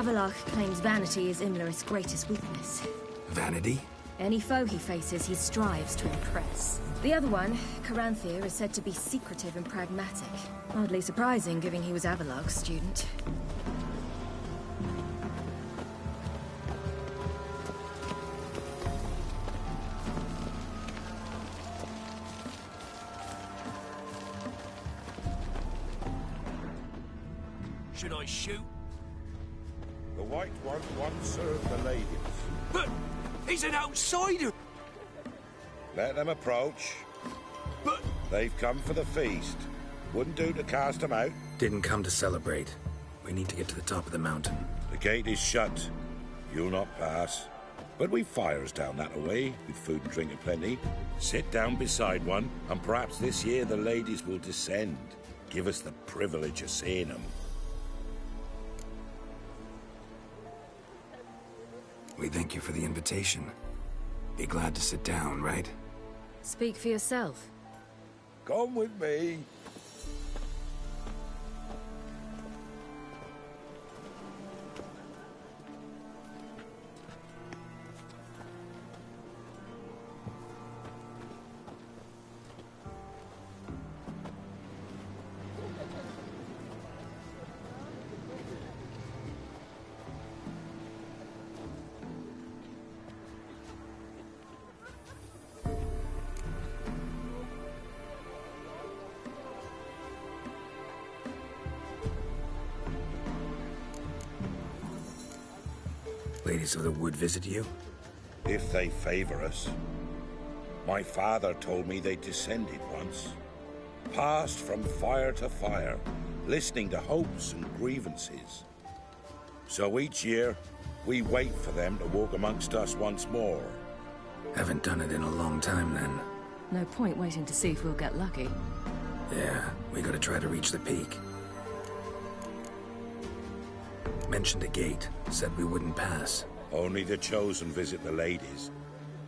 Avalok claims vanity is Imlerith's greatest weakness. Vanity? Any foe he faces, he strives to impress. The other one, Caranthir, is said to be secretive and pragmatic. Hardly surprising, given he was Avalok's student. Should I shoot? The White One once served the ladies. He's an outsider! Let them approach. But... They've come for the feast. Wouldn't do to cast them out. Didn't come to celebrate. We need to get to the top of the mountain. The gate is shut. You'll not pass. But we've fires down that way, with food and drink aplenty. Sit down beside one, and perhaps this year the ladies will descend. Give us the privilege of seeing them. We thank you for the invitation. Be glad to sit down, right? Speak for yourself. Come with me. Ladies of the Wood visit you? If they favor us. My father told me they descended once. Passed from fire to fire, listening to hopes and grievances. So each year, we wait for them to walk amongst us once more. Haven't done it in a long time, then. No point waiting to see if we'll get lucky. Yeah, we gotta try to reach the peak. Mentioned a gate, said we wouldn't pass. Only the chosen visit the ladies.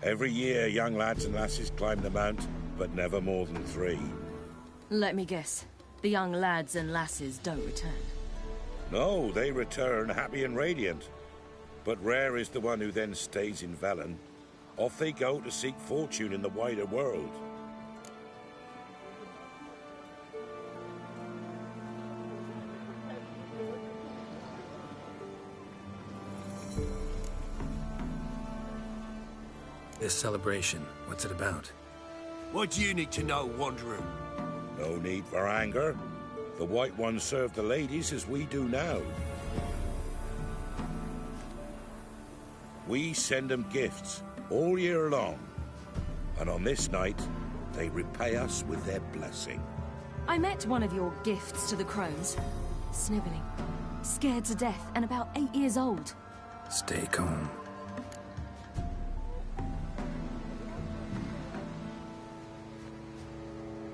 Every year, young lads and lasses climb the mount, but never more than 3. Let me guess. The young lads and lasses don't return. No, they return happy and radiant. But rare is the one who then stays in Velen. Off they go to seek fortune in the wider world. This celebration, what's it about? What do you need to know, Wanderer? No need for anger. The White Ones serve the ladies as we do now. We send them gifts all year long. And on this night, they repay us with their blessing. I met one of your gifts to the crones. Sniveling, scared to death, and about 8 years old. Stay calm.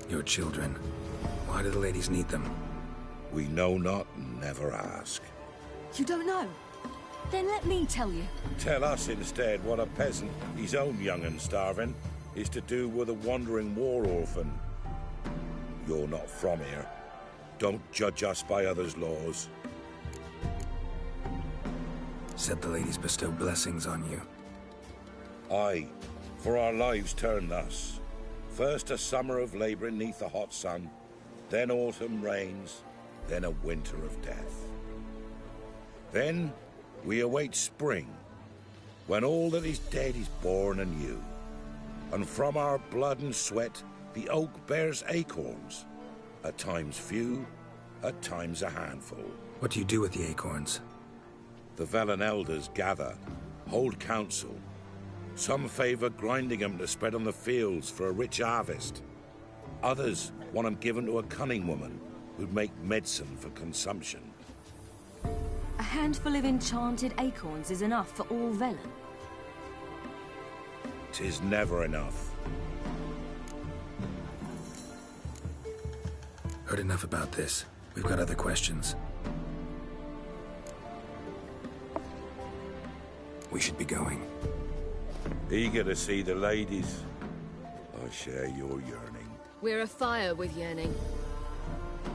Your children. Why do the ladies need them? We know not and never ask. You don't know? Then let me tell you. Tell us instead what a peasant, his own young and starving, is to do with a wandering war orphan. You're not from here. Don't judge us by others' laws. Said the ladies bestow blessings on you. Aye, for our lives turn thus. First a summer of labouring neath the hot sun, then autumn rains, then a winter of death. Then we await spring, when all that is dead is born anew. And from our blood and sweat the oak bears acorns, at times few, at times a handful. What do you do with the acorns? The Velen elders gather, hold council. Some favour grinding them to spread on the fields for a rich harvest. Others want them given to a cunning woman who'd make medicine for consumption. A handful of enchanted acorns is enough for all Velen. 'Tis never enough. Heard enough about this. We've got other questions. We should be going. Eager to see the ladies. I share your yearning. We're afire with yearning.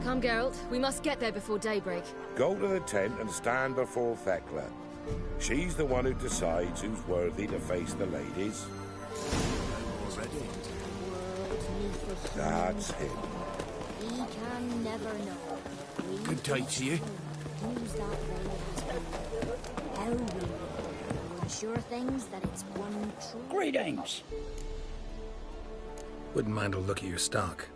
Come, Geralt. We must get there before daybreak. Go to the tent and stand before Thekla. She's the one who decides who's worthy to face the ladies. That's him. We can never know. Good day to you. Who's that veil How will we ensure things that it's one true? Greetings. Wouldn't mind a look at your stock.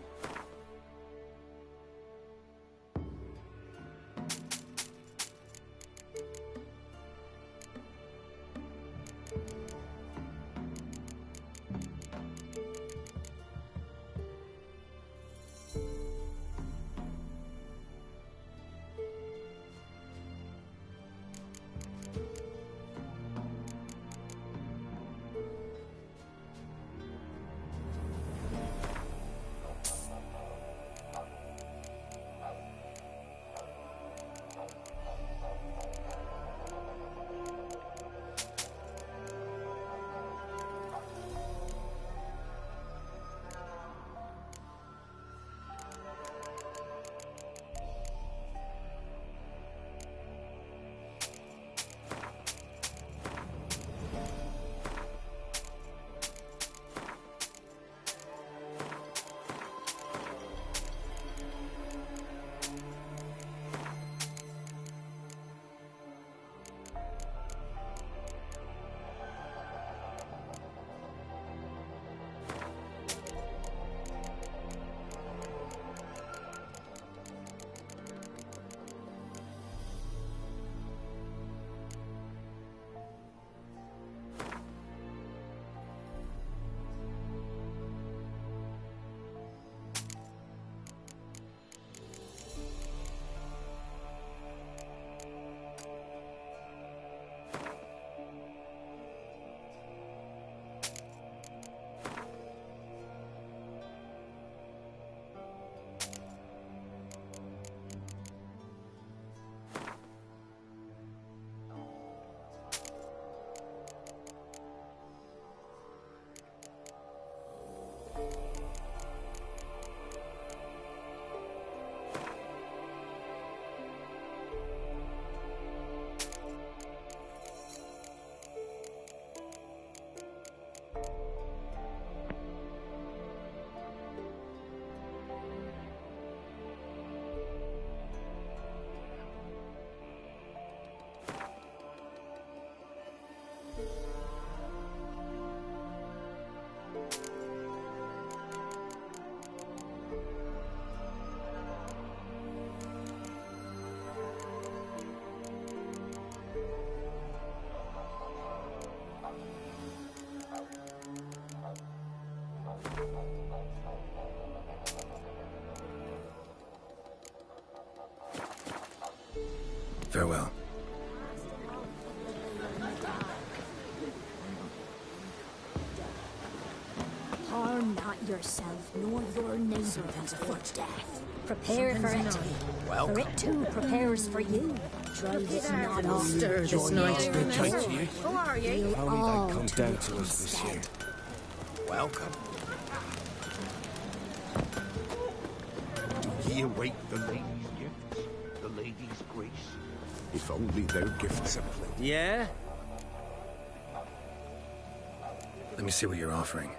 Farewell. Harm not yourself, nor your neighbor for death. Prepare for it. For it too prepares for you. Drive it not off. Stir this night. Who are you? If only they'd come down to us this year. Welcome. Do ye await the lady's gifts? The lady's grace? If only their gifts are plenty. Yeah? Let me see what you're offering.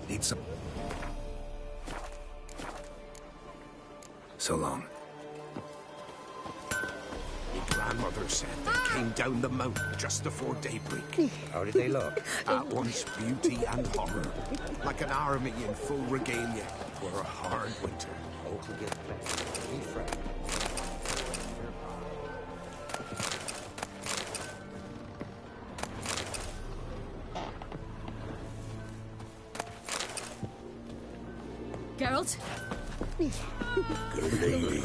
Need some. So long. My grandmother said they came down the mountain just before daybreak. How did they look? At once beauty and horror. Like an army in full regalia for a hard winter. Hope we get plenty. Be friendly. Geralt? Good ladies.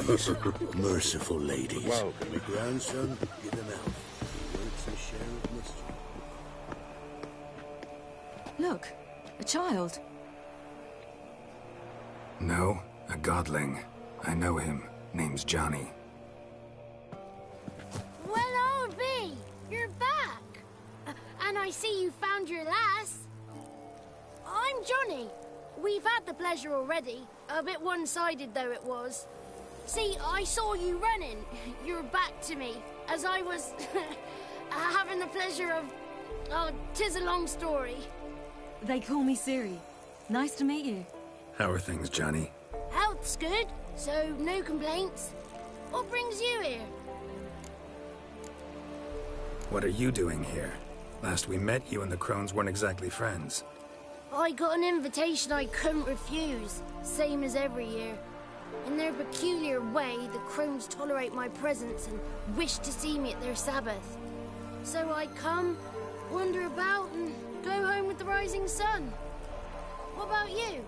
Merciful ladies. Welcome. My grandson, get him out. Works a share of mischief. Look, a child. No, a godling. I know him. Name's Johnny. Well, old B, you're back. And I see you found your lass. I'm Johnny. We've had the pleasure already. A bit one-sided, though it was. See, I saw you running. Your back to me. As I was having the pleasure of... Oh, 'tis a long story. They call me Ciri. Nice to meet you. How are things, Johnny? Health's good, so no complaints. What brings you here? What are you doing here? Last we met, you and the Crones weren't exactly friends. I got an invitation I couldn't refuse, same as every year. In their peculiar way, the Crones tolerate my presence and wish to see me at their Sabbath. So I come, wander about, and go home with the rising sun. What about you?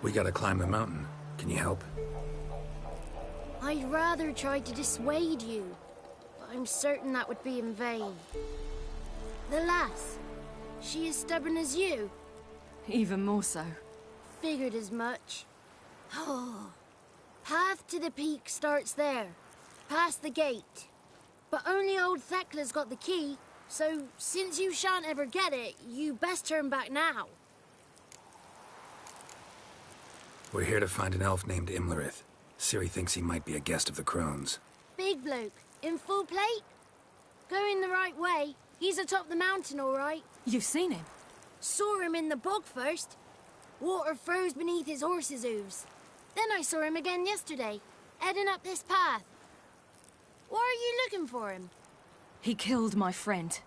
We gotta climb the mountain. Can you help? I'd rather try to dissuade you, but I'm certain that would be in vain. The lass, she as stubborn as you? Even more so. Figured as much. Oh. Path to the peak starts there, past the gate. But only old Thekla's got the key, so since you shan't ever get it, you best turn back now. We're here to find an elf named Imlerith. Ciri thinks he might be a guest of the Crones. Big bloke, in full plate? Going the right way. He's atop the mountain, all right. You've seen him? Saw him in the bog first. Water froze beneath his horse's hooves. Then I saw him again yesterday, heading up this path. Why are you looking for him? He killed my friend.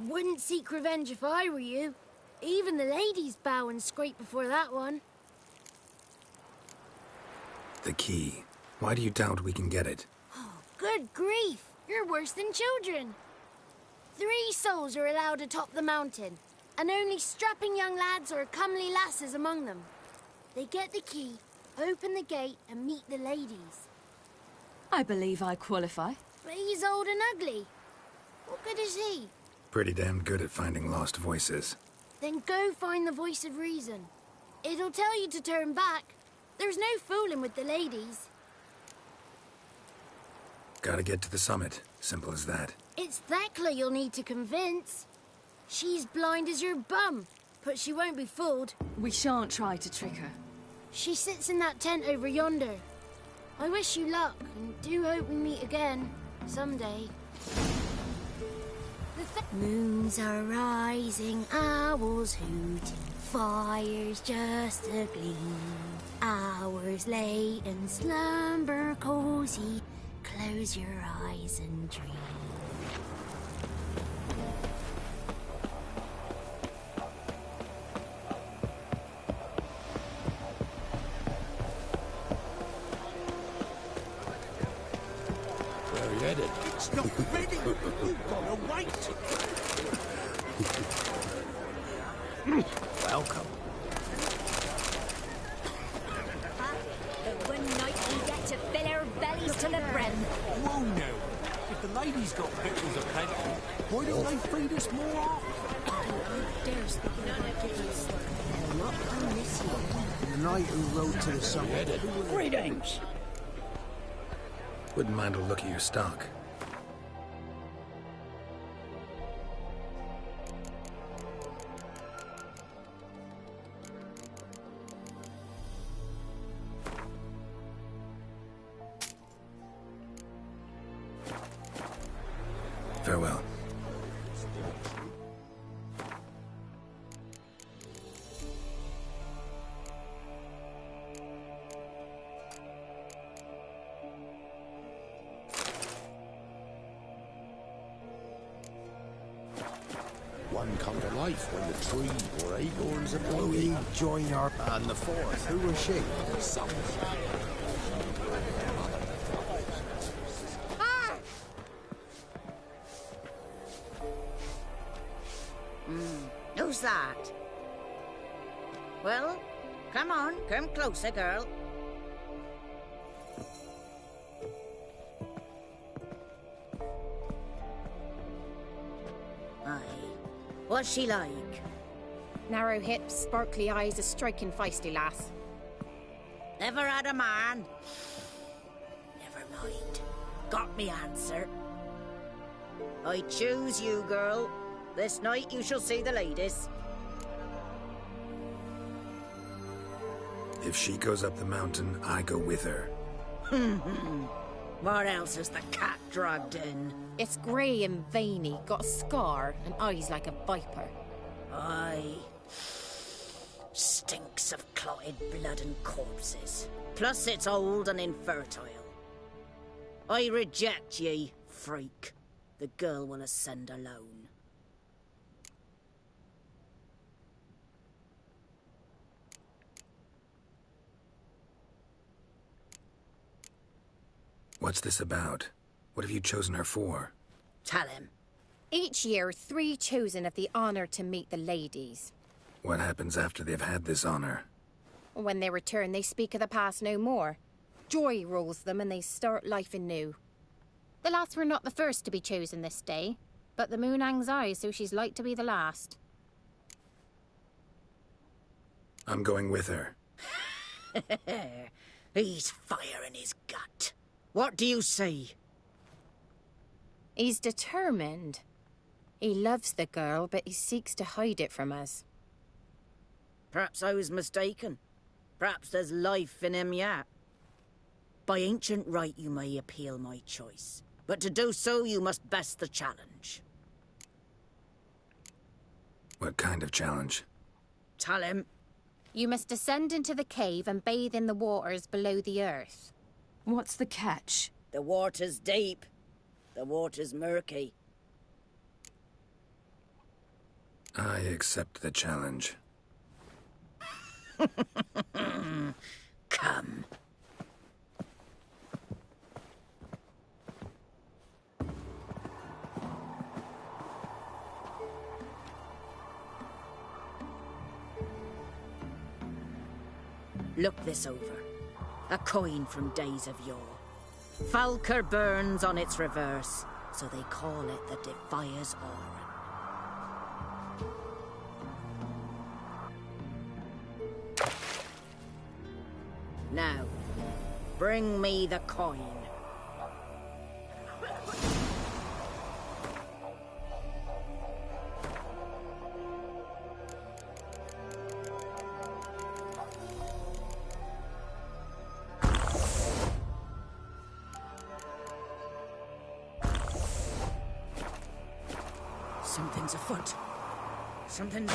Wouldn't seek revenge if I were you. Even the ladies bow and scrape before that one. The key. Why do you doubt we can get it? Oh, good grief! You're worse than children. 3 souls are allowed atop the mountain, and only strapping young lads or comely lasses among them. They get the key, open the gate, and meet the ladies. I believe I qualify. But he's old and ugly. What good is he? Pretty damn good at finding lost voices. Then go find the voice of reason. It'll tell you to turn back. There's no fooling with the ladies. Gotta get to the summit. Simple as that. It's Thekla you'll need to convince. She's blind as your bum, but she won't be fooled. We shan't try to trick her. She sits in that tent over yonder. I wish you luck, and do hope we meet again, someday. Moons are rising, owls hooting, fires just a gleam. Hours late and slumber cozy, close your eyes and dream. headed? It's not ready. You've got to wait. Welcome. The one night we get to fill our bellies to the brim. Whoa now. If the ladies got victuals aplenty, why don't they feed us more often? There's none of us. Not on this year. The knight who rode to the summit. Greetings. Wouldn't mind a look at your stock. Farewell. One come to life when the tree or acorns are We blowing. join our... And the fourth. Who was she? Some. Who's that? Well, come on, come closer, girl. Aye. What's she like? Narrow hips, sparkly eyes, a striking feisty lass. Never had a man. Never mind. Got me answer. I choose you, girl. This night you shall see the ladies. If she goes up the mountain, I go with her. What else is the cat dragged in? It's grey and veiny, got a scar, and eyes like a viper. Aye. Stinks of clotted blood and corpses. Plus it's old and infertile. I reject ye, freak. The girl will ascend alone. What's this about? What have you chosen her for? Tell him. Each year, 3 chosen have the honour to meet the ladies. What happens after they've had this honor? When they return, they speak of the past no more. Joy rules them and they start life anew. The lass were not the first to be chosen this day, but the moon hangs high, so she's like to be the last. I'm going with her. He's fire in his gut. What do you say? He's determined. He loves the girl, but he seeks to hide it from us. Perhaps I was mistaken. Perhaps there's life in him yet. By ancient right you may appeal my choice, but to do so you must best the challenge. What kind of challenge? Tell him. You must descend into the cave and bathe in the waters below the earth. What's the catch? The water's deep. The water's murky. I accept the challenge. Come. Look this over. A coin from days of yore. Falker burns on its reverse, so they call it the Defier's Aura. Now, bring me the coin. Something's afoot. Something's...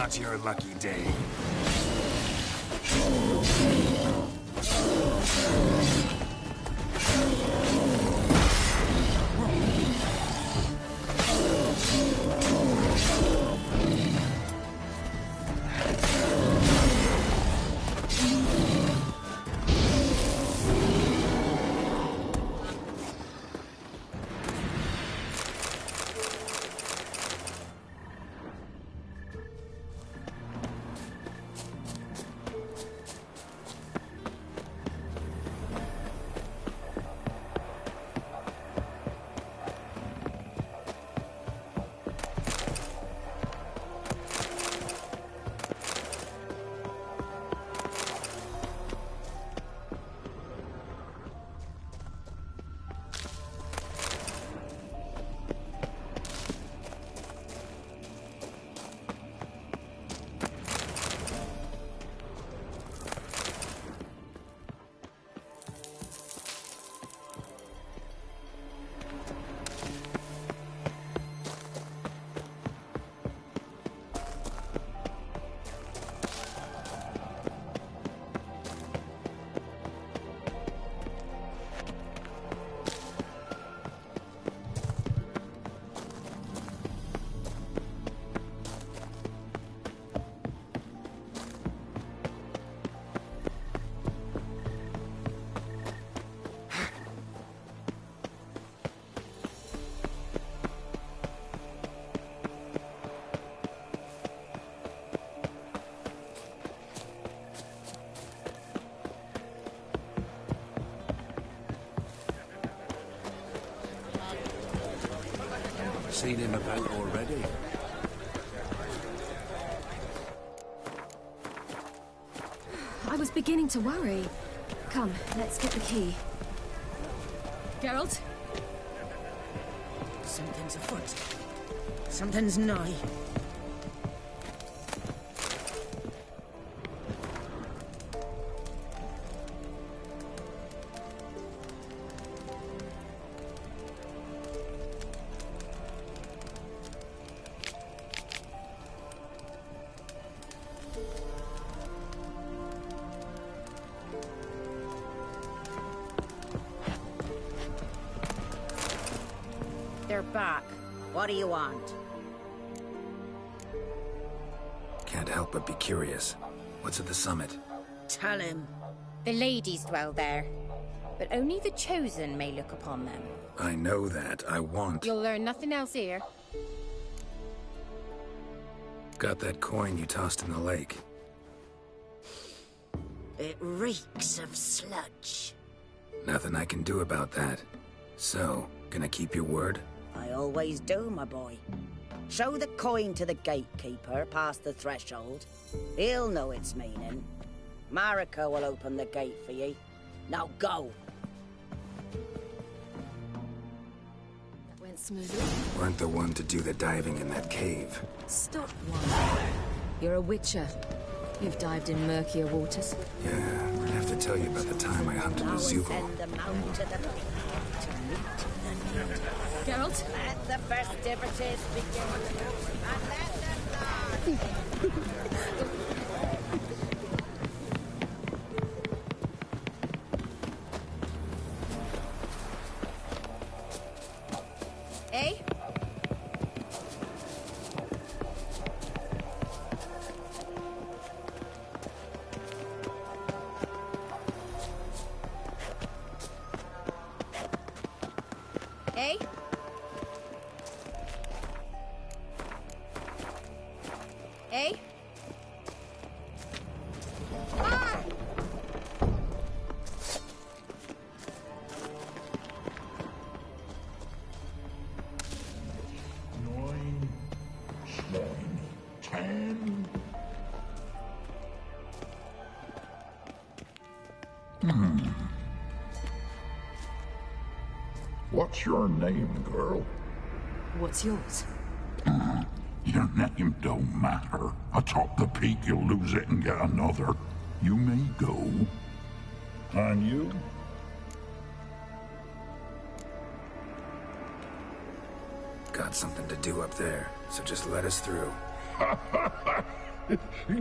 not your lucky day. Seen him about already? I was beginning to worry. Come, let's get the key. Geralt? Something's afoot. Something's nigh. They're back. What do you want? Can't help but be curious. What's at the summit? Tell him. The ladies dwell there, but only the chosen may look upon them. I know that. I want... You'll learn nothing else here. Got that coin you tossed in the lake. It reeks of sludge. Nothing I can do about that. So, gonna keep your word? I always do, my boy. Show the coin to the gatekeeper past the threshold. He'll know its meaning. Marika will open the gate for ye. Now go. That went smoothly. Weren't the one to do the diving in that cave. Stop one. You're a witcher. You've dived in murkier waters. Yeah, I'd have to tell you about the time I hunted a Zuko. Send them out to the lake to meet the need. Geralt? Let the festivities begin. And let them start. Eh? Eh? Eh? Ah! What's your name, girl? What's yours? Your name don't matter. Atop the peak, you'll lose it and get another. You may go. And you? Got something to do up there, so just let us through.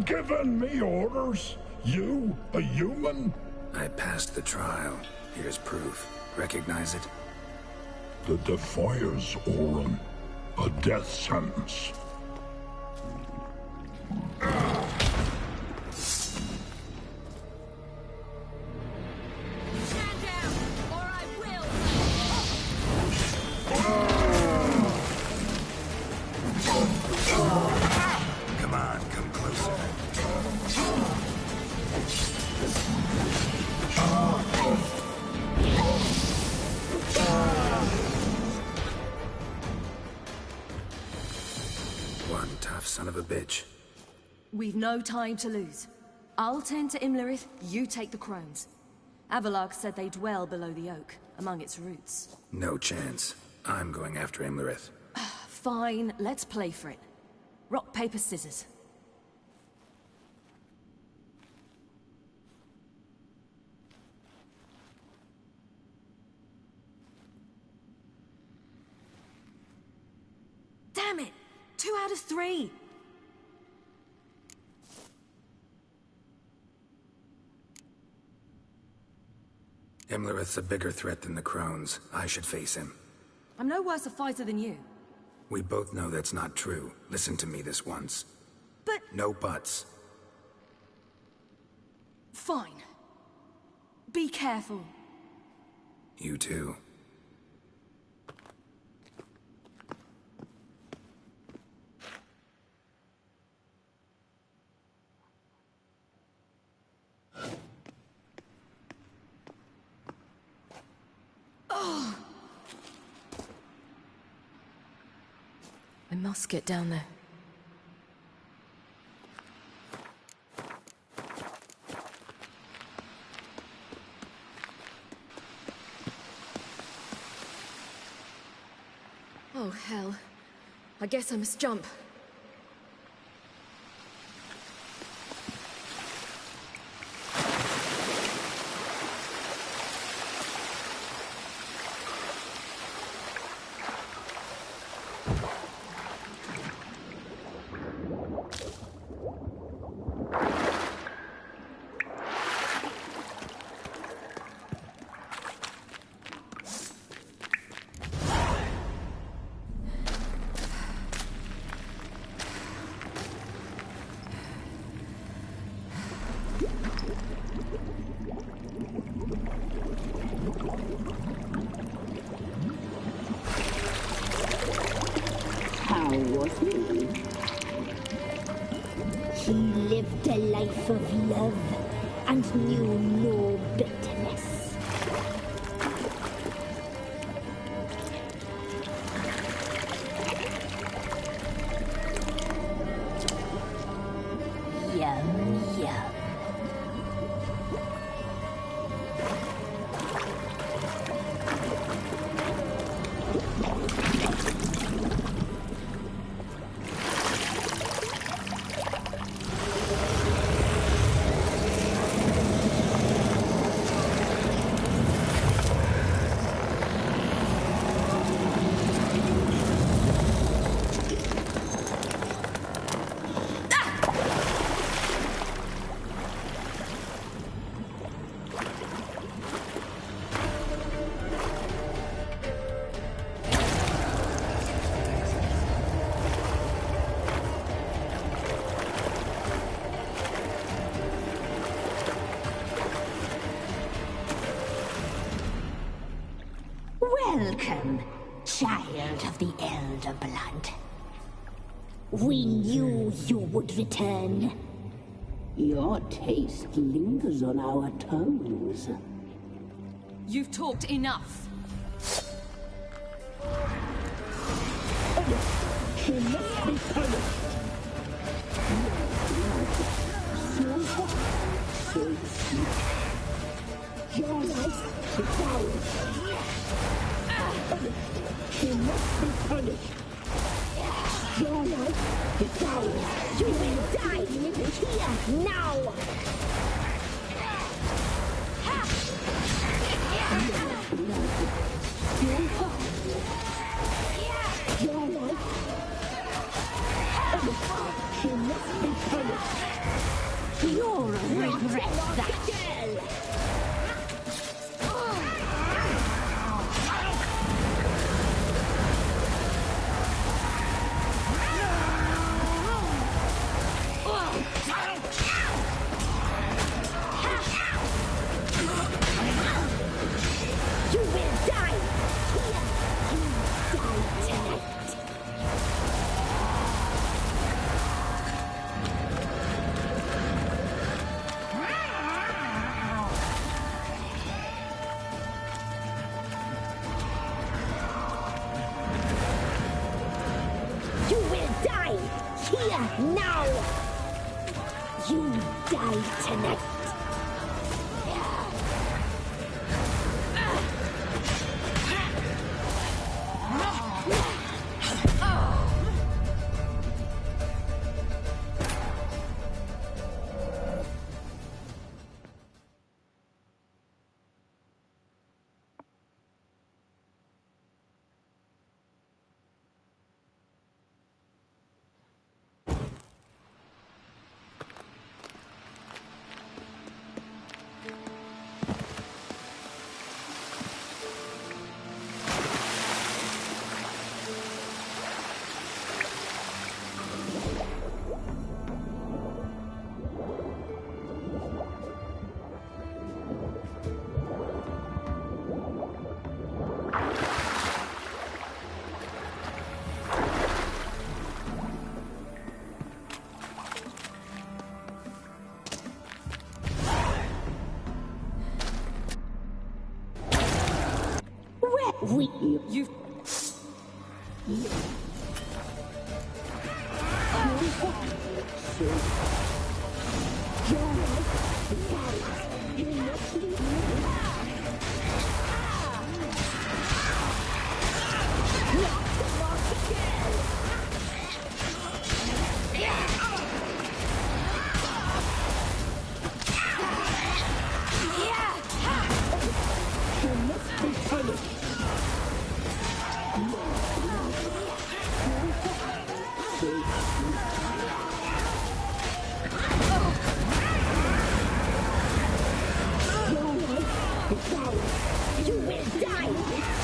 Giving me orders? You, a human? I passed the trial. Here's proof. Recognize it? The Defiers, Orin. A death sentence. Stand down, or I will! Come on, come closer. One tough son of a bitch. We've no time to lose. I'll tend to Imlerith, you take the crones. Avalark said they dwell below the oak, among its roots. No chance. I'm going after Imlerith. Fine, let's play for it. Rock, paper, scissors. Damn it! 2 out of 3! Imlerith's a bigger threat than the crones. I should face him. I'm no worse a fighter than you. We both know that's not true. Listen to me this once. But... No buts. Fine. Be careful. You too. I must get down there. Oh, hell. I guess I must jump. How was he? He lived a life of love and knew no bitterness. Yum, yum. Welcome, child of the Elder Blood. We knew you would return. Your taste lingers on our tongues. You've talked enough. She must be punished. So hot, so sweet. Your life devoured. She must be punished. Your life devoured. You will die living here now! Your life. You must be punished. You'll regret that. You will die! You die tonight! You will die! Here, now! You die tonight! You... You will die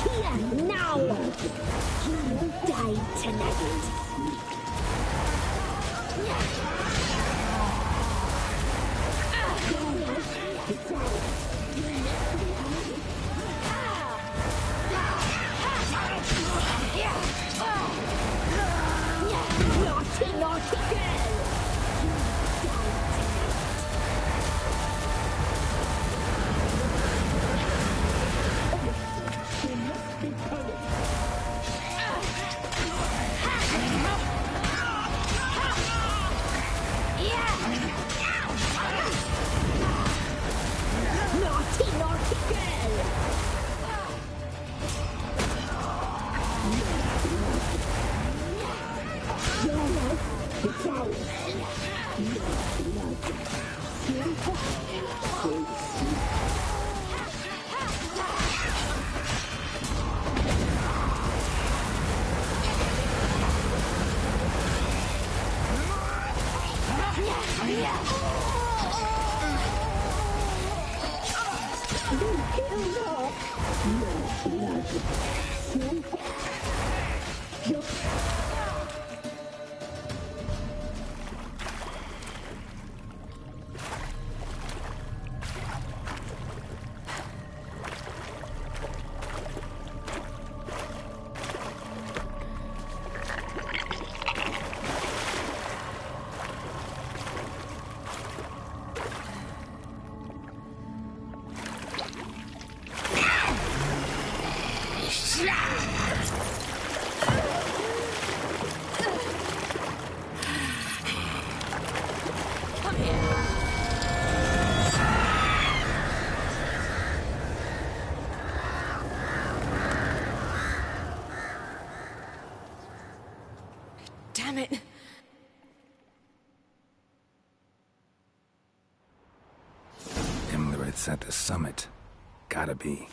here now! You will die tonight! Naughty, naughty girl! You must be punished. Naughty, naughty girl! Your life is ours. Damn it! Imlerith's at the summit. Gotta be.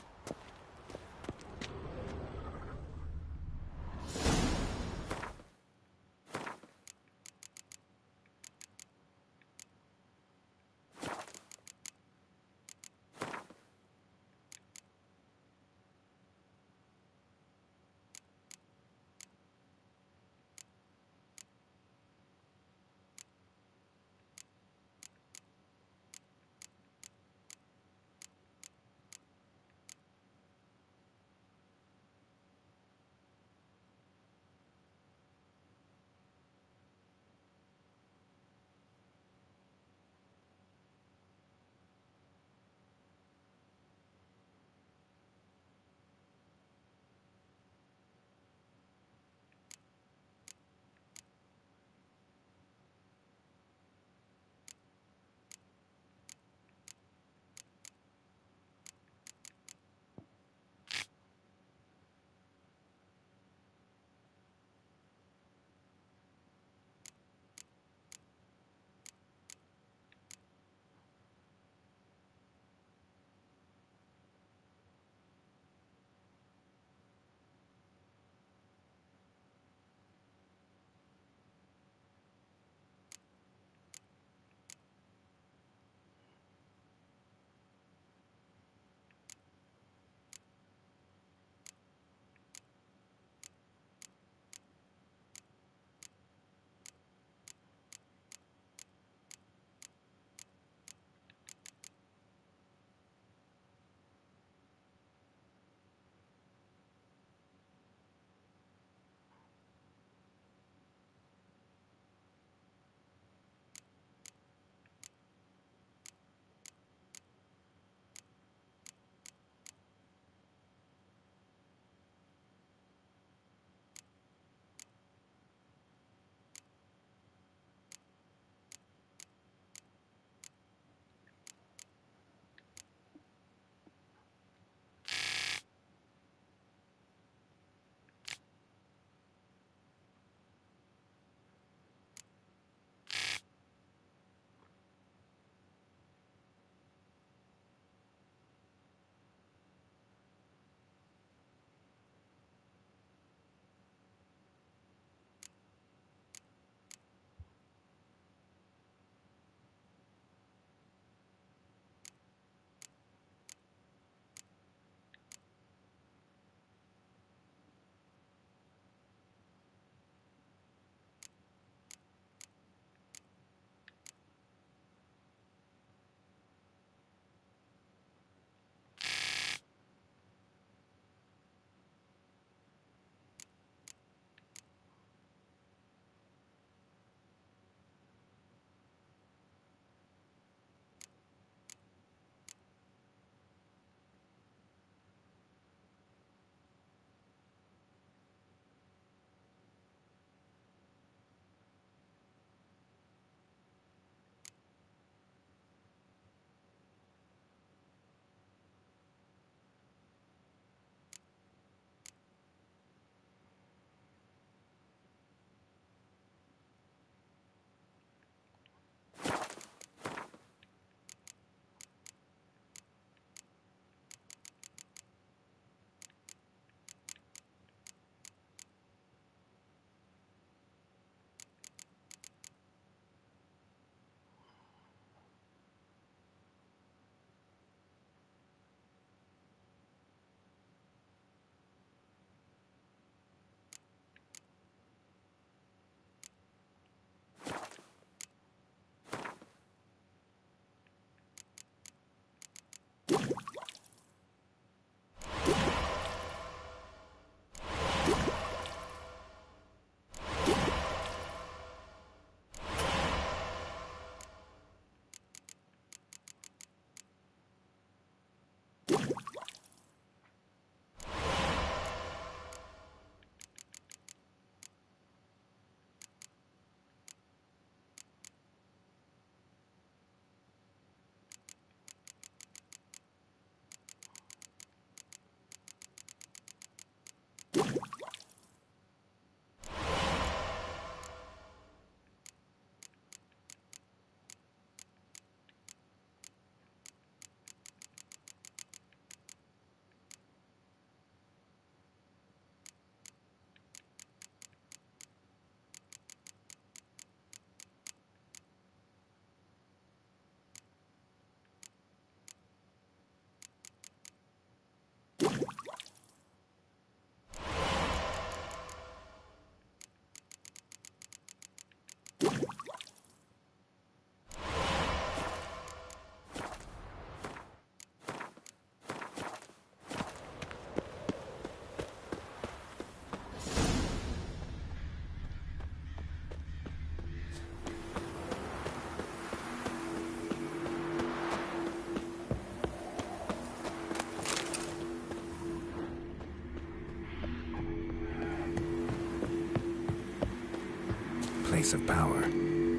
place of power.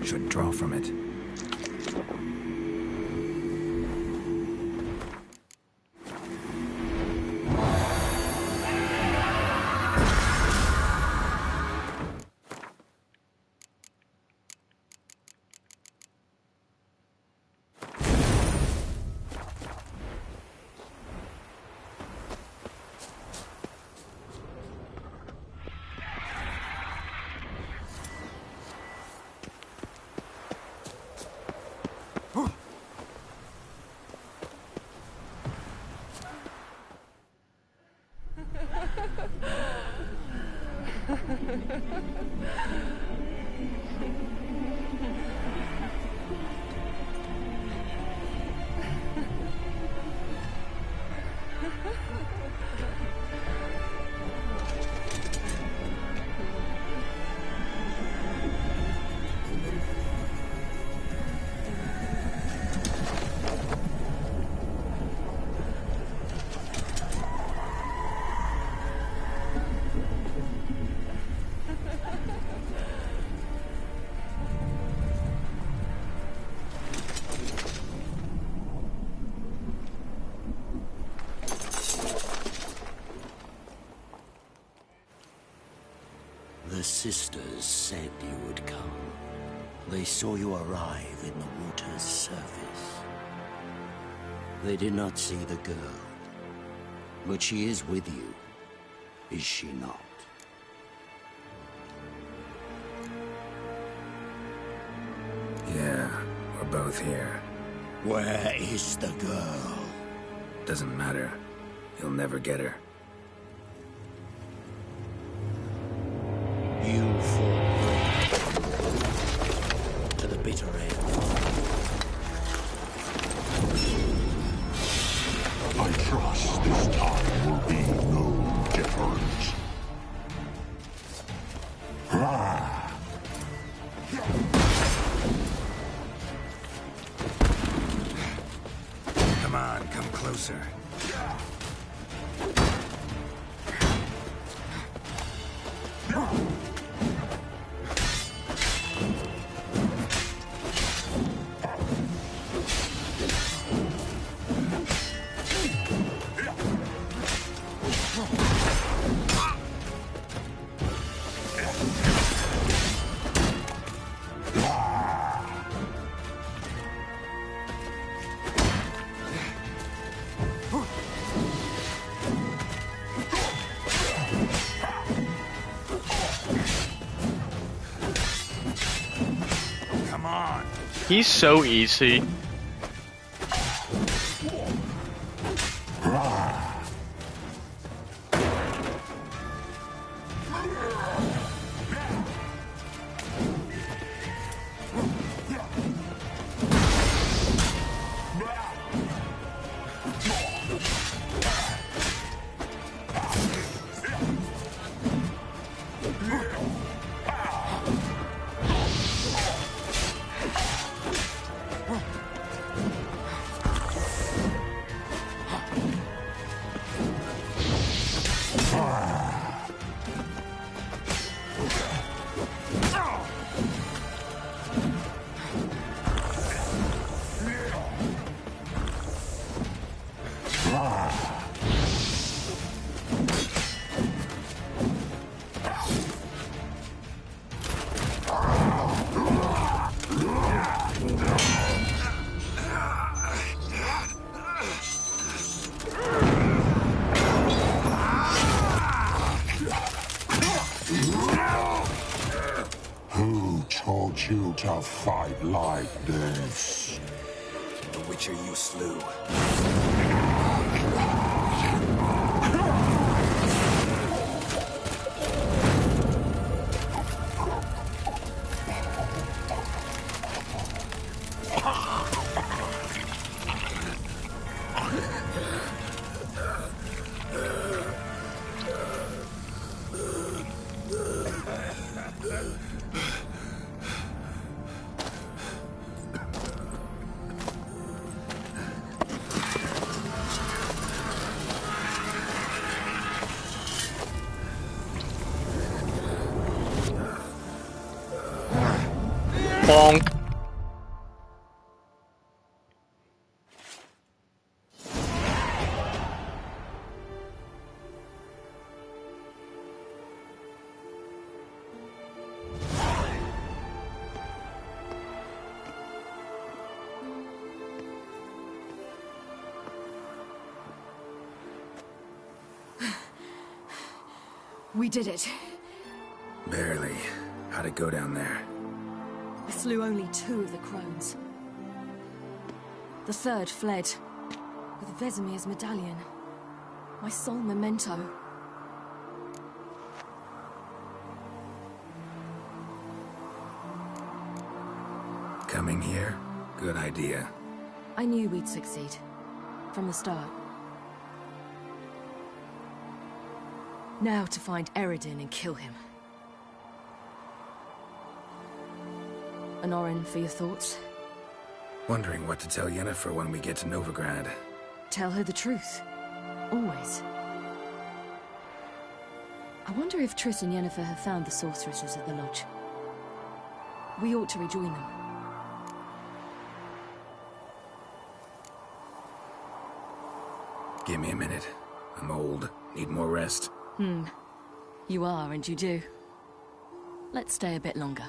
Should draw from it. The sisters said you would come. They saw you arrive in the water's surface. They did not see the girl. But she is with you, is she not? Yeah, we're both here. Where is the girl? Doesn't matter. You'll never get her. You fought to the bitter end. I trust this time will be no different. Come on, come closer. He's so easy. Who taught you to fight like this? The Witcher you slew. Bonk. We did it. Barely. How'd it go down there? I slew only 2 of the crones. The third fled, with Vesemir's medallion. My sole memento. Coming here? Good idea. I knew we'd succeed. From the start. Now to find Eredin and kill him. Honorin, for your thoughts? Wondering what to tell Yennefer when we get to Novigrad. Tell her the truth. Always. I wonder if Triss and Yennefer have found the sorceresses at the lodge. We ought to rejoin them. Give me a minute. I'm old. Need more rest. You are, and you do. Let's stay a bit longer.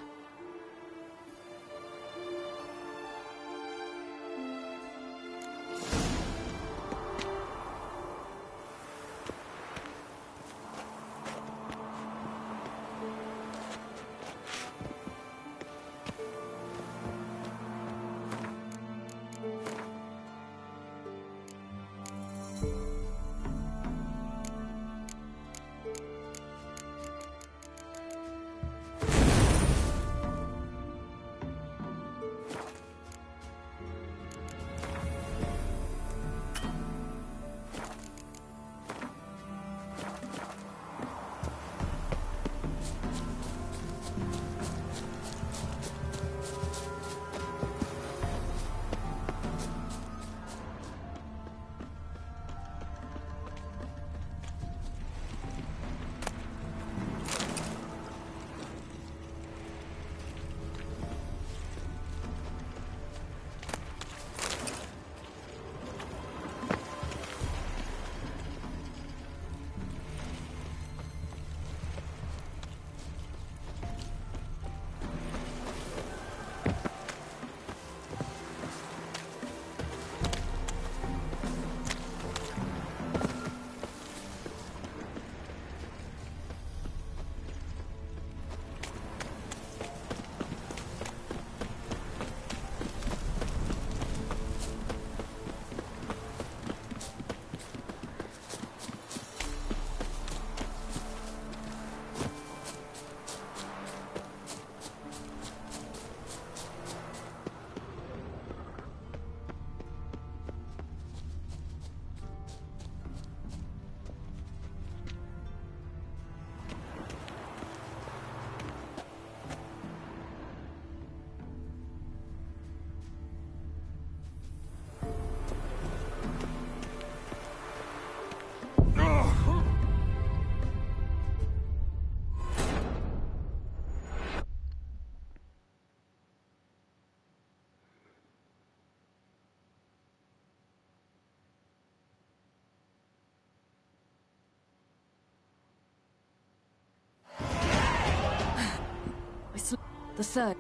The third.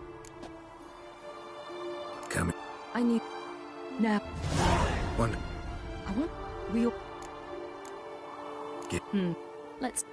Coming. I knew. Now. One. I want. We all. Get. Let's.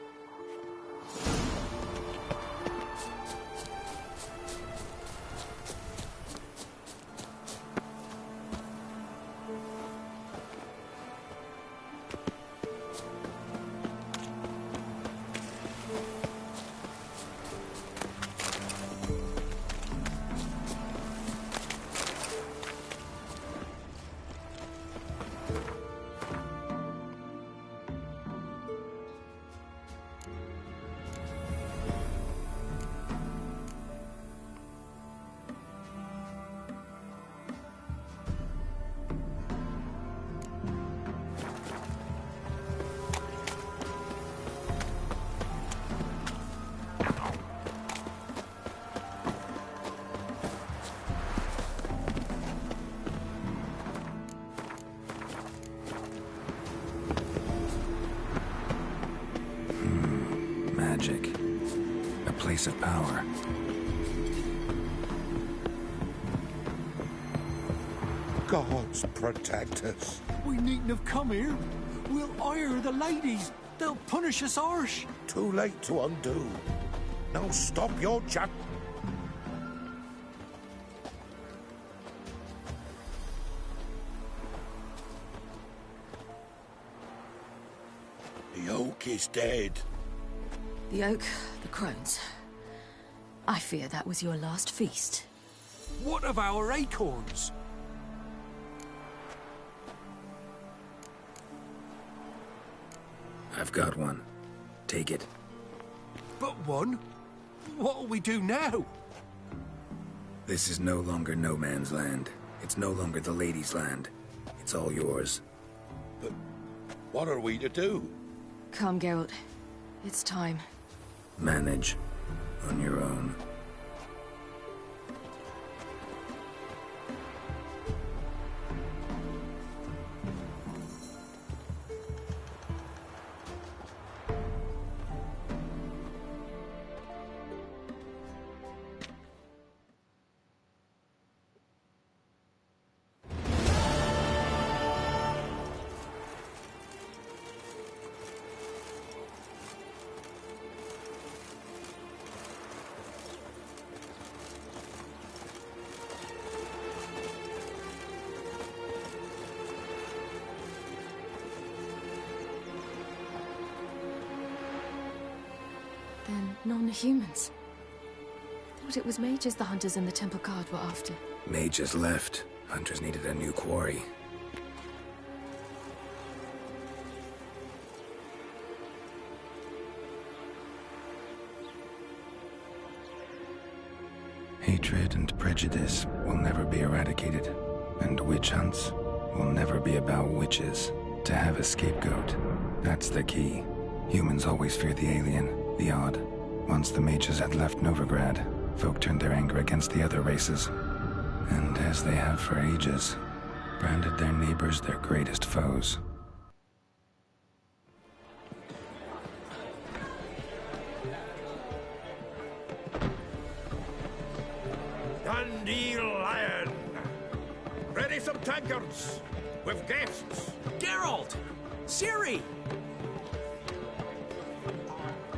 abuse of power. Gods protect us. We needn't have come here. We'll ire the ladies. They'll punish us harsh. Too late to undo. Now stop your chat. The oak is dead. The oak, the crones. I fear that was your last feast. What of our acorns? I've got one. Take it. But one? What'll we do now? This is no longer no man's land. It's no longer the lady's land. It's all yours. But what are we to do? Come, Geralt. It's time. Manage. On your own. Then non-humans. I thought it was mages the hunters and the temple guard were after. Mages left. Hunters needed a new quarry. Hatred and prejudice will never be eradicated, and witch hunts will never be about witches. To have a scapegoat, that's the key. Humans always fear the alien, the odd. Once the mages had left Novigrad, folk turned their anger against the other races. And as they have for ages, branded their neighbors their greatest foes. Dandelion! Ready some tankards! With guests! Geralt! Ciri!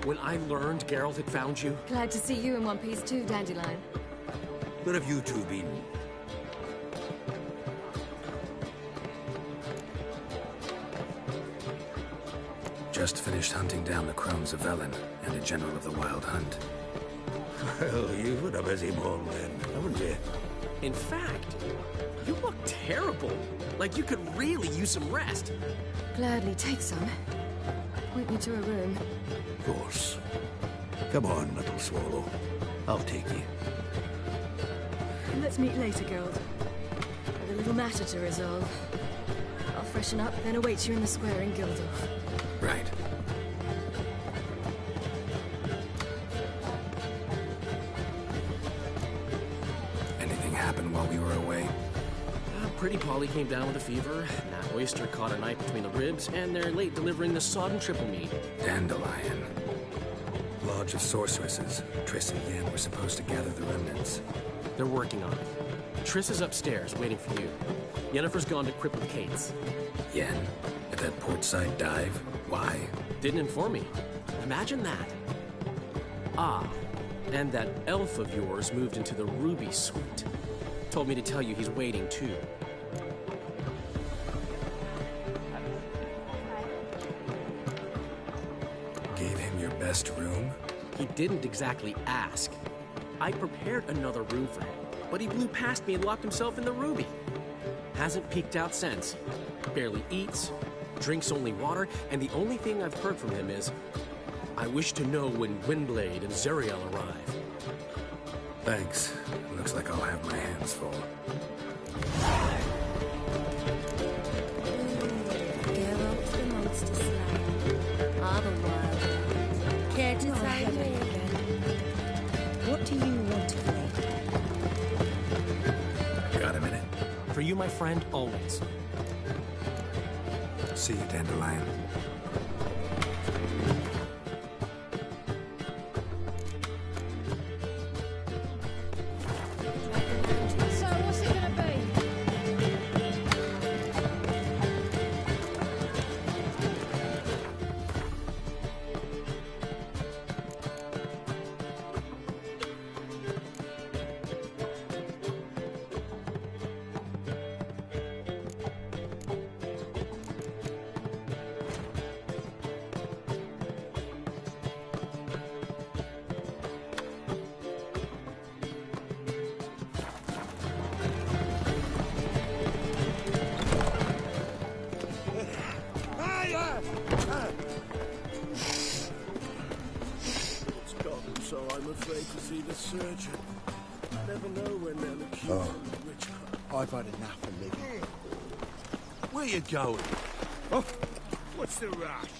When I learned Geralt had found you... Glad to see you in one piece too, Dandelion. Where have you two been? Just finished hunting down the crones of Velen and a general of the Wild Hunt. Well, you've been a busy morning then, haven't you? In fact, you look terrible. Like you could really use some rest. Gladly take some. Point me to a room. Of course. Come on, little swallow. I'll take you. Let's meet later, Geralt. I've a little matter to resolve. I'll freshen up, then await you in the square in Gildorf. Right. Anything happened while we were away? Pretty Polly came down with a fever. That oyster caught a knife between the ribs, and they're late delivering the sodden triple meat. Dandelion. Lodge of Sorceresses. Triss and Yen were supposed to gather the remnants. They're working on it. Triss is upstairs, waiting for you. Yennefer's gone to Crypt with Kate's. Yen? At that portside dive? Why? Didn't inform me. Imagine that. Ah, and that elf of yours moved into the Ruby Suite. Told me to tell you he's waiting, too. Gave him your best room? He didn't exactly ask. I prepared another room for him, but he blew past me and locked himself in the Ruby. Hasn't peeked out since. Barely eats, drinks only water, and the only thing I've heard from him is, I wish to know when Windblade and Zeriel arrive. Thanks. Looks like I'll have my hands full. Geralt the Monster Slayer. Otherwise, care to say more? What do you want of me? Got a minute? For you, my friend, always. See you, Dandelion. afraid to see the surgeon. Never know when they'll accuse you of witchcraft. I've had enough of living. Where you going? Oh, what's the rush?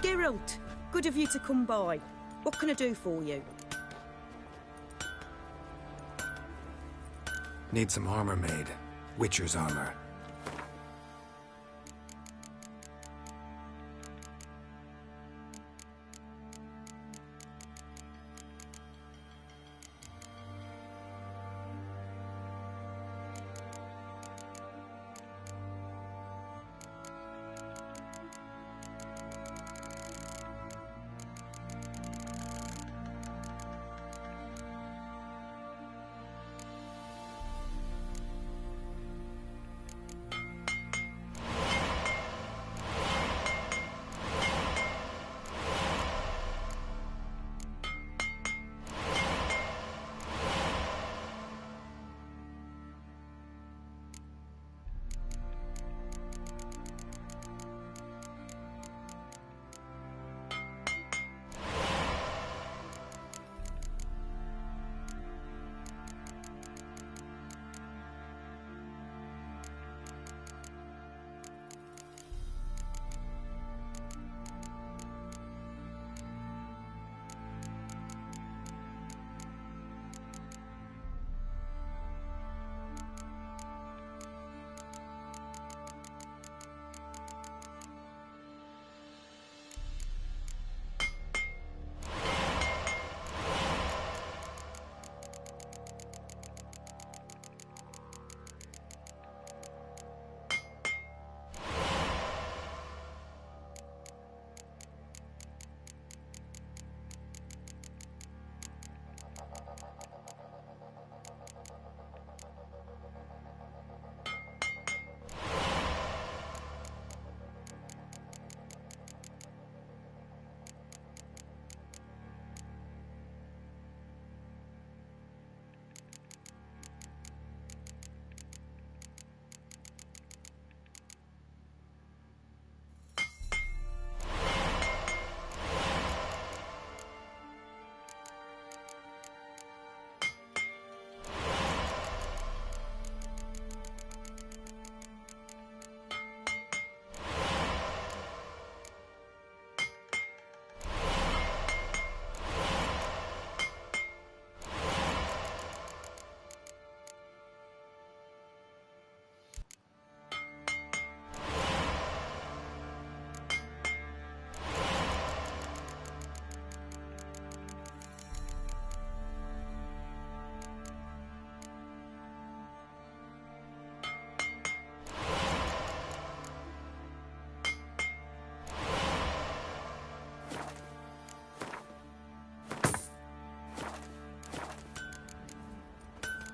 Geralt, good of you to come by. What can I do for you? Need some armor made. Witcher's armor.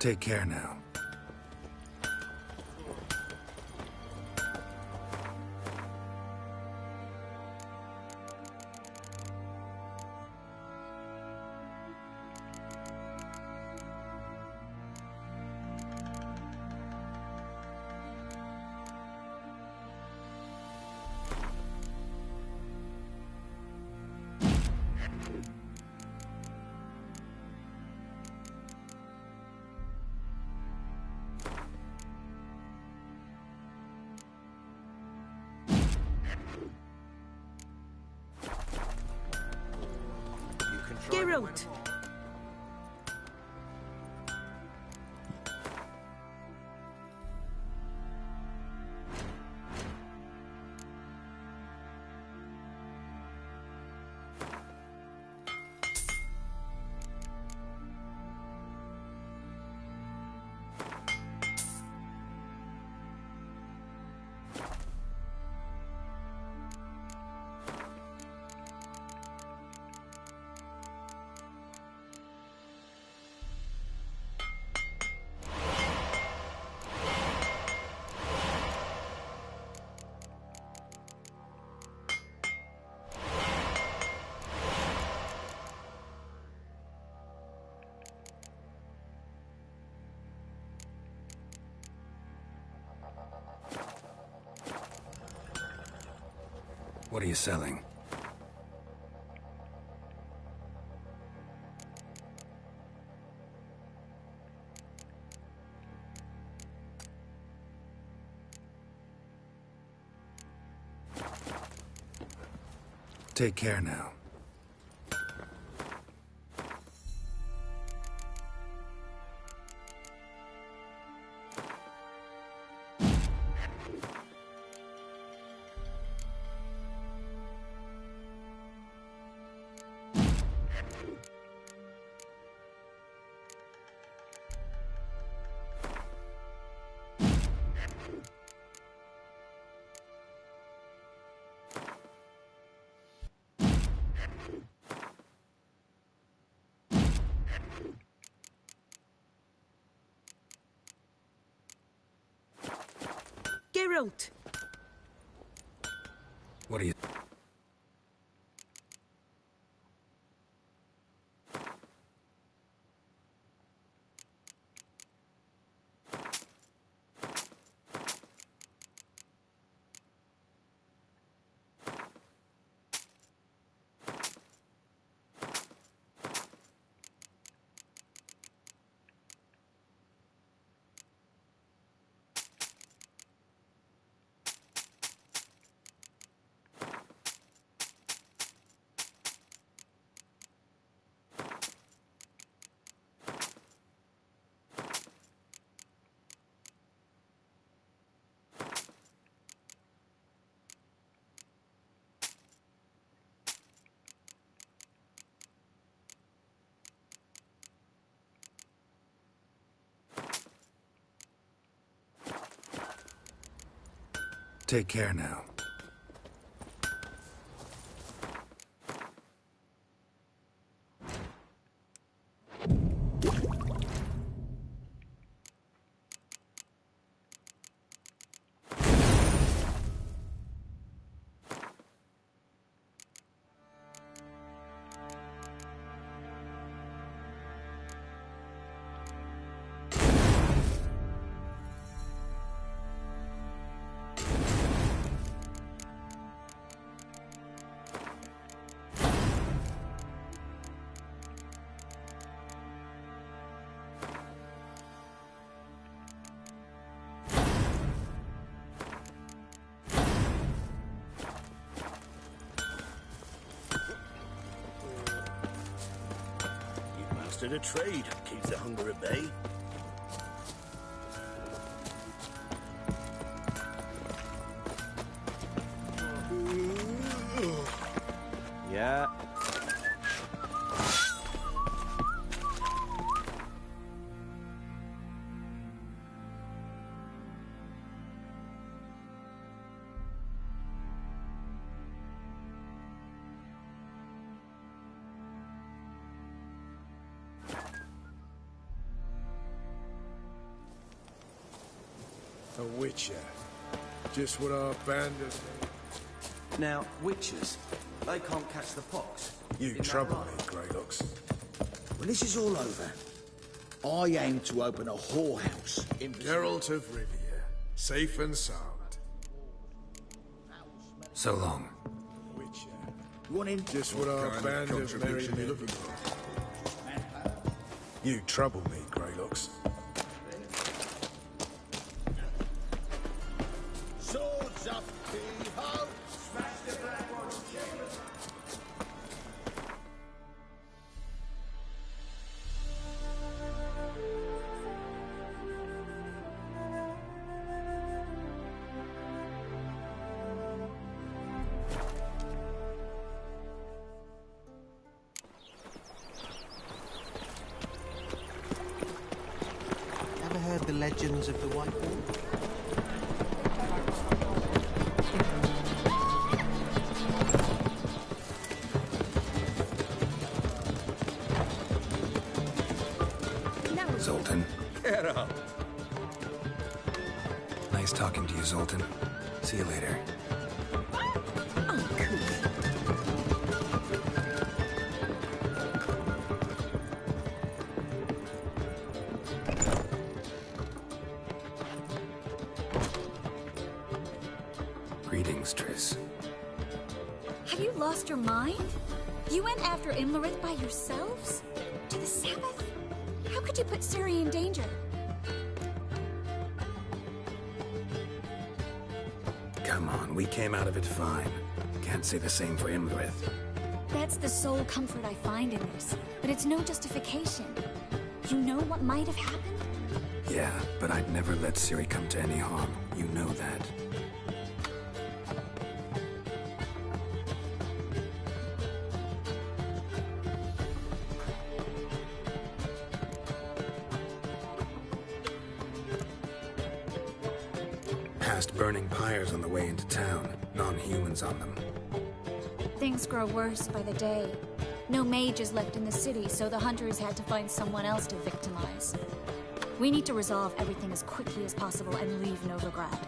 Take care now. Geralt! What are you selling? Take care now. Geralt! What are you... Take care now. A trade keeps the hunger at bay. Yeah. A witcher. Just what our band of... Now, witches, they can't catch the pox. You trouble me, Greylocks. When this is all over, I aim to open a whorehouse in... Geralt of Rivia, safe and sound. So long. Witcher. You want in? Just what our band of merry men looking for. You trouble me, Greylocks. Swords up, ho! Smash the black ones, Ever heard the legends of the White Wall? Zoltan. Get up! Nice talking to you, Zoltan. See you later. Greetings, Triss. Have you lost your mind? You went after Imlerith by yourselves? To the Sabbath? How could you put Ciri in danger? Come on, we came out of it fine. Can't say the same for Imlerith. That's the sole comfort I find in this, but it's no justification. You know what might have happened? Yeah, but I'd never let Ciri come to any harm. You know that. Past burning pyres on the way into town. Non-humans on them. Things grow worse by the day. No mages left in the city, so the hunters had to find someone else to victimize. We need to resolve everything as quickly as possible and leave Novigrad.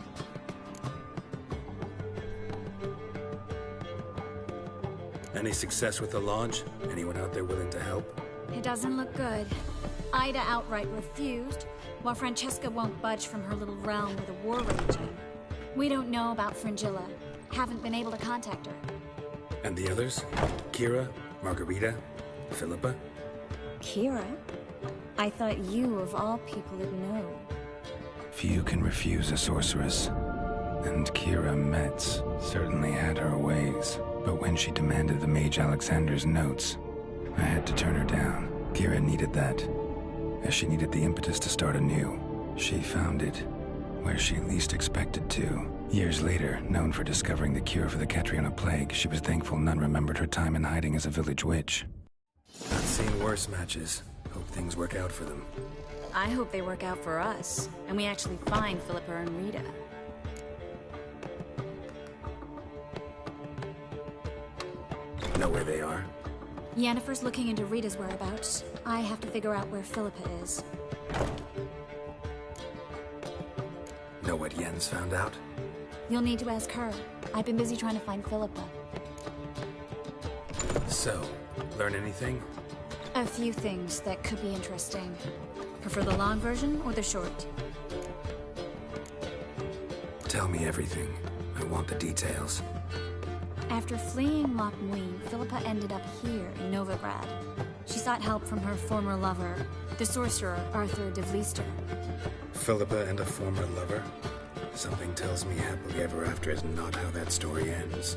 Any success with the Lodge? Anyone out there willing to help? It doesn't look good. Ida outright refused, while Francesca won't budge from her little realm with a war raging. We don't know about Fringilla. Haven't been able to contact her. And the others? Kira? Margarita? Philippa? Kira? I thought you, of all people, would know. Few can refuse a sorceress. And Kira Metz certainly had her ways. But when she demanded the Mage Alexander's notes, I had to turn her down. Kira needed that, as she needed the impetus to start anew. She found it where she least expected to. Years later, known for discovering the cure for the Catriona plague, she was thankful none remembered her time in hiding as a village witch. I've seen worse matches. Hope things work out for them. I hope they work out for us, and we actually find Philippa and Rita. Know where they are? Yennefer's looking into Rita's whereabouts. I have to figure out where Philippa is. Know what Yen's found out? You'll need to ask her. I've been busy trying to find Philippa. So, learn anything? A few things that could be interesting. Prefer the long version or the short? Tell me everything. I want the details. After fleeing Loch Muin, Philippa ended up here in Novigrad. She sought help from her former lover, the sorcerer Arthur de Vlister. Philippa and a former lover? Something tells me happily ever after is not how that story ends.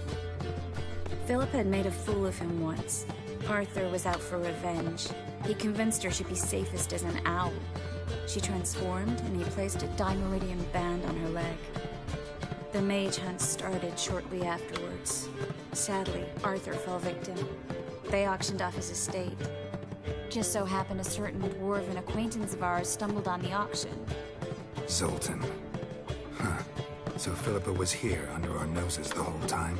Philippa had made a fool of him once. Arthur was out for revenge. He convinced her she'd be safest as an owl. She transformed, and he placed a Dimeridian band on her leg. The mage hunt started shortly afterwards. Sadly, Arthur fell victim. They auctioned off his estate. Just so happened a certain dwarven acquaintance of ours stumbled on the auction. Zoltan. Huh. So Philippa was here under our noses the whole time?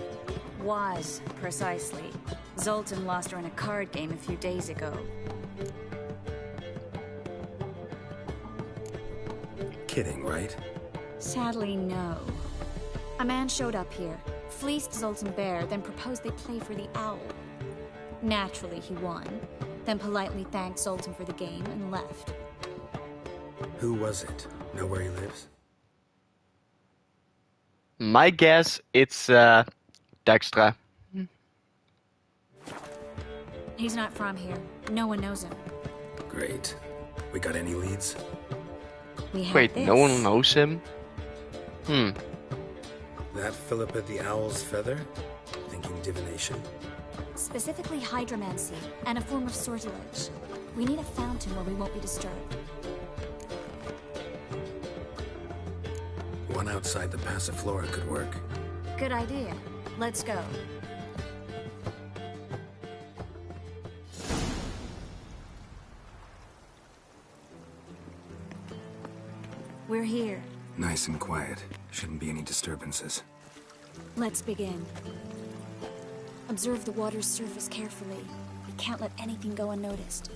Was, precisely. Zoltan lost her in a card game a few days ago. Kidding, right? Sadly, no. A man showed up here, fleeced Zoltan bare, then proposed they play for the owl. Naturally, he won, then politely thanked Zoltan for the game and left. Who was it? Know where he lives? My guess, it's Dijkstra. He's not from here. No one knows him. Great. We got any leads? We have Wait, this. no one knows him? That Philippa the Owl's feather? Thinking divination? Specifically hydromancy, and a form of sortilege. We need a fountain where we won't be disturbed. One outside the Passiflora could work. Good idea. Let's go. We're here. Nice and quiet. Shouldn't be any disturbances. Let's begin. Observe the water's surface carefully. We can't let anything go unnoticed.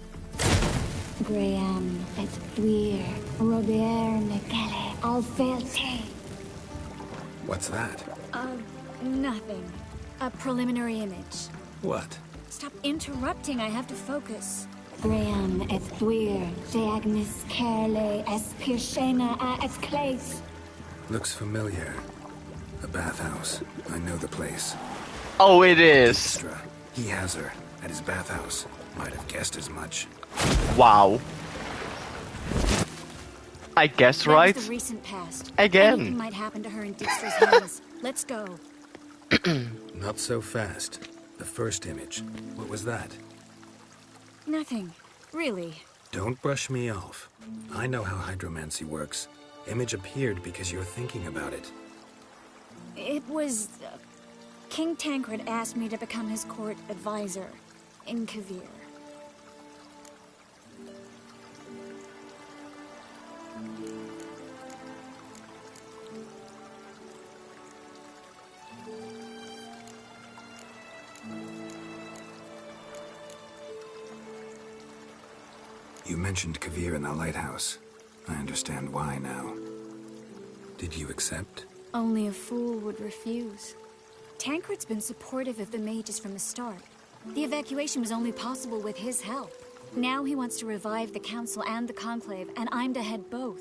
Graham, et thuir, Robert Mekele, Alfelte. What's that? Nothing. A preliminary image. What? Stop interrupting, I have to focus. Graham, et thuir, Deagnis Kerle, es Pirshena a es Clace. Looks familiar. A bathhouse. I know the place. Oh, it is. Dijkstra. He has her at his bathhouse. Might have guessed as much. Wow. I guess That right. was the recent past. Again. Anything might happen to her in Dijkstra's hands. Let's go. Not so fast. The first image. What was that? Nothing. Really. Don't brush me off. I know how hydromancy works. Image appeared because you're thinking about it. It was... King Tancred asked me to become his court advisor in Kavir. You mentioned Kavir in the lighthouse. I understand why now. Did you accept? Only a fool would refuse. Tancred's been supportive of the mages from the start. The evacuation was only possible with his help. Now he wants to revive the Council and the Conclave, and I'm to head both.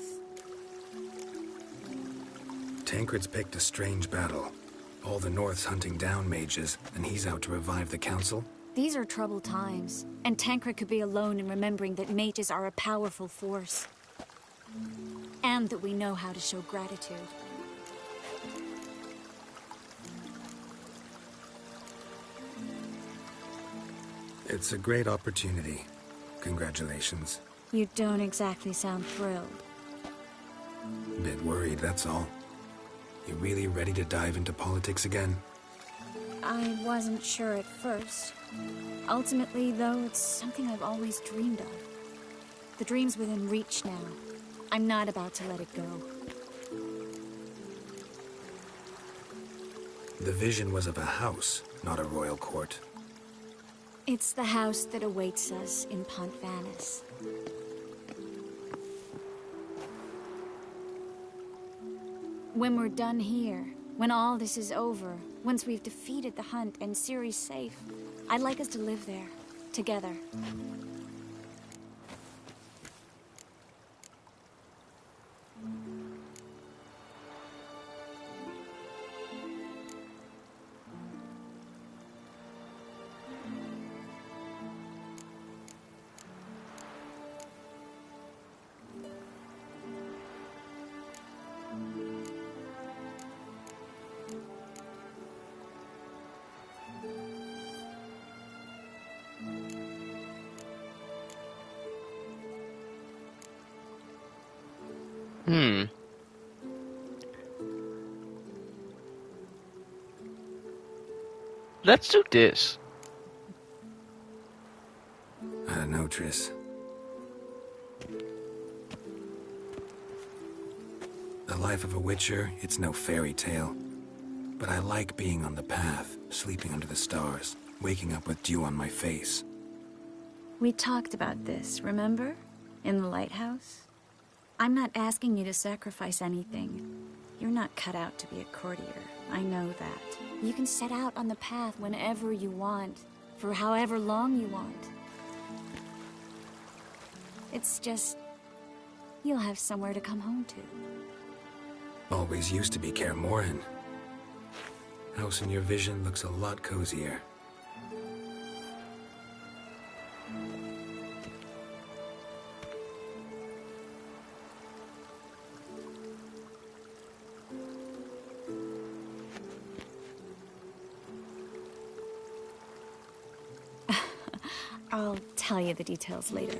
Tancred's picked a strange battle. All the North's hunting down mages, and he's out to revive the Council? These are troubled times, and Tancred could be alone in remembering that mages are a powerful force. And that we know how to show gratitude. It's a great opportunity. Congratulations. You don't exactly sound thrilled. Bit worried, that's all. You really ready to dive into politics again? I wasn't sure at first. Ultimately, though, it's something I've always dreamed of. The dream's within reach now. I'm not about to let it go. The vision was of a house, not a royal court. It's the house that awaits us in Pont Vanis. When we're done here, when all this is over, once we've defeated the hunt and Ciri's safe, I'd like us to live there, together. Let's do this. I don't know, Triss. The life of a Witcher, it's no fairy tale. But I like being on the path, sleeping under the stars, waking up with dew on my face. We talked about this, remember? In the lighthouse? I'm not asking you to sacrifice anything. You're not cut out to be a courtier. I know that. You can set out on the path whenever you want, for however long you want. It's just... you'll have somewhere to come home to. Always used to be Kaer Morhen. House in your vision looks a lot cozier. I'll tell you the details later.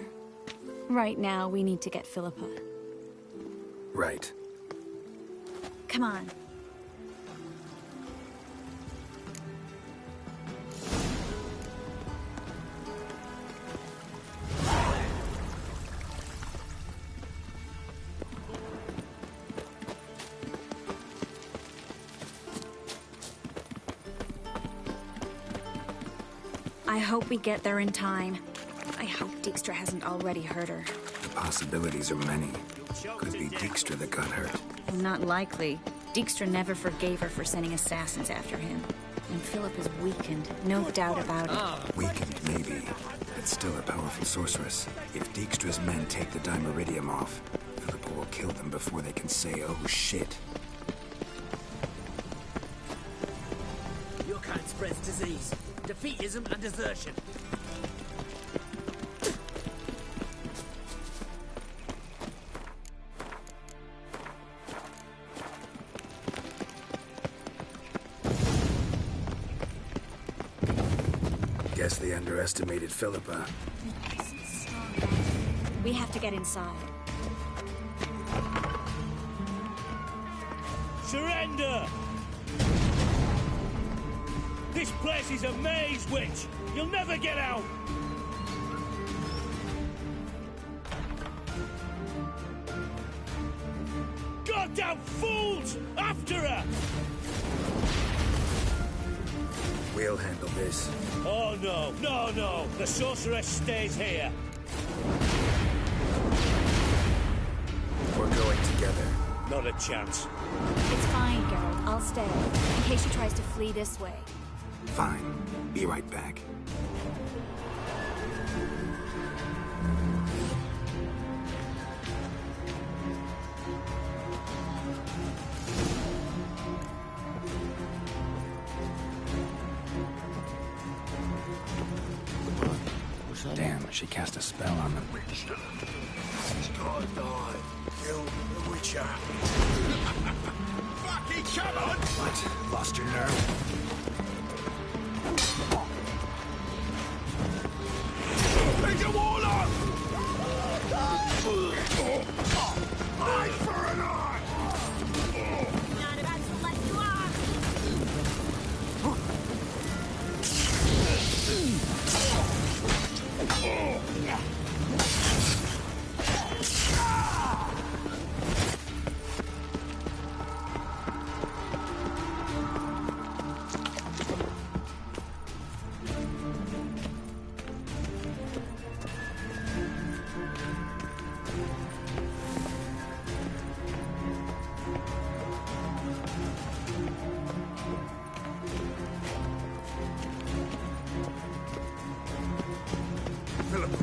Right now, we need to get Philippa. Right. Come on. I hope we get there in time. I hope Dijkstra hasn't already hurt her. The possibilities are many. Could be Dijkstra that got hurt. Not likely. Dijkstra never forgave her for sending assassins after him. And Philip is weakened, no doubt about it. Weakened, maybe, but still a powerful sorceress. If Dijkstra's men take the Dimeridium off, Philippa will kill them before they can say, oh shit. You can't spreads disease, defeatism and desertion. Guess they underestimated Philippa. We have to get inside. Surrender! This place is a maze, witch! You'll never get out! Goddamn fools! After her! We'll handle this. Oh no, no, no! The sorceress stays here! We're going together. Not a chance. It's fine, Geralt. I'll stay, in case she tries to flee this way. Fine. Be right back. Damn, she cast a spell on them. He's gotta die. Kill the Witcher. Fucking come on! What? Lost your nerve? There's a warlock! Eye for an eye! Not about to let you off!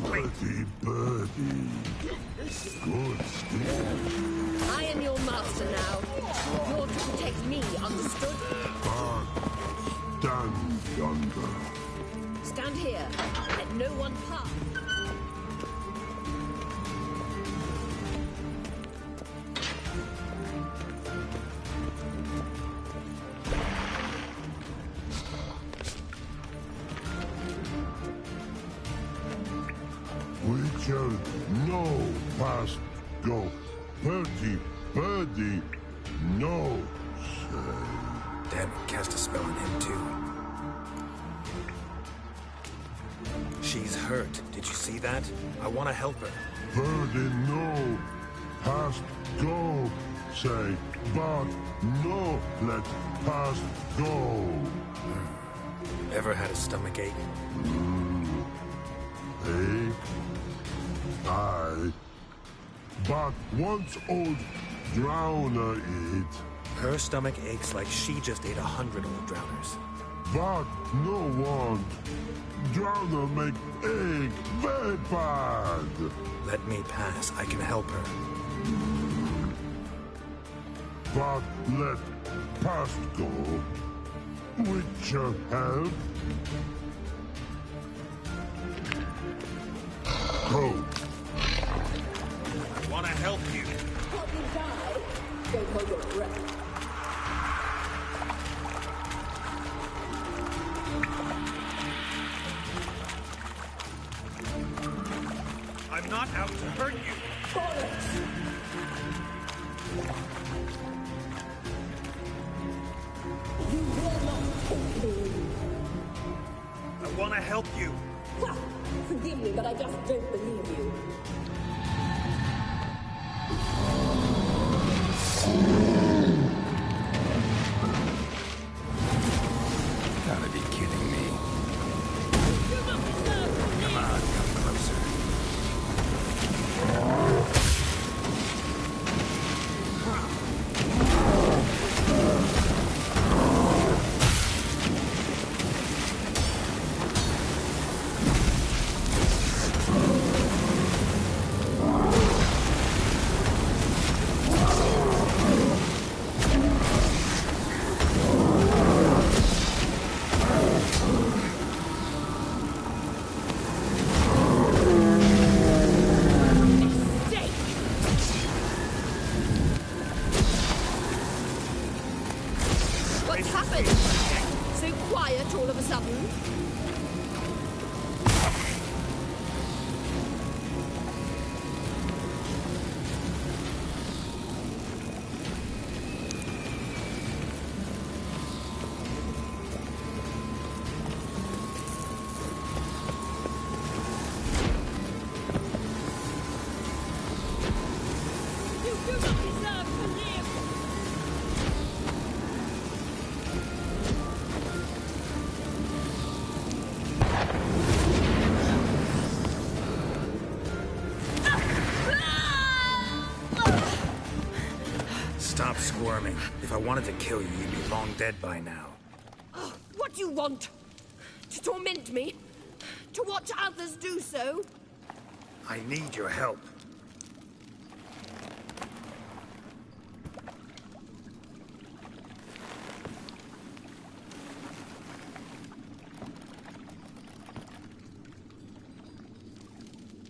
Birdie, birdie. Good still. I am your master now. You're to protect me, understood? But stand yonder. Stand here. Let no one pass. Witcher, no past go. Birdie, birdie, no say. Damn it, cast a spell on him too. She's hurt. Did you see that? I want to help her. Birdie, no past go. Say, but no let past go. Ever had a stomach ache? Ache? Aye. But once old drowner eat. Her stomach aches like she just ate 100 old drowners. But no want. Drowner make ache very bad. Let me pass. I can help her. But let past go. Witcher help. Go. I want to help you. Help you die? Don't hold your breath. I'm not out to hurt you. You will not take me. I want to help you. Ha! Forgive me, but I just don't believe you. Gotta be kidding me. Come on, come closer. What's happened? So quiet all of a sudden? Stop squirming. If I wanted to kill you, you'd be long dead by now. What do you want? To torment me? To watch others do so? I need your help.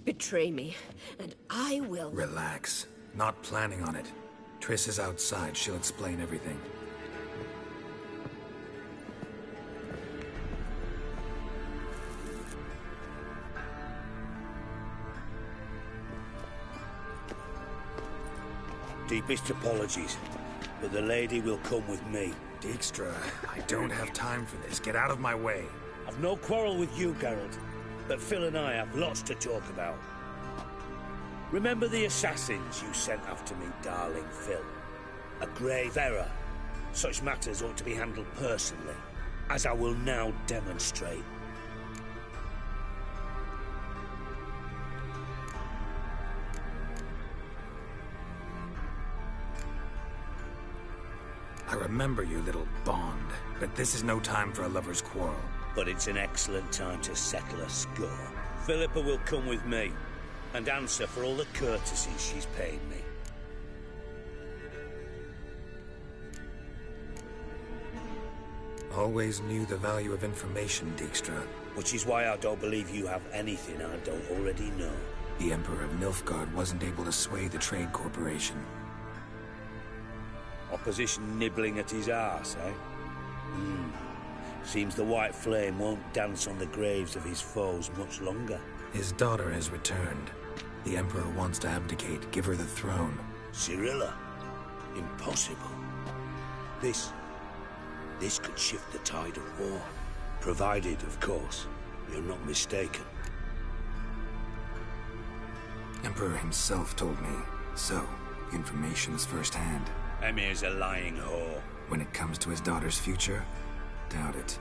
Betray me, and I will... Relax. Not planning on it. Triss is outside. She'll explain everything. Deepest apologies, but the lady will come with me. Dijkstra, I don't have time for this. Get out of my way. I've no quarrel with you, Geralt, but Phil and I have lots to talk about. Remember the assassins you sent after me, darling Phil? A grave error. Such matters ought to be handled personally, as I will now demonstrate. I remember your little bond, but this is no time for a lover's quarrel. But it's an excellent time to settle a score. Philippa will come with me, and answer for all the courtesies she's paid me. Always knew the value of information, Dijkstra. Which is why I don't believe you have anything I don't already know. The Emperor of Nilfgaard wasn't able to sway the Trade Corporation. Opposition nibbling at his arse, eh? Seems the White Flame won't dance on the graves of his foes much longer. His daughter has returned. The Emperor wants to abdicate, give her the throne. Cirilla? Impossible. This could shift the tide of war. Provided, of course, you're not mistaken. Emperor himself told me. So, information's firsthand. Emir's a lying whore. When it comes to his daughter's future, doubt it.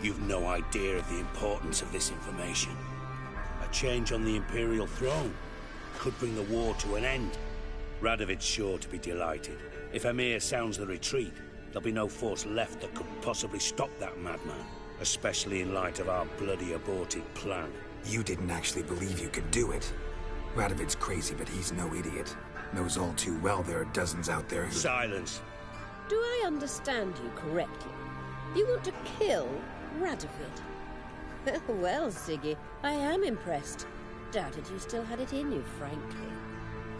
You've no idea of the importance of this information. A change on the Imperial throne could bring the war to an end. Radovid's sure to be delighted. If Emir sounds the retreat, there'll be no force left that could possibly stop that madman. Especially in light of our bloody aborted plan. You didn't actually believe you could do it. Radovid's crazy, but he's no idiot. Knows all too well there are dozens out there who... Silence! Do I understand you correctly? You want to kill Radovid? Well, Siggy, I am impressed. Doubted you still had it in you, frankly.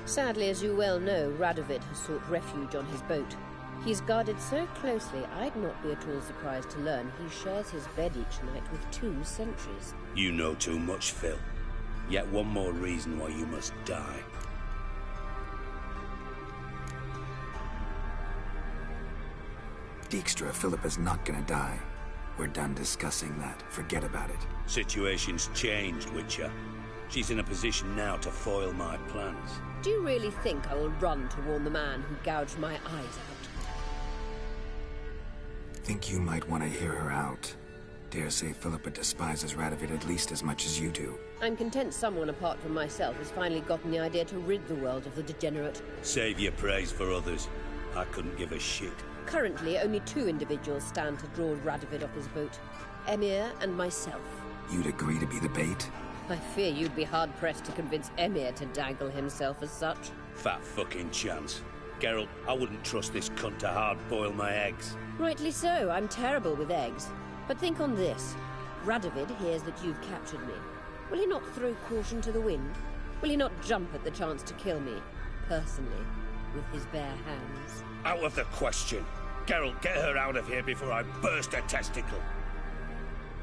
Sadly, as you well know, Radovid has sought refuge on his boat. He's guarded so closely, I'd not be at all surprised to learn he shares his bed each night with 2 sentries. You know too much, Phil. Yet one more reason why you must die. Dijkstra, Philippa's not gonna die. We're done discussing that. Forget about it. Situation's changed, Witcher. She's in a position now to foil my plans. Do you really think I will run to warn the man who gouged my eyes out? Think you might want to hear her out. Dare say Philippa despises Radovid at least as much as you do. I'm content someone apart from myself has finally gotten the idea to rid the world of the degenerate. Save your praise for others. I couldn't give a shit. Currently, only 2 individuals stand to draw Radovid off his boat. Emir and myself. You'd agree to be the bait? I fear you'd be hard-pressed to convince Emir to dangle himself as such. Fat fucking chance. Geralt, I wouldn't trust this cunt to hard-boil my eggs. Rightly so, I'm terrible with eggs. But think on this. Radovid hears that you've captured me. Will he not throw caution to the wind? Will he not jump at the chance to kill me, personally? with his bare hands. Out of the question. Geralt, get her out of here before I burst a testicle.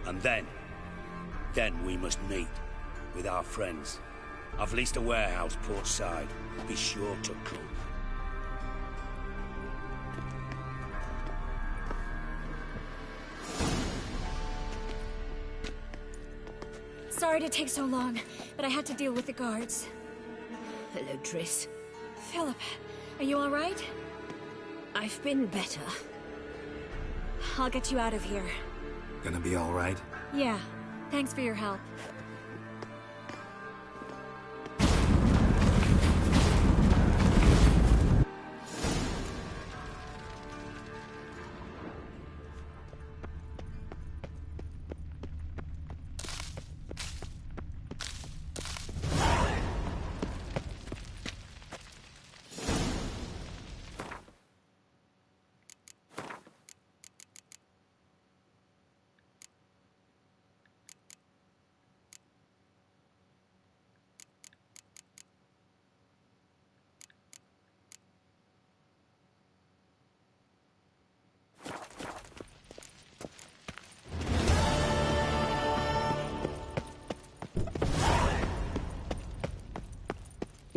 And then we must meet with our friends. I've leased a warehouse port side. Be sure to come. Sorry to take so long, but I had to deal with the guards. Hello, Triss. Philip, are you all right? I've been better. I'll get you out of here. Gonna be all right? Yeah. Thanks for your help.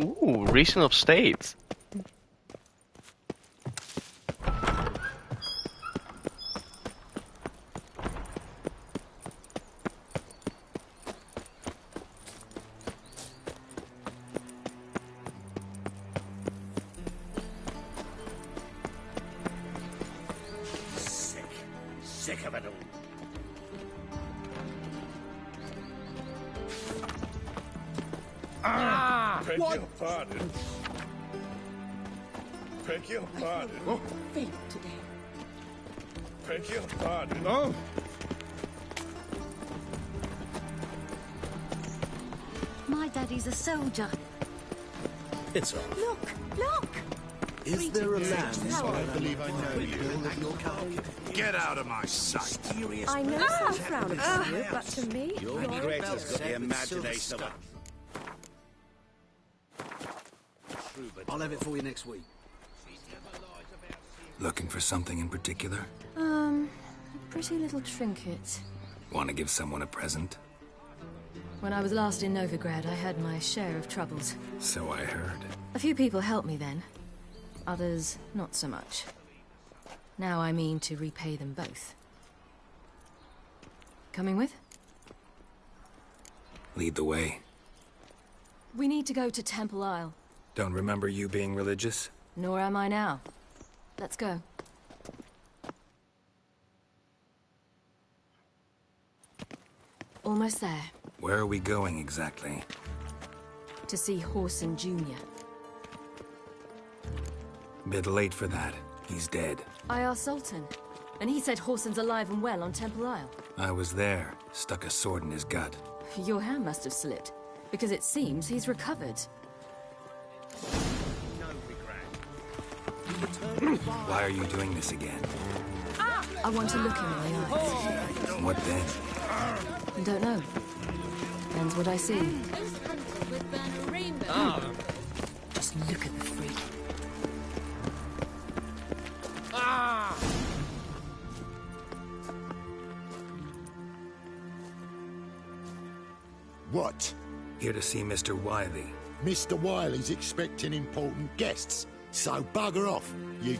Ooh, region of states. Sick of it all. Beg your pardon. Beg your pardon. Faint today. Beg your pardon. Oh! My daddy's a soldier. It's all. Look, look! Is there a land? I believe I know you. Get out of my sight. I know some frown upon you, but to me, Your creator's got the imagination of a... I'll have it for you next week. Looking for something in particular? A pretty little trinket. Want to give someone a present? When I was last in Novigrad, I had my share of troubles. So I heard. A few people helped me then. Others, not so much. Now I mean to repay them both. Coming with? Lead the way. We need to go to Temple Isle. Don't remember you being religious? Nor am I now. Let's go. Almost there. Where are we going exactly? To see Horson Jr. Bit late for that. He's dead. I asked Sultan, and he said Horson's alive and well on Temple Isle. I was there. Stuck a sword in his gut. Your hand must have slipped, because it seems he's recovered. Why are you doing this again? I want to look him in the eyes. What then? I don't know. Depends what I see. Just look at the freak. What? Here to see Mr. Wiley. Mr. Wiley's expecting important guests, so bugger off, you...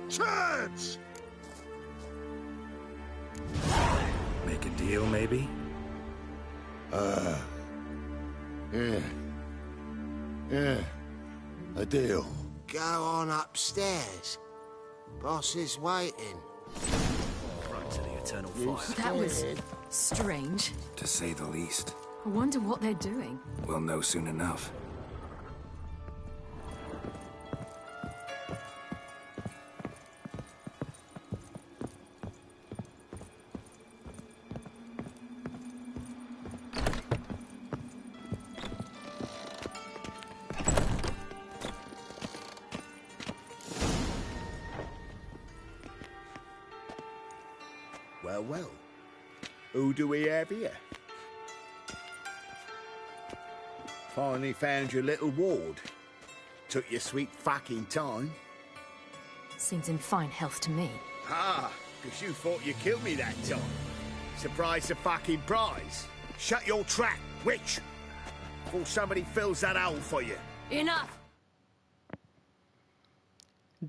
Turds! Make a deal, maybe? Yeah. A deal. Go on upstairs. Boss is waiting. Right to the eternal fire. That was strange. To say the least. I wonder what they're doing. We'll know soon enough. Well. Who do we have here? Finally found your little ward. took your sweet fucking time. Seems in fine health to me. Ah, because you thought you killed me that time. Surprise the fucking prize. Shut your trap, witch! Before somebody fills that hole for you. Enough!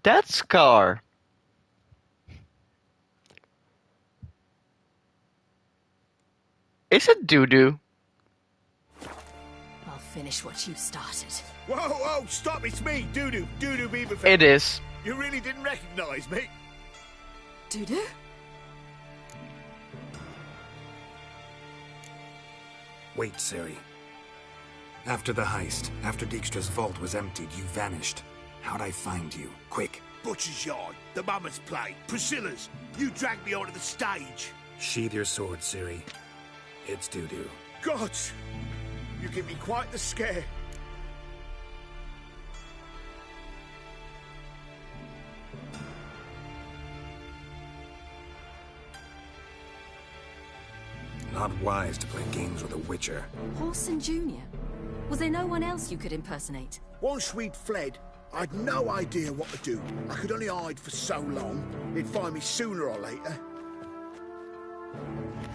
That scar. Is it doo-doo? I'll finish what you started. Whoa, whoa, stop, it's me, Doo-Doo, Doo-Doo Beaverfell. It is. You really didn't recognize me? Doo-Doo? Wait, Ciri. After the heist, after Dijkstra's vault was emptied, you vanished. How'd I find you? Quick. Butcher's Yard, the Mummer's Play, Priscilla's. You dragged me onto the stage. Sheathe your sword, Ciri. It's Doo-Doo. Gods! You give me quite the scare. Not wise to play games with a witcher. Horson Jr.? Was there no one else you could impersonate? Once we'd fled, I'd no idea what to do. I could only hide for so long. They'd find me sooner or later.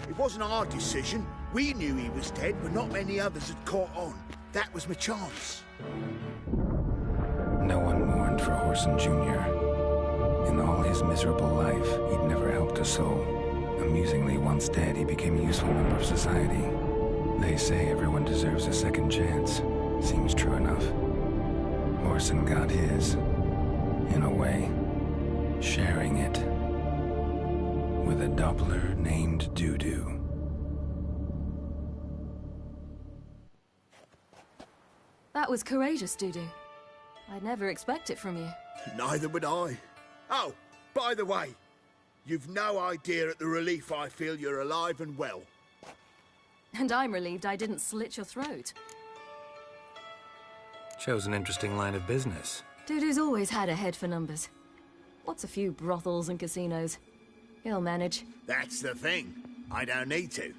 It wasn't our decision. We knew he was dead, but not many others had caught on. That was my chance. No one mourned for Horson Jr. In all his miserable life, he'd never helped a soul. Amusingly, once dead, he became a useful member of society. They say everyone deserves a second chance. Seems true enough. Horson got his, in a way, sharing it with a Doppler named Doo-Doo. That was courageous, Doo-Doo. I'd never expect it from you. Neither would I. Oh, by the way, you've no idea at the relief I feel you're alive and well. And I'm relieved I didn't slit your throat. Chose an interesting line of business. Doo-Doo's always had a head for numbers. What's a few brothels and casinos? He'll manage. That's the thing. I don't need to.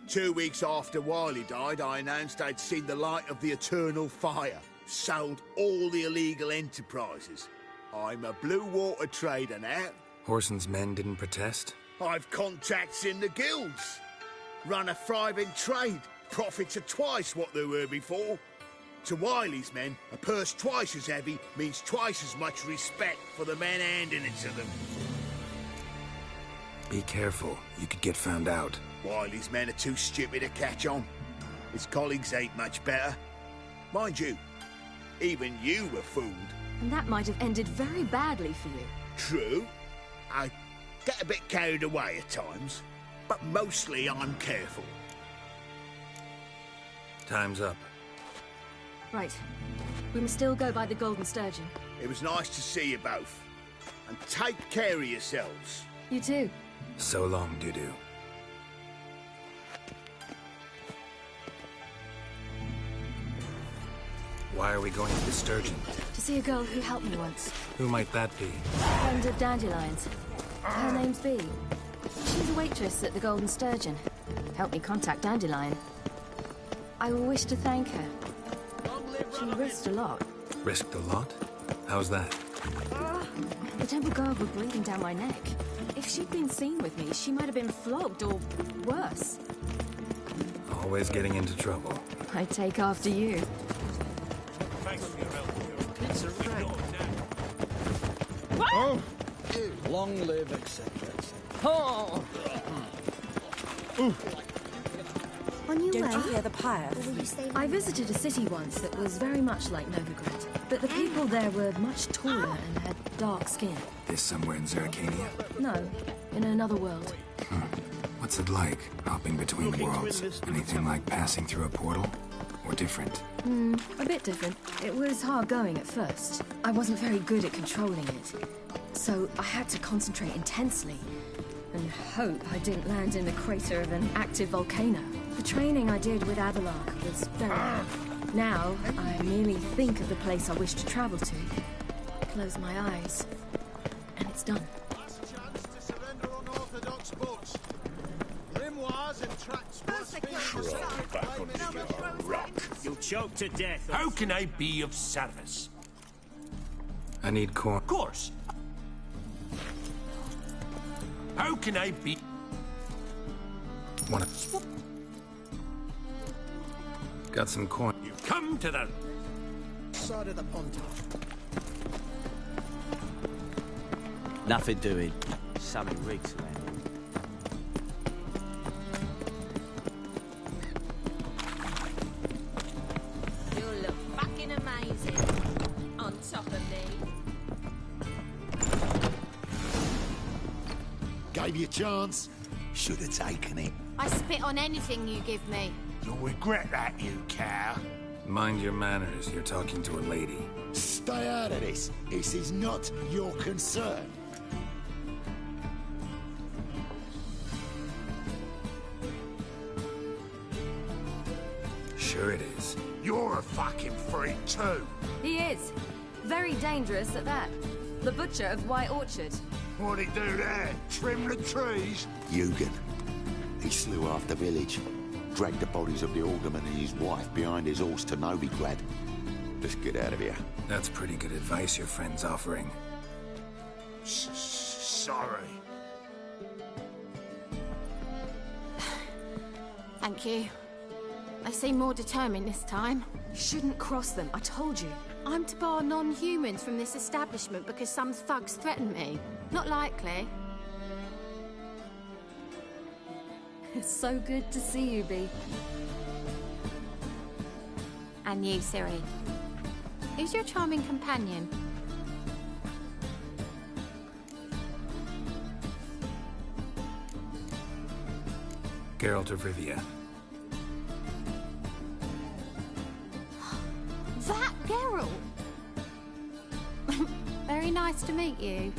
2 weeks after Wiley died, I announced I'd seen the light of the eternal fire. Sold all the illegal enterprises. I'm a blue water trader now. Horson's men didn't protest? I've contacts in the guilds. Run a thriving trade. Profits are twice what they were before. To Wiley's men, a purse twice as heavy means twice as much respect for the men handing it to them. Be careful. You could get found out. Wiley's men are too stupid to catch on. His colleagues ain't much better. Mind you, even you were fooled. And that might have ended very badly for you. True. I get a bit carried away at times, but mostly I'm careful. Time's up. Right. We must still go by the Golden Sturgeon. It was nice to see you both. And take care of yourselves. You too. So long, Doo-Doo. Why are we going to the Sturgeon? To see a girl who helped me once. Who might that be? Friend of Dandelion's. Her name's Bee. She's a waitress at the Golden Sturgeon. Helped me contact Dandelion. I wish to thank her. She risked a lot. Risked a lot? How's that? The temple guard were breathing down my neck. If she'd been seen with me, she might have been flogged or worse. Always getting into trouble. I take after you. Oh, long live, etc. Oh! On your Don't way? you hear the pyre? I visited a city once that was very much like Novigrad, but the people there were much taller and had dark skin. This somewhere in Zeracania? No, in another world. What's it like, hopping between worlds? Anything like passing through a portal? Or different? A bit different. It was hard going at first. I wasn't very good at controlling it. So I had to concentrate intensely and hope I didn't land in the crater of an active volcano. The training I did with Avalark was very hard. Now, I merely think of the place I wish to travel to, close my eyes, and it's done. Last chance to surrender unorthodox books. memoirs and tracts Back onto your rock. You'll choke to death. How can I be of service? I need corn. Of course. How can I be... Wanna... Got some corn. You come to the... side of the pond. Nothing doing. Something rigs around. You'll look fucking amazing on top of me. Gave you a chance. Should have taken it. I spit on anything you give me. You'll regret that, you cow. Mind your manners, you're talking to a lady. Stay out of this. This is not your concern. Sure it is. You're a fucking freak too. He is. Very dangerous at that. The butcher of White Orchard. What'd he do there? Trim the trees? Eugen. He slew half the village. Dragged the bodies of the alderman and his wife behind his horse to Novigrad. Let's get out of here. That's pretty good advice your friend's offering. Sorry. Thank you. They seem more determined this time. You shouldn't cross them, I told you. I'm to bar non-humans from this establishment because some thugs threaten me. Not likely. It's so good to see you, Bee. And you, Ciri. Who's your charming companion? Geralt of Rivia. That Geralt! Very nice to meet you.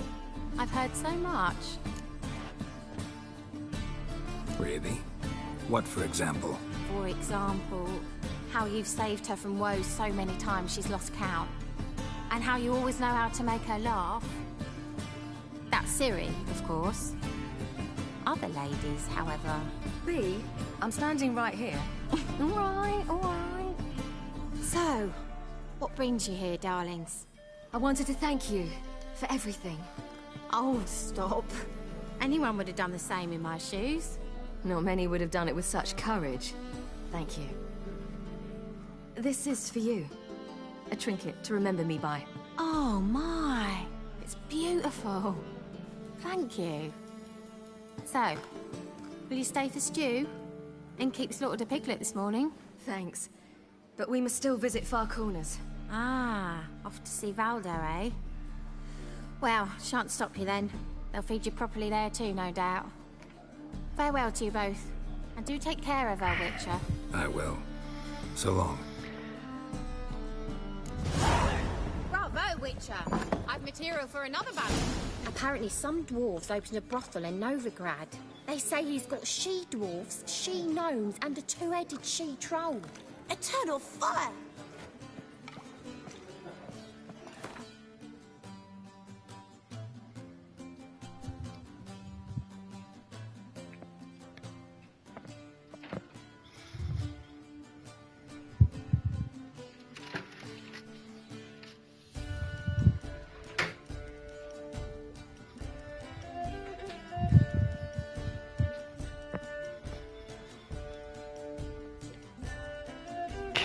I've heard so much. Really? What, for example? For example, how you've saved her from woes so many times she's lost count. And how you always know how to make her laugh. That's Ciri, of course. Other ladies, however... Bee, I'm standing right here. All right. So, what brings you here, darlings? I wanted to thank you for everything. Oh, stop. Anyone would have done the same in my shoes. Not many would have done it with such courage. Thank you. This is for you. A trinket to remember me by. Oh, my. It's beautiful. Thank you. So, will you stay for stew? And keep slaughtered a piglet this morning? Thanks. But we must still visit Far Corners. Ah, off to see Valdo, eh? Well, shan't stop you then. They'll feed you properly there too, no doubt. Farewell to you both. And do take care of our Witcher. I will. So long. Bravo, Witcher! I've material for another battle. Apparently some dwarves opened a brothel in Novigrad. They say he's got she-dwarfs, she-gnomes, and a two-headed she-troll. Eternal fire!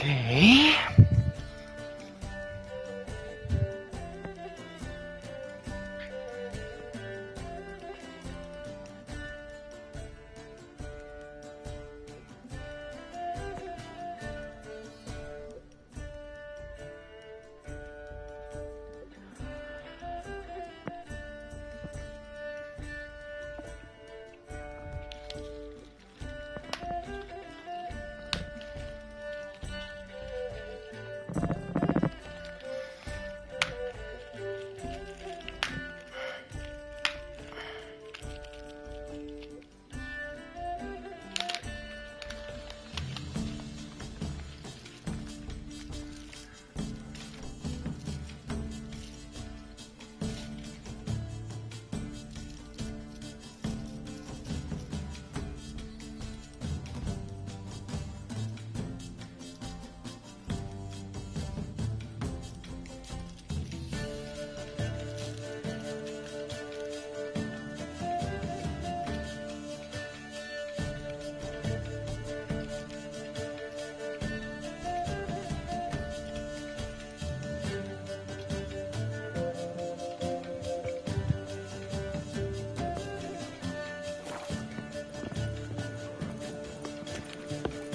Okay.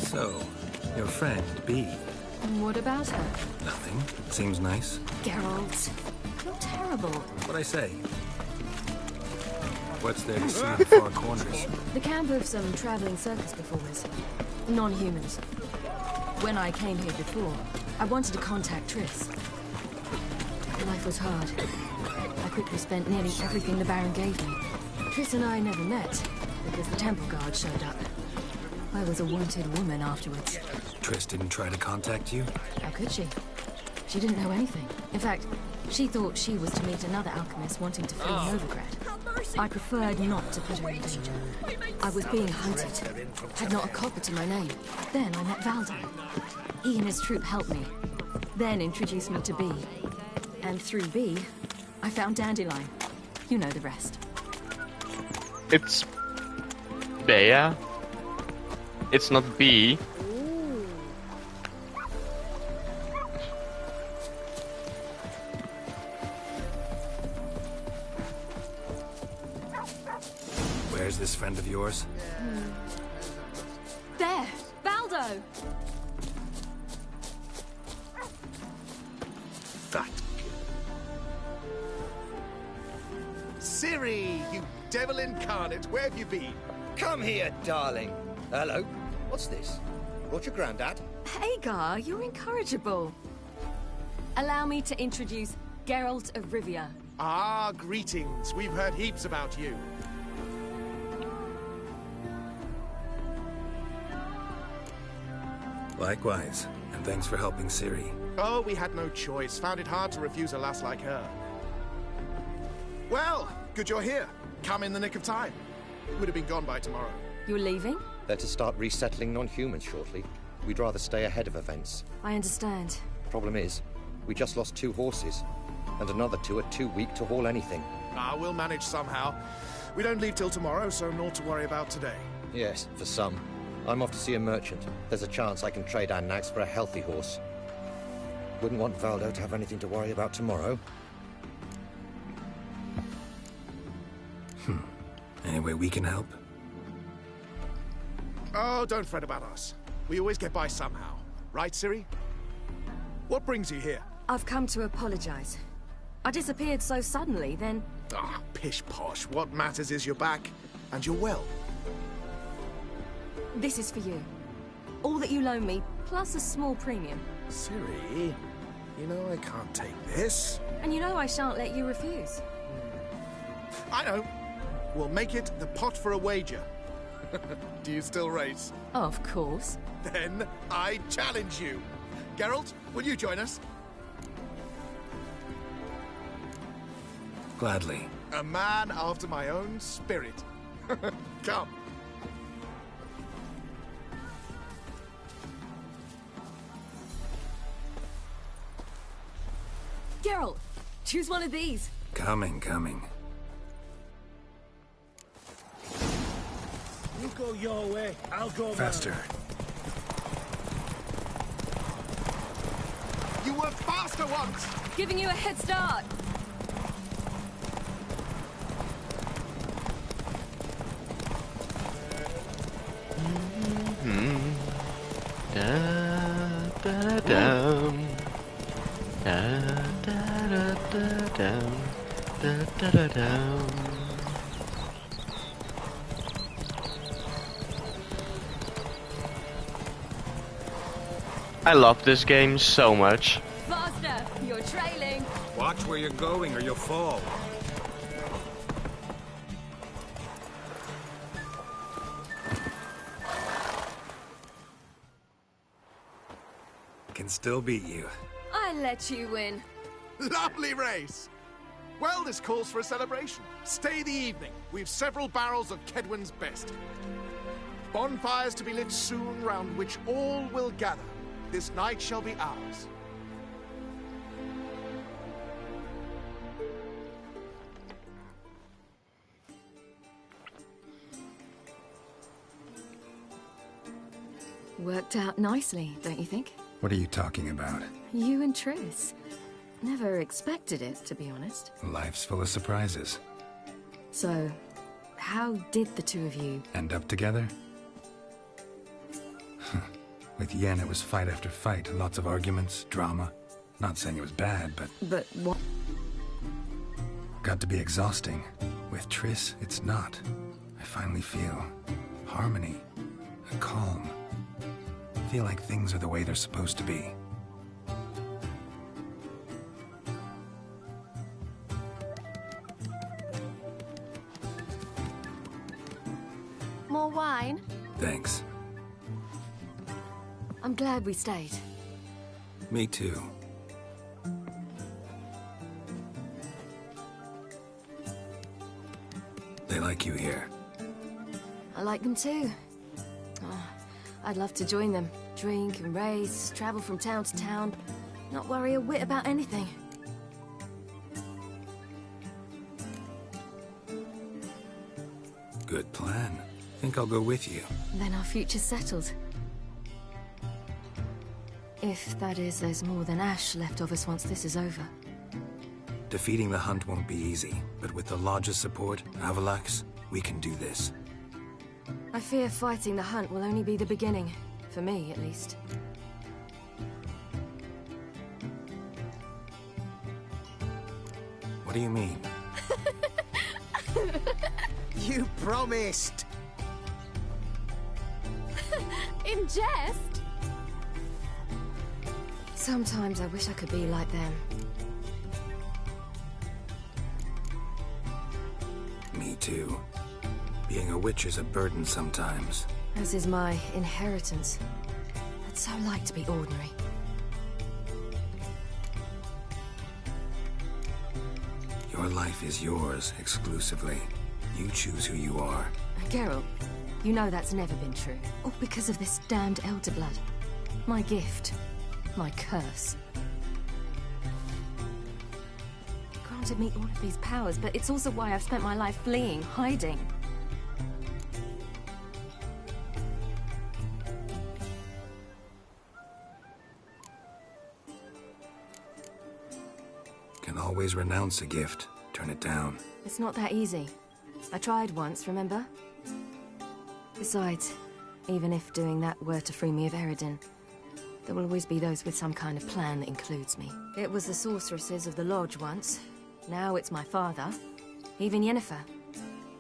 So, your friend, B. What about her? Nothing. Seems nice. Geralt, you're terrible. What'd I say? What's there to see in the far corners? The camp of some traveling circus performers. Non-humans. When I came here before, I wanted to contact Triss. Life was hard. I quickly spent nearly everything the Baron gave me. Triss and I never met, because the temple guard showed up. I was a wanted woman afterwards. Triss didn't try to contact you? How could she? She didn't know anything. In fact, she thought she was to meet another alchemist wanting to flee Novigrad. I preferred not to put her in danger. I was being hunted. Had not a copper to my name. Then I met Valdo. He and his troop helped me. Then introduced me to B. And through B, I found Dandelion. You know the rest. It's Bea. It's not B. Where's this friend of yours? There! Baldo! That. Ciri, you devil incarnate, where have you been? Come here, darling. Hello. What's this? Brought your granddad? Hagar, you're incorrigible. Allow me to introduce Geralt of Rivia. Ah, greetings. We've heard heaps about you. Likewise, and thanks for helping Ciri. Oh, we had no choice. Found it hard to refuse a lass like her. Well, good you're here. Come in the nick of time. Would have been gone by tomorrow. You're leaving? They're to start resettling non-humans shortly. We'd rather stay ahead of events. I understand. Problem is, we just lost 2 horses, and another 2 are too weak to haul anything. Ah, we'll manage somehow. We don't leave till tomorrow, so naught to worry about today. Yes, for some. I'm off to see a merchant. There's a chance I can trade our nags for a healthy horse. Wouldn't want Valdo to have anything to worry about tomorrow. Any way we can help? Oh, don't fret about us. We always get by somehow. Right, Ciri? What brings you here? I've come to apologize. I disappeared so suddenly, then... Ah, pish-posh. What matters is you're back, and you're well. This is for you. All that you loan me, plus a small premium. Ciri, you know I can't take this. And you know I shan't let you refuse. I know. We'll make it the pot for a wager. Do you still race? Of course. Then I challenge you. Geralt, will you join us? Gladly. A man after my own spirit. Come. Geralt, choose one of these. Coming. You go your way, I'll go Faster. mine. You were faster once! Giving you a head start. I love this game so much. Faster, you're trailing. Watch where you're going or you'll fall. Can still beat you. I let you win. Lovely race! Well, this calls for a celebration. Stay the evening. We've several barrels of Kedwin's best. Bonfires to be lit soon, round which all will gather. This night shall be ours. Worked out nicely, don't you think? What are you talking about? You and Triss. Never expected it, to be honest. Life's full of surprises. So, how did the two of you... End up together? With Yen, it was fight after fight. Lots of arguments, drama. Not saying it was bad, but... But what? Got to be exhausting. With Triss, it's not. I finally feel harmony, a calm. Feel like things are the way they're supposed to be. More wine? Thanks. I'm glad we stayed. Me too. They like you here. I like them too. Oh, I'd love to join them. Drink and race, travel from town to town. Not worry a whit about anything. Good plan. Think I'll go with you. Then our future's settled. If, that is, there's more than ash left of us once this is over. Defeating the hunt won't be easy, but with the Lodge's support, Avalax, we can do this. I fear fighting the hunt will only be the beginning. For me, at least. What do you mean? You promised! In jest? Sometimes I wish I could be like them. Me too. Being a witch is a burden sometimes. As is my inheritance. I'd so like to be ordinary. Your life is yours, exclusively. You choose who you are. Geralt, you know that's never been true. All because of this damned Elder Blood. My gift. My curse. It granted me all of these powers, but it's also why I've spent my life fleeing, hiding. Can always renounce a gift, turn it down. It's not that easy. I tried once, remember? Besides, even if doing that were to free me of Eredin, there will always be those with some kind of plan that includes me. It was the sorceresses of the Lodge once. Now it's my father. Even Yennefer.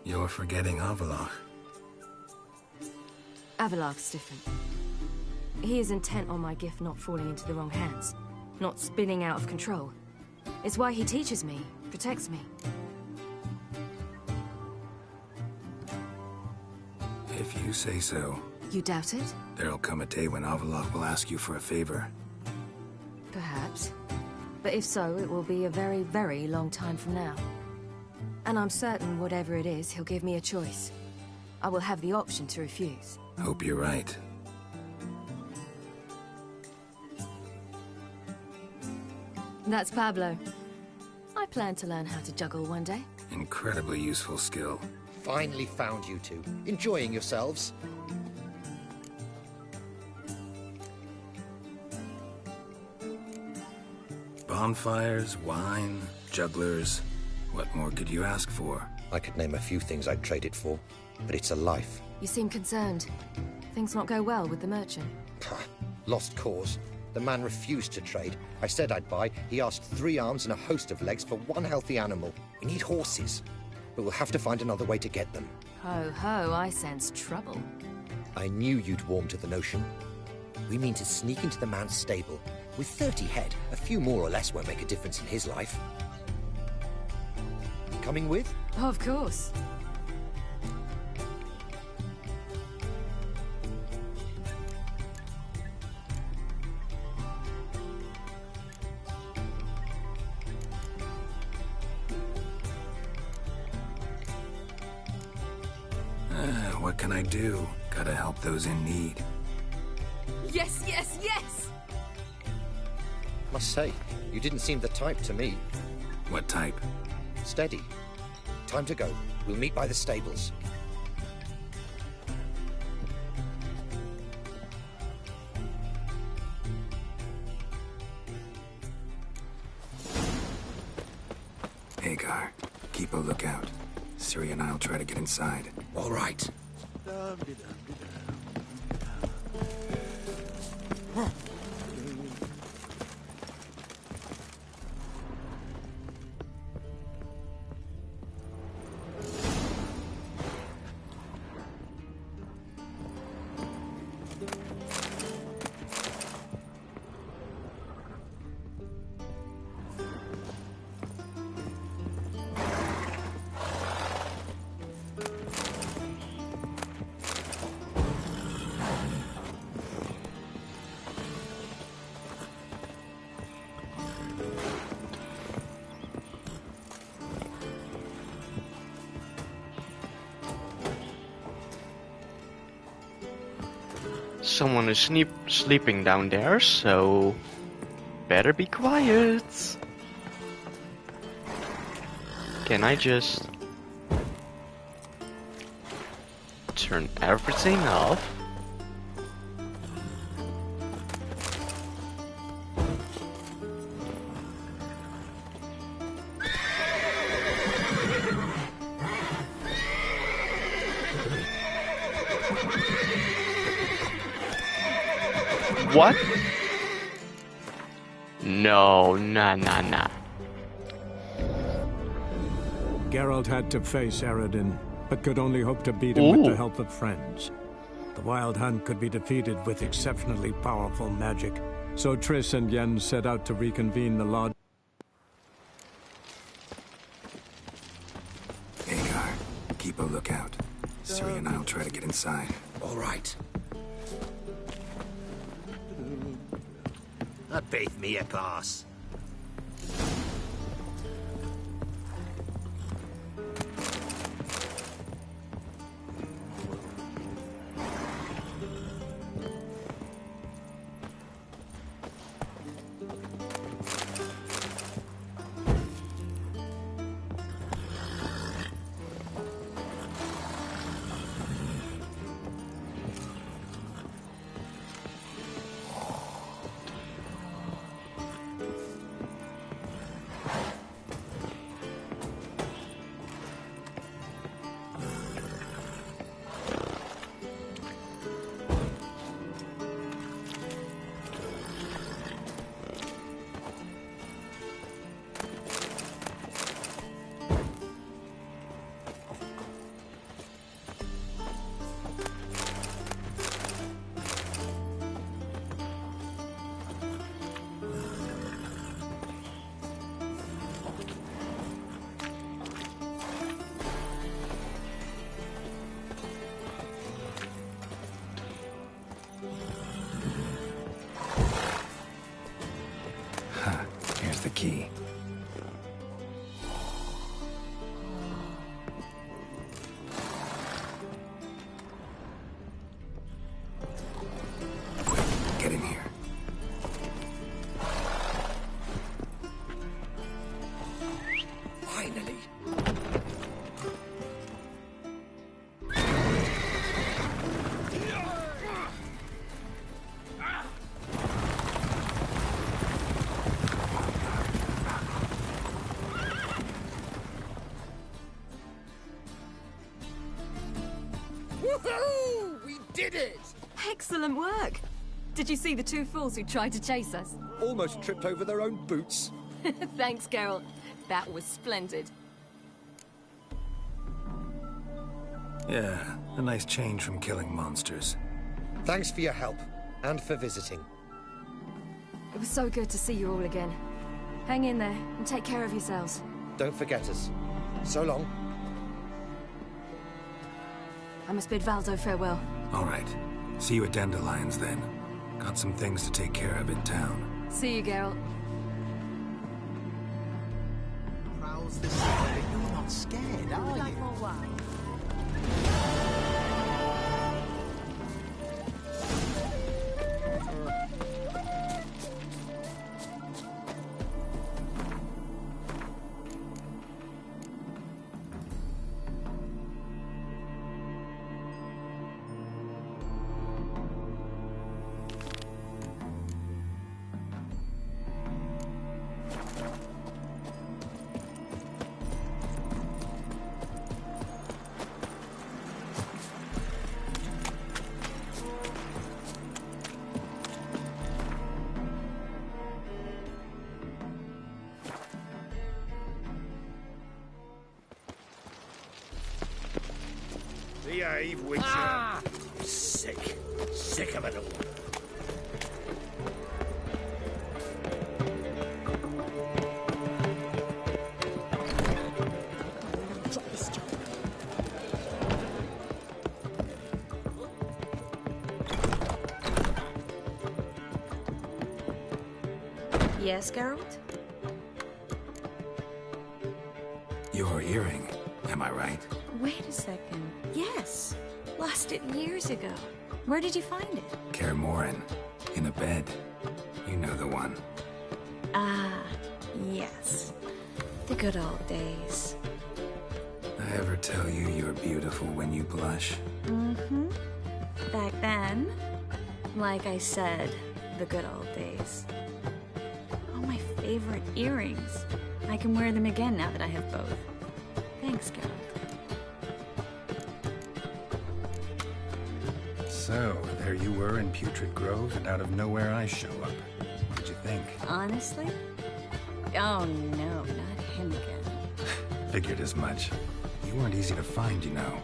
You're forgetting Avalach. Avalach's different. He is intent on my gift not falling into the wrong hands. Not spinning out of control. It's why he teaches me, protects me. If you say so. You doubt it? There'll come a day when Avalach will ask you for a favor. Perhaps. But if so, it will be a very, very long time from now. And I'm certain whatever it is, he'll give me a choice. I will have the option to refuse. Hope you're right. That's Pablo. I plan to learn how to juggle one day. Incredibly useful skill. Finally found you two. Enjoying yourselves? Bonfires, wine, jugglers. What more could you ask for? I could name a few things I'd trade it for, but it's a life. You seem concerned. Things not go well with the merchant. Lost cause. The man refused to trade. I said I'd buy. He asked 3 arms and a host of legs for 1 healthy animal. We need horses, but we'll have to find another way to get them. Ho ho, I sense trouble. I knew you'd warm to the notion. We mean to sneak into the man's stable. With 30 head, a few more or less won't make a difference in his life. Coming with? Of course. What can I do? Gotta help those in need. Yes, yes, yes! Must say, you didn't seem the type to me. What type? Steady. Time to go. We'll meet by the stables. Hagar, keep a lookout. Ciri and I'll try to get inside. All right. Someone is sleeping down there, so better be quiet. Can I just turn everything off? What? No, nah. Geralt had to face Eredin, but could only hope to beat him with the help of friends. The Wild Hunt could be defeated with exceptionally powerful magic, so Triss and Yen set out to reconvene the lodge. Hagar, keep a lookout. Ciri and I'll try to get inside. All right. That beat me a pass. Here's the key. Quick, get in here. Finally. Woohoo! We did it! Excellent work. Did you see the two fools who tried to chase us? Almost tripped over their own boots. Thanks, Geralt. That was splendid. Yeah, a nice change from killing monsters. Thanks for your help, and for visiting. It was so good to see you all again. Hang in there, and take care of yourselves. Don't forget us. So long. I must bid Valdo farewell. All right. See you at Dandelions, then. Got some things to take care of in town. See you, Geralt. Prowls the city, but you're not scared, are you? Behave, Witcher. Ah! Sick. Sick of it all. Yes, Geralt? Your earring, am I right? Wait a second. Yes. Lost it years ago. Where did you find it? Kaer Morhen, in a bed. You know the one. Ah, yes. The good old days. I ever tell you you're beautiful when you blush? Mm-hmm. Back then, like I said, the good old days. Oh, my favorite earrings. I can wear them again now that I have both. Thanks, Geralt. So, there you were in Putrid Grove, and out of nowhere I show up. What did you think? Honestly? Oh, no, not him again. Figured as much. You weren't easy to find, you know.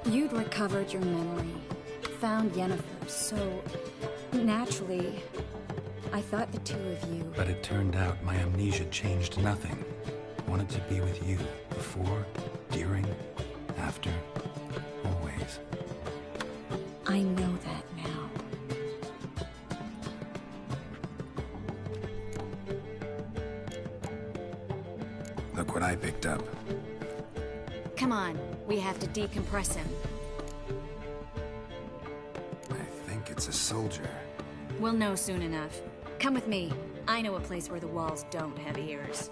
You'd recovered your memory, found Yennefer, so naturally, I thought the two of you... But it turned out my amnesia changed nothing. Wanted to be with you, before, during, after, always. I know that now. Look what I picked up. Come on, we have to decompress him. I think it's a soldier. We'll know soon enough. Come with me. I know a place where the walls don't have ears.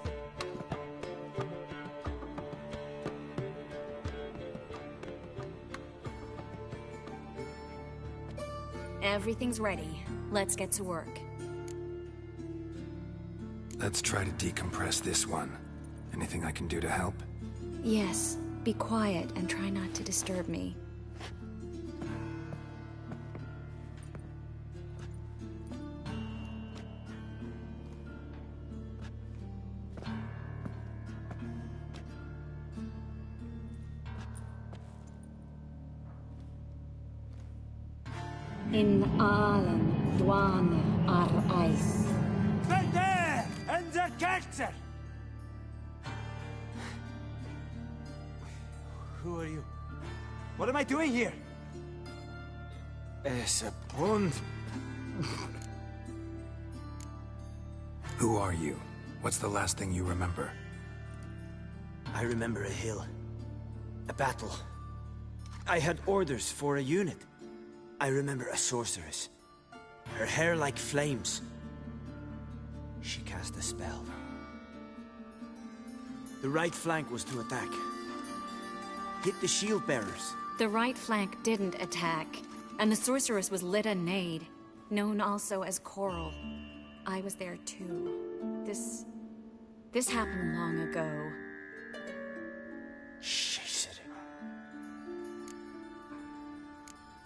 Everything's ready. Let's get to work. Let's try to decompress this one. Anything I can do to help? Yes, be quiet and try not to disturb me. In allen dwane ar eis. There! And the character! Who are you? What am I doing here? Es a pond. Who are you? What's the last thing you remember? I remember a hill. A battle. I had orders for a unit. I remember a sorceress. Her hair like flames. She cast a spell. The right flank was to attack. Hit the shield bearers. The right flank didn't attack, and the sorceress was Lyta Nade, known also as Coral. I was there too. This happened long ago.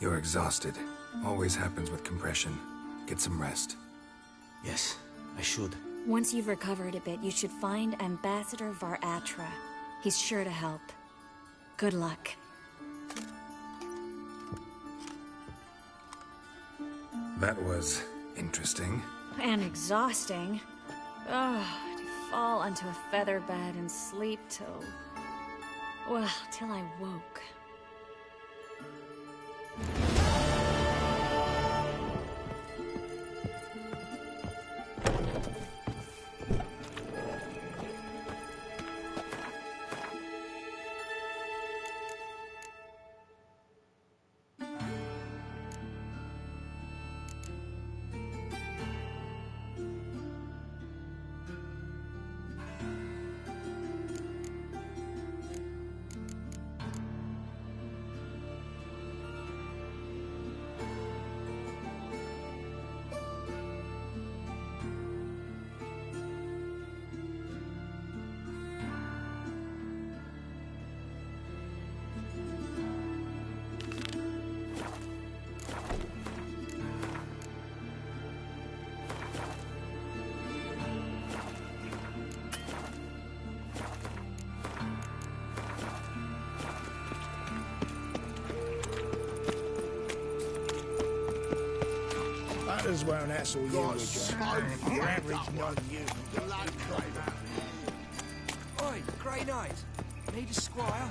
You're exhausted. Always happens with compression. Get some rest. Yes, I should. Once you've recovered a bit, you should find Ambassador Var-Atra. He's sure to help. Good luck. That was interesting. And exhausting. Ugh, to fall onto a feather bed and sleep till... well, till I woke. Others won't hassle you with your average non-human. Oi, Grey Knight. Need a squire?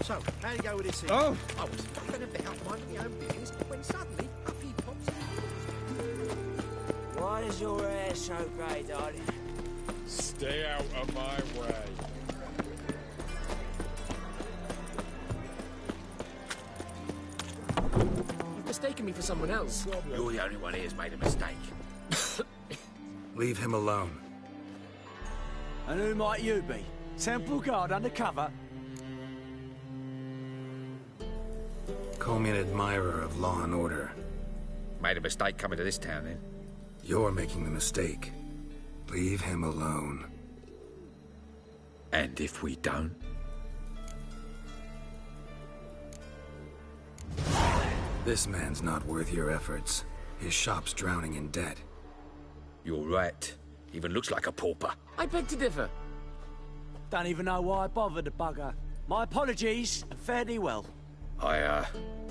So, how do you go with this here? Oh! I was fucking about minding my own business when suddenly up he pops. Why is your hair so grey, darling? Stay out of my way. You've mistaken me for someone else. You're the only one here who's made a mistake. Leave him alone. And who might you be? Temple Guard undercover? Call me an admirer of law and order. Made a mistake coming to this town, then. You're making the mistake. Leave him alone. And if we don't? This man's not worth your efforts. His shop's drowning in debt. You're right. Even looks like a pauper. I beg to differ. Don't even know why I bothered the bugger. My apologies, and fare thee well. I,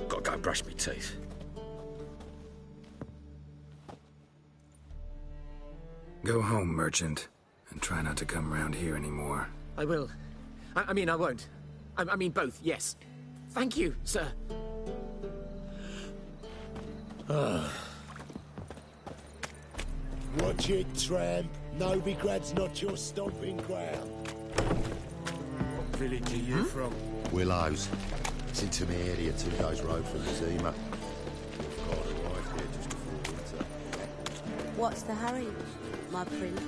gotta go and brush my teeth. Go home, merchant, and try not to come round here anymore. I will. I mean, I won't. I mean, both, yes. Thank you, sir. Watch it, tramp. Novigrad's not your stomping ground. What village are you from? Willows. It's into my area, 2 days' road from Zima. You've got a wife here just before winter. What's the hurry, my prince?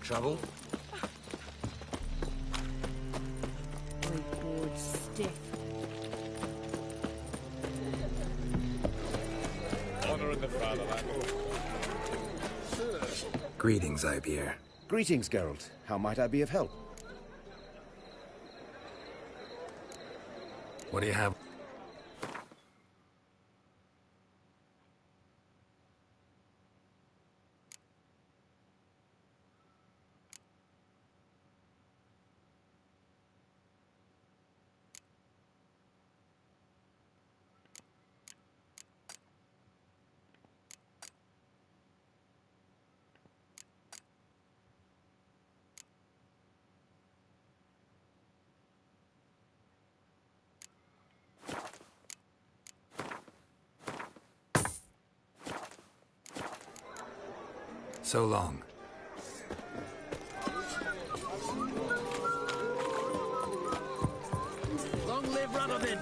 Trouble? My board's stiff. Honor in the fatherland. Greetings, Ibeer. Greetings, Geralt. How might I be of help? What do you have? So long. Long live Radovid!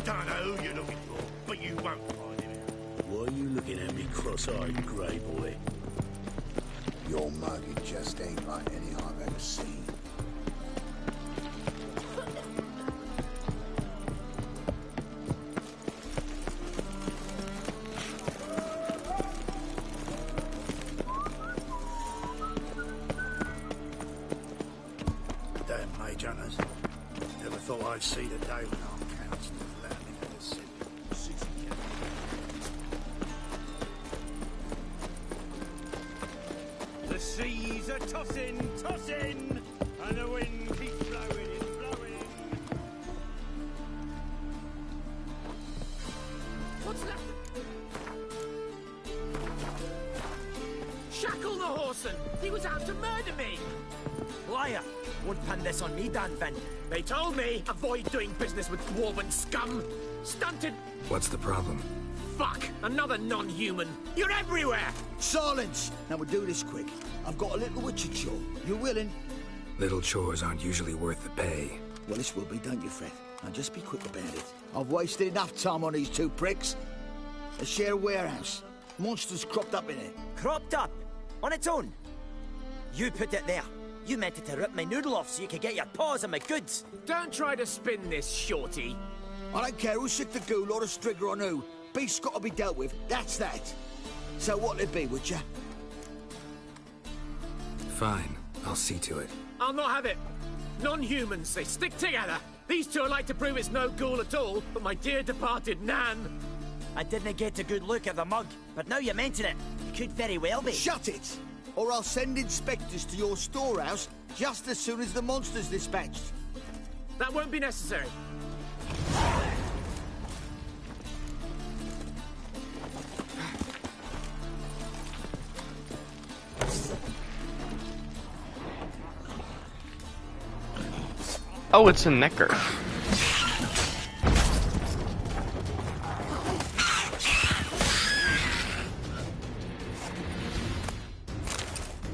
Don't know who you're looking for, but you won't find him. Why are you looking at me cross-eyed, grey boy? Your mug, it just ain't like any I've ever seen. Damn mage hunters. Never thought I'd see the day when our council allowed me to the city. The seas are tossing, tossing, and the wind keeps blowing, it's blowing. What's that? Shackle the Horson! He was out to murder me! Liar! Won't pan this on me, Dan Venn. They told me, avoid doing business with dwarven scum! Stunted... What's the problem? Fuck! Another non-human! You're everywhere! Silence! Now we'll do this quick. I've got a little witcher chore. You willing? Little chores aren't usually worth the pay. Well, this will be, don't you, Fred? Now just be quick about it. I've wasted enough time on these 2 pricks. They share a warehouse. Monsters cropped up in it. Cropped up? On its own? You put it there. You meant it to rip my noodle off so you could get your paws on my goods. Don't try to spin this, shorty. I don't care who's sick the ghoul or the strigger on who. Beast's got to be dealt with. That's that. So what'll it be, would ya? Fine. I'll see to it. I'll not have it. Non-humans, they stick together. These two are like to prove it's no ghoul at all, but my dear departed Nan. I didn't get a good look at the mug, but now you mention it, it could very well be. Shut it! Or I'll send inspectors to your storehouse just as soon as the monster's dispatched. That won't be necessary. Oh, it's a necker.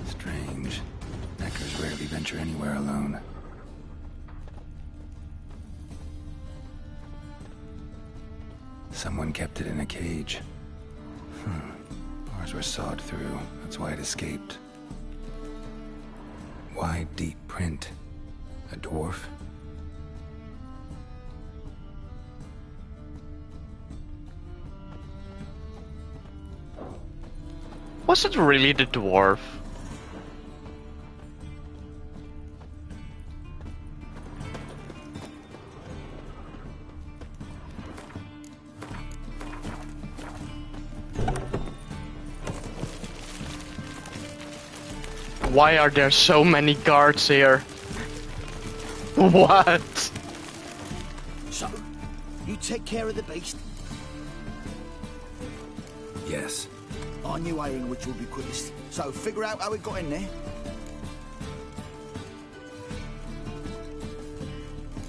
Strange. Neckers rarely venture anywhere alone. Someone kept it in a cage. Bars were sawed through. That's why it escaped. Wide, deep print. A dwarf? Was it really the dwarf? Why are there so many guards here? What? So, you take care of the beast? Yes. I knew airing which would be quickest. So, figure out how it got in there.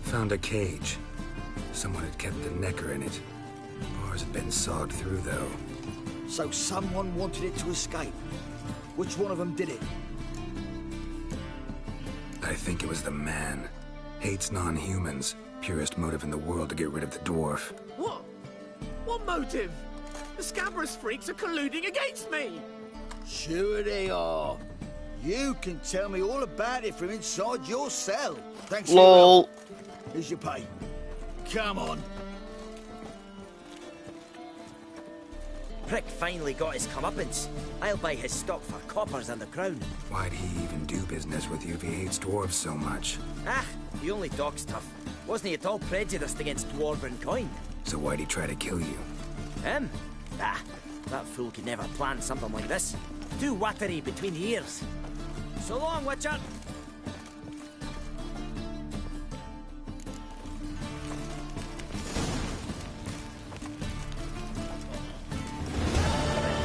Found a cage. Someone had kept the necker in it. Bars had been sawed through, though. So someone wanted it to escape. Which one of them did it? I think it was the man. Hates non-humans. Purest motive in the world to get rid of the dwarf. What? What motive? The Scabrous freaks are colluding against me! Sure they are. You can tell me all about it from inside your cell. Thanks. Lol. For your help. Here's your pay. Come on. Prick finally got his comeuppance. I'll buy his stock for coppers and the crown. Why'd he even do business with you if he hates dwarves so much? Ah, he only talks tough. Wasn't he at all prejudiced against dwarven kind? So why'd he try to kill you? Him? Ah, that fool could never plan something like this. Too watery between the ears. So long, Witcher.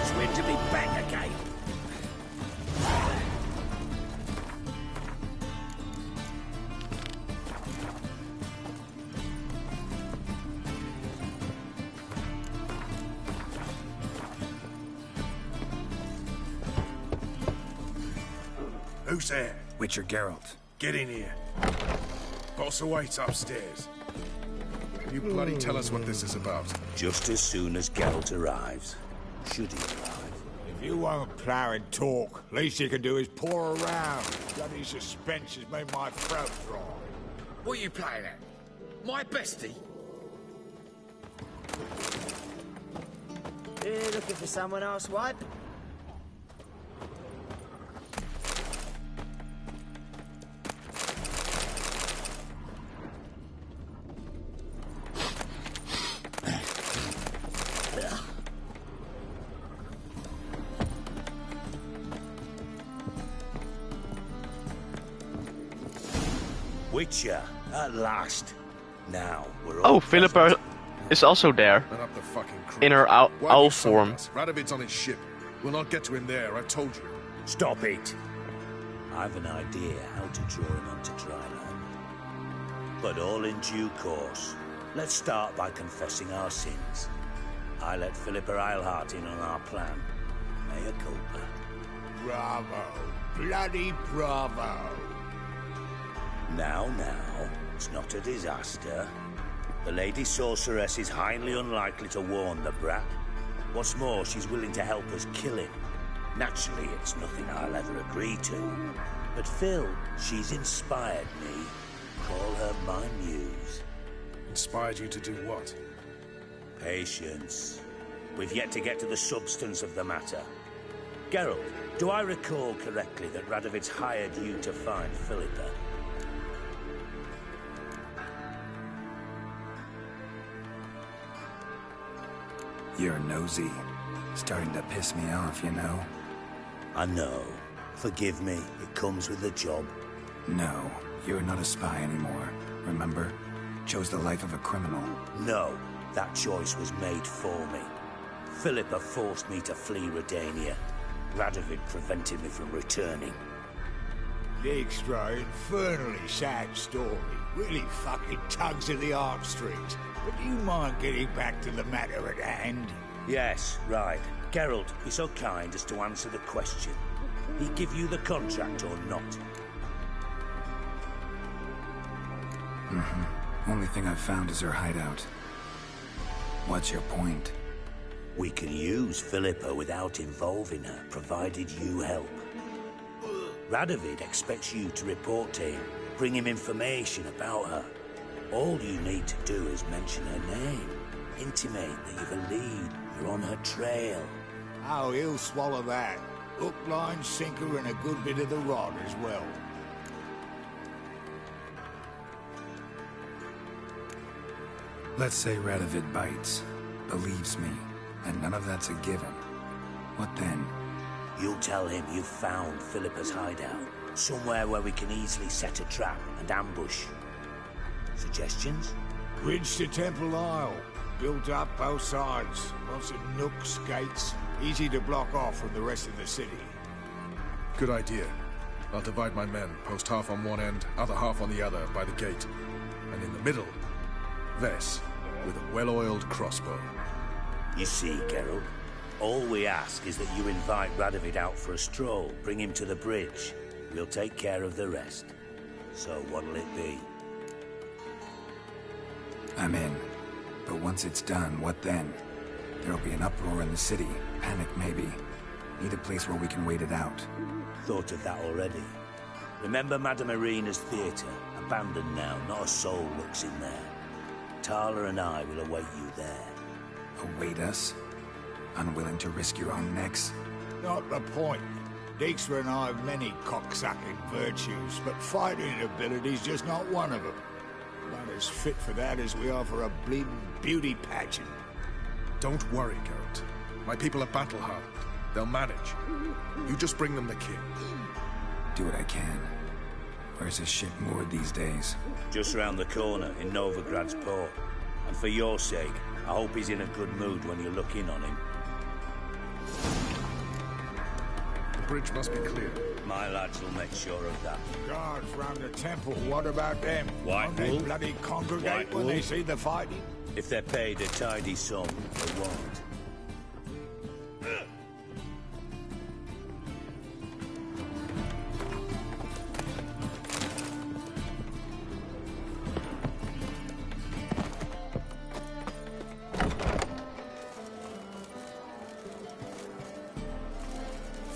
It's to be back again. Who's there? Witcher Geralt. Get in here. Boss awaits upstairs. Can you bloody tell us what this is about? Just as soon as Geralt arrives. Should he arrive? If you won't plough and talk, least you can do is pour around. Bloody suspense has made my throat dry. What are you playing at? My bestie? Looking for someone else, wipe? Witcher, at last. Now, we're all Oh, Philippa is also there. Run up the fucking creek. In her owl Why have you form. summoned us? Radovid's on his ship. We'll not get to him there, I told you. Stop it. I've an idea how to draw him onto dry land. But all in due course. Let's start by confessing our sins. I let Philippa Eilhart in on our plan. Mea culpa. Bravo. Bloody bravo. Now, it's not a disaster. The Lady Sorceress is highly unlikely to warn the brat. What's more, she's willing to help us kill him. Naturally, it's nothing I'll ever agree to. But Phil, she's inspired me. Call her my muse. Inspired you to do what? Patience. We've yet to get to the substance of the matter. Geralt, do I recall correctly that Radovid's hired you to find Philippa? You're nosy. Starting to piss me off, you know? I know. Forgive me, it comes with the job. No, you're not a spy anymore. Remember? Chose the life of a criminal. No, that choice was made for me. Philippa forced me to flee Redania. Radovid prevented me from returning. Dijkstra, infernally sad story. Really fucking tugs at the heartstrings. But do you mind getting back to the matter at hand? Yes, right. Geralt, be so kind as to answer the question. He give you the contract or not? Only thing I've found is her hideout. What's your point? We can use Philippa without involving her, provided you help. Radovid expects you to report to him, bring him information about her. All you need to do is mention her name. Intimate that you've a lead, you're on her trail. Oh, he'll swallow that. Hook, line, sinker, and a good bit of the rod as well. Let's say Radovid bites, believes me, and none of that's a given. What then? You'll tell him you've found Philippa's hideout, somewhere where we can easily set a trap and ambush. Suggestions? Bridge to Temple Isle. Built up both sides. Lots of nooks, gates. Easy to block off from the rest of the city. Good idea. I'll divide my men, post half on one end, other half on the other, by the gate. And in the middle, Vess, with a well-oiled crossbow. You see, Geralt, all we ask is that you invite Radovid out for a stroll, bring him to the bridge. We'll take care of the rest. So what'll it be? I'm in. But once it's done, what then? There'll be an uproar in the city. Panic, maybe. Need a place where we can wait it out. Thought of that already. Remember Madame Irina's theatre? Abandoned now, not a soul looks in there. Tala and I will await you there. Await us? Unwilling to risk your own necks? Not the point. Dijkstra and I have many cocksucking virtues, but fighting ability's just not one of them. Not as fit for that as we are for a bleeding beauty pageant. Don't worry, Geralt. My people are battle-hardened. They'll manage. You just bring them the king. Do what I can. Where's his ship moored these days? Just round the corner, in Novigrad's port. And for your sake, I hope he's in a good mood when you look in on him. The bridge must be clear. My lads will make sure of that. Guards round the temple, what about them? White Won't they wool? bloody congregate White when wool? they see the fighting? If they're paid a tidy sum, they won't.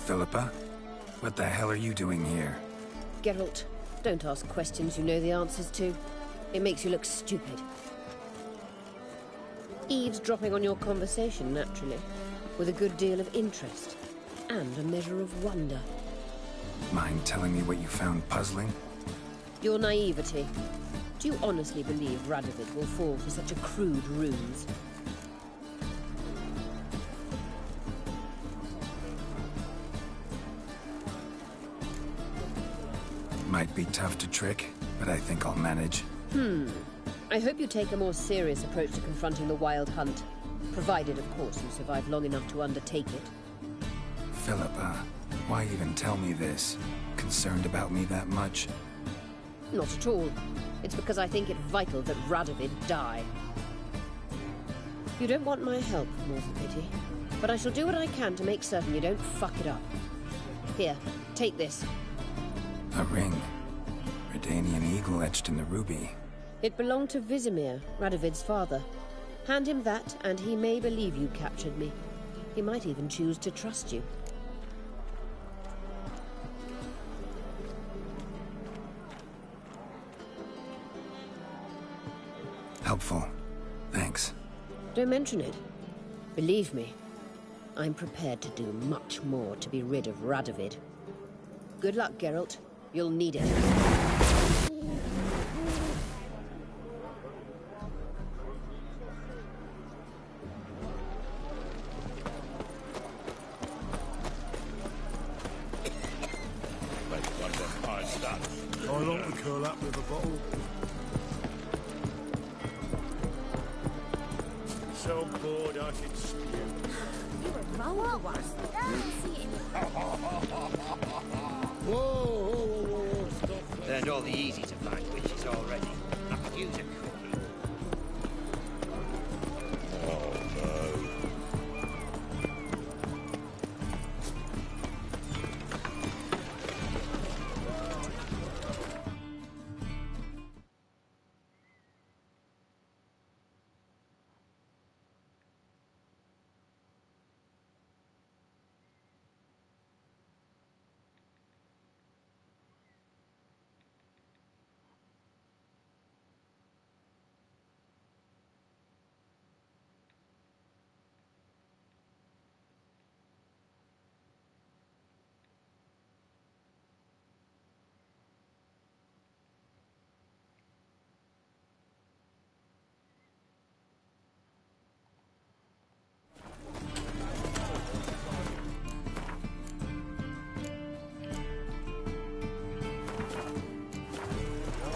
Philippa? What the hell are you doing here? Geralt, don't ask questions you know the answers to. It makes you look stupid. Eavesdropping on your conversation, naturally, with a good deal of interest, and a measure of wonder. Mind telling me what you found puzzling? Your naivety. Do you honestly believe Radovid will fall for such a crude ruse? Might be tough to trick, but I think I'll manage. I hope you take a more serious approach to confronting the Wild Hunt. Provided, of course, you survive long enough to undertake it. Philippa, why even tell me this? Concerned about me that much? Not at all. It's because I think it vital that Radovid die. You don't want my help, more than pity. But I shall do what I can to make certain you don't fuck it up. Here, take this. A ring. Redanian eagle etched in the ruby. It belonged to Vizimir, Radovid's father. Hand him that, and he may believe you captured me. He might even choose to trust you. Helpful. Thanks. Don't mention it. Believe me, I'm prepared to do much more to be rid of Radovid. Good luck, Geralt. You'll need it. I like to curl up with a bottle. So bored I could spew. You were wrong once. Whoa, whoa, whoa, whoa, stop. Learned all the easy to find witches already. I could use a cookie. Oh, no.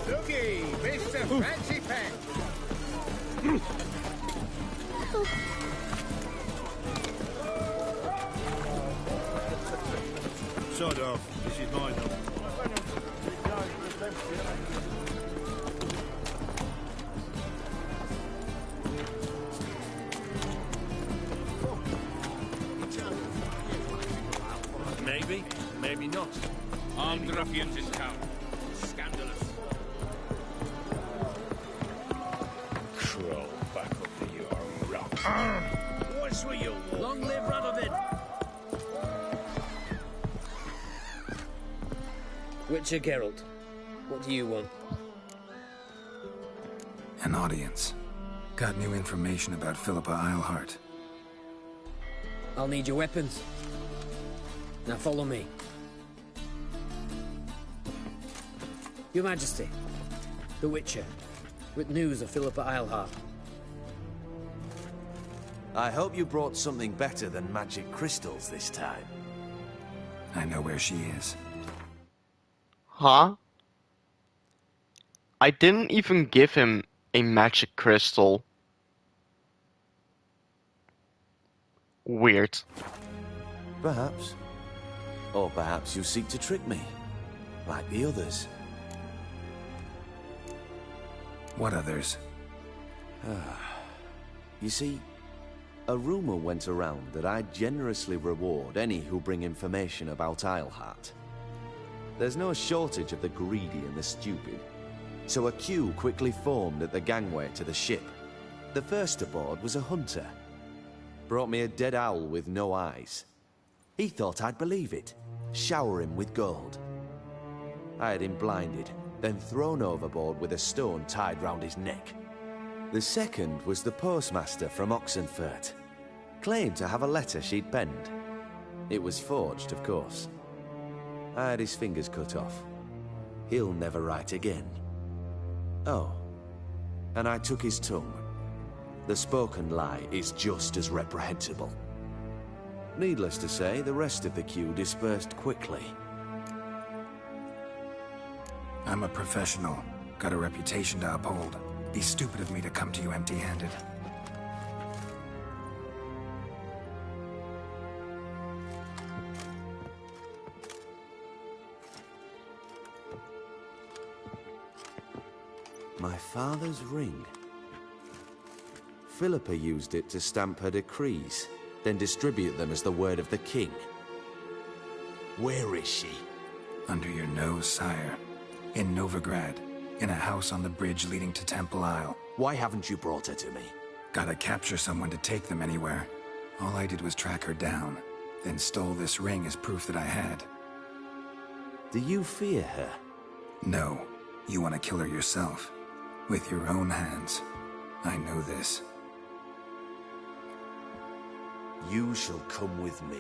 Looky, Mr. Fancy Pants. Sod off. This is mine now. Maybe, maybe not. Armed ruffians in town. Scandalous. Crawl back up to your rock. What's with you? Long live Radovid! Witcher Geralt, what do you want? An audience. Got new information about Philippa Eilhart. I'll need your weapons. Now follow me. Your Majesty, the Witcher, with news of Philippa Eilhart. I hope you brought something better than magic crystals this time. I know where she is. Huh? I didn't even give him a magic crystal. Weird. Perhaps. Or perhaps you seek to trick me, like the others. What others? You see, a rumor went around that I generously reward any who bring information about Eilhart. There's no shortage of the greedy and the stupid, so a queue quickly formed at the gangway to the ship. The first aboard was a hunter. Brought me a dead owl with no eyes. He thought I'd believe it, shower him with gold. I had him blinded, then thrown overboard with a stone tied round his neck. The second was the postmaster from Oxenfurt. Claimed to have a letter she'd penned. It was forged, of course. I had his fingers cut off. He'll never write again. Oh, and I took his tongue. The spoken lie is just as reprehensible. Needless to say, the rest of the queue dispersed quickly. I'm a professional. Got a reputation to uphold. Be stupid of me to come to you empty-handed. My father's ring. Philippa used it to stamp her decrees, then distribute them as the word of the king. Where is she? Under your nose, sire. In Novigrad. In a house on the bridge leading to Temple Isle. Why haven't you brought her to me? Gotta capture someone to take them anywhere. All I did was track her down, then stole this ring as proof that I had. Do you fear her? No. You want to kill her yourself. With your own hands. I know this. You shall come with me.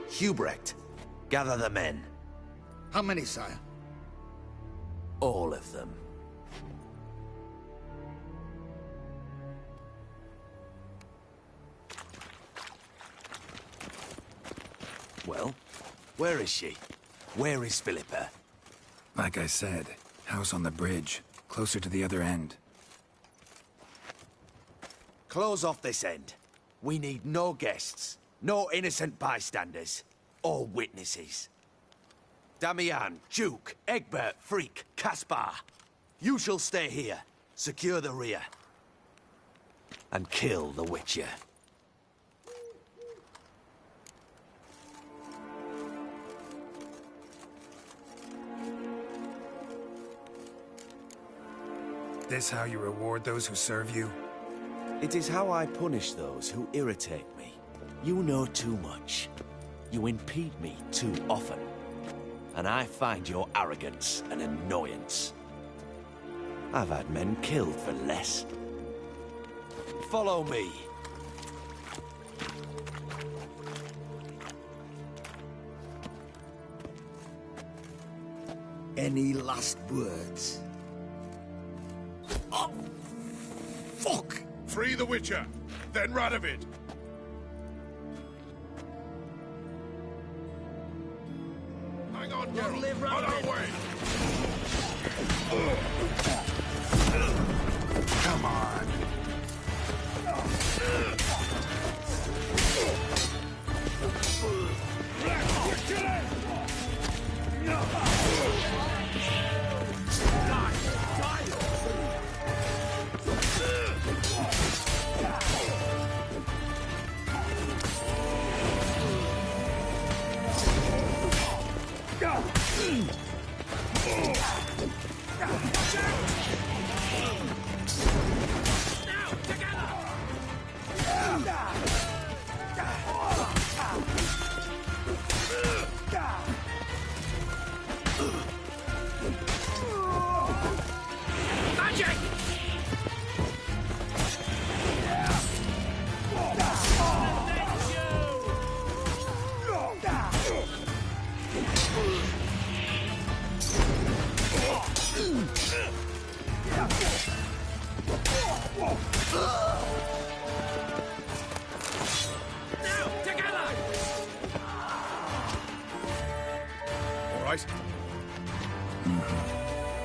Hubrecht, gather the men. How many, sire? All of them. Well, where is she? Where is Philippa? Like I said, house on the bridge, closer to the other end. Close off this end. We need no guests, no innocent bystanders, or witnesses. Damian, Duke, Egbert, Freak, Caspar. You shall stay here, secure the rear, and kill the Witcher. This how you reward those who serve you? It is how I punish those who irritate me. You know too much. You impede me too often. And I find your arrogance an annoyance. I've had men killed for less. Follow me. Any last words? Oh, fuck! Free the Witcher, then Radovid. Hang on, Geralt. On our way. Come on.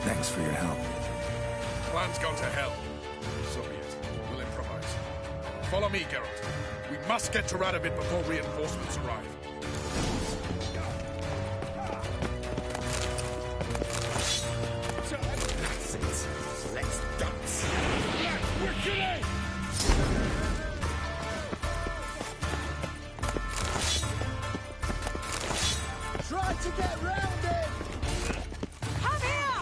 Thanks for your help. Plan's gone to hell. So be it. We'll improvise. Follow me, Geralt. We must get to Radovid before reinforcements arrive. That's it. Let's dance. Try to get round it! Come here,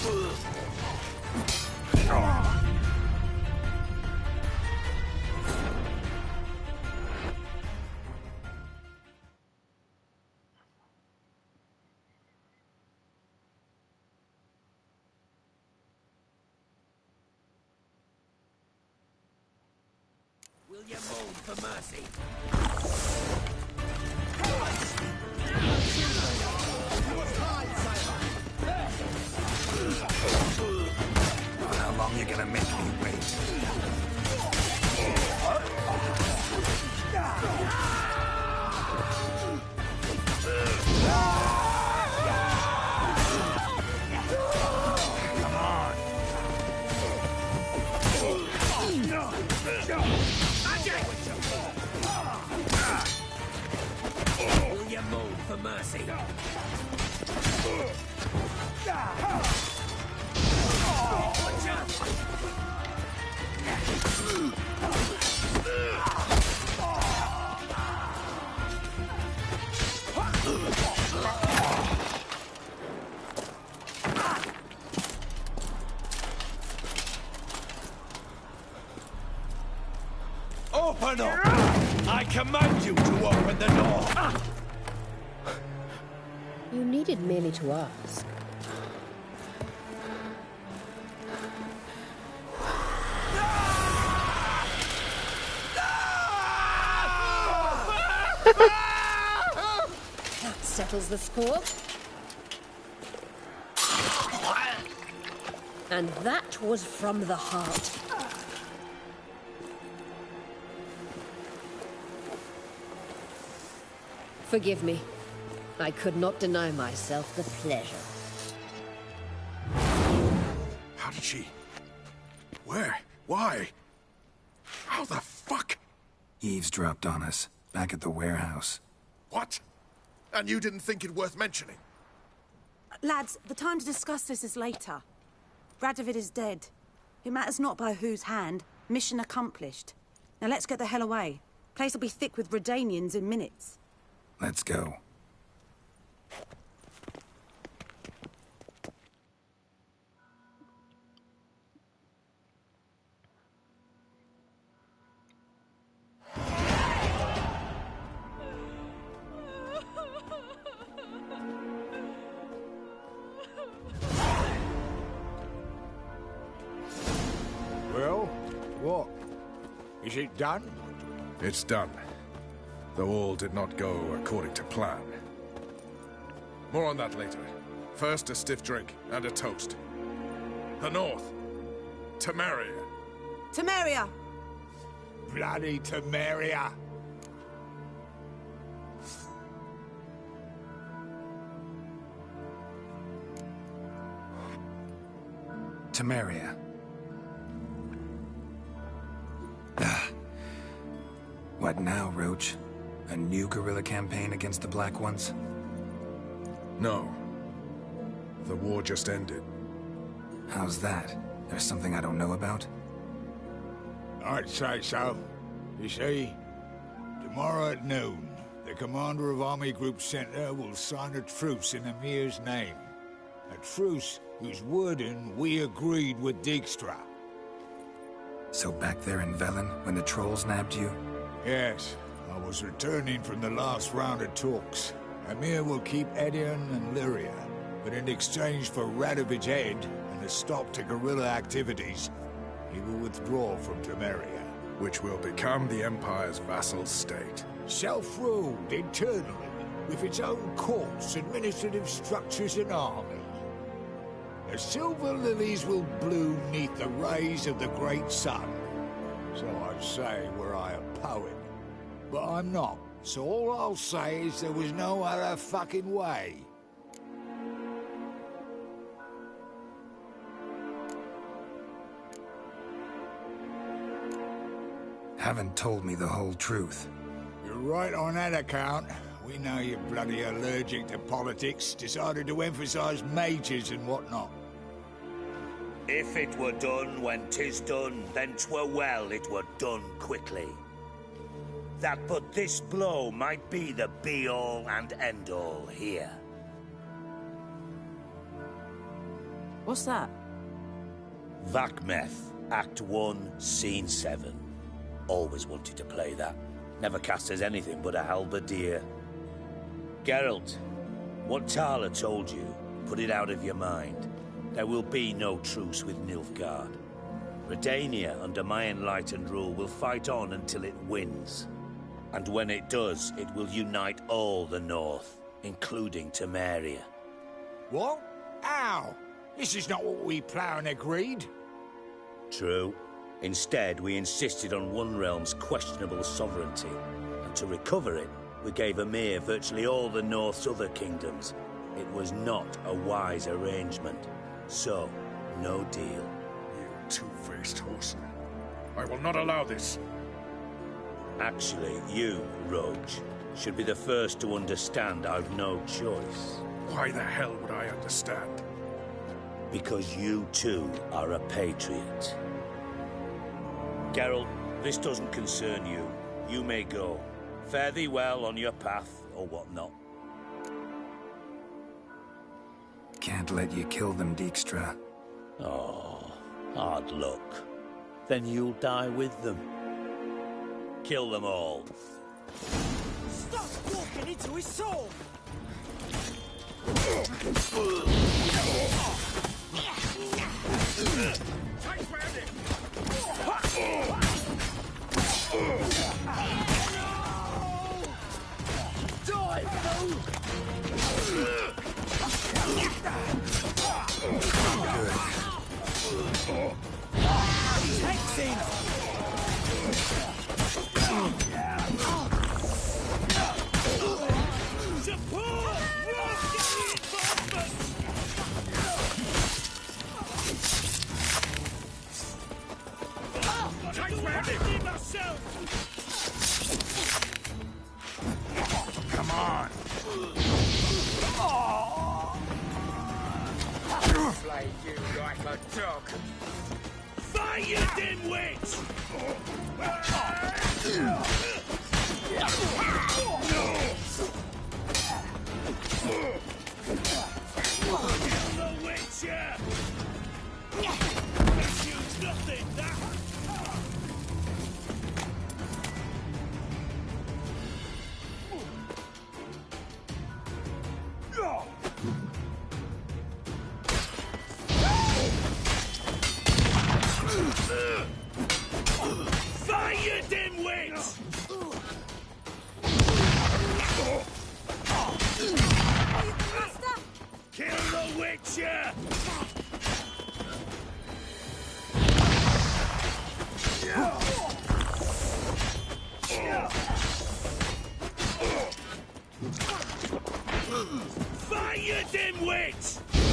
Will you move for mercy? How long you gonna make me wait? Come on. Will you move for mercy? Open up! I command you to open the door! You needed merely to ask. That settles the score. And that was from the heart. Forgive me. I could not deny myself the pleasure. How did she... Where? Why? How the fuck? Eavesdropped on us, back at the warehouse. What? And you didn't think it worth mentioning? Lads, the time to discuss this is later. Radovid is dead. It matters not by whose hand. Mission accomplished. Now let's get the hell away. Place will be thick with Redanians in minutes. Let's go. Well, what? Is it done? It's done. Though all did not go according to plan. More on that later. First, a stiff drink and a toast. The North. Temeria. Temeria! Bloody Temeria! Temeria. What now, Roach? A new guerrilla campaign against the Black Ones? No. The war just ended. How's that? There's something I don't know about? I'd say so. You see, tomorrow at noon, the commander of Army Group Center will sign a truce in Emir's name. A truce whose wording we agreed with Dijkstra. So back there in Velen, when the trolls nabbed you? Yes, I was returning from the last round of talks. Emir will keep Edion and Lyria, but in exchange for Radovid's head and a stop to guerrilla activities, he will withdraw from Temeria. Which will become the Empire's vassal state. Self-ruled internally, with its own courts, administrative structures and army. The silver lilies will bloom neath the rays of the great sun. So I'd say were I a poet. But I'm not, so all I'll say is there was no other fucking way. Haven't told me the whole truth. You're right on that account. We know you're bloody allergic to politics, decided to emphasize majors and whatnot. If it were done when 'tis done, then 'twere well it were done quickly. That but this blow might be the be-all and end-all here. What's that? Vakmeth, Act 1, Scene 7. Always wanted to play that. Never cast as anything but a halberdier. Geralt, what Tala told you, put it out of your mind. There will be no truce with Nilfgaard. Redania, under my enlightened rule, will fight on until it wins. And when it does, it will unite all the North, including Temeria. What? How? This is not what we planned and agreed. True. Instead, we insisted on one realm's questionable sovereignty. And to recover it, we gave Emir virtually all the North's other kingdoms. It was not a wise arrangement. So, no deal. You two-faced horseman. I will not allow this. Actually, you, Roach, should be the first to understand I've no choice. Why the hell would I understand? Because you, too, are a patriot. Geralt, this doesn't concern you. You may go. Fare thee well on your path, or whatnot. Can't let you kill them, Dijkstra. Oh, hard luck. Then you'll die with them. Kill them all. Stop walking into his soul! Tight round it! Die, fool! Takes him! Support! Come on! Slay you like a dog! Fire, you dimwit! The Witcher! Refuse nothing, that! Fire, dimwit! Kill the Witcher! Fire, dimwit!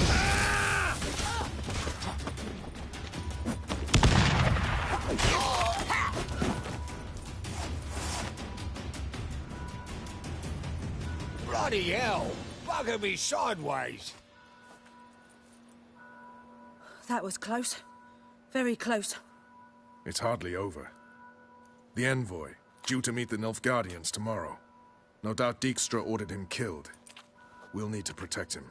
Ah! Bloody hell! Bugger me sideways! That was close. Very close. It's hardly over. The envoy, due to meet the Nilfgaardians tomorrow. No doubt Dijkstra ordered him killed. We'll need to protect him.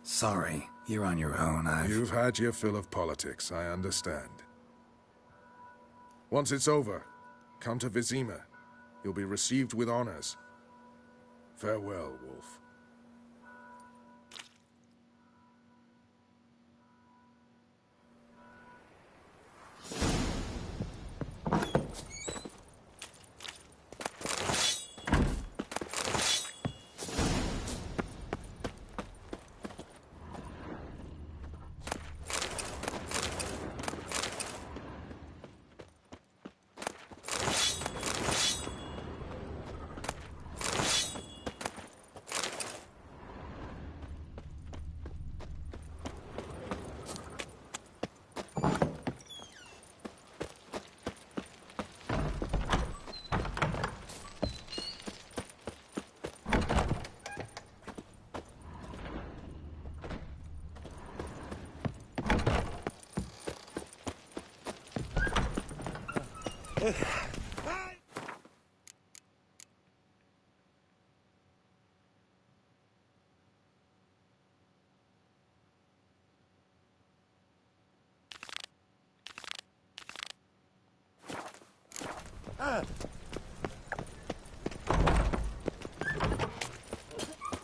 Sorry, you're on your own. You've had your fill of politics, I understand. Once it's over, come to Vizima. You'll be received with honors. Farewell, Wolf.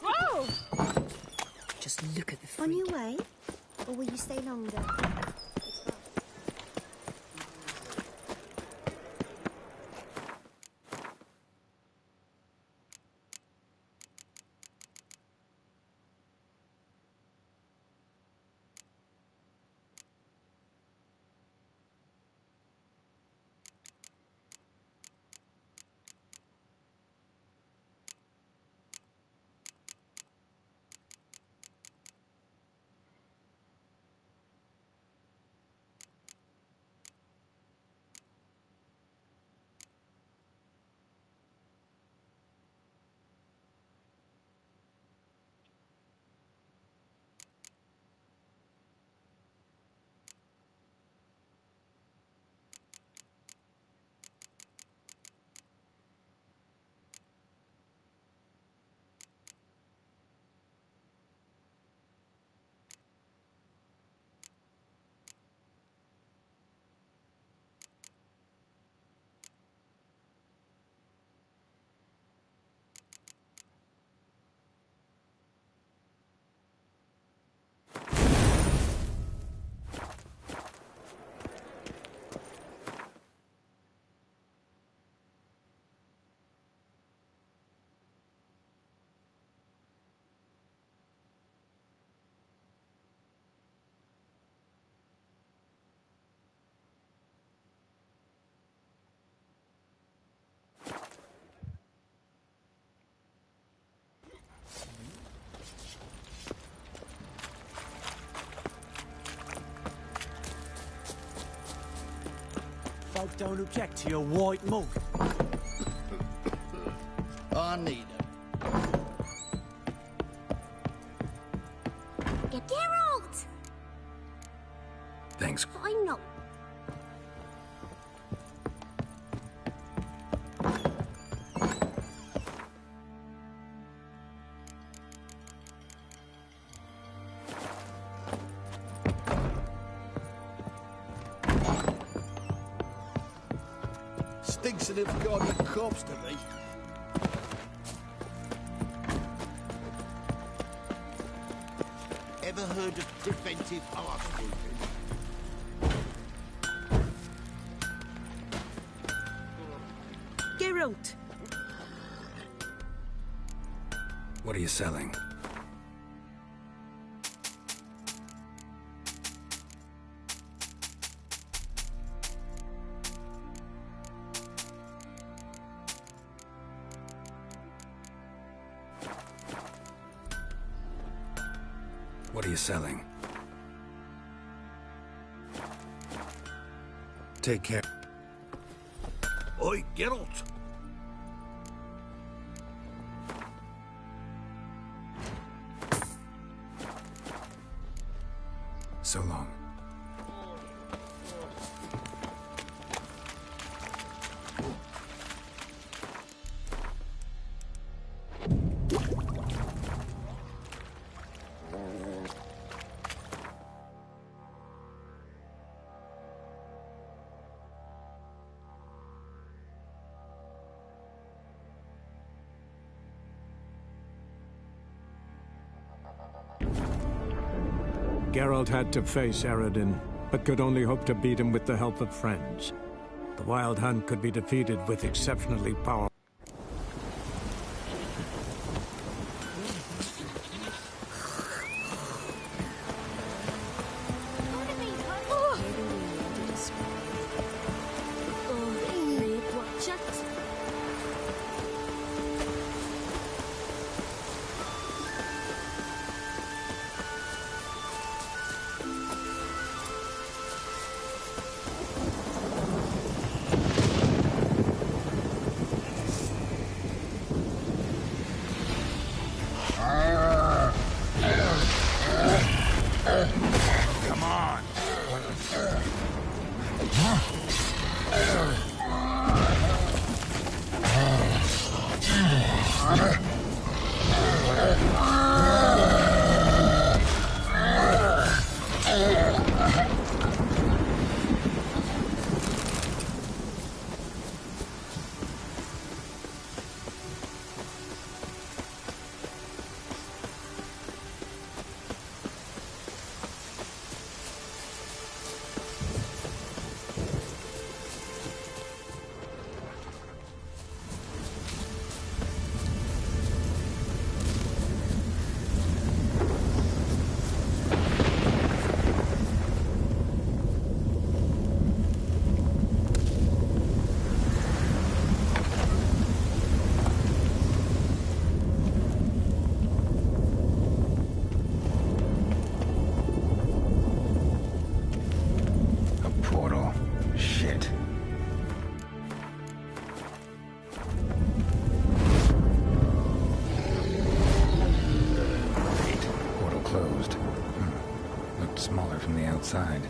Whoa! Just look at the freak. On your way? Or will you stay longer? Folk don't object to your white mug. I need it. Geralt! Thanks. I'm not. Stinks of them goddamn corpse to me. Ever heard of preventive arse wounding? Geralt! What are you selling? What are you selling? Take care. Oi, Geralt! So long. Geralt had to face Eredin, but could only hope to beat him with the help of friends. The Wild Hunt could be defeated with exceptionally powerful... closed. Looked smaller from the outside.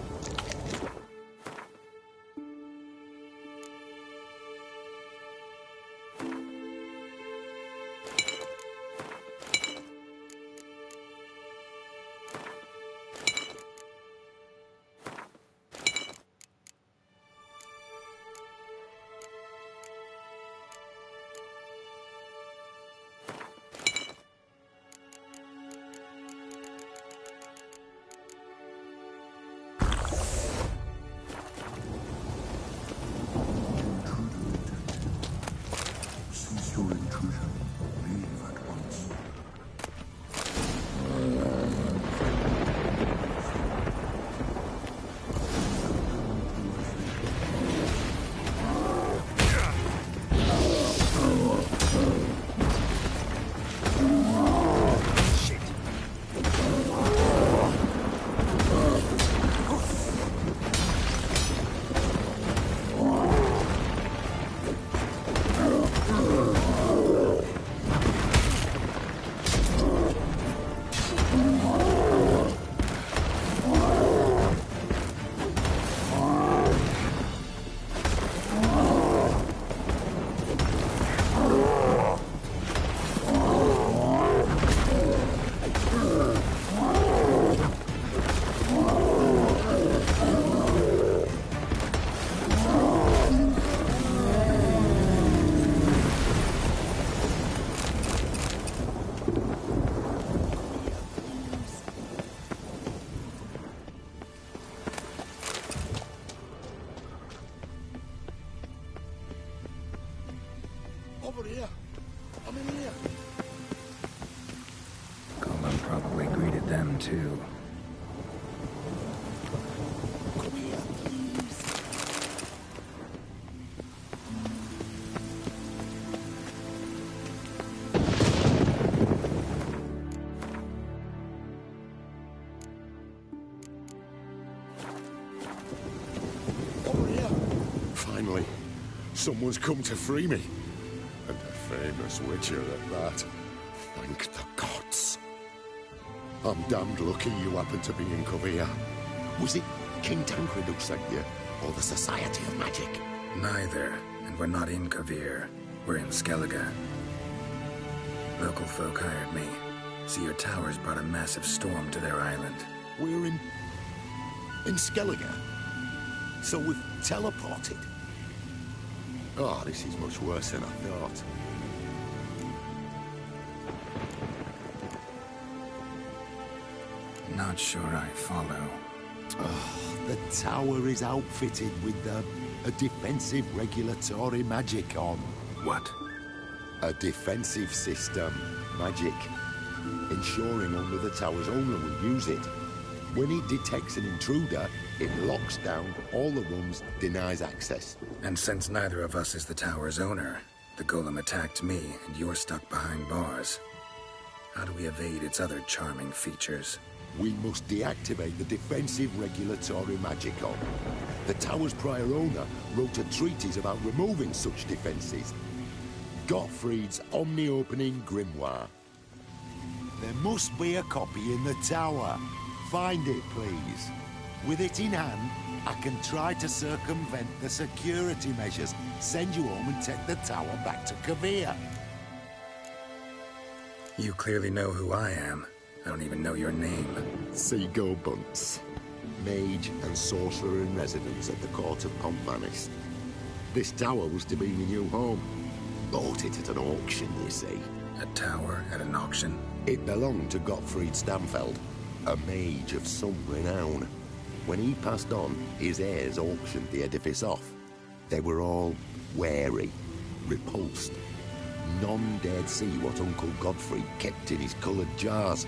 Over here. I'm in here. Golem probably greeted them too. Come here, please. Over here. Finally, someone's come to free me. And a famous witcher at that. Thank the gods. I'm damned lucky you happened to be in Kovir. Was it King Tancred who sent you, or the Society of Magic? Neither, and we're not in Kovir. We're in Skellige. Local folk hired me. See, your towers brought a massive storm to their island. We're in Skellige? So we've teleported? Oh, this is much worse than I thought. Not sure I follow. Oh, the tower is outfitted with a defensive regulatory magic on. What? A defensive system. Magic. Ensuring only the tower's owner will use it. When it detects an intruder, it locks down all the rooms, denies access. And since neither of us is the tower's owner, the golem attacked me and you're stuck behind bars. How do we evade its other charming features? We must deactivate the defensive regulatory magicon. The tower's prior owner wrote a treatise about removing such defenses. Gottfried's Omni-Opening Grimoire. There must be a copy in the tower. Find it, please. With it in hand, I can try to circumvent the security measures, send you home and take the tower back to Kovir. You clearly know who I am. I don't even know your name. Seagull Bunce. Mage and sorcerer in residence at the court of Pontmanis. This tower was to be my new home. Bought it at an auction, you see. A tower at an auction? It belonged to Gottfried Stamfeld, a mage of some renown. When he passed on, his heirs auctioned the edifice off. They were all wary, repulsed. None dared see what Uncle Gottfried kept in his coloured jars.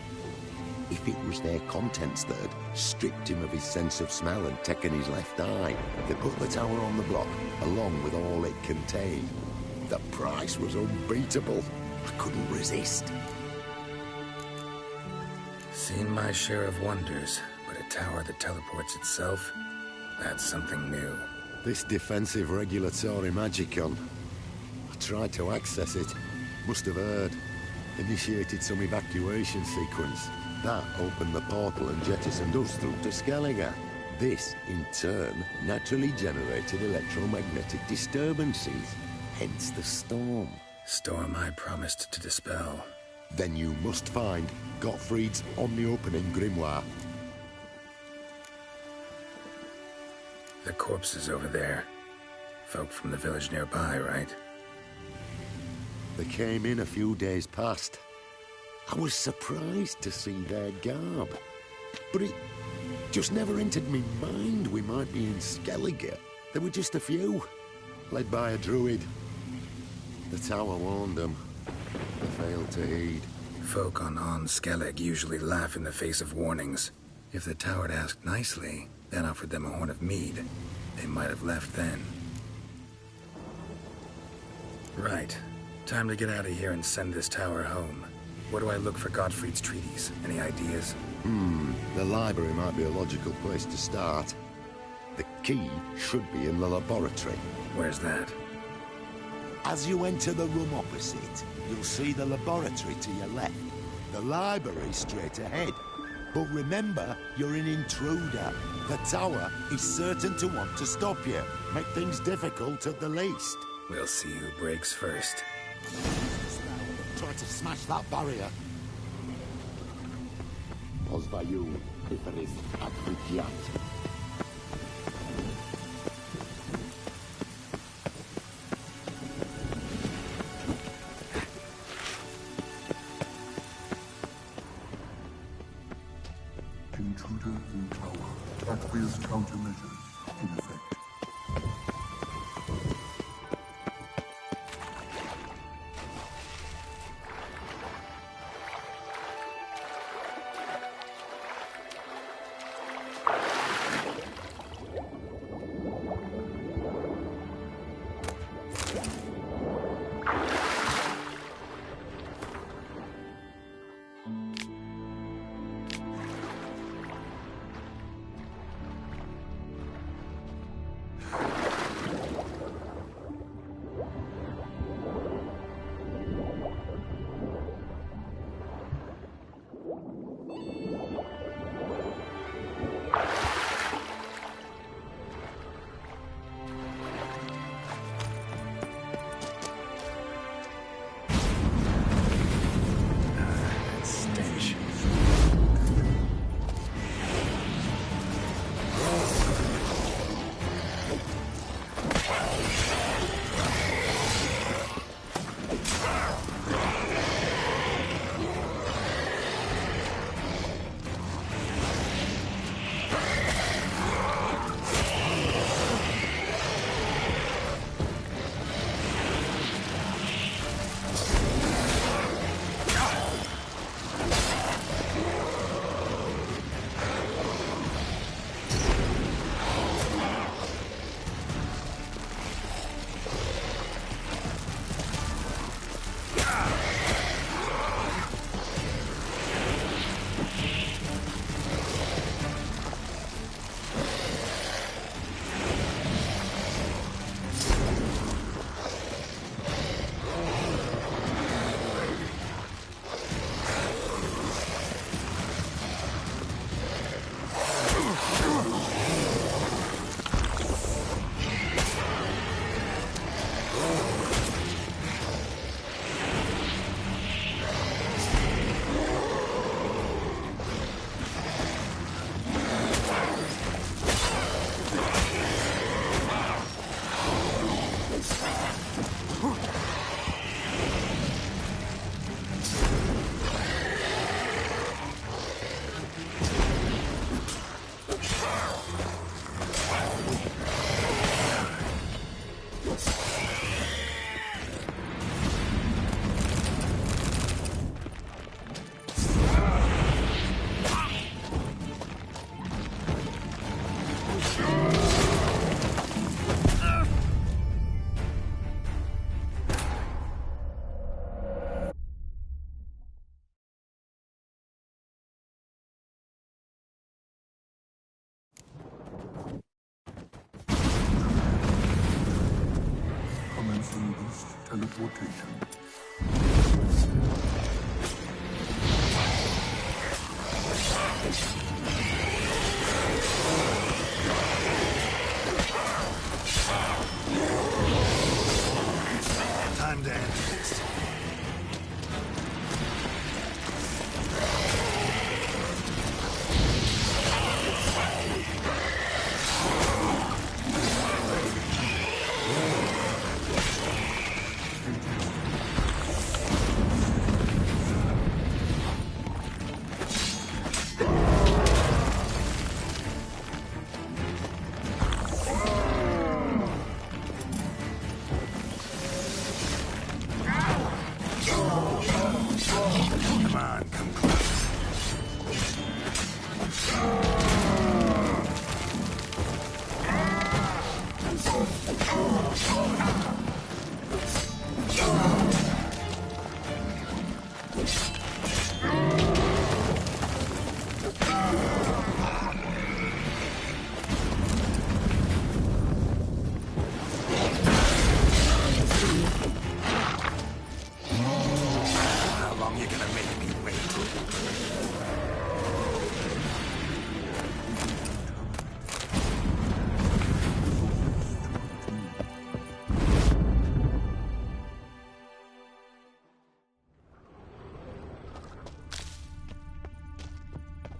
If it was their contents that had stripped him of his sense of smell and taken his left eye, they put the tower on the block, along with all it contained. The price was unbeatable. I couldn't resist. Seen my share of wonders, but a tower that teleports itself? That's something new. This defensive regulatory magicon. I tried to access it. Must have heard. initiated some evacuation sequence. That opened the portal and jettisoned us through to Skellige. This, in turn, naturally generated electromagnetic disturbances, hence the storm. Storm I promised to dispel. Then you must find Gottfried's omni-opening grimoire. The corpses over there. Folk from the village nearby, right? They came in a few days past. I was surprised to see their garb. But it just never entered me mind we might be in Skellige. There were just a few, led by a druid. The tower warned them. They failed to heed. Folk on Skellig usually laugh in the face of warnings. If the tower had asked nicely, then offered them a horn of mead, they might have left then. Right. Time to get out of here and send this tower home. Where do I look for Gottfried's treaties? Any ideas? The library might be a logical place to start. The key should be in the laboratory. Where's that? As you enter the room opposite, you'll see the laboratory to your left. The library straight ahead. But remember, you're an intruder. The tower is certain to want to stop you. Make things difficult at the least. We'll see who breaks first. Try to smash that barrier. Pozwaju, Iferis Advigiat. Intruder in tower. Aqueous countermeasures in effect. Commencing boost teleportation. Time to end this. Come on, come close. How long you gonna make me wait?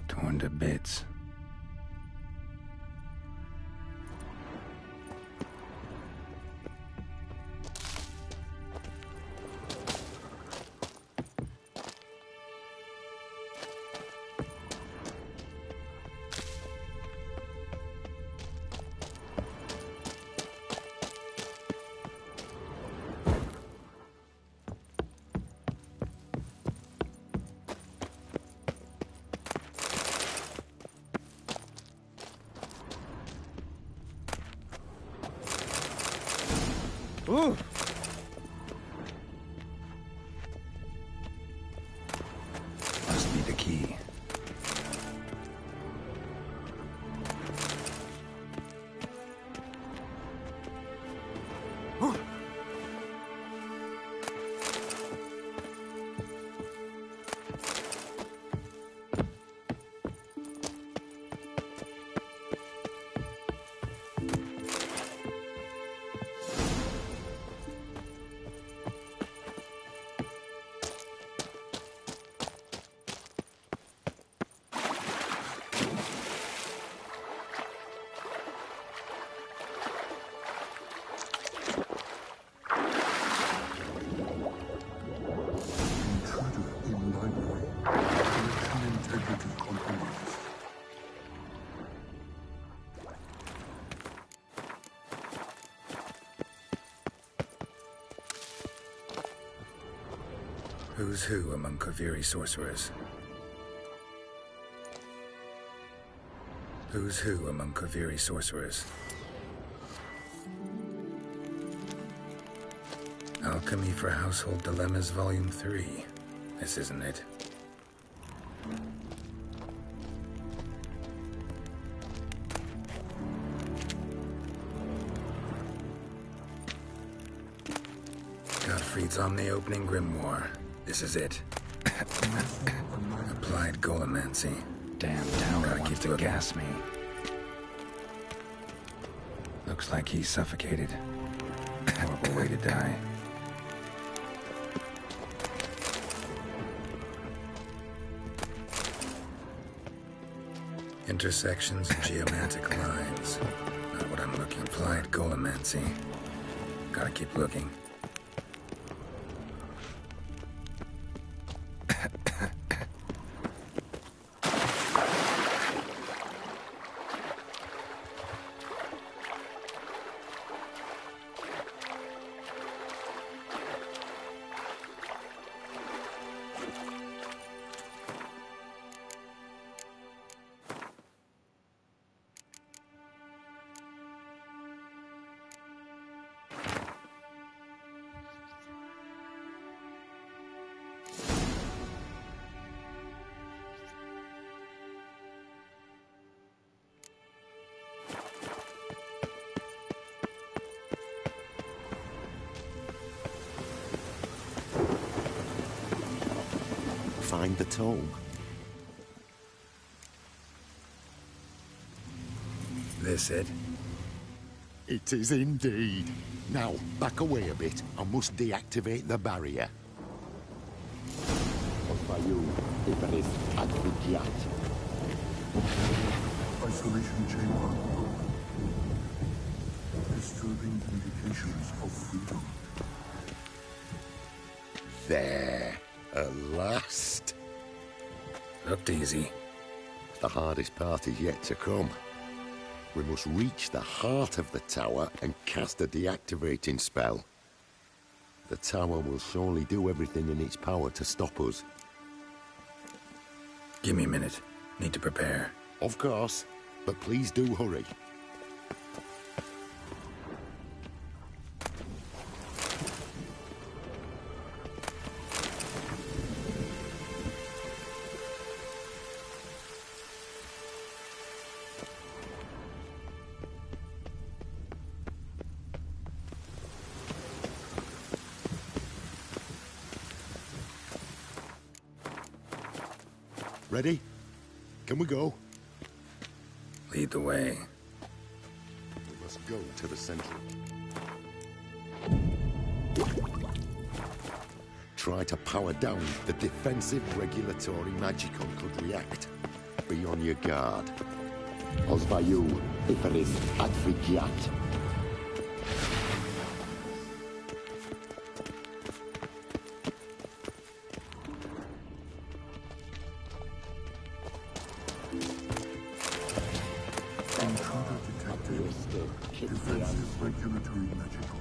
Torn to bits. Ooh. Must be the key. Who's who among Kaviri sorcerers? Who's who among Kaviri sorcerers? Alchemy for Household Dilemmas, Volume 3. This isn't it. Gottfried's Omni-Opening Grimoire. This is it. Applied Golomancy. Damn tower wants to gas me. Looks like he's suffocated. Horrible way to die. Intersections of geomantic lines. Not what I'm looking. Applied Golomancy. Gotta keep looking. Find the tome. this it? It is indeed. Now, back away a bit. I must deactivate the barrier. Isolation chamber open. Disturbing indications of freedom. There. At last. Looked easy. The hardest part is yet to come. We must reach the heart of the tower and cast a deactivating spell. The tower will surely do everything in its power to stop us. Give me a minute. Need to prepare. Of course, but please do hurry. Ready? Can we go? Lead the way. We must go to the central. Try to power down. The defensive regulatory magicon could react. Be on your guard. Osvayu, Iferis, Advigiat. Defensive regulatory magical.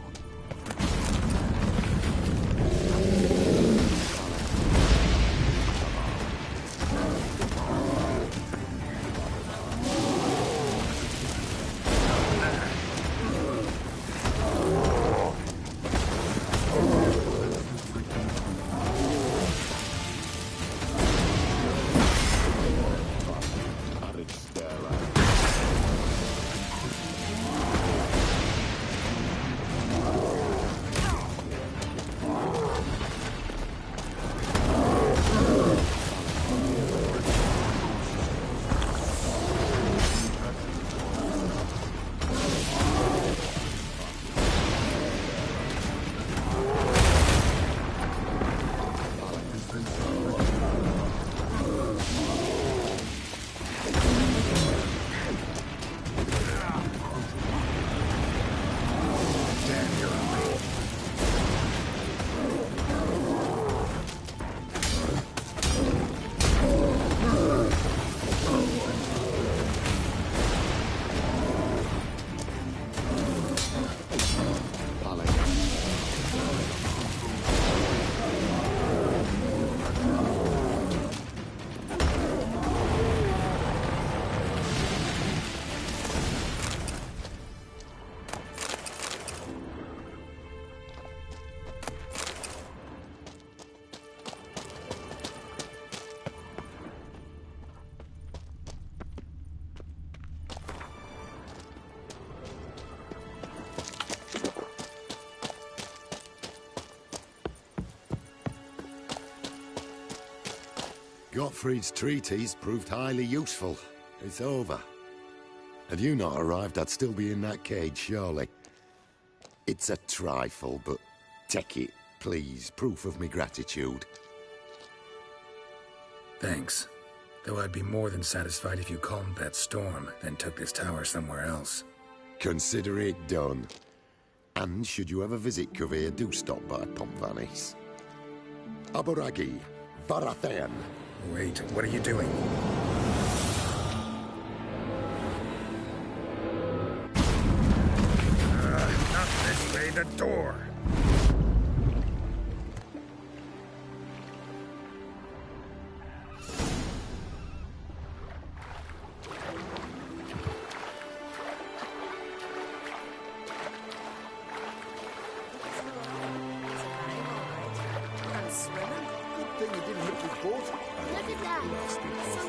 Gottfried's treatise proved highly useful. It's over. Had you not arrived, I'd still be in that cage, surely. It's a trifle, but take it, please. Proof of me gratitude. Thanks. Though I'd be more than satisfied if you calmed that storm, then took this tower somewhere else. Consider it done. And should you ever visit Kuvir, do stop by Pompvanis. Aboragi, Varathan. Wait, what are you doing? Not this way, the door!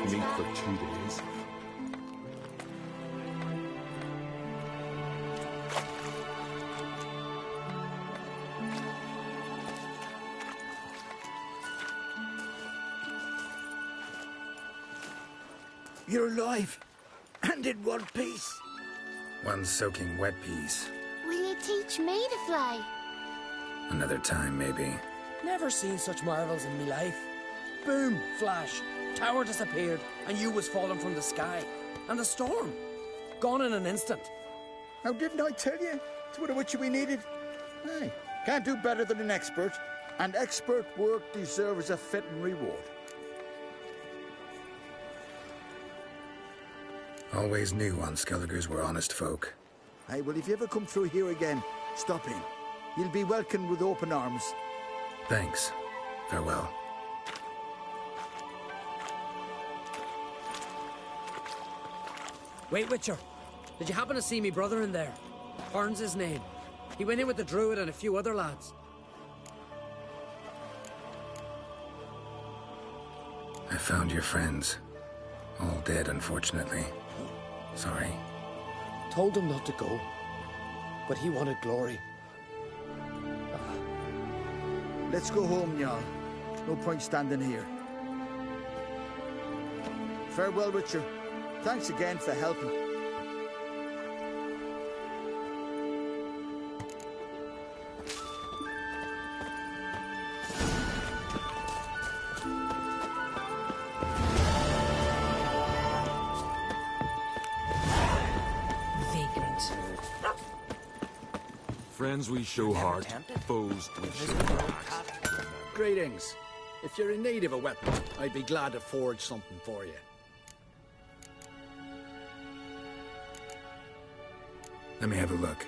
Meat for 2 days. You're alive, and in one piece. One soaking wet piece. Will you teach me to fly? Another time, maybe. Never seen such marvels in me life. Boom, flash, tower disappeared, and you was falling from the sky. And the storm, gone in an instant. Now, didn't I tell you? It's what a witcher we needed. Hey, can't do better than an expert. And expert work deserves a fitting reward. Always knew Unskelligers were honest folk. Hey, well, if you ever come through here again, stop in. You'll be welcomed with open arms. Thanks. Farewell. Wait, Witcher. Did you happen to see me brother in there? Horn's his name. He went in with the druid and a few other lads. I found your friends. All dead, unfortunately. Sorry. Told him not to go, but he wanted glory. Let's go home, Jarl. No point standing here. Farewell, Witcher. Thanks again for helping. Friends we show heart, foes we show axe. Greetings. If you're in need of a weapon, I'd be glad to forge something for you. Let me have a look.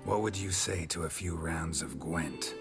What would you say to a few rounds of Gwent?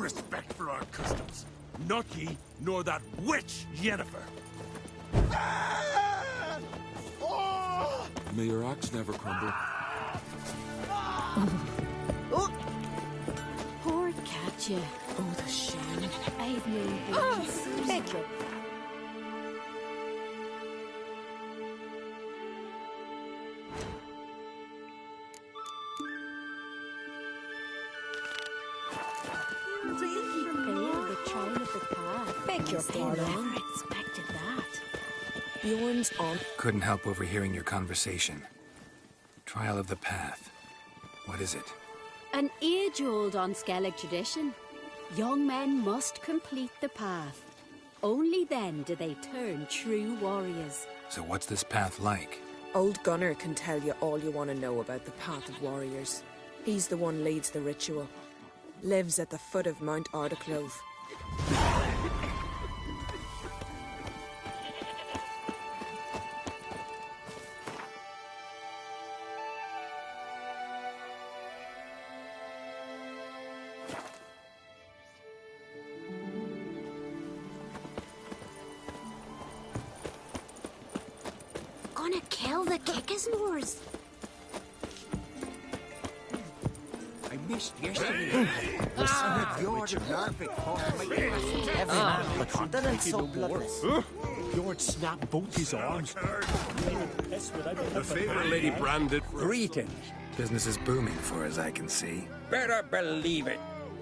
respect for our customs. Not ye, nor that witch, Yennefer. May your axe never crumble. Poor Katja. Oh, the shame. I've known Oh, her. Pedro. Beg your pardon. Never expected that. Bjorn's on. Couldn't help overhearing your conversation. Trial of the Path. What is it? An age-old Unskellig tradition. Young men must complete the path. Only then do they turn true warriors. So what's this path like? Old Gunnar can tell you all you want to know about the Path of Warriors. He's the one leads the ritual. Lives at the foot of Mount Ardaclove. Gonna kill the Kickismores. I missed yesterday. Bjorn's perfect every man on the continent so bloodless. Bjorn snapped both his arms. The fair Lady branded. Greetings. Business is booming for as I can see. Better believe it.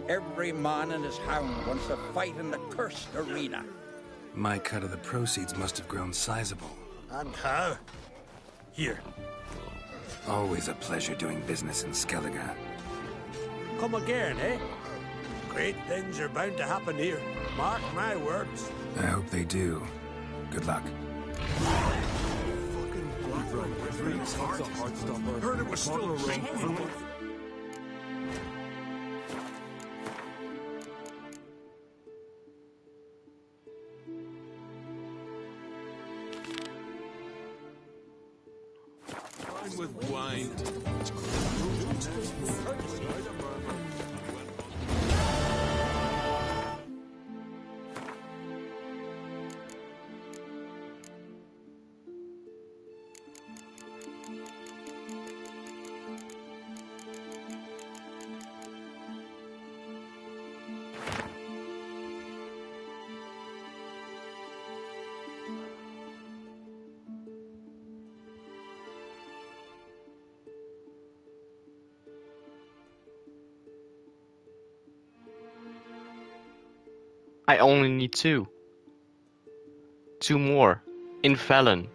Every man and his hound wants to fight in the cursed arena. My cut of the proceeds must have grown sizable. And how? Here. Always a pleasure doing business in Skellige. Come again, eh? Great things are bound to happen here. Mark my words. I hope they do. Good luck. Heard it was still around. With wine. I only need two. Two more. In Fallon.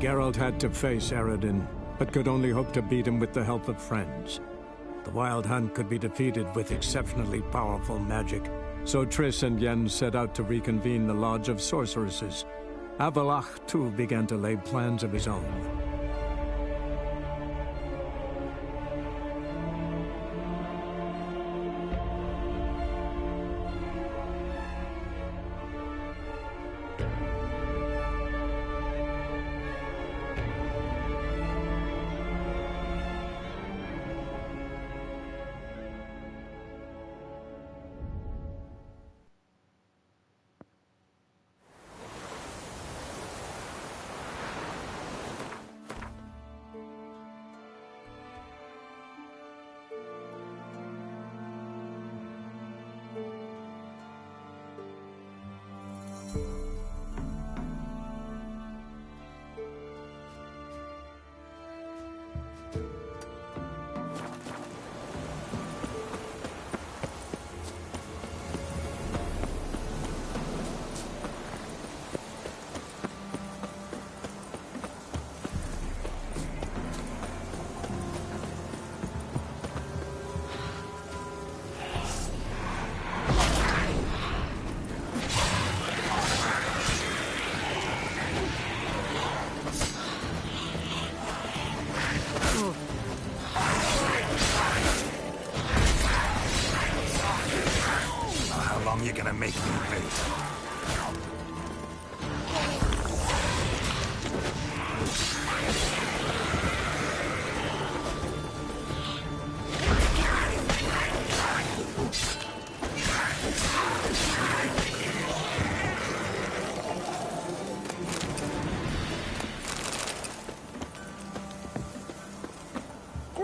Geralt had to face Eredin, but could only hope to beat him with the help of friends. The Wild Hunt could be defeated with exceptionally powerful magic, so Triss and Yen set out to reconvene the Lodge of Sorceresses. Avalach, too, began to lay plans of his own.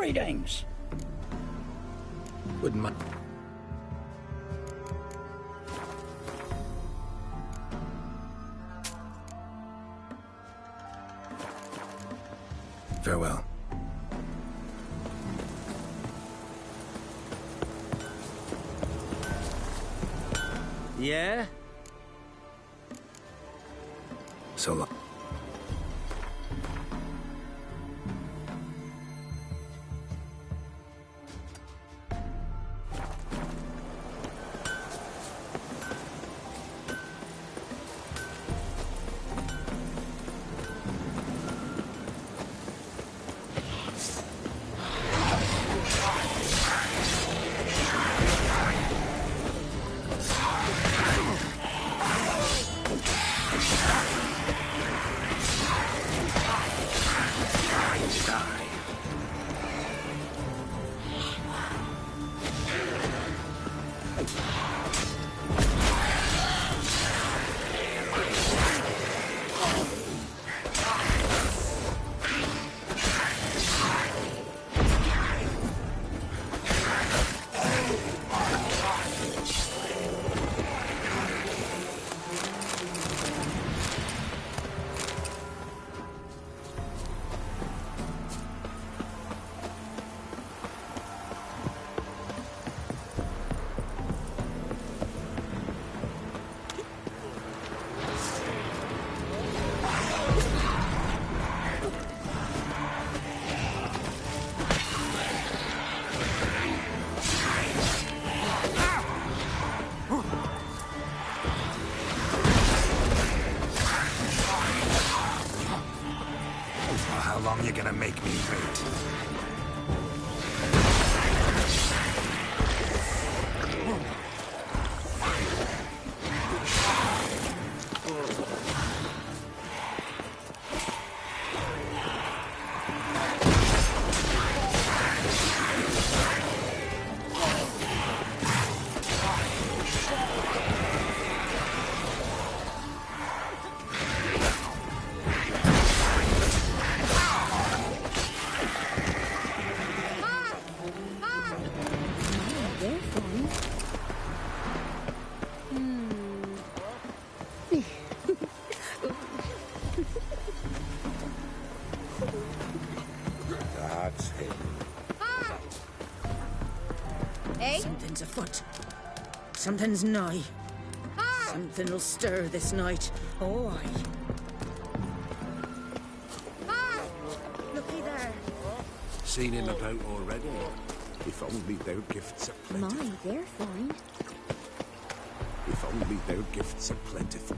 Greetings. Wouldn't mind. Farewell. Yeah? So long. How long you gonna make me wait? That's him. Hey? Something's afoot. Something's nigh. Something'll stir this night. Oh, aye. Looky there. Seen him about already. If only their gifts are plentiful. My, they're fine. If only their gifts are plentiful.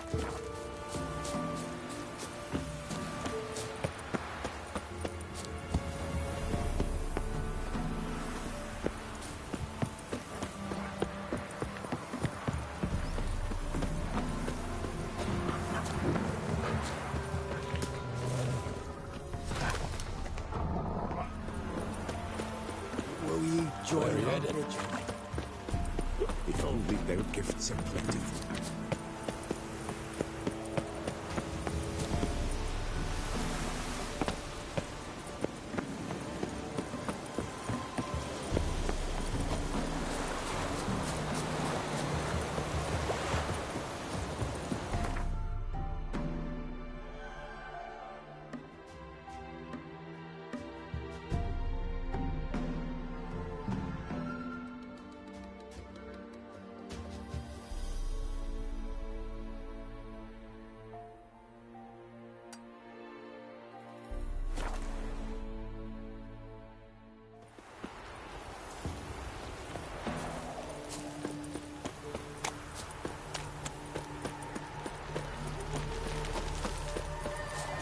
Will ye join our vigil? If only their gifts are plentiful.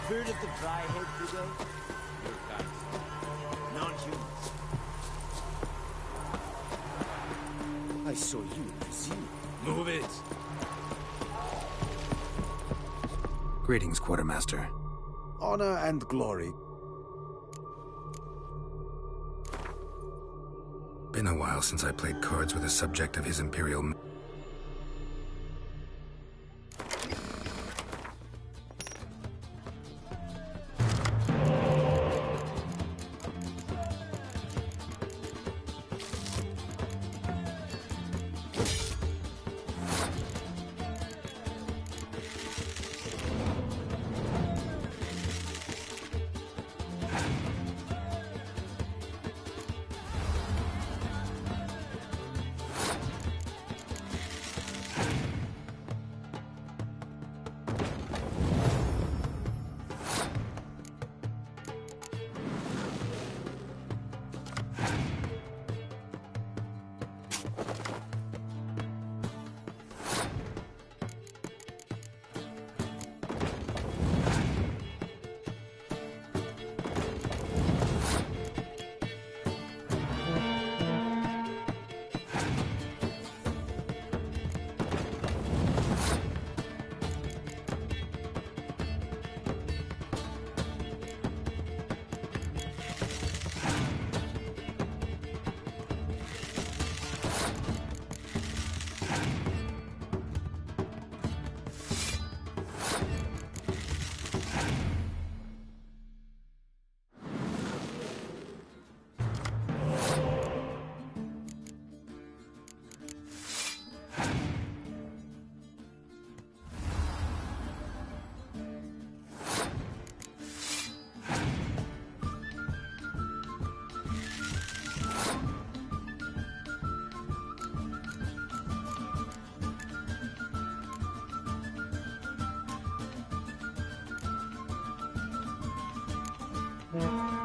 Heard of the Dryhead today? Your kind. Non-humans. I saw you at the zoo. Move it! Greetings, Quartermaster. Honor and glory. Been a while since I played cards with a subject of His Imperial... Mm.